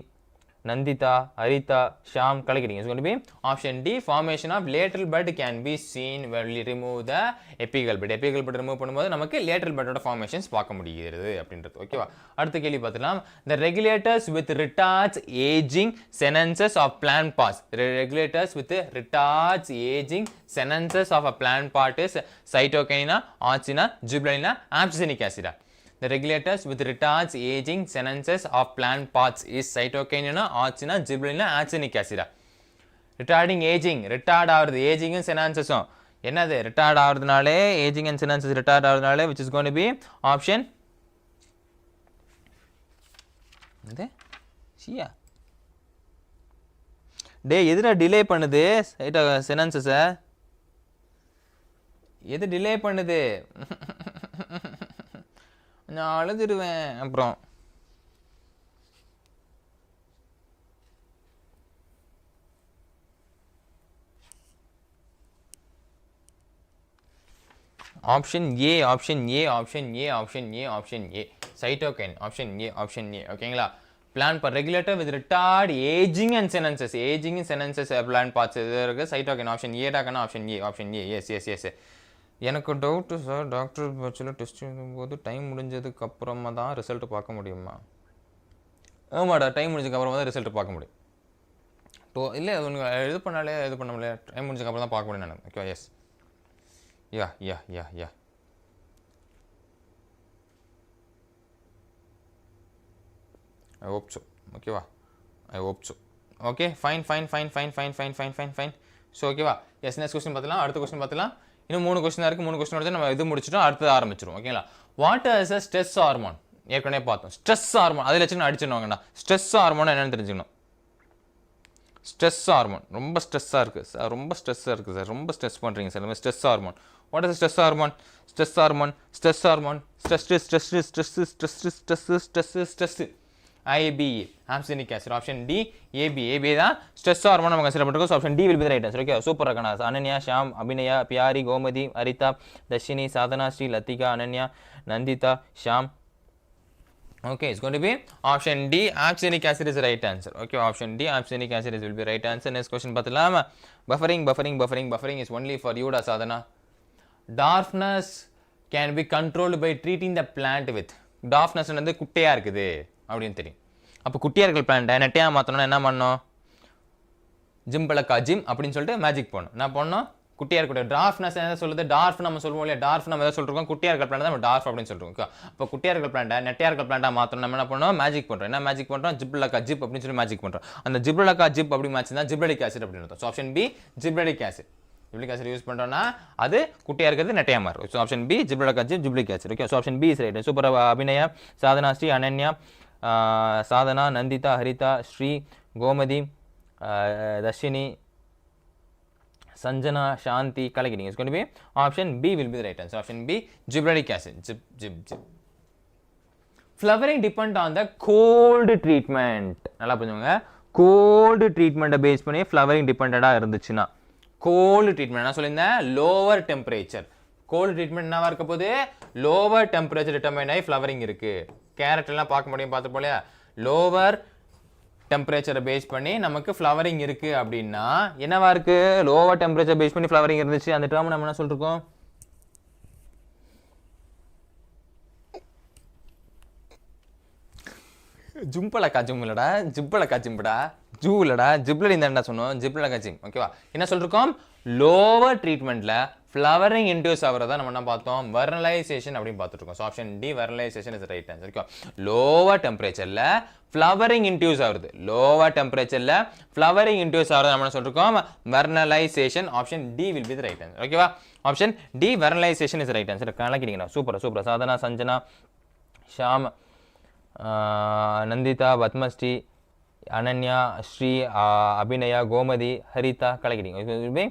நந்திதா ஹரிதா ஷாம் கலைக்கிறீங்க it's going to be option D formation of lateral bud can be seen when we remove the apical bud remove பண்ணும்போது நமக்கு லேட்ரல் பட்டோட ஃபார்மேஷன்ஸ் பார்க்க முடிகிறது அப்படின்றது ஓகேவா அடுத்த கேள்வி பார்த்துக்கலாம் the regulators with retards aging senescence of plant parts regulators with retards aging senescence of a plant part is cytokinin auxina gibberellin ampicillinic acid The regulators with retards aging senescence of plant parts is cytokinin, auxina, gibberellin, arsenic acid. Retarding aging, retard ஆகுது aging and senescence என்னது retard ஆகுறதுனாலே aging and senescence retard ஆகுறதுனாலே which is going to be option என்னது சியா டே எதுடா டிலே பண்ணுது senescence எது டிலே பண்ணுது நான் அழுதுடுவேன் அப்புறம் option A cytokine option A ஓகேங்களா plant for regulator with retard ageing and senescence plant parts இது இருக்கு சைட்டோகைன் ஆப்ஷன் ஏ டாக்கனா ஆப்ஷன் ஏ எஸ் எனக்கு டவுட்டு சார் டாக்டர் பேட்சில் டெஸ்ட் எழுதும்போது டைம் முடிஞ்சதுக்கு அப்புறமா தான் ரிசல்ட் பார்க்க முடியுமா ஆமாடா டைம் முடிஞ்சதுக்கப்புறமா தான் ரிசல்ட் பார்க்க முடியும் இல்லை இது பண்ண முடியல டைம் முடிஞ்சதுக்கப்புறம் தான் பார்க்க முடியும் நான் ஓகே எஸ் யா ஐ ஹோப் ஸோ ஓகேவா ஓகே ஃபைன் ஸோ ஓகேவா எஸ் நெக்ஸ்ட் கொஸ்டின் பார்த்துலாம் அடுத்த கொஸ்டின் பார்த்துலாம் இன்னும் 3 கொஸ்டின் இருக்குது 3 கொஸ்டின் வந்து நம்ம இது முடிச்சிட்டோம் அடுத்து ஆரம்பிச்சிடும் ஓகேங்களா what is a stress hormone ஏற்கனவே பார்த்தோம் ஸ்ட்ரெஸ் ஹார்மோன் அதில் வச்சு அடிச்சிடுவாங்கண்ணா ஸ்ட்ரெஸ் ஹார்மோன் என்னன்னு தெரிஞ்சுக்கணும் ஸ்ட்ரெஸ் ஹார்மோன் ரொம்ப ஸ்ட்ரெஸ்ஸாக இருக்குது சார் ரொம்ப ஸ்ட்ரெஸ் பண்ணுறீங்க sir stress hormone what is stress hormone stress IBA ampicillinic acid option D AB தான் ஸ்ட்ரெஸ் ஹார்மோன் நம்ம கன்சிடர் பண்ணிருக்கோம் option D will be the right answer okay super இருக்கனா Ananya Sham Abhinaya Pyari Gomathi Haritha Dharshini Sadhana Sri Lathika Ananya Nandita Sham okay it's going to be option D ampicillinic acid is the right answer okay option D ampicillinic acid will be the right answer next question பார்த்தலாம் buffering is only for you da sadhana dwarfness can be controlled by treating the plant with dwarfness வந்து குட்டையா இருக்குது அப்படின்னு தெரியும் அப்போ குட்டியாக இருக்கிற பிளான்ட்டை நெட்டையாக மாற்றணும்னா என்ன பண்ணணும் ஜிம்பளக்கா அப்படின்னு சொல்லிட்டு மேஜிக் பண்ணணும் என்ன பண்ணணும் குட்டியாக இருக்கக்கூடிய டார்ஃப்னஸ் என்ன சொல்லுது டார்ஃப் நம்ம சொல்லுவோம் இல்லையா டார்ஃப் நம்ம எதாவது சொல்லிருக்கோம் குட்டியாக இருக்கிற பிளான்ட் தான் நம்ம டார்ஃப் அப்படின்னு சொல்லிருக்கோம் அப்போ குட்டியாக இருக்கிற பிளான்ட்டை நெட்டையாக இருக்கிற பிளான்ட்டாக மாற்றணும் நம்ம என்ன பண்ணோம் மேஜிக் பண்ணுறோம் என்ன மேஜிக் பண்ணுறோம் ஜிப்ளக்கா அப்படின்னு சொல்லி மேஜிக் பண்ணுறோம் அந்த ஜிப்ளக்கா அப்படி மாற்றி தான் ஜிப்ரலிக் ஆசிட் அப்படின்னு அர்த்தம் so option B gibberellic acid use பண்ணுறோம்னா அது குட்டியாக இருக்கிறது நெட்டையாக மாறும் ஸோ ஆப்ஷன் பி ஜிப்ளக்கா gibberellic acid okay so option B is right super Abinaya Sadhana Sri Ananya Sadhana Nandita Haritha Sri Gomathi Dharshini Sanjana Shanthi கலைக்கிறீங்க it's going to be option B will be the right answer option B gibberellic acid flowering depend on the cold treatment நல்லா புரிஞ்சுங்க cold treatment பேஸ் பண்ணி flowering dependent இருந்துச்சுன்னா cold treatment நான் சொல்லியிருந்தேன் lower temperature cold treatment என்னவா இருக்க போது lower temperature determine ஆகி flowering இருக்கு கேரட் எல்லாம் பார்க்க முடியும் பார்த்து போலையா lower temperature பேஸ் பண்ணி நமக்கு flowering இருக்கு அப்படின்னா என்னவா இருக்கு lower temperature பேஸ் பண்ணி flowering இருந்துச்சு அந்த டேர்ம் நம்ம என்ன சொல்லிருக்கோம் ஜும்பலக்கா ஜும்பலடா ஜிம்பலக்கா ஜிம்படா ஜூலடா ஜிப்லடி என்ன சொன்னோம் ஜிப்லக்கா ஜிம் ஓகேவா என்ன சொல்லிருக்கோம் லோவர் ட்ரீட்மெண்ட்ல ஃப்ளவரிங் இன்டியூஸ் ஆகிறத நம்ம என்ன பார்த்தோம் வெர்னலைசேஷன் அப்படின்னு பார்த்துட்டு இருக்கோம். So option D vernalization is right answer. Okay, lower டெம்பரேச்சர்ல ஃப்ளவரிங் இன்டியூஸ் ஆகுது. லோவர் டெம்பரேச்சர்ல ஃப்ளவரிங் இன்டியூஸ் ஆகிறத நம்ம என்ன சொல்லிருக்கோம் vernalization. Option D will be the right answer. ஓகேவா, option D vernalization is right answer. கலக்கிட்டீங்களா, சூப்பர் சூப்பர். சாதனா, சஞ்சனா, ஷாம், நந்திதா, பத்மஸ்ரீ, அனன்யா, ஸ்ரீ, அபிநயா, கோமதி, ஹரிதா, கலக்கிட்டீங்க.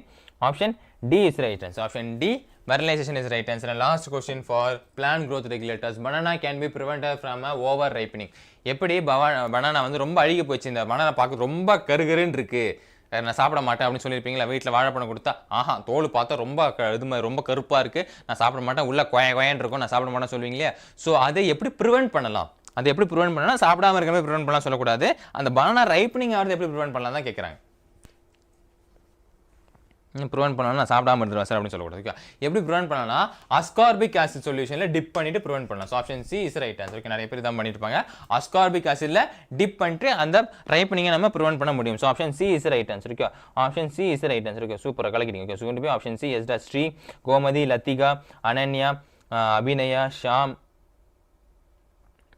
Option D is right answer. Option D, vernalization is right answer. And last question for plant growth regulators. Banana can be prevented from over ripening. எப்படி பனானா வந்து ரொம்ப அழுகி போச்சு, இந்த பனானா பார்க்க ரொம்ப கருகருன்னு இருக்கு, நான் சாப்பிட மாட்டேன் அப்படின்னு சொல்லியிருப்பீங்களா? வீட்டில் வாழைப்பழம் கொடுத்தா தோல் பார்த்தா ரொம்ப இது மாதிரி ரொம்ப கருப்பாக இருக்குது, நான் சாப்பிட மாட்டேன், உள்ள கொயன்னு இருக்கும், நான் சாப்பிட மாட்டேன் சொல்லுவீங்களே. ஸோ அதை எப்படி ப்ரிவென்ட் பண்ணலாம்? அதை எப்படி ப்ரிவென்ட் பண்ணலாம்? சாப்பிடாம இருக்கவே ப்ரிவென்ட் பண்ணலாம் சொல்லக்கூடாது. அந்த பனானா ரைப்பனிங் ஆகிறது எப்படி ப்ரிவென்ட் பண்ணலாம் தான் கேட்குறாங்க. ப்ரிவென்ட் பண்ணலாம், நான் சாப்பிடாம இருந்துருவேன் சார் அப்படின்னு சொல்லக்கூடாது. எப்படி ப்ரிவென்ட் பண்ணலாம்? அஸ்கார்பிக் ஆசிட் சொல்யூஷனில் டிப் பண்ணிட்டு ப்ரிவென்ட் பண்ணலாம். So option C is right answer. Okay, நிறைய பேர் தான் பண்ணிட்டு இருப்பாங்க. அஸ்கார்பிக் ஆசிட்ல டிப் பண்ணிட்டு அந்த ரைப்பனிங்கை நம்ம ப்ரிவென்ட் பண்ண முடியும். So option C is right answer. Okay, option C is right answer. Okay, சூப்பராக கலக்கிட்டீங்க. Okay, so option C yes Sri, Gomathi, Lathika, Ananya, Abinaya, Sham,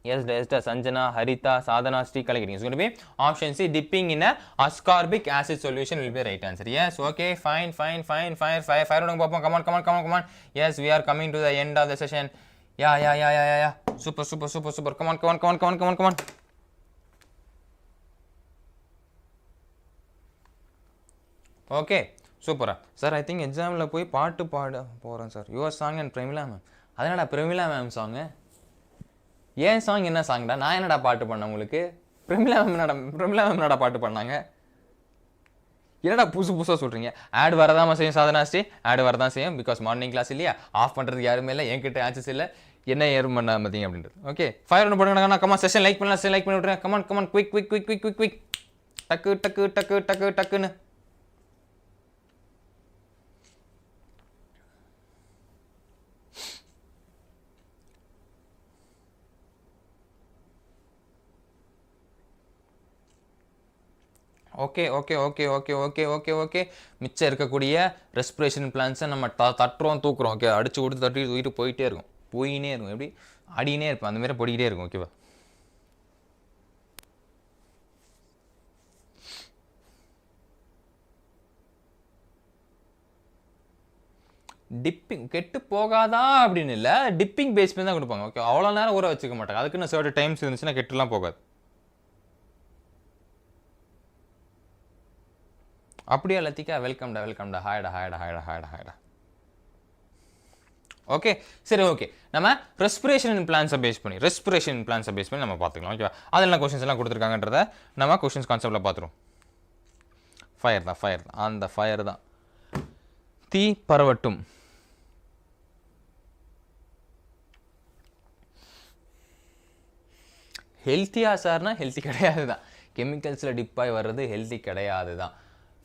yes, Sanjana, Harita, Sadhana, Sri, collecting. It's going to be option C, dipping in a ascorbic acid solution will be the right answer. Yes, okay, fine. Fire on, come on. Yes, we are coming to the end of the session. Yeah. Super. Come on. Okay, super. Sir, I think exam la poi paattu paada poran sir. Your song and Premila ma'am. Adana Premila ma'am song. ஏன் சாங் என்ன சாங்டா? நான் என்னடா பாட்டு பண்ணேன் உங்களுக்கு? பிரமிளா மேம் என்னடா பாட்டு பண்ணாங்க? என்னடா புதுசாக சொல்கிறீங்க? ஆட் வரதான் செய்யும் சாதனா ஸ்ரீ, ஆட் வரதான் செய்யும். பிகாஸ் மார்னிங் கிளாஸ் இல்லையா, ஆஃப் பண்ணுறதுக்கு யாருமே இல்லை, என்கிட்ட ஆன்சர்ஸ் இல்லை, என்ன ஏறும் பண்ண பார்த்தீங்க அப்படின்றது. ஓகே, ஃபயர் ஒன்று போடுங்க. கமான், செஷன் லைக் பண்ணலாம், லைக் பண்ணி விட்றேன். கமான் குவிக் டக்குன்னு. ஓகே. மிச்சம் இருக்கக்கூடிய ரெஸ்பிரேஷன் பிளான்ஸை நம்ம தட்டுறோம், தூக்குறோம். ஓகே, அடிச்சு கொடுத்து தூக்கிட்டு போயிட்டே இருக்கும். எப்படி ஆடினே இருப்பேன், அந்த மாதிரி போடிக்கிட்டே இருக்கும். ஓகேவா, டிப்பிங் கெட்டு போகாதா அப்படின்னு இல்லை, டிப்பிங் பேஸ் பண்ணி தான் கொடுப்பாங்க. ஓகே, அவ்வளோ நேரம் ஊற வச்சுக்க மாட்டாங்க, அதுக்குன்னு சர்ட் டைம்ஸ் இருந்துச்சுன்னா கெட்டுலாம் போகாது. அப்படியே லத்திகா, வெல்கம்டா. ஹாய்டா. ஓகே, சரி. ஓகே, நம்ம ரெஸ்பிரேஷன் பிளான்ஸை பேஸ் பண்ணி நம்ம பார்த்துக்கலாம். ஓகேவா, அதில் கொஸ்டின்ஸ் எல்லாம் கொடுத்துருக்காங்கன்றத நம்ம கொஸ்டின்ஸ் கான்செப்டில் பார்த்துருவோம். ஃபயர் தான், அந்த ஃபயர் தான். தீ பரவட்டும். ஹெல்த்தியா சார்னா ஹெல்த்தி கிடையாது தான். கெமிக்கல்ஸில் டிப்பாகி வர்றது ஹெல்த்தி கிடையாது தான்.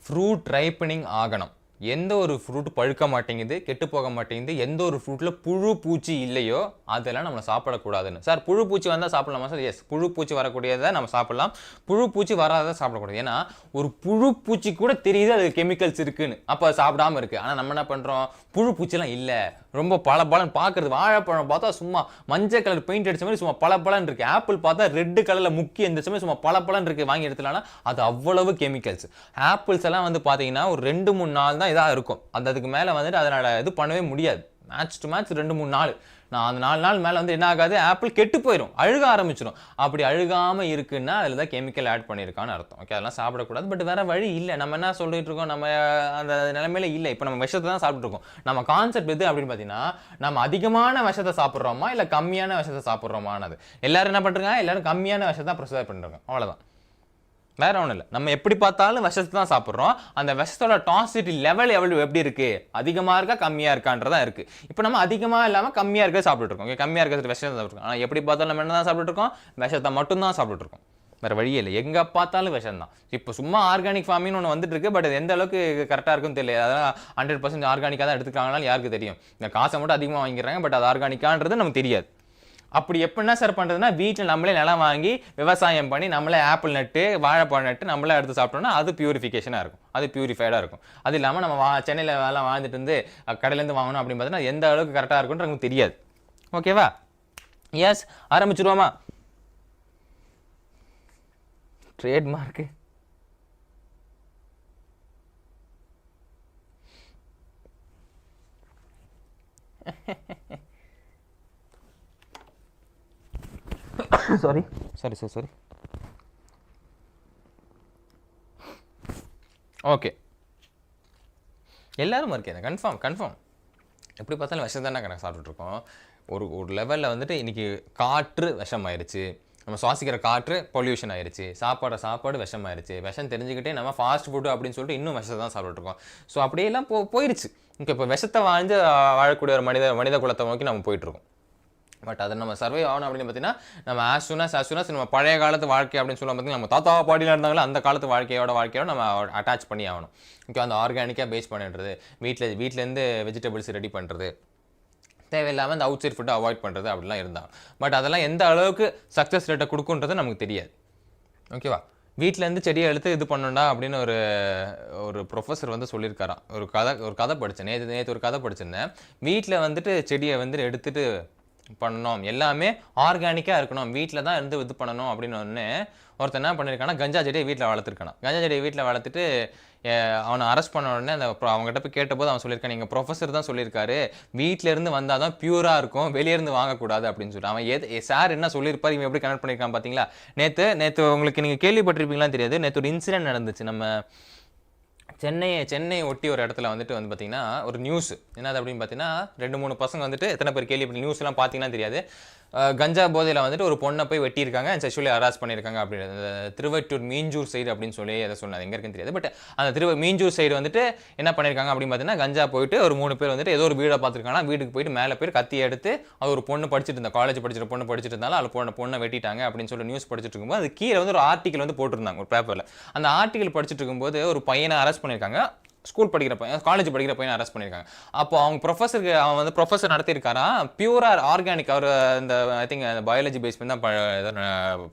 ஃப்ரூட் ரைப்பனிங் ஆகணும். எந்த ஒரு ஃப்ரூட் பழுக்க மாட்டேங்குது, கெட்டு போக மாட்டேங்குது, எந்த ஒரு ஃப்ரூட்டில் புழு பூச்சி இல்லையோ அதெல்லாம் நம்ம சாப்பிடக்கூடாதுன்னு. சார், புழு பூச்சி வந்தால் சாப்பிடலாமா சார்? எஸ், புழு பூச்சி வரக்கூடியதை நம்ம சாப்பிடலாம், புழு பூச்சி வராத சாப்பிடக்கூடாது. ஏன்னா ஒரு புழு பூச்சி கூட தெரியுது அது கெமிக்கல்ஸ் இருக்குன்னு, அப்போ சாப்பிடாம இருக்குது. ஆனால் நம்ம என்ன பண்ணுறோம், புழு பூச்சிலாம் இல்லை, ரொம்ப பளபளன்னு பார்க்குறது. வாழைப்பழம் பார்த்தா சும்மா மஞ்சள் கலர் பெயிண்ட் அடிச்ச மாதிரி சும்மா பளபளன்னு இருக்குது. ஆப்பிள் பார்த்தா ரெட்டு கலரில் முக்கி எந்திரிச்ச மாதிரி சும்மா பளபளன்னு இருக்குது. வாங்கி எடுத்துலாம்னா அது அவ்வளவு கெமிக்கல்ஸ். ஆப்பிள்ஸ் எல்லாம் வந்து பார்த்தீங்கன்னா ஒரு 2-3 நாள் தான் இதாக இருக்கும். அதுக்கு மேலே வந்துட்டு அதனால் இது பண்ணவே முடியாது. மேட்ச் டு மேட்ச் 2-3 நாள். நான் அந்த 4 நாள் மேலே வந்து என்ன ஆகாது, ஆப்பிள் கெட்டு போயிடும், அழுக ஆரம்பிச்சிடும். அப்படி அழுகாமல் இருக்குன்னா அதில் தான் கெமிக்கல் ஆட் பண்ணியிருக்கான்னு அர்த்தம். ஓகே, அதெல்லாம் சாப்பிடக்கூடாது. பட் வேறு வழி இல்லை, நம்ம என்ன சொல்லிட்டு இருக்கோம், நம்ம அந்த நிலைமையில இல்லை. இப்போ நம்ம விஷத்தை தான் சாப்பிட்ருக்கோம். நம்ம கான்செப்ட் எது அப்படின்னு பார்த்தீங்கன்னா, நம்ம அதிகமான விஷத்தை சாப்பிட்றோமா இல்லை கம்மியான விஷத்தை சாப்பிட்றோமானது. எல்லாரும் என்ன பண்ணுறாங்க, எல்லாரும் கம்மியான விஷத்தை தான் ப்ரிசர்வ் பண்ணுறாங்க, அவ்வளோதான், வேற ஒன்றும் இல்லை. நம்ம எப்படி பார்த்தாலும் விஷத்தை தான் சாப்பிட்றோம். அந்த விஷத்தோட டாக்ஸிசிட்டி லெவல் எப்படி இருக்கு, அதிகமாக இருக்கா கம்மியாக இருக்கான்றதான் இருக்கு. இப்போ நம்ம அதிகமாக இல்லாமல் கம்மியாக இருக்க சாப்பிட்டு இருக்கோம். ஓகே, கம்மியாக இருக்கிறது விஷத்தை சாப்பிட்ருக்கோம். ஆனால் எப்படி பார்த்தாலும் நம்ம என்ன தான் சாப்பிட்டு இருக்கோம், விஷத்தை மட்டும்தான் சாப்பிட்டு இருக்கோம். வேறு வழியே இல்லை, எங்கே பார்த்தாலும் விஷம் தான். இப்போ சும்மா ஆர்கானிக் ஃபார்மிங் ஒன்று வந்துட்டு இருக்கு. பட் அது எந்த அளவுக்கு கரெக்டாக இருக்குன்னு தெரியல. அதான் 100% ஆர்கானிக்காக தான் எடுத்துக்கிறாங்கனாலும் யாருக்கு தெரியும். இந்த காசை மட்டும் அதிகமாக வாங்கிக்கிறாங்க, பட் அது ஆர்கானிக்கான்றது நமக்கு தெரியாது. அப்படி எப்படின்னா சார் பண்ணுறதுன்னா வீட்டில் நம்மளே நிலம் வாங்கி விவசாயம் பண்ணி நம்மளே ஆப்பிள் நட்டு வாழைப்பழம் நட்டு நம்மளே எடுத்து சாப்பிட்டோம்னா அது பியூரிஃபிகேஷனாக இருக்கும், அது பியூரிஃபைடாக இருக்கும். அது இல்லாமல் நம்ம சென்னையில் வேலை வாழ்ந்துட்டு இருந்து கடையிலேருந்து வாங்கணும் அப்படின்னு பார்த்தீங்கன்னா எந்த அளவுக்கு கரெக்டாக இருக்கும்னு நமக்கு தெரியாது. ஓகேவா? எஸ், ஆரம்பிச்சிருவோமா? ட்ரேட்மார்க்கு sorry ஓகே, எல்லாரும் இருக்கேன் கன்ஃபார்ம் எப்படி பார்த்தாலும் விஷம் தானே கணக்கு சாப்பிட்டுருக்கோம். ஒரு லெவலில் வந்துட்டு இன்றைக்கி காற்று விஷம் ஆயிடுச்சு, நம்ம சுவாசிக்கிற காற்று பொல்யூஷன் ஆயிடுச்சு, சாப்பாடு விஷம் ஆயிடுச்சு. விஷம் தெரிஞ்சுக்கிட்டே நம்ம ஃபாஸ்ட் ஃபுட்டு அப்படின்னு சொல்லிட்டு இன்னும் விஷத்தை தான் சாப்பிட்டுருக்கோம். ஸோ அப்படியெல்லாம் போயிடுச்சு. இப்போ விஷத்தை வாழக்கூடிய ஒரு மனித குலத்தை நோக்கி நம்ம போயிட்டுருக்கோம். பட் அதை நம்ம சர்வை ஆகணும் அப்படின்னு பார்த்தீங்கன்னா நம்ம ஆஸ் சூன் அஸ் நம்ம பழைய காலத்து வாழ்க்கை அப்படின்னு சொல்லுவோம் பார்த்தீங்கன்னா, நம்ம தாத்தா பாட்டியில் இருந்தாங்களோ அந்த காலத்து வாழ்க்கையோட நம்ம அட்டாச் பண்ணி ஆகணும். ஓகே, அந்த ஆர்கானிக்காக பேஸ் பண்ணிடுறது, வீட்டிலேருந்து வெஜிடபிள்ஸ் ரெடி பண்ணுறது, தேவையில்லாமல் இந்த அவுட் சைட் ஃபுட்டை அவாய்ட் பண்ணுறது அப்படிலாம் இருந்தாங்க. பட் அதெல்லாம் எந்த அளவுக்கு சக்ஸஸ் ரேட்டை கொடுக்குன்றது நமக்கு தெரியாது. ஓகேவா? வீட்டிலேருந்து செடியை எடுத்து இது பண்ணணும்டா அப்படின்னு ஒரு ப்ரொஃபஸர் சொல்லியிருக்காராம். ஒரு கதை படித்தேன் நேற்று ஒரு கதை படிச்சிருந்தேன். வீட்டில் வந்துட்டு செடியை எடுத்துகிட்டு பண்ணணும், எல்லாமே ஆர்கானிக்காக இருக்கணும், வீட்டில் தான் இருந்து இது பண்ணணும் அப்படின்னு ஒருத்தர் என்ன பண்ணியிருக்கானா, கஞ்சா செடியை வீட்டில் வளர்த்துருக்கானா. கஞ்சா செடியை வீட்டில் வளர்த்துட்டு அவனை அரெஸ்ட் பண்ண உடனே அவங்ககிட்ட போய் கேட்டபோது அவன் சொல்லியிருக்கான், நீங்கள் ப்ரொஃபஸர் தான் சொல்லியிருக்காரு வீட்டிலேருந்து வந்தால் தான் பியூராக இருக்கும், வெளியேருந்து வாங்கக்கூடாது அப்படின்னு சொல்லிட்டு. அவன் சார் என்ன சொல்லியிருப்பார், இவன் எப்படி கனெக்ட் பண்ணியிருக்கான் பார்த்தீங்களா? நேற்று உங்களுக்கு நீங்கள் கேள்விப்பட்டிருப்பீங்களான்னு தெரியாது, நேற்று ஒரு இன்சிடென்ட் நடந்துச்சு. நம்ம சென்னை ஒட்டி ஒரு இடத்துல பார்த்தீங்கன்னா ஒரு நியூஸ் என்னது அப்படின்னு பார்த்தீங்கன்னா, 2-3 பசங்க எத்தனை பேர் கேள்வி நியூஸ்லாம் பார்த்தீங்கன்னா தெரியாது, கஞ்சா போதையில் ஒரு பொண்ணை போய் வெட்டியிருக்காங்க, செக்ஷுவலி ஹராஸ் பண்ணியிருக்காங்க அப்படின்னு. திருவட்டூர் மீஞ்சூர் சைடு அப்படின்னு சொல்லி எதை சொன்னது எங்கே இருக்குன்னு தெரியாது. பட் அந்த மீஞ்சூர் சைடு என்ன பண்ணியிருக்காங்க அப்படின்னு பார்த்தீங்கன்னா, கஞ்சா போயிட்டு ஒரு 3 பேர் ஏதோ ஒரு வீடை பார்த்துருக்காங்கன்னா, வீட்டுக்கு போயிட்டு மேலே போய் கத்தி எடுத்து அது ஒரு பொண்ணு படிச்சுட்டு இருந்தா, காலேஜ் படிச்சுட்டு பொண்ணு படிச்சுட்டு இருந்தாலும் அது பொண்ணை வெட்டிட்டாங்க அப்படின்னு சொல்லி நியூஸ் படிச்சுட்டு இருக்கும்போது அது கீழே ஒரு ஆர்டிக்கல் போட்டிருந்தாங்க ஒரு பேப்பரில். அந்த ஆர்டிக்கல் படிச்சுட்டு இருக்கும்போது ஒரு பையனை அரெஸ்ட் பண்ணியிருக்காங்க, ஸ்கூல் படிக்கிற பையன், காலேஜ் படிக்கிற பையனை அரெஸ்ட் பண்ணியிருக்காங்க. அப்போ அவங்க ப்ரொஃபஸர் நடத்தியிருக்காரா, பியூரா ஆர்கானிக், அவர் இந்த ஐ திங்க் பயாலஜி பேஸ் பண்ணி தான்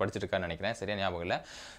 படிச்சுட்டு இருக்கான்னு நினைக்கிறேன், சரியா ஞாபகம் இல்லை.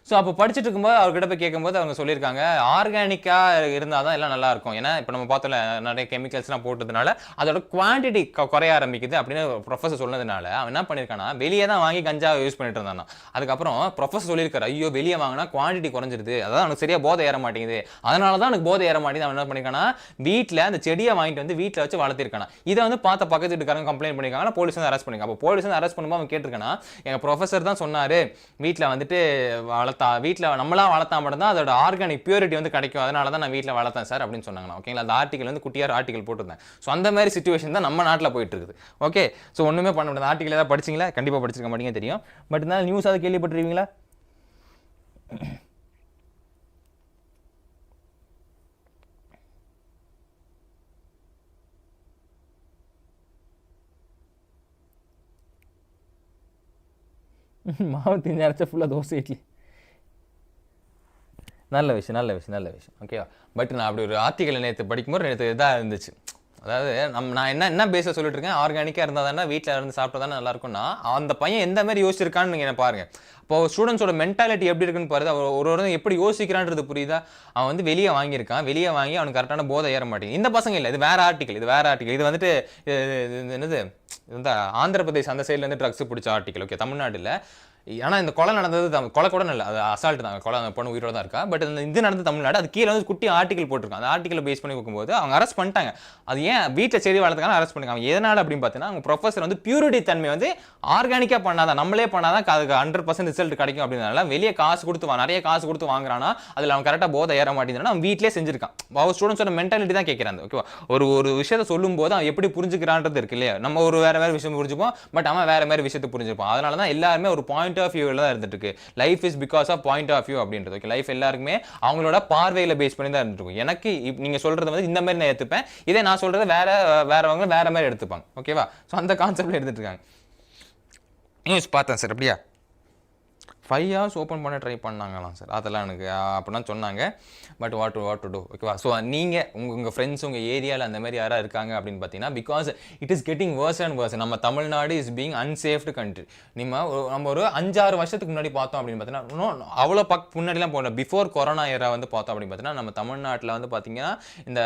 ஸோ அப்போ படிச்சுட்டு இருக்கும்போது அவர்கிட்ட போய் கேட்கும்போது அவங்க சொல்லியிருக்காங்க, ஆர்கானிக்காக இருந்தால் தான் எல்லாம் நல்லா இருக்கும். ஏன்னா இப்போ நம்ம பார்த்தோம்ல நிறைய கெமிக்கல்ஸ்லாம் போட்டதுனால அதோட குவான்டிட்டி குறைய ஆரம்பிக்குது அப்படின்னு ப்ரொஃபஸர் சொன்னதுனால அவன் என்ன பண்ணியிருக்கானா, வெளியே தான் வாங்கி கஞ்சா யூஸ் பண்ணிட்டு இருந்தானா. அதுக்கப்புறம் ப்ரொஃபஸர் சொல்லியிருக்காரு, ஐயோ வெளியே வாங்கினா குவான்டிட்டி குறைஞ்சிருது, அதான் எனக்கு சரியா போதை ஏற மாட்டேங்குது, அதனால தான் எனக்கு போதை ஏற மாட்டேங்குது. அவன் என்ன பண்ணிருக்கானா, வீட்டில் அந்த செடியை வாங்கிட்டு வீட்டில் வச்சு வளர்த்திருக்கானா. இதை பார்த்த பக்கத்து வீட்டுக்காரங்க கம்ப்ளைண்ட் பண்ணிருக்காங்க, போலீஸ் அரெஸ்ட் பண்ணிருக்காங்க. அப்போ போலீஸ் அரெஸ்ட் பண்ணும்போது அவன் கேட்டிருக்கானா, எங்க ப்ரொஃபஸர் தான் சொன்னாரு வீட்டில் வீட்டில் நம்மளா வளர்த்தா மட்டும் தான் அதோட ஆர்கானிக் பியூரிட்டி கிடைக்கும், அதனால தான் நான் வீட்டில் வளர்த்தேன் சார் அப்படின்னு சொன்னாங்க. ஓகேங்களா? அந்த ஆர்டிகல் குட்டியார் ஆர்டிகல் போட்டிருந்தேன். ஸோ அந்த மாதிரி சிச்சுவேஷன் தான் நம்ம நாட்டில் போயிட்டு இருக்குது. ஓகே, ஸோ ஒன்றுமே பண்ண முடியாது. ஆர்டிகல் ஏதாவது படிச்சிங்களா? கண்டிப்பாக படிச்சிருக்க மாட்டீங்க தெரியும். பட் இருந்தாலும் நியூஸ் அதை கேள்விப்பட்டிருக்கீங்களா? மாவு திஞ்சு அரைச்சா ஃபுல்லாக தோசை இட்லி. நல்ல விஷயம். ஓகேவா? பட் நான் அப்படி ஒரு ஆர்டிக்கல் நேற்று படிக்கும்போது நேற்று இதாக இருந்துச்சு. அதாவது நான் என்ன பேஸில் சொல்லிட்டு இருக்கேன், ஆர்கானிக்காக இருந்தால் தானே வீட்டில் இருந்து சாப்பிட்டா தானே நல்லா இருக்கும்னா, அந்த பையன் எந்த மாதிரி யோசிச்சிருக்கான்னு நீங்கள் என்ன பாருங்கள். இப்போ ஸ்டூடெண்ட்ஸோட மென்டாலிட்டி எப்படி இருக்குன்னு பாருது, ஒரு எப்படி யோசிக்கிறான்றது புரியுதா? அவன் வெளியே வாங்கியிருக்கான், வெளியே வாங்கி அவனுக்கு கரெக்டான போதை ஏற மாட்டேங்குது. இந்த பசங்க இல்லை, இது வேற ஆர்டிக்கல். இது என்னது இந்த ஆந்திர பிரதேஷ் அந்த சைட்லேருந்து ட்ரக்ஸ் பிடிச்ச ஆர்டிக்கல். ஓகே, தமிழ்நாட்டில். ஆனால் இந்த கொலை நடந்தது கொலை கூட இல்லை, அது அசால்ட் தான், கொலை பொண்ணு உயிரோட தான் இருக்கா. பட் இது நடந்து தமிழ்நாடு, அது கீழே குட்டி ஆர்டிக்கல் போட்டிருக்காங்க. அந்த ஆர்டிக்கலை பேஸ் பண்ணி வைக்கும்போது அவங்க அரெஸ்ட் பண்ணிட்டாங்க. அது ஏன் வீட்டில் செடி வளர்த்துக்கான அரெஸ்ட் பண்ணிருக்காங்க. எதனால அப்படின்னு பார்த்தீங்கன்னா, அவங்க ப்ரொஃபஸர் பியூரிட்டி தன்மை ஆர்கானிக்காக பண்ணாதான், நம்மளே பண்ணாதான் அதுக்கு 100% ரிசல்ட் கிடைக்கும் அப்படின்னால வெளியே நிறைய காசு கொடுத்து வாங்குறானா, அதில் அவன் கரெக்டாக போதை ஏற மாட்டேங்குதுன்னா அவன் வீட்டிலே செஞ்சிருக்கான். அவர் ஸ்டூடெண்ட்ஸோட மென்டாலிட்டி தான் கேட்குறாங்க. ஓகேவா? ஒரு விஷயத்தை சொல்லும் போது அவன் எப்படி புரிஞ்சுக்கிறான்றது இருக்கு இல்லையா? நம்ம வேற விஷயம் புரிஞ்சுப்போம், பட் அவன் வேற மாதிரி விஷயத்தை புரிஞ்சுப்பான். அதனால தான் எல்லாருமே ஒரு பாயிண்ட் ஆஃப் வியூவில் தான் இருந்துட்டு இருக்கு. Life is because of point of view அப்படின்றது. ஓகே, லைஃப் எல்லாருக்குமே அவங்களோட பார்வையில பேஸ் பண்ணி தான் இருந்துட்டு இருக்கும். எனக்கு நீங்க சொல்றது இந்த மாதிரி நான் எடுத்துப்பேன், இதே நான் சொல்றது வேறவங்க வேற மாதிரி எடுத்துப்பாங்க. ஓகேவா? ஸோ அந்த கான்செப்ட்ல எடுத்துட்டு இருக்காங்க. நியூஸ் பார்த்தேன் சார். அப்படியா? 5 hours ஓப்பன் பண்ண ட்ரை பண்ணாங்களாம் சார். அதெல்லாம் எனக்கு அப்படிலாம் சொன்னாங்க. பட் வாட் டு டூ ஓகேவா. ஸோ நீங்கள் உங்கள் ஃப்ரெண்ட்ஸ் உங்கள் ஏரியாவில் அந்த மாதிரி யாராவது இருக்காங்க அப்படின்னு பார்த்தீங்கன்னா, because it is getting worse and worse. நம்ம Tamil Nadu is being unsafe country. நம்ம ஒரு 5-6 வருஷத்துக்கு முன்னாடி பார்த்தோம் அப்படின்னு பார்த்தீங்கன்னா, அவ்வளோ முன்னாடிலாம் போகல, பிஃபோர் கொரோனா ஏரா வந்து பார்த்தோம் அப்படின்னு பார்த்தீங்கன்னா, நம்ம தமிழ்நாட்டில் வந்து பார்த்தீங்கன்னா இந்த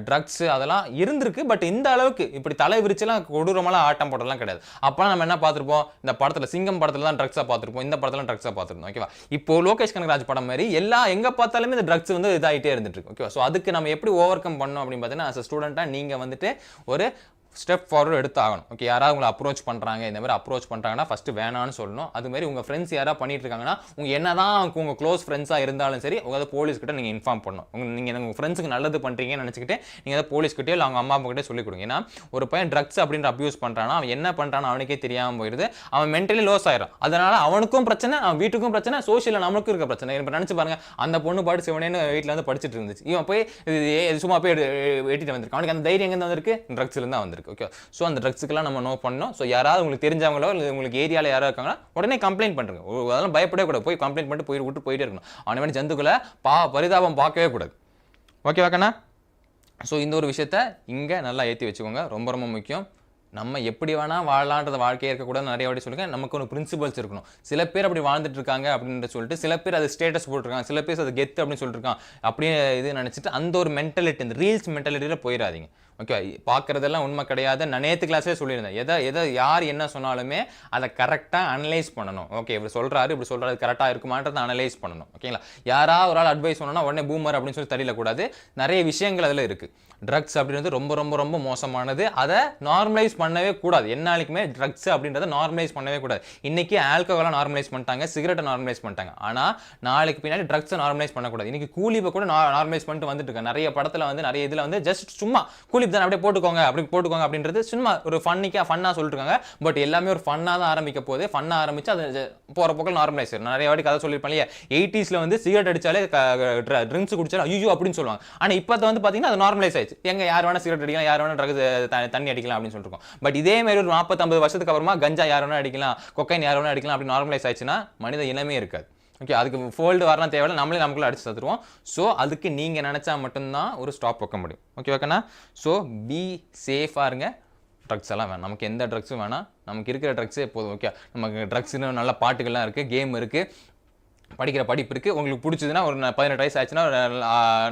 ட்ரக்ஸ் அதெல்லாம் இருந்திருக்கு. பட் இந்த அளவுக்கு இப்படி தலை விரிச்செல்லாம் கொடூரமெல்லாம் ஆட்டம் போட்டெல்லாம் கிடையாது. அப்போலாம் நம்ம என்ன பார்த்துருப்போம், இந்த படத்தில் சிங்கம் படத்தில் தான் ட்ரக்ஸாக பார்த்துருப்போம், இந்த படத்தில் ட்ரக்ஸாக பார்த்துருந்தோம் ஓகேவா. இப்போ லோகேஷ் கனகராஜ் படம் மாதிரி எங்க பார்த்தாலுமே இந்த ட்ரக்ஸ் வந்து இதாகிட்டே இருந்துட்டு இருக்கு ஓகேவா. ஸோ அதுக்கு நம்ம எப்படி ஓவர் கம் பண்ணோம் அப்படின்னு பார்த்தீங்கன்னா, as a ஸ்டூடெண்ட்டாக நீங்கள் வந்துட்டு ஒரு ஸ்டெப் ஃபார்வர்ட் எடுத்து ஆகணும் ஓகே. யாராவது உங்களை அப்ரோச் பண்ணுறாங்க, இந்த மாதிரி அப்ரோச் பண்ணுறாங்கன்னா ஃபஸ்ட்டு வேணான்னு சொல்லணும். அதுமாதிரி உங்கள் ஃப்ரெண்ட்ஸ் யாராவது பண்ணிட்டு இருக்காங்கன்னா, உங்கள் என்ன தான் உங்கள் க்ளோஸ் ஃப்ரெண்ட்ஸாக இருந்தாலும் சரி, உங்கள் போலீஸ்கிட்ட நீங்கள் இன்ஃபார்ம் பண்ணணும். நீங்கள் உங்கள் ஃப்ரெண்ட்ஸுக்கு நல்லது பண்ணுறீங்கன்னு நினச்சிக்கிட்டு நீங்கள் அதை போலீஸ்கிட்டே இல்லை அவங்க அம்மா அப்பா கிட்டே சொல்லிக் கொடுங்க. ஏன்னா ஒரு பையன் ட்ரக்ஸ் அப்படின்ற அப்யூஸ் பண்ணுறான்னா, அவன் என்ன பண்ணுறான்னு அவனுக்கே தெரியாமல் போயிடுது. அவன் மென்டலி லோஸ் ஆயிடும். அதனால் அவனுக்கும் பிரச்சனை, அவன் வீட்டுக்கும் பிரச்சனை, சோஷியலில் நமக்கும் இருக்க பிரச்சனை. இப்போ நினச்சி பாருங்க, அந்த பொண்ணு பாட்டு சிவனேன்னு வீட்டில் வந்து படிச்சுட்டு இருந்துச்சு. இவன் போய் சும்மா போய் வெட்டிட்டு வந்திருக்கு. அவனுக்கு அந்த தைரியம் எங்கே வந்திருக்கு, ட்ரக்ஸ்லேருந்து தான் வந்திருக்கு ஓகே. ஸோ அந்த ட்ரக்ஸுக்கெல்லாம் நம்ம நோ பண்ணணும். ஸோ யாராவது உங்களுக்கு தெரிஞ்சவங்களோ இல்லை உங்களுக்கு ஏரியாவில் யாராவது இருக்காங்கன்னா உடனே கம்ப்ளைண்ட் பண்ணுறங்க. அதெல்லாம் பயப்படவே கூடாது. போய் கம்ப்ளைண்ட் பண்ணிட்டு விட்டு போயிட்டே இருக்கணும். அவனை மாதிரி ஜந்துக்களை பரிதாபம் பார்க்கவே கூடாது ஓகேவா கண்ணா. ஸோ இந்த ஒரு விஷயத்த இங்கே நல்லா ஏற்றி வச்சுக்கோங்க, ரொம்ப ரொம்ப முக்கியம். நம்ம எப்படி வேணால் வாழலான்றத வாழ்க்கையே இருக்கக்கூடாது. நிறைய வாட்டி சொல்லியிருக்கேன், நமக்கு ஒரு பிரின்சிபல்ஸ் இருக்கணும். சில பேர் அப்படி வாழ்ந்துட்டு இருக்காங்க அப்படின்னு சொல்லிட்டு, சில பேர் அது ஸ்டேட்டஸ் போட்டிருக்காங்க, சில பேர் அது கெத்து அப்படின்னு சொல்லியிருக்கான். அப்படியே இது நினச்சிட்டு அந்த ஒரு மென்டாலிட்டி, இந்த ரீல்ஸ் மென்டாலிட்டியில் போயிடாதீங்க ஓகே. பார்க்குறதெல்லாம் உண்மை கிடையாது. நான் நேற்று கிளாஸே சொல்லியிருந்தேன், எதை யார் என்ன சொன்னாலுமே அதை கரெக்டாக அனலைஸ் பண்ணணும் ஓகே. இப்படி சொல்கிறாரு கரெக்டாக இருக்குமான்றதை அனலைஸ் பண்ணணும் ஓகேங்களா. யாராவது ஒரு ஆள் அட்வைஸ் பண்ணணும்னா உடனே பூமர் அப்படின்னு சொல்லி தள்ளிடக்கூடாது. நிறைய விஷயங்கள் அதில் இருக்குது. ட்ரக்ஸ் அப்படின்றது ரொம்ப ரொம்ப ரொம்ப மோசமானது. அதை நார்மலைஸ் பண்ணவே கூடாது. என்னாலுக்குமே ட்ரக்ஸ் அப்படின்றத நார்மலைஸ் பண்ணவே கூடாது. இன்னைக்கு ஆல்கஹாலை நார்மலைஸ் பண்ணிட்டாங்க, சிகரெட்டை நார்மலைஸ் பண்ணிட்டாங்க. ஆனால் நாளைக்கு பின்னாடி ட்ரக்ஸை நார்மலைஸ் பண்ணக்கூடாது. இன்னைக்கு கூலிப்பை கூட நார்மலைஸ் பண்ணிட்டு வந்துட்டு இருக்காங்க. நிறைய படத்தில் வந்து நிறைய இதில் வந்து ஜஸ்ட் சும்மா கூலிப் தான் அப்படியே போட்டுக்கோங்க அப்படின்றது சும்மா ஒரு ஃபன்னாக சொல்லிட்டு இருக்காங்க. பட் எல்லாமே ஒரு ஃபன்னாக தான் ஆரம்பிக்க போகுது. ஃபன்னாக ஆரம்பிச்சு அது போகிற போக்கில் நார்மலைஸ் ஆயிடும். நிறைய வாட்டி கதை சொல்லியிருப்பாங்க இல்லையா, 80s வந்து சிகரெட் அடிச்சாலே ட்ரிங்க்ஸ் குடிச்சாலும் ஐயோ அப்படின்னு சொல்லுவாங்க. ஆனால் இப்போ வந்து பார்த்தீங்கன்னா அது நார்மலைஸ் ஆயிடுச்சு. எங்க யார் வேணா சிகரெட் அடிக்கலாம், யார் வேணா ட்ரக்ஸ் தண்ணி அடிக்கலாம் அப்படின்னு சொல்லிருக்கோம். பட் இதே மாதிரி ஒரு 40-50 வருஷத்துக்கு அப்புறமா கஞ்சா யார் வேணா அடிக்கலாம், கொக்கைன் யார் வேணா அடிக்கலாம் அப்படி நார்மலைஸ் ஆயிடுச்சுன்னா மனித இனமே இருக்காது ஓகே. அதுக்கு ஃபோல்டு வரலாம் தேவையில்லை, நம்மளே நமக்குள்ள அடிச்சு தருவோம். ஸோ அதுக்கு நீங்கள் நினச்சா மட்டும்தான் ஒரு ஸ்டாப் வைக்க முடியும் ஓகே ஓகேண்ணா. ஸோ பி சேஃபாக இருங்க. ட்ரக்ஸ் எல்லாம் வேணாம், நமக்கு எந்த ட்ரக்ஸும் வேணாம், நமக்கு இருக்கிற ட்ரக்ஸே போதும் ஓகே. நமக்கு ட்ரக்ஸ்னு நல்ல பாட்டுகள்லாம் இருக்குது, கேம் இருக்குது, படிக்கிற படிப்பு இருக்குது. உங்களுக்கு பிடிச்சதுன்னா ஒரு 18 வயசு ஆச்சுன்னா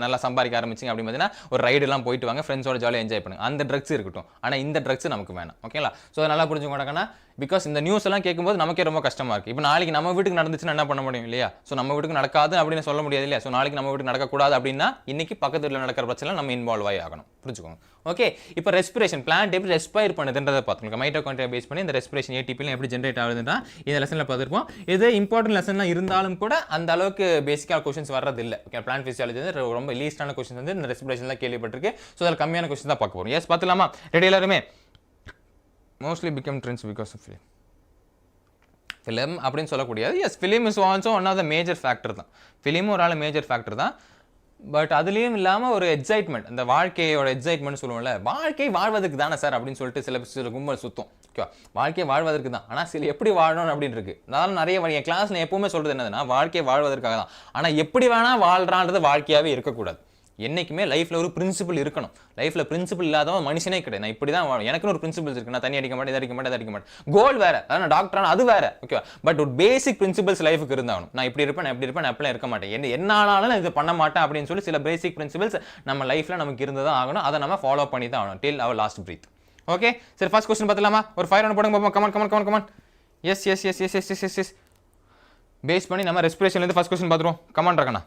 நல்லா சம்பாதிக்க ஆரம்பிச்சிங்க அப்படின்னு பார்த்தீங்கன்னா ஒரு ரைடெல்லாம் போயிட்டு வாங்க, ஃப்ரெண்ட்ஸோட ஜாலியாக என்ஜாய் பண்ணுங்க. அந்த ட்ரக்ஸ் இருக்கட்டும், ஆனால் இந்த ட்ரக்ஸ் நமக்கு வேணாம் ஓகேங்களா. ஸோ அதை நல்லா புரிஞ்சுக்கோங்கண்ணா. பிகாஸ் இந்த நியூஸ் எல்லாம் கேட்கும்போது நமக்கே ரொம்ப கஷ்டமாக இருக்குது. இப்போ நாளைக்கு நம்ம வீட்டுக்கு நடந்துச்சுன்னா என்ன பண்ண முடியும் இல்லையா. ஸோ நம்ம வீட்டுக்கு நடக்காது அப்படின்னு சொல்ல முடியாது இல்லையா. ஸோ நாளைக்கு நம்ம வீட்டுக்கு நடக்கக்கூடாது அப்படின்னா இன்னைக்கு பக்கத்து வீட்டில் நடக்கிற பிரச்சனை நம்ம இன்வால்வ் ஆகி ஆகணும், புரிஞ்சுக்கோங்க ஓகே. இப்போ ரெஸ்பிரேஷன் பிளான்ட் எப்படி ரெஸ்பைர் பண்ணுதுன்றதை பார்த்துக்கோங்க. மைட்டோகாண்ட்ரியா பேஸ் பண்ணி இந்த ரெஸ்பிரேஷன் ஏடிபிலாம் எப்படி ஜென்ரேட் ஆகுதுன்னா இந்த லெசனில் பார்த்துருப்போம். இது இம்பார்ட்டன்ட் லெசன்லாம் இருந்தாலும் கூட அந்த அளவுக்கு பேசிக்கான கொஸ்டின்ஸ் வர்றது இல்லை ஓகே. பிளான்ட் ஃபிசியாலஜி வந்து ரொம்ப லீஸ்டான கொஸ்டின்ஸ் வந்து இந்த ரெஸ்பிரேஷன்லாம் கேள்விப்பட்டிருக்கு. ஸோ அதில் கம்மியான கொஸ்டின் தான் பார்க்க போகிறோம். எஸ் பார்த்துலாமா, ரெடி எல்லாருமே. Mostly become trends because of film அப்படின்னு சொல்லக்கூடியது. Yes, film is also one of the major factor தான். ஃபிலிமும் ஒரு மேஜர் ஃபேக்டர் தான். பட் அதுலேயும் இல்லாமல் ஒரு எக்ஸைட்மெண்ட், இந்த வாழ்க்கையோட எக்ஸைட்மெண்ட் சொல்லுவோம்ல, வாழ்க்கை வாழ்வதற்கு தானே சார் அப்படின்னு சொல்லிட்டு சில கும்பல் சுத்தம் ஓகேவா. வாழ்க்கையை வாழ்வதற்கு தான், ஆனால் சில எப்படி வாழணும் அப்படின்னு இருக்கு. அதனால நிறைய என் கிளாஸில் எப்பவுமே சொல்கிறது என்னதுன்னா, வாழ்க்கையை வாழ்வதற்காக தான். ஆனால் எப்படி வேணால் வாழ்றான்றது வாழ்க்கையாகவே இருக்கக்கூடாது. என்றைக்குமே லைஃப்பில் ஒரு பிரின்சிபல் இருக்கணும். லைஃப்பில் பிரின்சிபல் இல்லாதவன் மனுஷனே கிடையாது. நான் இப்படி தான் வாழும், எனக்குன்னு ஒரு பிரின்சிபல்ஸ் இருக்குது. நான் தண்ணி அடிக்க மாட்டேன், இதை அடிக்க மாட்டேன். கோல் வேறு, அதான் நான் டாக்டரான அது வேறு ஓகேவா. பட் ஒரு பேசிக் பிரின்சிபல்ஸ் லைஃபுக்கு இருந்தாகணும். நான் இப்படி இருப்பேன், நான் அப்படிலாம் இருக்க மாட்டேன், என்ன ஆனாலும் இது பண்ண மாட்டேன் அப்படின்னு சொல்லி சில பேசிக் பிரின்சிபல்ஸ் நம்ம லைஃப்பில் நமக்கு இருந்து தான் ஆகணும். அதை நம்ம ஃபாலோ பண்ணி தான் ஆகணும் டில் அவர் லாஸ்ட் பிரீத் ஓகே. சரி, ஃபர்ஸ்ட் கொஸ்டின் பார்த்துலாமா. ஒரு 5 ரவுண்ட் போடுங்க பார்ப்போம். கமான். எஸ். பேஸ் பண்ணி நம்ம ரெஸ்பிரேஷன்லேருந்து ஃபர்ஸ்ட் கொஸ்டின் பார்த்துருவோம். கமான் இருக்கண்ணா.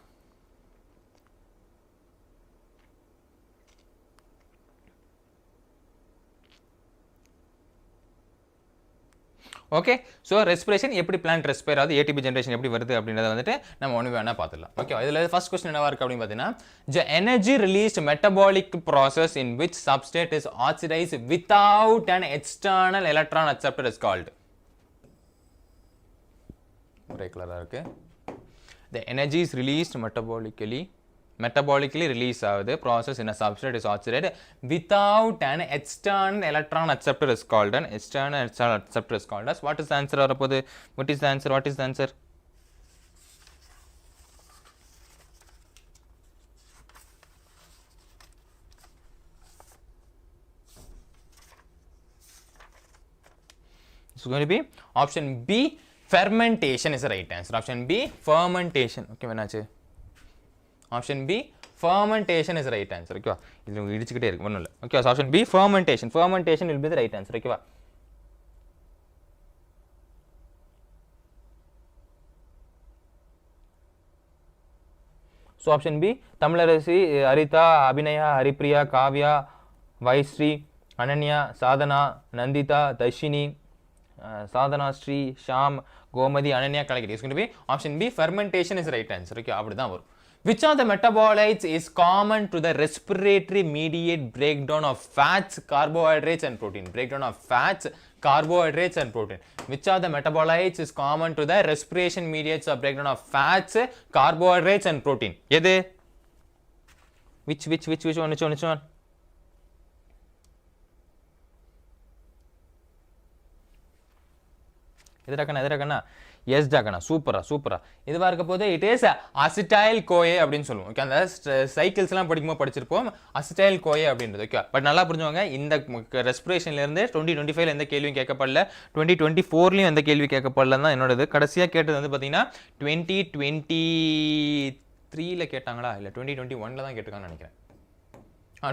ஓகே. ஸோ ரெஸ்பிரேஷன் எப்படி பிளான்ட் ரெஸ்பைர் ஆகுது, ஏடிபி ஜென்ரேஷன் எப்படி வருது அப்படின்றத வந்துட்டு நம்ம ஒன்று வேணால் பார்த்துடலாம் ஓகே. இதில் ஃபர்ஸ்ட் கொஸ்டின் என்னவா இருக்குது அப்படின்னு பார்த்தீங்கன்னா, the energy released metabolic process in which substate is oxidise without an external electron acceptor is called. ஒரே கலராக இருக்குது. The energy is released metabolically release ஆகுது process in a substrate is oxidized without an external electron acceptor is called as what is the answer வரப்போகுது. what is the answer It's going to be option B, fermentation is the right answer. Option B, fermentation. Okay, என்னாச்சு? Option B, fermentation is the right answer. Okay, இது இடிச்சிட்டே இருக்கு ஒண்ணும் இல்ல. Okay, so option B, fermentation. Fermentation will be the right answer. Okay, so option B, Tamilarasi, Haritha, Abhinaya, Haripriya, Kavya, வைஸ்ரீ, Ananya, Sadhana, Nandita, Dharshini, Sadhana, Sri, Sham, Gomathi, Ananya, கலைகிரி. It's going to be option B, fermentation is the right answer. Okay, அப்படிதான் வரும். Which of the metabolites is common to the respiratory mediate breakdown of fats, carbohydrates and protein? Breakdown of fats, carbohydrates and protein. Which of the metabolites is common to the respiration mediates of breakdown of fats, carbohydrates and protein? எது? Which one? எதுடா எஸ் டாக்கண்ணா, சூப்பரா இதுவா இருக்க போது இட் இஸ் அசிடைல் கோயே அப்படின்னு சொல்லுவோம். ஓகே, அந்த சைக்கிள்ஸ்லாம் படிக்கும்போது படிச்சிருப்போம் அசிடைல் கோயே அப்படின்றது. ஓகே, பட் நல்லா புரிஞ்சுவாங்க, இந்த ரெஸ்பிரேஷன்லேருந்து 2025 எந்த கேள்வியும் கேட்கப்படல, 2024 எந்த கேள்வி கேட்கப்படலன்னு தான் என்னோடது. கடைசியாக கேட்டது வந்து பார்த்தீங்கன்னா 2023 கேட்டாங்களா, இல்லை 2021 தான் கேட்டிருக்காங்கன்னு நினைக்கிறேன்.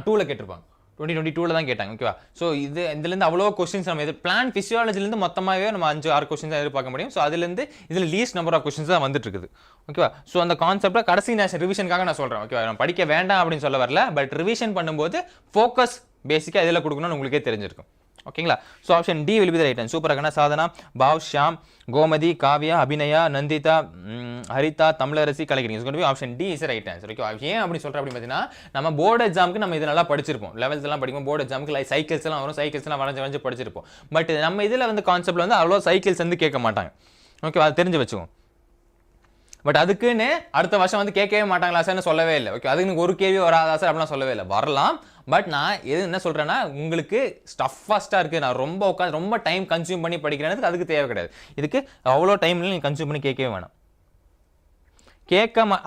2 கேட்டிருப்பாங்க, 2022 தான் கேட்டாங்க. ஓகேவா? ஸோ இதுலேருந்து அவ்வளோ கொஸ்டின்ஸ் நம்ம இது பிளான் ஃபிசியாலஜிலேருந்து மொத்தமாகவே நம்ம 5-6 கொஸ்டின்ஸ் தான் எதிர்பார்க்க முடியும். ஸோ அதுலேருந்து இதில் லீஸ்ட் நம்பர் ஆஃப் கொஸ்டின்ஸ் தான் வந்துட்டு இருக்குது. ஓகேவா? ஸோ அந்த கான்செப்டை கடைசி நேஷன் ரிவிஷனுக்காக நான் சொல்கிறேன். ஓகேவா? நான் படிக்க வேண்டாம் அப்படின்னு சொல்ல வரல, பட் ரிவிஷன் பண்ணும்போது ஃபோக்கஸ் பேசிக்காக இதில் கொடுக்கணும்னு உங்களுக்கே தெரிஞ்சிருக்கும். ஓகேங்களா? So option D will be the right answer. சூப்பராக இருக்கா? சாதனா, பாவ், ஷாம், கோமதி, காவ்யா, அபிநயா, நந்திதா, ஹரிதா, தமிழரசி, கலைகிரி. Is going to be option D is right answer. Okay, ஏன் அப்படி சொல்கிறேன் அப்படின்னு பார்த்தீங்கன்னா, நம்ம போர்டு எக்ஸாமுக்கு நம்ம இது நல்லா படிச்சிருப்போம். 11th எல்லாம் படிக்கும் போர்டு எக்ஸாமுக்கு சைக்கிள்ஸ் எல்லாம் வரும், சைக்கிள்ஸ் எல்லாம் வரைஞ்சு படிச்சிருப்போம். பட் நம்ம இதில் வந்து கான்செப்ட்ல வந்து அவ்வளோ சைக்கிள்ஸ் வந்து கேட்க மாட்டாங்க. ஓகே, அதை தெரிஞ்சு வச்சுக்கோங்க. பட் அதுக்குன்னு அடுத்த வருஷம் வந்து கேட்கவே மாட்டாங்களா சார்னு சொல்லவே இல்லை. ஓகே, அதுக்கு ஒரு கேள்வி வராதா சார் அப்படிலாம் சொல்லவே இல்லை. வரலாம், பட் நான் எது என்ன சொல்கிறேன்னா, உங்களுக்கு ஸ்டஃபாஸ்ட்டாக இருக்குது, நான் ரொம்ப உட்காந்து ரொம்ப டைம் கன்சியூம் பண்ணி படிக்கிறேன்னு அதுக்கு தேவை கிடையாது. இதுக்கு அவ்வளோ டைம்ல நீங்கள் கன்சியூம் பண்ணி கேட்கவே வேணாம்.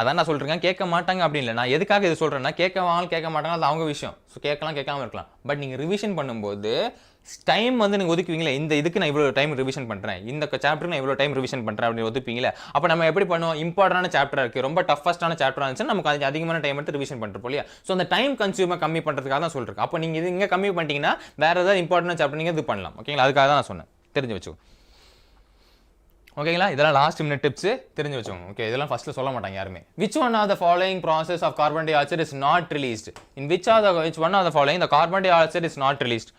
அதான் நான் சொல்கிறேன், கேட்க மாட்டாங்க அப்படின்னு இல்லை. நான் எதுக்காக இது சொல்கிறேன்னா, கேட்க மாட்டாங்க, அது அவங்க விஷயம். ஸோ கேட்கலாம், கேட்காம இருக்கலாம். பட் நீங்கள் ரிவிஷன் பண்ணும்போது டைம் வந்து நீங்கள் ஒதுக்குவீங்களே, இந்த இதுக்கு நான் இவ்வளோ டைம் ரிவிஷன் பண்ணுறேன், இந்த சாப்டருக்கு நான் இவ்வளோ டைம் ரிவிஷன் பண்ணுறேன் அப்படின்னு ஒதுப்பீங்களே. அப்போ நம்ம எப்படி பண்ணுவோம், இம்பார்ட்டன்டான சாப்டராக இருக்குது, ரொம்ப டஃபஸ்டான சாப்டராக இருந்துச்சு, நமக்கு அது அதிகமான டைம் எடுத்து ரிவிஷன் பண்ணுறோம் இல்லையா. ஸோ அந்த டைம் கன்சியூமை கம்மி பண்ணுறதுக்காக தான் சொல்கிறேன். அப்போ நீங்கள் இது இங்கே கம்மி பண்ணிட்டீங்கன்னா வேறு ஏதாவது இம்பார்ட்டன்ட் சாப்டர் நீங்கள் இது பண்ணலாம். ஓகேங்களா? அதுக்காக தான் நான் சொன்னேன், தெரிஞ்சு வச்சுக்கோ. ஓகேங்களா? இதெல்லாம் லாஸ்ட் மினிட் டிப்ஸ், தெரிஞ்சு வச்சுக்கோங்க. ஓகே, இதெல்லாம் ஃபர்ஸ்ட்ல சொல்ல மாட்டாங்க யாருமே. which one of the following process of carbon dioxide is not released? in which one of the following the carbon dioxide is not released?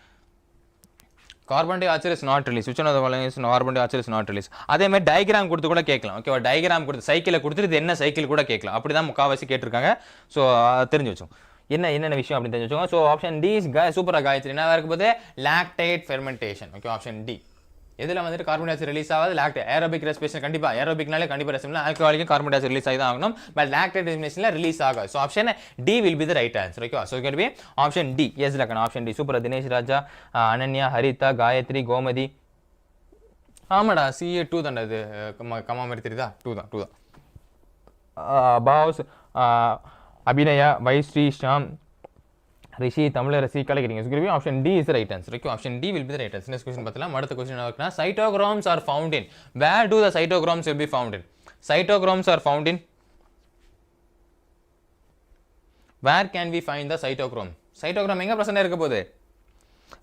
Carbon dioxide is not released. which one of the following is carbon dioxide is not released? அதே மாதிரி டயகிராம் கொடுத்து கூட கேட்கலாம். ஓகேவா? டயகிராம் கொடுத்து சைக்கிளை கொடுத்துட்டு இது என்ன சைக்கிள் கூட கேட்கலாம். அப்படிதான் முக்காவாசி கேட்டிருக்காங்க. ஸோ தெரிஞ்சு வச்சோம் என்னென்ன விஷயம் அப்படின்னு தெரிஞ்சு வச்சோங்க. ஸோ ஆப்ஷன் டி இஸ் சூப்பராக காயத்ரி. என்ன இருக்கும் போது lactate fermentation. Okay, option D. இதில் வந்துட்டு கார்பன் டை ஆக்சைடு ரிலீஸ் ஆகாது. லாக்டேட் ஏரோபிக் ரெஸ்பிரேஷன் கண்டிப்பாக, ஏரோபிக்னாலே கண்டிப்பாக ரெஸ்பிரேஷன் ஆல்கஹாலிக்கும் கார்பன் டை ஆக்சைடு ரிலீஸ் ஆகி தான் ஆகணும். பட் லாக்டேட் ரெஸ்பிரேஷனில் ரிலீஸ் ஆகாது. So option D will be the right answer. Okay, so get be option D. Yes லக்கன் option D. Super. Dinesh Raja, Ananya, Haritha, Gayatri, Gomathi. ஆமாடா, சிஏ 2 தான்டா இது. கம்மா மாதிரி தெரியுதா? 2 தான். பாவ்ஸ், அபிநயா, வைஸ்ரீ, ஷாம், ரிஷி, Tamilarasi, கலைகிரிங்க. So option D is the right answer. Okay, option D will be the right answer. Next question பார்த்தலாம். அடுத்த question என்ன இருக்குன்னா, cytochromes are found in. Where do the cytochromes will be found in? Cytochromes are found in. Where can we find the cytochrome? Cytochrome எங்க பிரசன்ட் இருக்க போகுது?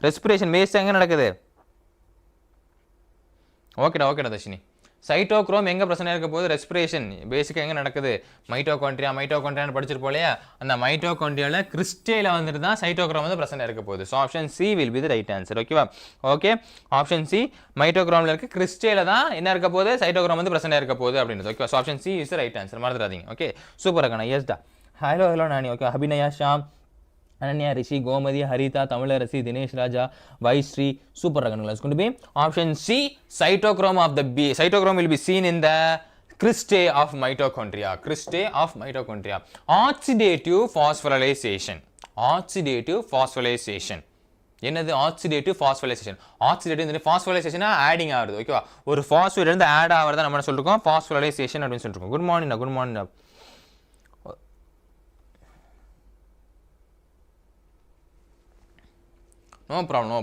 ரெஸ்பிரேஷன் பேஸ் எங்க நடக்குது? ஓகேடா தர்ஷினி. சைட்டோக்ரோம் எங்கே பிரச்சனை இருக்க போது? ரெஸ்பிரேஷன் பேசிக்காக எங்கே நடக்குது? மைட்டோகாண்ட்ரியான்னு படிச்சிருப்போம் இல்லையா? அந்த மைட்டோகாண்ட்ரியாவில் கிறிஸ்டேல வந்துட்டு தான் சைட்டோக்ரோம் வந்து பிரச்சனை இருக்க போகுது. So option C will be the right answer. ஓகேவா? ஓகே, ஆப்ஷன் சி மைட்டோக்ரோமில் இருக்க கிறிஸ்டேல தான் என்ன இருக்க போகுது? சைட்டோக்ரோம் வந்து பிரச்சனை இருக்க போகுது அப்படின்றது. Okay, so option C is right answer, மறந்துடாதீங்க. ஓகே, சூப்பராக இருக்கணும். எஸ் டா. Hello Nani. Okay, Abinaya, Sham, Ananya, Rishi, Gomathi, Haritha, Tamilarasi, Dinesh Raja, Vaishri. Super ரகன்கள். It's going to be option C. Cytochrome of the B. Cytochrome will be seen in the cristae of mitochondria. Cristae of mitochondria. Oxidative phosphorylation. Oxidative phosphorylation. என்னது ஆக்சிடேட்டிவ் ஃபாஸ்போரைலேஷன்? ஆக்சிடேட்டிவ் ஃபாஸ்போரைலேஷனா ஆடிங் ஆகுது. ஓகேவா? ஒரு ஃபாஸ்பேட் இருந்து ஆட் ஆகிறதா நம்ம சொல்லிருக்கோம் ஃபாஸ்போரைலேஷன் அப்படின்னு சொல்லிருக்கோம். Good morning. நோ ப்ராப்ளம்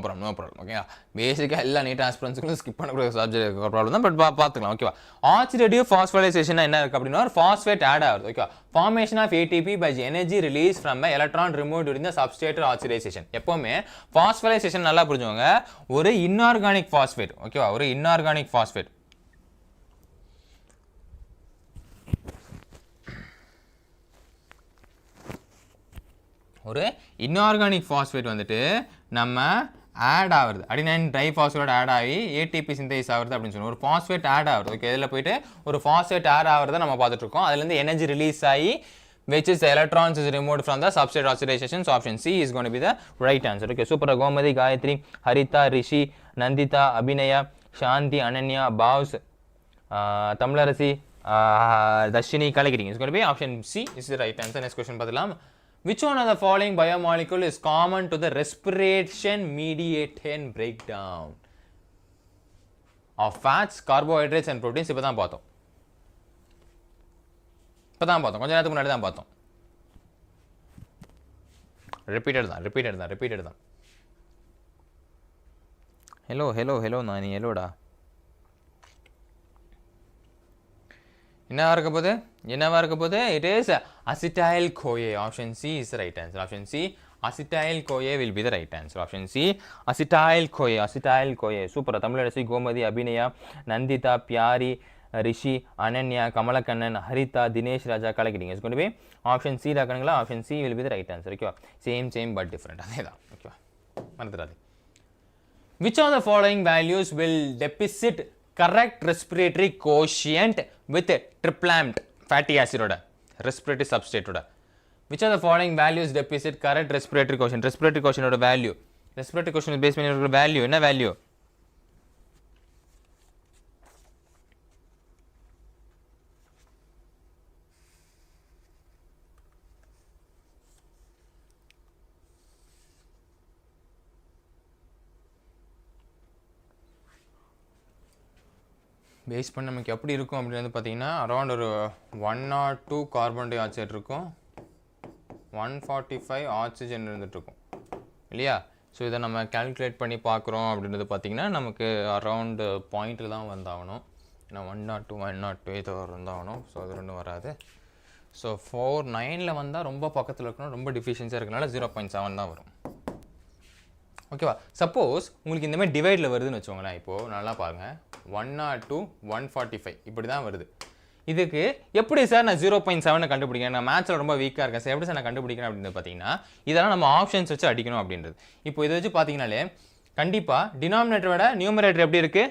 ஓகேவா. பேசிக்காக எல்லா நீட் ஆஸ்பிரன்ஸுக்கும் ஸ்கிப் பண்ணக்கூடிய சப்ஜெக்ட் ப்ராப்ளம் தான், பட் பார்த்துக்கலாம் ஓகேவா. ஆக்சிடேட்டிவ் ஃபாஸ்பரைசேஷன் என்ன இருக்குது அப்படின்னா ஒரு ஃபாஸ்பேட் ஆட் ஆகுது ஓகேவா. Formation of ATP by energy release from electron remove during the substrate oxidation. எப்போவுமே ஃபாஸ்பரைசேஷன் நல்லா புரிஞ்சுக்கோங்க, ஒரு இன்ஆர்கானிக் ஃபாஸ்பேட் ஓகேவா, ஒரு இன்ஆர்கானிக் ஃபாஸ்பேட். ஒரு இன்ஆர்கானிக் ஃபாஸ்பேட் வந்துட்டு நம்ம ஆட் ஆகுது, அடினைன் ட்ரைஃபாஸ்பேட் ஆட் ஆகி ATP சிந்தேசிஸ் ஆகுது அப்படின்னு சொல்லுவோம். ஒரு ஃபாஸ்பேட் ஆட் ஆகுது ஓகே. இதில் போயிட்டு ஒரு ஃபாஸ்பேட் ஆட் ஆகிறத நம்ம பார்த்துட்டு இருக்கோம். அதுலேருந்து எனர்ஜி ரிலீஸ் ஆகி which is the electrons is removed from the substrate oxidation. So option C is going to be the right answer. Okay, super. Gomadi, Gayatri, Harita, Rishi, Nandita, Abhinaya, Shanti, Ananya, Bhavs, Tamlarasi, Dashini, Kalagiri. It's going to be option C is the right answer. Next question padalam. Which one of the following biomolecule is common to the respiration mediated breakdown of fats, carbohydrates and proteins? இப்போ தான் பார்த்தோம் கொஞ்ச நேரத்துக்கு முன்னாடி தான் பார்த்தோம். ரிப்பீட்டட் தான். ஹலோ நானி ஹலோடா. என்னவா இருக்க போகுது? It is acetyl-CoA. Option C is the right answer. Option C, acetyl-CoA will be the right answer. Option C, acetyl-CoA. Super. Tamilaraசி, கோமதி, அபிநயா, நந்திதா, பியாரி, ரிஷி, அனன்யா, கமலக்கண்ணன், ஹரிதா, தினேஷ் ராஜா, கலக்கிட்டீங்க. It's going to be option C டாக்கணுங்களா? Option C will be the right answer. ஓகேவா. சேம் பட் டிஃப்ரெண்ட், அதே தான் ஓகேவா, மறந்துடாது. Which of the following values will deposit correct respiratory quotient with triplamid fatty acid oda respiratory substrate oda? Which of the following values deposit correct respiratory quotient? Respiratory quotient oda value, respiratory quotient is based on value. Enna value? Base பண்ணி நமக்கு எப்படி இருக்கும் அப்படின்னு வந்து பார்த்தீங்கன்னா அரௌண்ட் ஒரு 102 கார்பன் டை ஆக்சைடு இருக்கும், 145 ஆக்சிஜன் இருந்துகிட்ருக்கும் இல்லையா. ஸோ இதை நம்ம கால்குலேட் பண்ணி பார்க்குறோம் அப்படின்றது பார்த்திங்கன்னா நமக்கு அரௌண்டு பாயிண்ட்டில் தான் வந்தாகணும். ஏன்னா 102 ஏதோ வந்தாகணும். ஸோ அது ரெண்டும் வராது. ஸோ 49 வந்தால் ரொம்ப பக்கத்தில் இருக்கணும், ரொம்ப டிஃபிஷியன்ஸாக இருக்கனால 0.7 தான் வரும் ஓகேவா. சப்போஸ் உங்களுக்கு இந்த மாதிரி டிவைடில் வருதுன்னு வச்சுக்கோங்களேன். இப்போது நல்லா பாருங்கள், 102 145 இப்படி தான் வருது. இதுக்கு எப்படி சார் நான் 0.7 கண்டுபிடிக்கிறேன்? நான் மேட்ச்சில் ரொம்ப வீக்காக இருக்கேன் சார், எப்படி சார் நான் கண்டுபிடிக்கிறேன் அப்படின்னு பார்த்தீங்கன்னா இதெல்லாம் நம்ம ஆப்ஷன்ஸ் வச்சு அடிக்கணும் அப்படின்றது. இப்போ இதை வச்சு பார்த்தீங்கனாலே கண்டிப்பாக டினாமினேட்டரை விட நியூமரேட்டர் எப்படி இருக்குது?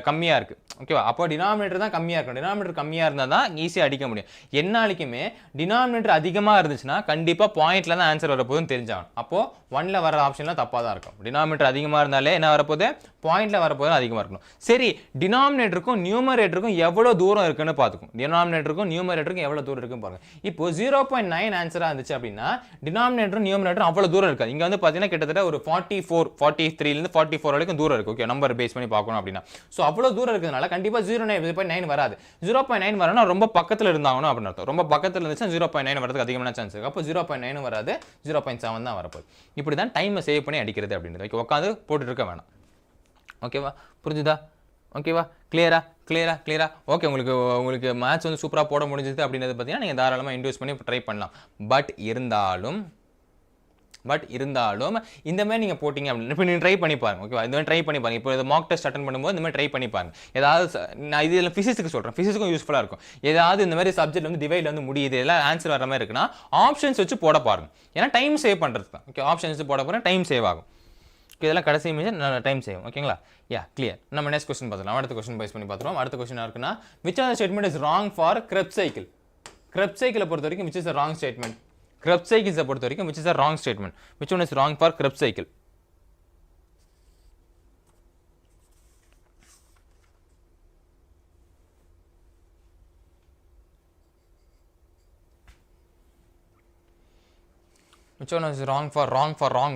கம்மியாக இருக்குது ஓகேவா. அப்போ டினாமினேட்டர் தான் கம்மியாக இருக்கணும். டினாமினேட்டர் கம்மியாக இருந்தால் தான் ஈஸியாக அடிக்க முடியும். என்னாலுக்குமே டினாமினேட்டர் அதிகமாக இருந்துச்சுன்னா கண்டிப்பாக பாயிண்ட்டில் தான் ஆன்சர் வரப்போகுதுன்னு தெரிஞ்சாகணும். அப்போது 1ல் வர ஆப்ஷன்லாம் தப்பாக தான் இருக்கும். டினாமினேட்டர் அதிகமாக இருந்தாலே என்ன வரப்போகுது? பாயிண்ட்டில் வரப்போது அதிகமாக இருக்கணும். சரி, டினாமினேட்டருக்கும் நியூமரேட்டருக்கும் எவ்வளோ தூரம் இருக்குன்னு பார்த்துக்கும். டினாமினேட்டருக்கும் நியூமரேட்டருக்கும் எவ்வளோ தூரம் இருக்குன்னு பாருங்கள். இப்போ 0.9 ஆன்சராக இருந்துச்சு அப்படின்னா டினாமினேட்டரும் நியூமரேட்டரும் அவ்வளோ தூரம் இருக்காது. இங்கே வந்து பார்த்தீங்கன்னா கிட்டத்தட்ட ஒரு 43 44 வரைக்கும் தூரம் இருக்குது ஓகே, நம்பர் பேஸ் பண்ணி பார்க்கணும் அப்படின்னா. ஸோ அவ்வளோ தூரம் இருக்கிறதுனால கண்டிப்பாக 0.9 வராது. 0.9 வரனா ரொம்ப பக்கத்தில் இருந்தாகணும் அப்படின்னு அர்த்தம். ரொம்ப பக்கத்தில் இருந்துச்சுன்னா 0.9 வரதுக்கு அதிகமான சான்ஸ் இருக்குது. அப்போ 0.9 வராது, 0.7 தான் வரப்போகுது. இப்படி தான் டைமை சேவ் பண்ணி அடிக்கிறது அப்படின்றது. ஓகே, உட்காந்து போட்டுட்டு இருக்க வேணாம் ஓகேவா. புரிஞ்சுதா? ஓகேவா, கிளியரா ஓகே. உங்களுக்கு மேட்ச் வந்து சூப்பராக போட முடிஞ்சது அப்படின்றது பார்த்தீங்கன்னா நீங்கள் தாராளமாக இன்ட்யூஸ் பண்ணி ட்ரை பண்ணலாம். பட் இருந்தாலும் இந்த மாதிரி நீங்கள் போட்டிங்க அப்படின்னு இப்போ நீங்கள் ட்ரை பண்ணி பாருங்க ஓகேவா. இந்த மாதிரி ட்ரை பண்ணி பாருங்க. இப்போ இது மாக் டெஸ்ட் அட்டன் பண்ணும்போது இந்த மாதிரி ட்ரை பண்ணி பாருங்க. ஏதாவது நான் இதில் ஃபிசிக்ஸுக்கு சொல்கிறேன், ஃபிசிக்ஸுக்கும் யூஸ்ஃபுல்லாக இருக்கும். ஏதாவது இந்த மாதிரி சப்ஜெக்ட் வந்து டிவைடில் வந்து முடியுது, எல்லாம் ஆன்சர் வர மாதிரி இருக்குன்னா ஆப்ஷன்ஸ் வச்சு போட பாருங்க. ஏன்னா டைம் சேவ் பண்ணுறது தான் ஓகே. ஆப்ஷன்ஸ் வச்சு போட போகிறேன், டைம் சேவ் ஆகும். இதெல்லாம் கடைசி இமேஜ் டைம் சேவ் ஓகேங்களா. கிளியர். நம்ம நெக்ஸ்ட் கொஸ்டின் பார்த்துக்கலாம். அடுத்த கொஸ்டின் பேஸ் பண்ணி பார்த்துருவோம். அடுத்த கொஸ்டின் இருக்குன்னா which are the statement is wrong for Krebs cycle? Krebs cycle பொறுத்த வரைக்கும் which is the wrong statement? Krebs cycle பொறுத்த வரைக்கும் which is a wrong statement? Which one is wrong for Krebs cycle? Which one is wrong for wrong? Wrong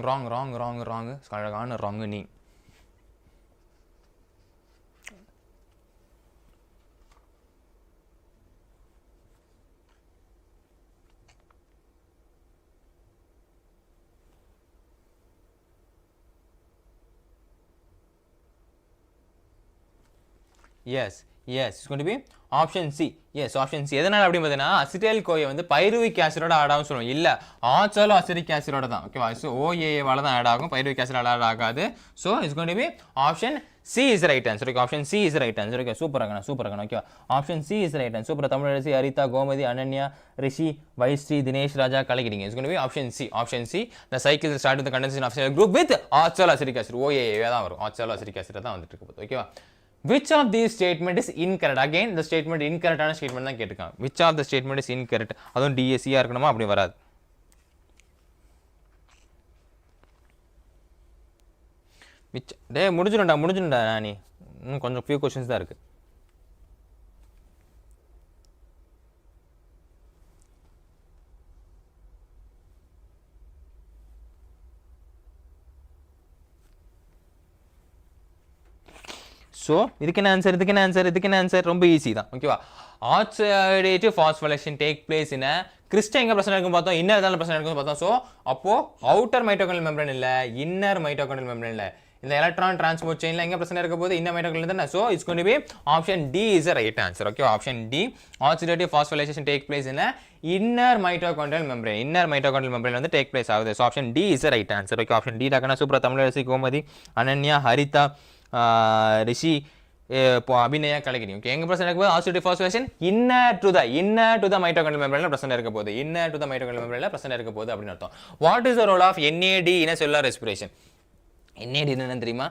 நீ yes it's going to be option C. yes option C. எதனால அப்படி பார்த்தீங்கன்னா அசிட்டைல் கோயை வந்து பைருவிக் ஆசிடோட ஆட் ஆகும் சொல்லுவோம். இல்ல ஆக்சாலோ அசிட்டிக் ஆசிடோட தான். ஓகேவா? ஸோ OAA வால தான் ஆட் ஆகும், பைருவிக் ஆசிட் ஆட் ஆகாது. So it's going to be option C is the right answer. Okay, option C is the right answer. Okay, super agana. Okay, option C is the right answer. Super Tamil Arita, Gomadi, Ananya, Rishi, Vaishri, Dinesh, Raja, Kalagiding. It's going to be option C. Option C. The cycle will start with the condensation of cell group with oxaloacetic acid. Oh yeah, oxaloacetic acid. Okay. Which of these statement is incorrect? Again, the statement incorrect ana statement தான் கேட்டிருக்காங்க. Which of the statement is incorrect? அதுவும் DAC ஆ இருக்கணுமா? அப்படி வராது. முடிஞ்சிடும்டா நானி. இன்னும் கொஞ்சம் few questions தான் இருக்கு. ஸோ இதுக்கு என்ன ஆன்சர் ரொம்ப ஈஸி தான். ஓகேவா? Oxidative phosphorylation take place in crystal எங்கே பிரச்சனை இருக்கும் பார்த்தோம், இன்னர் தான் பிரச்சனை இருக்கும் பார்த்தோம். ஸோ அப்போ அவுட்டர் மைட்டோகாண்ட்ரியல் மெம்பரேன் இல்லை, இன்னர் மைட்டோகாண்ட்ரியல் மெம்பரேன் இல்லை. இந்த எலக்ட்ரான் டிரான்ஸ்போர்ட் செயினில் எங்கே பிரச்சனை இருக்க போது, இன்னர் மைட்டோகாண்ட்ரியல் தானே. So it's going to be option D is the right answer. Okay, option D oxidative phosphorylation take place in inner mitochondrial membrane. Inner mitochondrial membrane வந்து டேக் பிளேஸ் ஆகுது. So option D is the right answer. Okay, option D டாக்கனா சூப்பர் தமிழரசி, கோமதி, அனன்யா, ஹரிதா, ரிஷி, அபிநயா, கலகிரி. ஓகே, எங்க பிரச்சனை இருக்க போது oxidative phosphorylation inner to the mitochondrial மெம்பரேன்ல பிரச்சனை இருக்க போது, இன்னர் டு த மைட்டோகாண்ட்ரியல் மெம்பரேன்ல பிரச்சனை இருக்க போது அப்படின்னு அர்த்தம். What is the role of NAD in cellular respiration? NAD என்னன்னு தெரியுமா?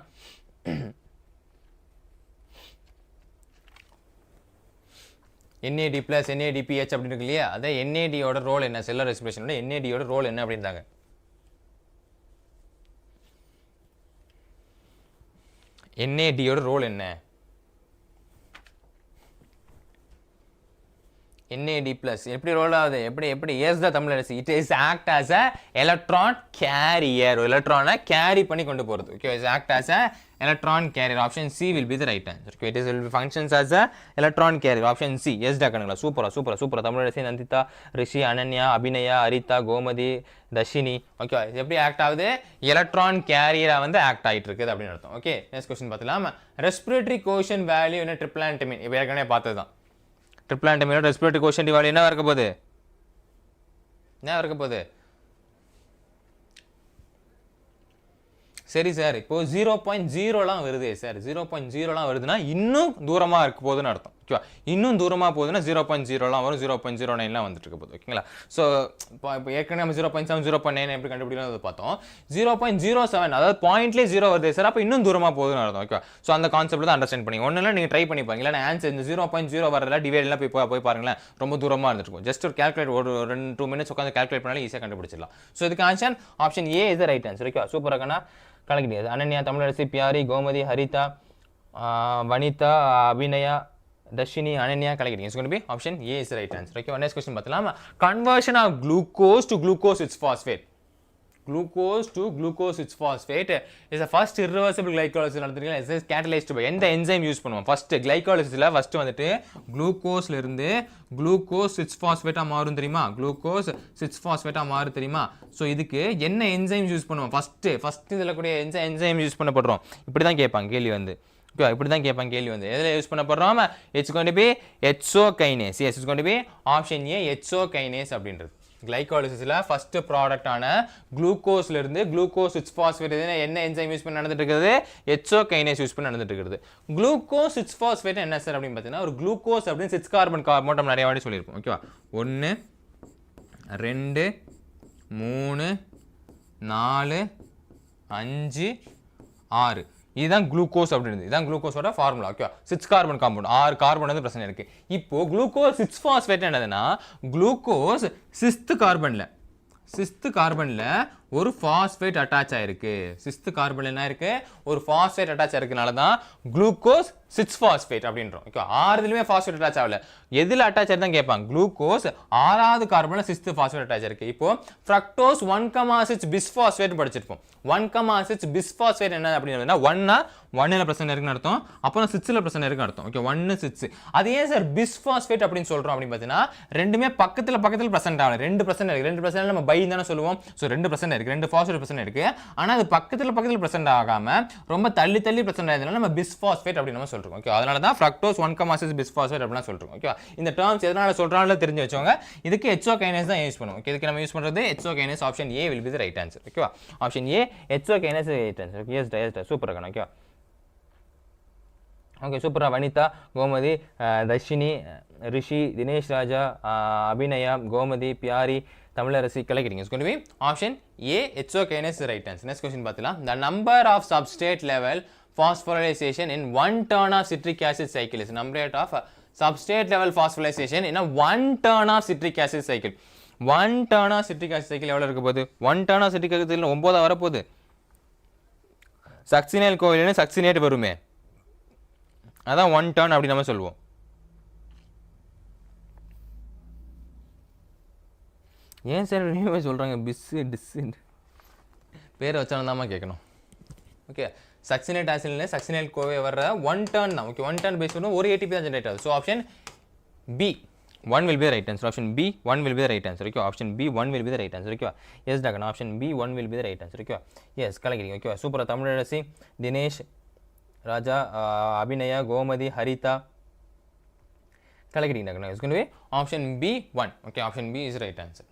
NAD plus NADPH அப்படின்னு இருக்கு இல்லையா, அதே NAD யோட ரோல் என்ன, செல்லுலார் ரெஸ்பிரேஷனோட NAD யோட ரோல் என்ன அப்படின்றாங்க. NAD யோட ரோல் என்ன? NAD plus எப்படி ரோல் ஆகுது, எப்படி எஸ் தான் Tamilarasi. It is act as a electron carrier, எலக்ட்ரானை கேரி பண்ணி கொண்டு போகிறது. Okay, is act as a electron carrier. Option C will be the right answer. Okay, it is will functions as a electron carrier. Option C yes டாக்கணுங்களா. சூப்பரா தமிழரசி, நந்திதா, ரிஷி, அனன்யா, அபிநயா, ஹரிதா, கோமதி, தர்ஷினி. ஓகே, எப்படி ஆக்ட் ஆகுது, எலக்ட்ரான் கேரியரா வந்து ஆக்ட் ஆகிட்டு இருக்குது அப்படின்னு அர்த்தம். ஓகே, நெக்ஸ்ட் கொஸ்டின் பார்த்துலாம். ரெஸ்பிரேட்டரி கோஷன் வேல்யூ என்ன ட்ரிப்ளான்டமின், இப்போ ஏற்கனவே பார்த்தது தான். ட்ரிப்ளான்டமினோட ரெஸ்பிரேட்டரி கோஷன் வேல்யூ என்ன இருக்க போகுது? சரி சார், இப்போ 0.0லாம் வருது சார், 0.0லாம் வருதுன்னா இன்னும் தூரமாக இருக்க போகுதுன்னு அர்த்தம். ஓகேவா? இன்னும் தூரமாக போகுதுன்னா 0.0லாம் வரும், 0.09லாம் வந்துட்டு இருக்க போகுது. ஓகேங்களா? ஸோ இப்போ ஏற்கனவே நம்ம 0.7 0.9 எப்படி கண்டுபிடிக்கணும் பார்த்தோம். 0.07 அதாவது பாயிண்ட்லேயே 0 வருது சார், அப்போ இன்னும் தூரமாக போகுதுன்னு அர்த்தம். ஓகே, ஸோ அந்த கான்செப்ட் தான் அண்டர்ஸ்டாண்ட் பண்ணி ஒன்றும் நீங்கள் ட்ரை பண்ணி பாருங்க. இல்லை ஆன்சர் இந்த 0.0 வரல டிவைட்லாம் போய் பாருங்களேன், ரொம்ப தூரமாக இருந்துருக்கும். ஜஸ்ட் ஒரு கேல்குலேட் ஒரு 2 minutes உட்காந்து கேல்குலேட் பண்ணாலும் ஈஸியாக கண்டுபிடிச்சிடலாம். ஸோ இதுக்கு answer option A is the right answer. Okay, சூப்பராகனா கலக்கிட்டீங்க. அனன்யா, தமிழரசி, பியாரி, கோமதி, ஹரிதா, வனிதா, அபிநயா, தர்ஷினி, அனன்யா, கலக்கிட்டீங்க. It's going to be option A is the right answer. Okay, next question பார்த்தலாம். Conversion of glucose to glucose its phosphate. glucose to glucose 6-phosphate is the first irreversible glycolysis நடந்துருக்கீங்க. it is catalyzed by எந்த enzyme யூஸ் பண்ணுவோம்? ஃபர்ஸ்ட் glycolysisல ஃபர்ஸ்ட் வந்துட்டு குளுக்கோஸ்ல இருந்து குளுக்கோஸ் 6-phosphate மாறும் தெரியுமா? குளுக்கோஸ் 6-phosphate மாறும் தெரியுமா? ஸோ இதுக்கு என்ன என்சைம் யூஸ் பண்ணுவோம்? ஃபர்ஸ்ட் இதில் கூடிய என்சைம் யூஸ் பண்ணப்படுறோம். இப்படி தான் கேட்பாங்க கேள்வி வந்து. ஓகே, இப்படி தான் கேட்பாங்க கேள்வி வந்து. எதில் யூஸ் பண்ணப்படுறோம்? It's going to be hexokinase. Yes, it's going to be option A hexokinase அப்படின்றது. கிளைகாலிசிஸ்ல ஃபர்ஸ்ட் ப்ராடக்டான குளுக்கோஸ்ல இருந்து குளுக்கோஸ் 6-phosphate என்ன என்சைம் யூஸ் பண்ணி நடந்துட்டு இருக்குது? ஹெக்ஸோகைனேஸ் யூஸ் பண்ணி நடந்துட்டு இருக்குது. குளுக்கோஸ் 6-phosphate என்ன சார் அப்படின்னு பார்த்தீங்கன்னா, ஒரு குளுக்கோஸ் அப்படின்னு 6 கார்பன் மோட்டம் நிறைய வாட்டி சொல்லியிருப்போம். ஓகேவா? 1 2 3 4 5 6 இதுதான் குளுக்கோஸ் அப்படின்றது. இதுதான் குளுக்கோஸோட formula. Okay, 6 carbon compound, 6 carbon வந்து பிரச்சனை இருக்கு. இப்போ குளுக்கோஸ் 6-phosphate என்னதுன்னா, குளுக்கோஸ் 6th கார்பன்ல ஒரு பாஸ்பேட் அட்டாச் ஆயிருக்கு. 6th கார்பன்ல என்ன இருக்கு? ஒரு பாஸ்பேட் அட்டாச் ஆயிருக்கனால தான் குளுக்கோஸ் 6-phosphate அப்படின்றோம். ஓகே, 6லுமே பாஸ்பேட் அட்டாச் ஆகல. எதுல அட்டாச் ஆயிருதான் கேட்பாங்க. குளுக்கோஸ் 6வது கார்பன்ல 6th பாஸ்பேட் அட்டாச் ஆயிருக்கு. இப்போ ஃப்ரக்டோஸ் 1,6 பிஸ்பாஸ்பேட் படிச்சிருப்போம். 1,6 பிஸ்பாஸ்பேட் என்ன அப்படின்னா, 1ல பிரச்சனை இருக்குன்னு அர்த்தம், அப்புறம் 6ல பிரச்சனை இருக்குன்னு அர்த்தம். ஓகே, 1 6. அது ஏன் சார் பிஸ்பாஸ்பேட் அப்படின்னு சொல்றோம் அப்படின்னு பார்த்தீங்கன்னா, ரெண்டுமே பக்கத்துல பிரசன்ட் ஆகல. 2 பிரச்சனை இருக்கு. 2 பிரச்சனை நம்ம பை தானே சொல்லுவோம். ஸோ 2 பிரச்சனை இருக்கு, 2 பாஸ்பேட் பிரச்சனை இருக்கு. ஆனா அது பக்கத்துல பிரசன்ட் ஆகாம ரொம்ப தள்ளி பிரச்சனை ஆகுதுனால நம்ம பிஸ்பாஸ்பேட் அப்படின்னு நம்ம சொல்றோம். சொல்றோம் ஓகே அதனால தான் ஃப்ரக்டோஸ் 1,6 பிஸ்பாஸ்பேட் அப்படினா சொல்றோம் ஓகே இந்த டேர்ம்ஸ் எதனால சொல்றாங்களோ தெரிஞ்சு வச்சவங்க இதுக்கு ஹெக்ஸோகைனேஸ் தான் யூஸ் பண்ணுவோம் ஓகே இதுக்கு நம்ம யூஸ் பண்றது hexokinase option A will be the right answer ஓகேவா option A hexokinase right answer okay yes super கண்ணா ஓகேவா ஓகே சூப்பரா வனிதா கோமதி தர்ஷினி ரிஷி தினேஷ் ராஜா அபிநயா கோமதி பியாரி தமிழரசி கலக்கிறீங்க it's going to be option A hexokinase is right answer next question பார்த்தலாம் the number of substrate level phosphorylation in one turn of citric acid cycle is number of substrate level phosphorylation in a one turn of citric acid cycle one turn of citric acid cycle எவ்வளவு இருக்க போகுது one turn of citric acid cycle 9 வர போகுது சக்சினைல் கோவில்னா சக்சினேட் வருமே அதான் ஒன் டர்ன் அப்படி நம்ம சொல்லுவோம் ஏன் சார் நீங்க சொல்றாங்க பிஸ் டிஸ் பேர் வச்சானதாமா கேட்கணும் ஓகே சக்சினேட் ஆசிட்ல சக்சினைல் கோவே வர்ற ஒன் டர்ன் தான் ஓகே ஒன் டர்ன் பேஸ் பண்ணா ஒரு ATP தான் ஜெனரேட் ஆகுது so option B 1 will be the right answer option B 1 will be the right answer okay option B 1 will be the right answer okay yes dagan option B 1 will be the right answer okay yes கலக்கிறீங்க okay சூப்பரா தமிழரசி தினேஷ் ராஜா அபிநயா கோமதி ஹரிதா கலக்கிறீங்க dagan it's going to be option B 1 okay option B is the right answer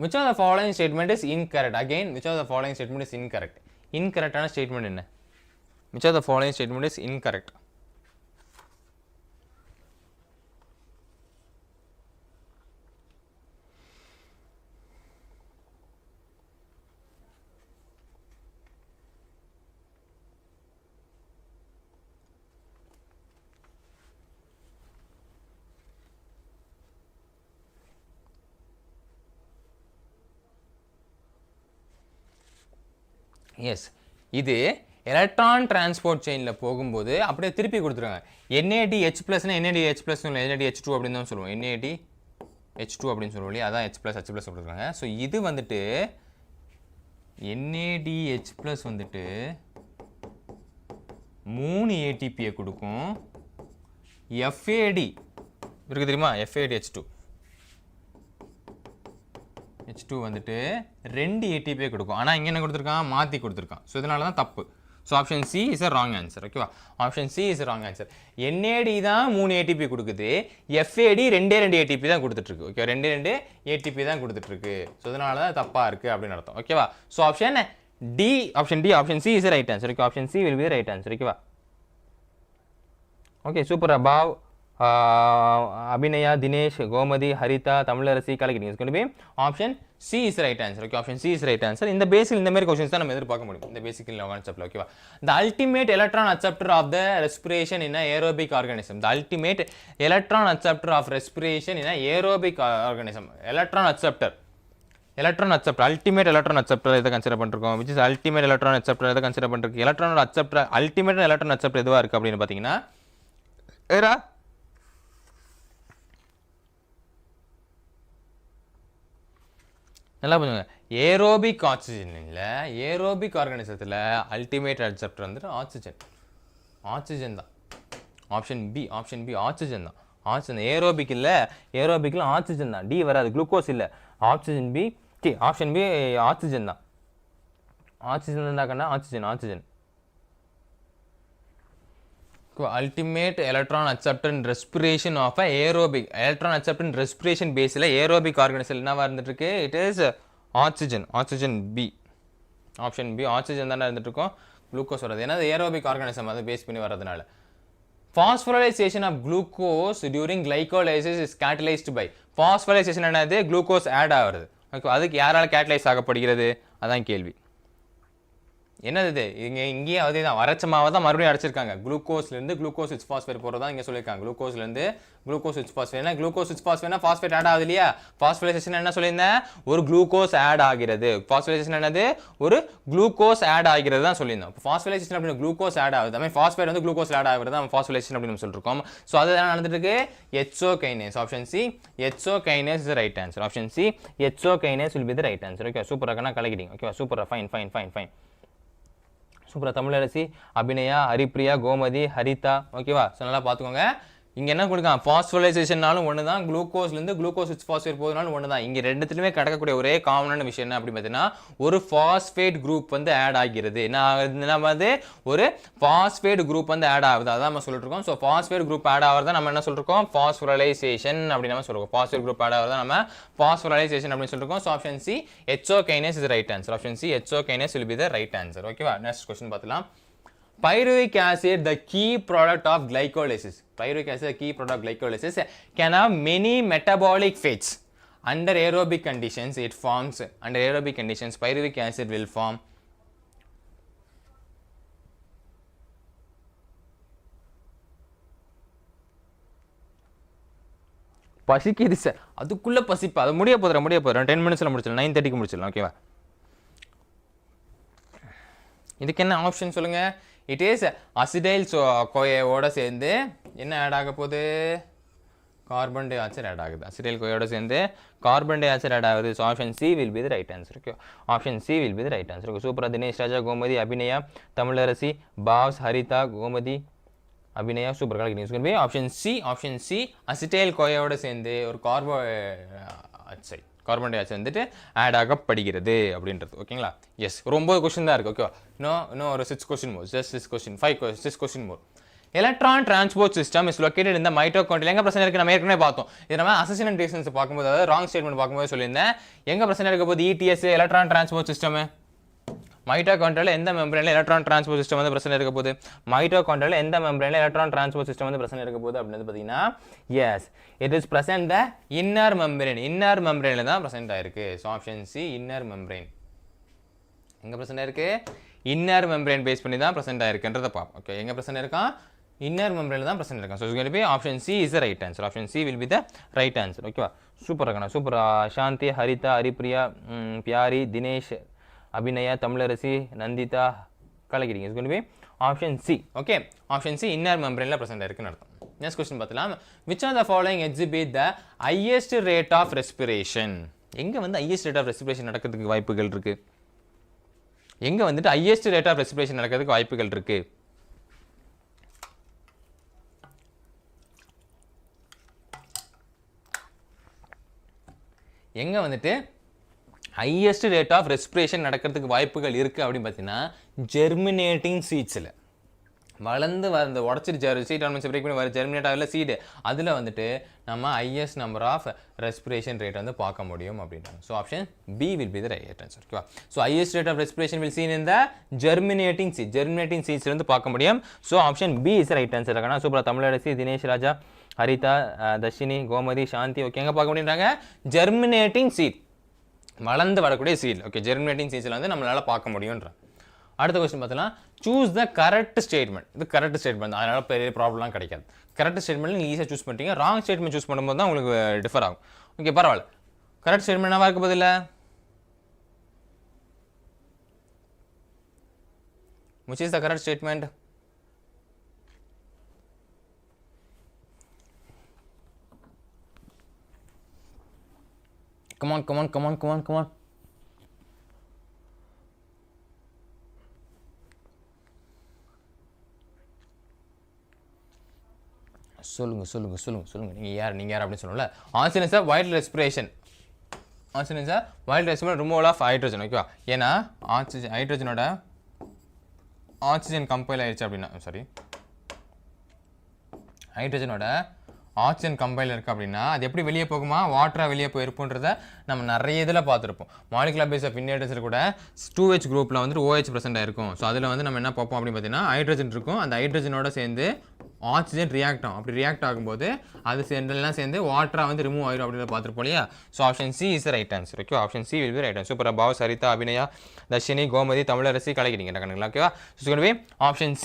which of the following statement is incorrect again which of the following statement is incorrect incorrect ஆன statement என்ன which of the following statement is incorrect yes இது எலக்ட்ரான் டிரான்ஸ்போர்ட் செயின்ல போகும்போது அப்படியே திருப்பி கொடுத்துருங்க NADH+ னா NADH+ னு NADH2 அப்படினு தான் சொல்லுவோம் NADH2 அப்படினு சொல்லுவோம் இல்லையா அதான் H+ கொடுத்துருக்காங்க ஸோ இது வந்துட்டு NADH+ வந்துட்டு 3 ATP கொடுக்கும் FAD இருக்கு தெரியுமா FADH2 H2 வந்துட்டு 2 ATP கொடுக்கும் ஆனா இங்க என்ன கொடுத்திருக்கான் மாத்தி கொடுத்திருக்கான் சோ இதனால தான் தப்பு so option C is a wrong answer ஓகேவா option C is a wrong answer NAD தான் 3 ATP கொடுக்குது FAD 2 ATP தான் கொடுத்துட்டு இருக்கு ஓகே 2 ATP தான் கொடுத்துட்டு இருக்கு சோ இதனால தான் தப்பா இருக்கு அப்படினு அர்த்தம் ஓகேவா so option option C is the right answer okay option C will be the right answer ஓகேவா ஓகே சூப்பர் பாவ் அபிநயா தினேஷ் கோமதி ஹரிதா தமிழரசி கலக்கிறீங்க it's going to be option C is the right answer okay option C is the right answer இந்த பேசிக் இந்த மாதிரி क्वेश्चंस தான் நம்ம எதிர்பார்க்க முடியும் இந்த பேசிக் கான்செப்ட்ல ஓகேவா the ultimate electron acceptor of the respiration in a aerobic organism the ultimate electron acceptor of respiration in a aerobic organism electron acceptor ultimate electron acceptor இத கன்சிடர் பண்ணிருக்கோம் which is ultimate electron acceptor இத கன்சிடர் பண்ணிருக்கு electron acceptor ultimate electron acceptor எதுவா இருக்கு அப்படினு பாத்தீங்கன்னா ஏரா நல்லா புரிஞ்சுங்க ஏரோபிக் ஆக்சிஜன் இல்ல ஏரோபிக் ஆர்கானிசத்துல அல்டிமேட் அக்செப்டர் வந்து ஆக்சிஜன் தான் ஆப்ஷன் பி ஆக்சிஜன் தான் ஆக்சிஜன் ஏரோபிக் இல்ல ஏரோபிக்ல ஆக்சிஜன் தான் டி வராது குளுக்கோஸ் இல்ல oxygen B option B oxygen தான் ஆக்சிஜன் தான் கண்ணா oxygen ultimate electron acceptor in respiration of a aerobic electron acceptor in respiration base la aerobic organism என்னவா இருந்துட்டு இருக்கு it is oxygen B option B oxygen தான இருந்துட்டு இருக்கும் குளுக்கோஸ் வரது ஏன்னா aerobic organism அது பேஸ் பண்ணி வரதுனால phosphorylation of glucose during glycolysis is catalyzed by phosphorylation என்னது glucose add ஆகுது ஓகே அதுக்கு யாரால கேட்டலைஸ் ஆகப்படுகிறது அதான் கேள்வி என்னது இது இங்கே அதேதான் வரச்சமாவை தான் மறுபடியும் அடைச்சிருக்காங்க குளுக்கோஸ்ல இருந்து குளுக்கோஸ் 6-பாஸ்பேட் போறதா இங்க சொல்லிருக்காங்க குளுக்கோஸ்ல இருந்து குளுக்கோஸ் 6-பாஸ்பேட் ஏன்னா குளுக்கோஸ் 6-பாஸ்பேட்னா பாஸ்பேட் ஆட் ஆகுது இல்லையா பாஸ்போரைலேஷன் என்ன சொல்லியிருந்தேன் ஒரு குளுக்கோஸ் ஆட் ஆகிறது பாஸ்போரைலேஷன் என்னது ஒரு குளுக்கோஸ் ஆட் ஆகிறது தான் சொல்லியிருந்தோம் பாஸ்போரைலேஷன் அப்படின்னு குளுக்கோஸ் ஆட் ஆகுது ஐ மீன் பாஸ்பேட் வந்து குளுக்கோஸ் ஆட் ஆகுறது தான் பாஸ்போரைலேஷன் அப்படின்னு சொல்லிருக்கோம் ஸோ அதுதான் நடந்துட்டு இருக்கு hexokinase option C hexokinase is right answer option C hexokinase will be the right answer okay சூப்பரா கண்ணா கலக்கிட்டீங்க ஓகே சூப்பரா ஃபைன் சூப்பரா தமிழரசி அபிநயா ஹரிப்ரியா கோமதி ஹரிதா ஓகேவா ஸோ நல்லா பார்த்துக்கோங்க இங்கே என்ன கொடுக்கலாம் ஃபாஸ்போரைசேஷன்னாலும் ஒன்று தான், குளுக்கோஸ்லேருந்து குளுக்கோஸ் 6 ஃபாஸ்பேட் போகுதுனாலும் ஒன்று தான். இங்கே ரெண்டுத்துலையுமே கிடக்கக்கூடிய ஒரே காமனான விஷயம் என்ன அப்படின்னு பார்த்தீங்கன்னா ஒரு ஃபாஸ்பேட் குரூப் வந்து ஆட் ஆகிறது. என்ன ஆகுது, நம்ம வந்து ஒரு ஃபாஸ்பேட் குரூப் வந்து ஆட் ஆகுது, அதான் நம்ம சொல்லிட்டு இருக்கோம். ஸோ ஃபாஸ்பேட் குரூப் ஆட் ஆகிறதா நம்ம என்ன சொல்லிருக்கோம், ஃபாஸ்போரைசேஷன் அப்படின்னு நம்ம சொல்லுவோம். ஃபாஸ்பேட் குரூப் ஆட் ஆகிறதா நம்ம ஃபாஸ்போரைசேஷன் அப்படின்னு சொல்லிருக்கோம். So option C 𝑬𝒐𝒑𝒔 is right answer. Option C 𝑬𝒐𝒑𝒔 will be the right answer. ஓகேவா, நெக்ஸ்ட் கொஸ்டின் பார்த்துலாம். Pyruvic acid, the key product of glycolysis. Pyruvic acid, the key product of glycolysis, can have many metabolic fates. Under aerobic conditions, it forms. Under aerobic conditions, pyruvic acid will form. பசிக்குது சார், அதுக்குள்ள பசிப்பா, அது முடிய போதும் 10 மினிட்ஸ்ல முடிச்சிடலாம், 9:30க்கு முடிச்சிடலாம். ஓகேவா, இதுக்கு என்ன ஆப்ஷன் சொல்லுங்க. இட் இஸ் அசிடைல் கோயோட சேர்ந்து என்ன ஆட் ஆக போகுது, கார்பன் டை ஆக்சைடு ஆட் ஆகுது. அசிடைல் கோயோட சேர்ந்து கார்பன் டை ஆக்சைடு ஆட் ஆகுது. So option C will be the right answer. Okay, option C will be the right answer. Okay, சூப்பரா. தினேஷ் ராஜா, கோமதி, அபிநயா, தமிழரசி, பாவ்ஸ், ஹரிதா, கோமதி, அபிநயா, சூப்பர் கலெக்டிங். ஆப்ஷன் சி அசிடைல் கோயோட சேர்ந்து ஒரு கார்பன் டை ஆக்சைடு வந்துட்டு ஆட் ஆகப்படுகிறது அப்படின்றது. ஓகேங்களா, எஸ், ரொம்ப கொஸ்டின் தான் இருக்குது. ஓகேவா, இன்னும் ஒரு 6 question more, just 6 question, 6 question more. Electron transport system is located இந்த மைட்டோகாண்ட்ரியா. எங்கே பிரச்சனை இருக்குது நம்ம ஏற்கனவே பார்த்தோம். இது நம்ம அசசினன்ட் ரீசன்ஸ் பார்க்கும்போது, அதாவது ராங் ஸ்டேட்மெண்ட் பார்க்கும்போது சொல்லியிருந்தேன். எங்கே பிரச்சனை இருக்க போது, இடிஎஸ் எலக்ட்ரான் டிரான்ஸ்போர்ட் சிஸ்டம். மைட்டோகாண்ட்ரியால எந்த மெம்பரேன்ல எலக்ட்ரான் டிரான்ஸ்போர்ட் சிஸ்டம் வந்து பிரச்சனை இருக்க போகுது, மைட்டோகாண்ட்ரியால எந்த மெம்பரேன்ல எலக்ட்ரான் டிரான்ஸ்போர்ட் சிஸ்டம் வந்து பிரச்சனை இருக்க போகுது அப்படின்னு பார்த்தீங்கன்னா, yes, it is present the inner membrane. Inner மெம்பரேன்ல தான் பிரசன்ட் ஆயிருக்கு. So option C inner membrane. எங்க பிரசன்ட் ஆயிருக்கு, இன்னர் மெம்பரேன் பேஸ் பண்ணி தான் பிரசன்ட் ஆயிருக்குன்றத பார்ப்போம். ஓகே, எங்க பிரசன்ட் இருக்கான், இன்னர் மெம்பரேன்ல தான் பிரசன்ட் இருக்கான். So it's going to be option C is the right answer. Option C will be the right answer. ஓகேவா, சூப்பர் இருக்கணும், சூப்பர். சாந்தி, ஹரிதா, ஹரிப்ரியா, பியாரி, தினேஷ், அபிநயா, தமிழரசி, நந்திதா, கலக்கிட்டீங்க. It's going to be option C. Okay, option C inner மெம்பரேன்ல பிரசன்ட் இருக்குன்னு அர்த்தம். நெக்ஸ்ட் கொஸ்டின் பார்த்தலாம். Which are the following exhibit the highest rate of respiration. எங்க வந்து ஹையஸ்ட் ரேட் ஆஃப் ரெஸ்பிரேஷன் நடக்கிறதுக்கு வாய்ப்புகள் இருக்கு, எங்க வந்துட்டு ஹையஸ்ட் ரேட் ஆஃப் ரெஸ்பிரேஷன் நடக்கிறதுக்கு வாய்ப்புகள் இருக்கு. எங்க வந்துட்டு ஹையஸ்ட் ரேட் ஆஃப் ரெஸ்பிரேஷன் நடக்கிறதுக்கு வாய்ப்புகள் இருக்குது அப்படின்னு பார்த்தீங்கன்னா, ஜெர்மினேட்டிங் சீட்ஸில் வளர்ந்து அந்த உடச்சிட்டு சீட் ஆல்மோஸ்ட் பிரேக் பண்ணி வர ஜெர்மினேட் ஆகல சீடு, அதில் வந்துட்டு நம்ம highest number of respiration rate வந்து பார்க்க முடியும் அப்படின்றாங்க. So option B will be the right answer. ஓகேவா, so highest rate of respiration will seen இந்த ஜெர்மினேட்டிங் சீட்ஸ் வந்து பார்க்க முடியும். So option B is right answer. இருக்கா சூப்பராக. தமிழரசி, தினேஷ் ராஜா, ஹரிதா, தர்ஷினி, கோமதி, சாந்தி. ஓகே, எங்கே பார்க்க முடியுன்றாங்க, ஜெர்மினேட்டிங் சீட், வளர்ந்து வரக்கூடிய சீட். ஓகே, ஜெர்மினேட்டிங் சீட்ஸில் வந்து நம்மளால பார்க்க முடியும்ன்ற. அடுத்த கொஸ்டின் பார்த்தலாம். Choose the correct statement. இது கரெக்ட் ஸ்டேட்மெண்ட், அதனால பெரிய ப்ராப்ளம்லாம் கிடைக்காது. கரெக்ட் ஸ்டேட்மெண்ட் நீங்கள் ஈஸியாக சூஸ் பண்ணிட்டீங்க. ராங் ஸ்டேட்மெண்ட் சூஸ் பண்ணும்போது தான் உங்களுக்கு டிஃபர் ஆகும். ஓகே, பரவாயில்ல. கரெக்ட் ஸ்டேட்மெண்ட் என்னவா இருக்க போதில்லை, which is the correct statement? Come on. சொல்லுங்க. நீங்க யார் அப்படின்னு சொல்லல. Answer is wild respiration. Answer is wild respiration removal of hydrogen. ஓகேவா, ஏன்னா ஹைட்ரஜனோட ஆக்சிஜன் கம்பைல் ஆயிடுச்சு அப்படின்னா, ஹைட்ரஜனோட ஆக்சிஜன் கம்பைல் இருக்குது அப்படின்னா அது எப்படி வெளியே போகுமா, வாட்டராக வெளியே போயிருப்புன்றதை நம்ம நிறைய இதில் பார்த்துருப்போம். மாலிகுலர் பேஸ் ஆஃப் இன்ஹிபிட்டர்ஸில் கூட 2H குரூப்பில் வந்துட்டு OH ப்ரெசென்ட் ஆயிருக்கும். ஸோ அதில் வந்து நம்ம என்ன பார்ப்போம் அப்படின்னு பார்த்தீங்கன்னா, ஹைட்ரஜன் இருக்கும், அந்த ஹைட்ரஜனோட சேர்ந்து ஆக்சிஜன் ரியாக்ட் ஆகும். அப்படி ரியாக்ட் ஆகும்போது அது சேர்ந்தெல்லாம் சேர்ந்து வாட்டராக வந்து ரிமூவ் ஆயிடும் அப்படின்னு பார்த்துருப்போம் இல்லையா. So option C is right answer. Okay, option C will be right answer. சூப்பராக. பாவ், சரிதா, அபிநயா, தர்ஷினி, கோமதி, தமிழரசி கலக்கிட்டீங்க கணக்குங்களா. ஓகேவா, so option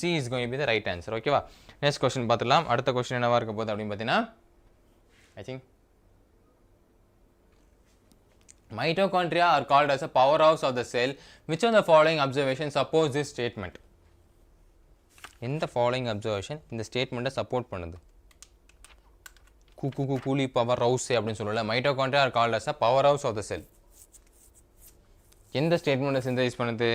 C is going be the right answer. ஓகேவா, நெக்ஸ்ட் கொஸ்டின் பார்த்துலாம். அடுத்த கொஸ்டின் என்னவா இருக்க போகுது அப்படின்னு பார்த்தீங்கன்னா, I think mitochondria are called as a powerhouse of the cell. Which of the following observations support this statement? In the following observation இந்த ஸ்டேட்மெண்ட்டை சப்போர்ட் பண்ணுது. கூலி பவர் ஹவுஸ் அப்படின்னு சொல்லல. mitochondria are called as a powerhouse of the cell. எந்த ஸ்டேட்மெண்ட்டை சிந்தசைஸ் பண்ணுது?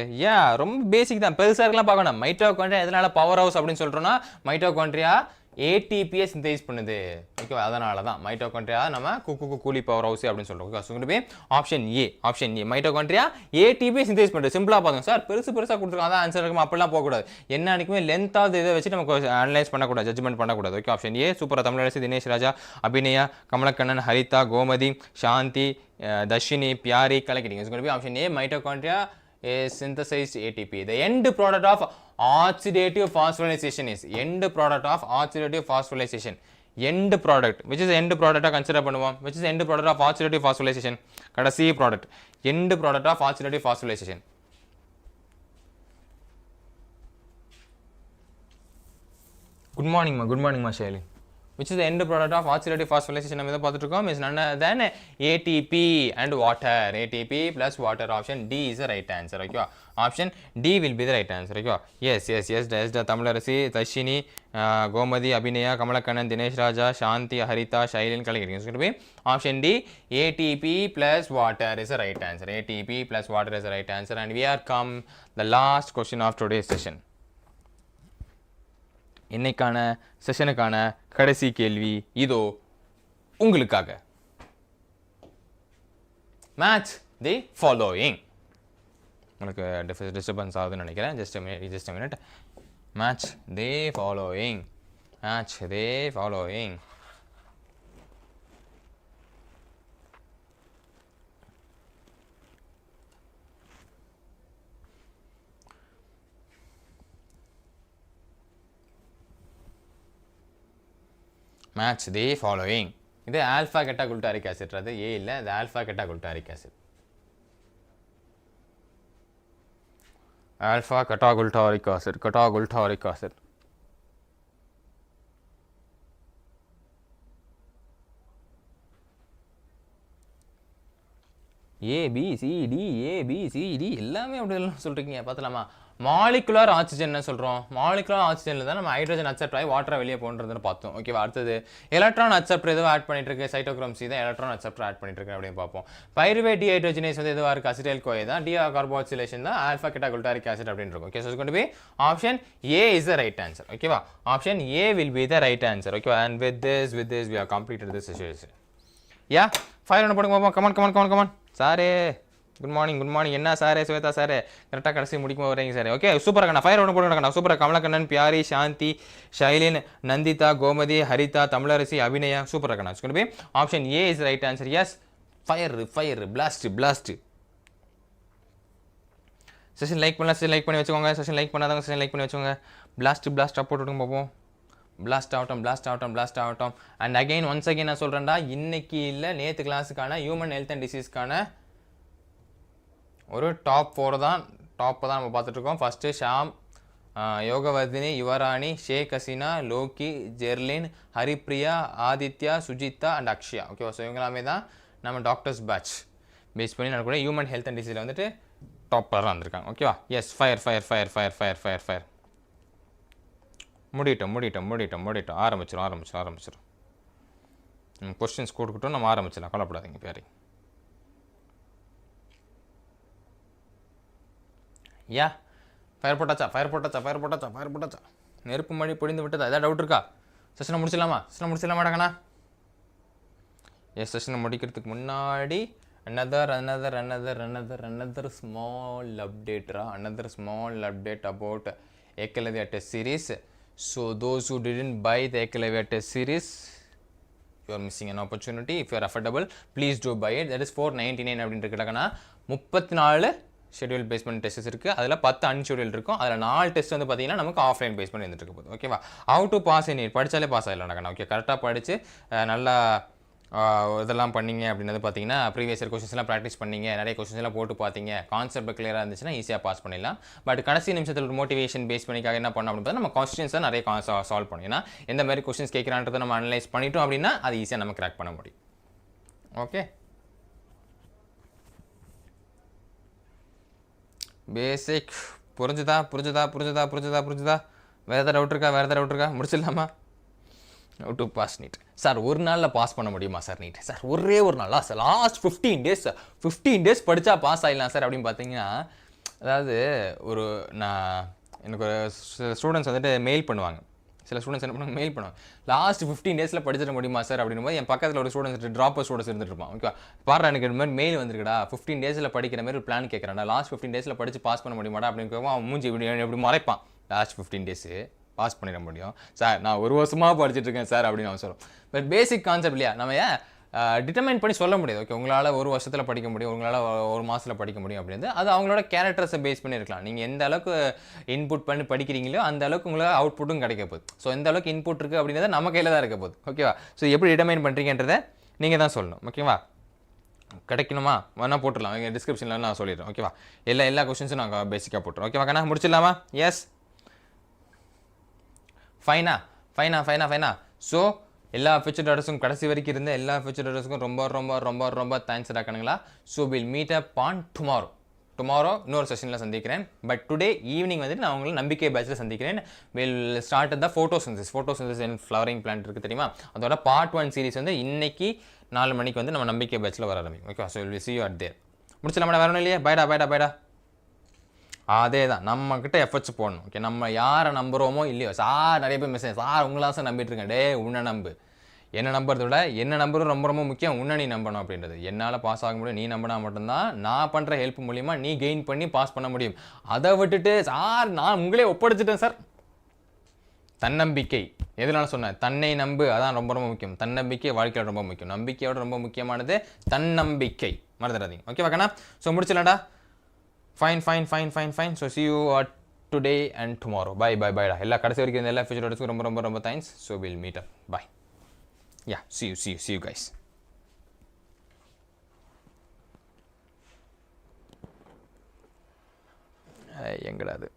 ரொம்ப பேசிக் தான், பெருசாக இருக்கலாம் பார்க்கணும். மைட்டோகாண்ட்ரியா எதனால பவர் ஹவுஸ் அப்படின்னு சொல்கிறோன்னா, மைட்டோகாண்ட்ரியா ஏடிபியை சிந்தசைஸ் பண்ணுது ஓகேவா அதனால தான் மைட்டோகாண்ட்ரியா நம்ம கூலி பவர் ஹவுஸ் அப்படின்னு சொல்கிறோம் ஓகே ஸோ போய் ஆப்ஷன் ஏ மைட்டோகாண்ட்ரியா ஏடிபியை சிந்தசைஸ் பண்ணுறது சிம்பிளாக பார்த்தோம் சார் பெருசாக கொடுத்துருக்கோம் அதான் ஆன்சர் இருக்கும் அப்படிலாம் போகக்கூடாது என்ன அன்றைக்குமே லென்த்தாவது இதை வச்சு நமக்கு அனலைஸ் பண்ணக்கூடாது ஜட்ஜ்மெண்ட் பண்ணக்கூடாது ஓகே ஆப்ஷன் ஏ சூப்பராக தமிழரசி தினேஷ் ராஜா அபிநயா கமலக்கண்ணன் ஹரிதா கோமதி சாந்தி தர்ஷினி பியாரி கலக்கிட்டீங்க ஸோ போய் option A mitochondria is synthesized ATP. The end product of oxidative phosphorylation is end product of oxidative phosphorylation. End product. Which is the end product consider பண்ணுவோம்? Which is the end product of oxidative phosphorylation? கடைசி product. End product of oxidative phosphorylation. Good morning ma Shaili. Which is the end product of oxidative phosphorylation நம்ம இதை பார்த்துட்டு இருக்கோம் is none other than ATP and water. ATP plus water. Option D is the right answer. Okay. Option D will be the right answer. Okay. Yes. That's the Tamilarasi, Tashini, Gomadi, Abhinaya, Kamalakannan, Dinesh Raja, Shanti, Harita, Shailin, Kalagiri. It's going to be option D. ATP plus water is the right answer. ATP plus water is the right answer. And we are come the last question of today's session. இன்னைக்கான செஷனுக்கான கடைசி கேள்வி இதோ உங்களுக்காக மேட்ச் தி ஃபாலோயிங் உங்களுக்கு டிஸ்டர்பன்ஸ் ஆகுதுன்னு நினைக்கிறேன் ஜஸ்ட் a minute மேட்ச் தி ஃபாலோயிங் match the following இது ஆல்ஃபா கெட்டாகுல்டாரிக் ஆசிட் அது ஏ இல்ல இது alpha ketoglutaric acid alpha ketoglutaric acid A B C D எல்லாமே அப்படி சொல்றீங்க பார்த்தலாமா மாலிகுலர் ஆக்சிஜன் சொல்கிறோம் மாலிகுலர் ஆக்சிஜனில் தான் நம்ம ஹைட்ரஜன் அக்செப்ட் ஆகி வாட்டரை வெளியே போன்றதுன்னு பார்த்தோம் ஓகேவா அடுத்தது எலக்ட்ரான் அக்செப்டர் எதுவும் ஆட் பண்ணிட்டு இருக்கு சைட்டோக்ரோம் சி தான் எலக்ட்ரான் அக்செப்டர் ஆட் பண்ணிட்டு இருக்கு அப்படின்னு பார்ப்போம் பைருவேட் டிஹைட்ரோஜனேஸ் வந்து எதுவாக இருக்குது அசிடைல் கோயை தான் கார்பாக்சிலேஷன் தான் ஆல்ஃபா கெட்டாகுல்டாரிக் ஆசிட் அப்படின்னு இருக்கும் ஓகே ஸோ கொண்டு போய் option A is the right answer ஓகேவா option A will be the right answer ஓகேவா and with this we have completed this session யா ஃபயர் ஒன்று போடுங்க பார்ப்போம் கமான் சாரே குட் மார்னிங் என்ன சாரே ஸ்வேதா சாரே கரெக்டாக கடைசி முடிக்கும் வரீங்க சார் ஓகே சூப்பராக கண்ணா ஃபயர் ஒன்று போடுங்க சூப்பராக கமலக்கண்ணன் பியாரி சாந்தி ஷைலின் நந்திதா கோமதி ஹரிதா தமிழரசி அபிநயா சூப்பராக கண்ணா கொண்டு போய் option A is right answer yes fire blast session like பண்ணி வச்சுக்கோங்க செஷன் லைக் பண்ணாதவங்க செஷன் லைக் பண்ணி வச்சுக்கோங்க பிளாஸ்ட்டாக போட்டுவிடுங்க பார்ப்போம் பிளாஸ்ட் ஆகட்டும் அண்ட் அகைன் ஒன்ஸ் அகைன் நான் சொல்கிறேன்டா இன்னைக்கு இல்லை நேற்று கிளாஸுக்கான ஹியூமன் ஹெல்த் அண்ட் டிசீஸ்க்கான ஒரு டாப் தான் நம்ம பார்த்துட்ருக்கோம் ஃபஸ்ட்டு ஷாம் யோகவர்தினி யுவராணி ஷேக் ஹசீனா லோக்கி ஜெர்லின் ஹரிப்ரியா ஆதித்யா சுஜிதா அண்ட் அக்ஷயா ஓகேவா ஸோ இவங்களாமே தான் நம்ம டாக்டர்ஸ் பேட்ச் பேஸ் பண்ணி நான் கூட ஹியூமன் ஹெல்த் அண்ட் டிசீஸில் வந்துட்டு டாப்பராக வந்திருக்காங்க ஓகேவா எஸ் ஃபயர் முடிட்டோம் ஆரம்பிச்சிடும் கொஸ்டின்ஸ் கொடுக்கட்டும் நம்ம ஆரம்பிச்சிடலாம் கவலைப்படாதீங்க பேரி யா ஃபயர் போட்டாச்சா நெருப்பு மழை பொழிந்து விட்டதா ஏதாவது டவுட் இருக்கா செஷனை முடிச்சிடலாமாடாங்கண்ணா எஸ் செஷனை முடிக்கிறதுக்கு முன்னாடி another small update about eclavia test series. So those who didn't buy the eclavia test series, you are missing an opportunity. If you are affordable, please do buy it. That is $499 அப்படினு இருக்குடா 34 ஷெட்யூல் பேஸ் பண்ணி டெஸ்ட்ஸ் இருக்குது அதில் 10 அன்ஷெட்யூல் இருக்கும் அதில் 4 டெஸ்ட் வந்து பார்த்தீங்கன்னா நமக்கு ஆஃப்லைன் பேஸ் பண்ணி இருந்துட்டு போகுது ஓகேவா how to pass in NEET படித்தாலே பாஸ் ஆகிடலாம் ஓகே கரெக்டாக படித்து நல்லா இதெல்லாம் பண்ணிங்க அப்படின்றது பார்த்தீங்கன்னா ப்ரீவியஸ் இயர் கொஸ்டின்ஸ்லாம் ப்ராக்டிஸ் பண்ணிங்க நிறைய கொஸ்டின்ஸ்லாம் போட்டு பார்த்தீங்க கான்செப்ட் கிளியராக இருந்துச்சுன்னா ஈஸியாக பாஸ் பண்ணிடலாம் பட் கடைசி நிமிஷத்தில் ஒரு மோட்டிவேஷன் பேஸ் பண்ணிக்காக என்ன பண்ணோம் அப்படின்னு நம்ம கொஸ்டின்ஸ் தான் நிறைய சால்வ் பண்ணோம் ஏன்னா எந்த மாதிரி கொஸ்டின்ஸ் கேட்குறான்றதை நம்ம அனலைஸ் பண்ணிட்டோம் அப்படின்னா அது ஈஸியாக நம்ம கிராக் பண்ண முடியும் ஓகே பேசிக் புரிஞ்சுதா வேறு ஏதாவது டவுட் இருக்கா முடிச்சிடலாமா how to pass NEET sir ஒரு நாளில் பாஸ் பண்ண முடியுமா சார் நீட் சார் ஒரே ஒரு நாளா சார் லாஸ்ட் 15 டேஸ் படித்தா பாஸ் ஆகிடலாம் சார் அப்படின்னு பார்த்தீங்கன்னா அதாவது எனக்கு ஒரு ஸ்டூடெண்ட்ஸ் வந்துட்டு மெயில் பண்ணுவாங்க சில ஸ்டூடெண்ட்ஸ் என்ன பண்ணுவாங்க மெயில் பண்ணுவாங்க லாஸ்ட் 15 டேஸில் படிச்சிட முடியுமா சார் அப்படின்னும் போது என் பக்கத்தில் ஒரு ஸ்டூடெண்ட்ஸ் ட்ராப்பர் ஸ்டூடெண்ட்ஸ் இருந்துட்டு இருப்பான் ஓகே பாரு எனக்கு இந்த மாதிரி மெயில் வந்துருக்கடா 15 டேஸில் படிக்கிற மாதிரி ஒரு பிளான் கேட்குறான்டா லாஸ்ட் 15 டேஸில் படிச்சு பாஸ் பண்ண முடியுமாடா அப்படின்னு அவன் மூஞ்சி எப்படி மறைப்பான் லாஸ்ட் 15 டேஸு பாஸ் பண்ணிட முடியும் சார் நான் ஒரு வருஷமாக படிச்சுட்டு இருக்கேன் சார் அப்படின்னு அவன் சொல்லுவோம் பட் பேசிக் கான்செப்ட் இல்லையா நம்ம ஏன் டிட்டர்மைன் பண்ணி சொல்ல முடியாது ஓகே உங்களால் ஒரு வருஷத்தில் படிக்க முடியும் உங்களால் ஒரு மாதத்தில் படிக்க முடியும் அப்படின்னு அது அவங்களோட கேரக்டர்ஸை பேஸ் பண்ணி இருக்கலாம் நீங்கள் எந்த அளவுக்கு இன்புட் பண்ணி படிக்கிறீங்களோ அந்த அளவுக்கு உங்களுக்கு அவுட்புட்டும் கிடைக்க போகுது ஸோ எந்த அளவுக்கு இன்புட் இருக்குது அப்படின்றத நம்ம கையில் தான் இருக்க போகுது ஓகேவா ஸோ எப்படி டிட்டர்மைன் பண்ணுறீங்கன்றதை நீங்கள் தான் சொல்லணும் ஓகேவா கிடைக்கணுமா வேணால் போட்டுடலாம் எங்கள் டிஸ்கிரிப்ஷனில் நான் சொல்லிடுறேன் ஓகேவா எல்லா கொஸ்டின்ஸும் நாங்கள் பேசிக்காக போட்டுறோம் ஓகேவா கண்ணா முடிச்சிடலாமா எஸ் ஃபைனா ஸோ எல்லா ஃபியூச்சர் டேட்டர்ஸும் கடைசி வரைக்கும் இருந்த எல்லா ஃபியூச்சர் டேட்டர்ஸுக்கும் ரொம்ப தேங்க்ஸ் கணங்களா so will meet up on tomorrow இன்னொரு செஷனில் சந்திக்கிறேன் பட் டுடே ஈவினிங் வந்துட்டு நான் உங்களை நம்பிக்கை பேட்சில் சந்திக்கிறேன் will start the photosynthesis and flowering plant இருக்குது தெரியுமா அதோட பார்ட் 1 சீரிஸ் வந்து இன்னைக்கு 4 மணிக்கு வந்து நம்ம நம்பிக்கை பேட்சில் வர ஆரம்பிக்கும் okay so will see you at there முடிச்சலாமாடா வரணும் இல்லையா பைடா அதே தான் நம்மக்கிட்ட எஃபர்ட்ஸ் போடணும் ஓகே நம்ம யாரை நம்புகிறோமோ இல்லையோ சார் நிறைய பேர் மெசேஜ் சார் உங்களாம் சார் நம்பிட்டு இருக்கேன் டே உன்னை நம்பு என்ன நம்புறத விட என்ன நம்புறது ரொம்ப முக்கியம் உன்னை நீ நம்பணும் அப்படின்றது என்னால் பாஸ் ஆக முடியும் நீ நம்பினா மட்டும்தான் நான் பண்ணுற ஹெல்ப் மூலிமா நீ கெயின் பண்ணி பாஸ் பண்ண முடியும் அதை விட்டுட்டு சார் நான் உங்களே ஒப்படைச்சிட்டேன் சார் தன்னம்பிக்கை எதனால சொன்னேன் தன்னை நம்பு அதான் ரொம்ப முக்கியம் தன்னம்பிக்கை வாழ்க்கையோட ரொம்ப முக்கியம் நம்பிக்கையோட ரொம்ப முக்கியமானது தன்னம்பிக்கை மறந்துடாதீங்க ஓகேவா கண்ணா so முடிச்சலடா fine so see you today and tomorrow bye எல்லா கடைசி வரைக்கும் எல்லா ஃபியூச்சர் டேட்டர்ஸ்க்கும் ரொம்ப thanks so we'll meet up bye yeah see you guys எங்கடா அது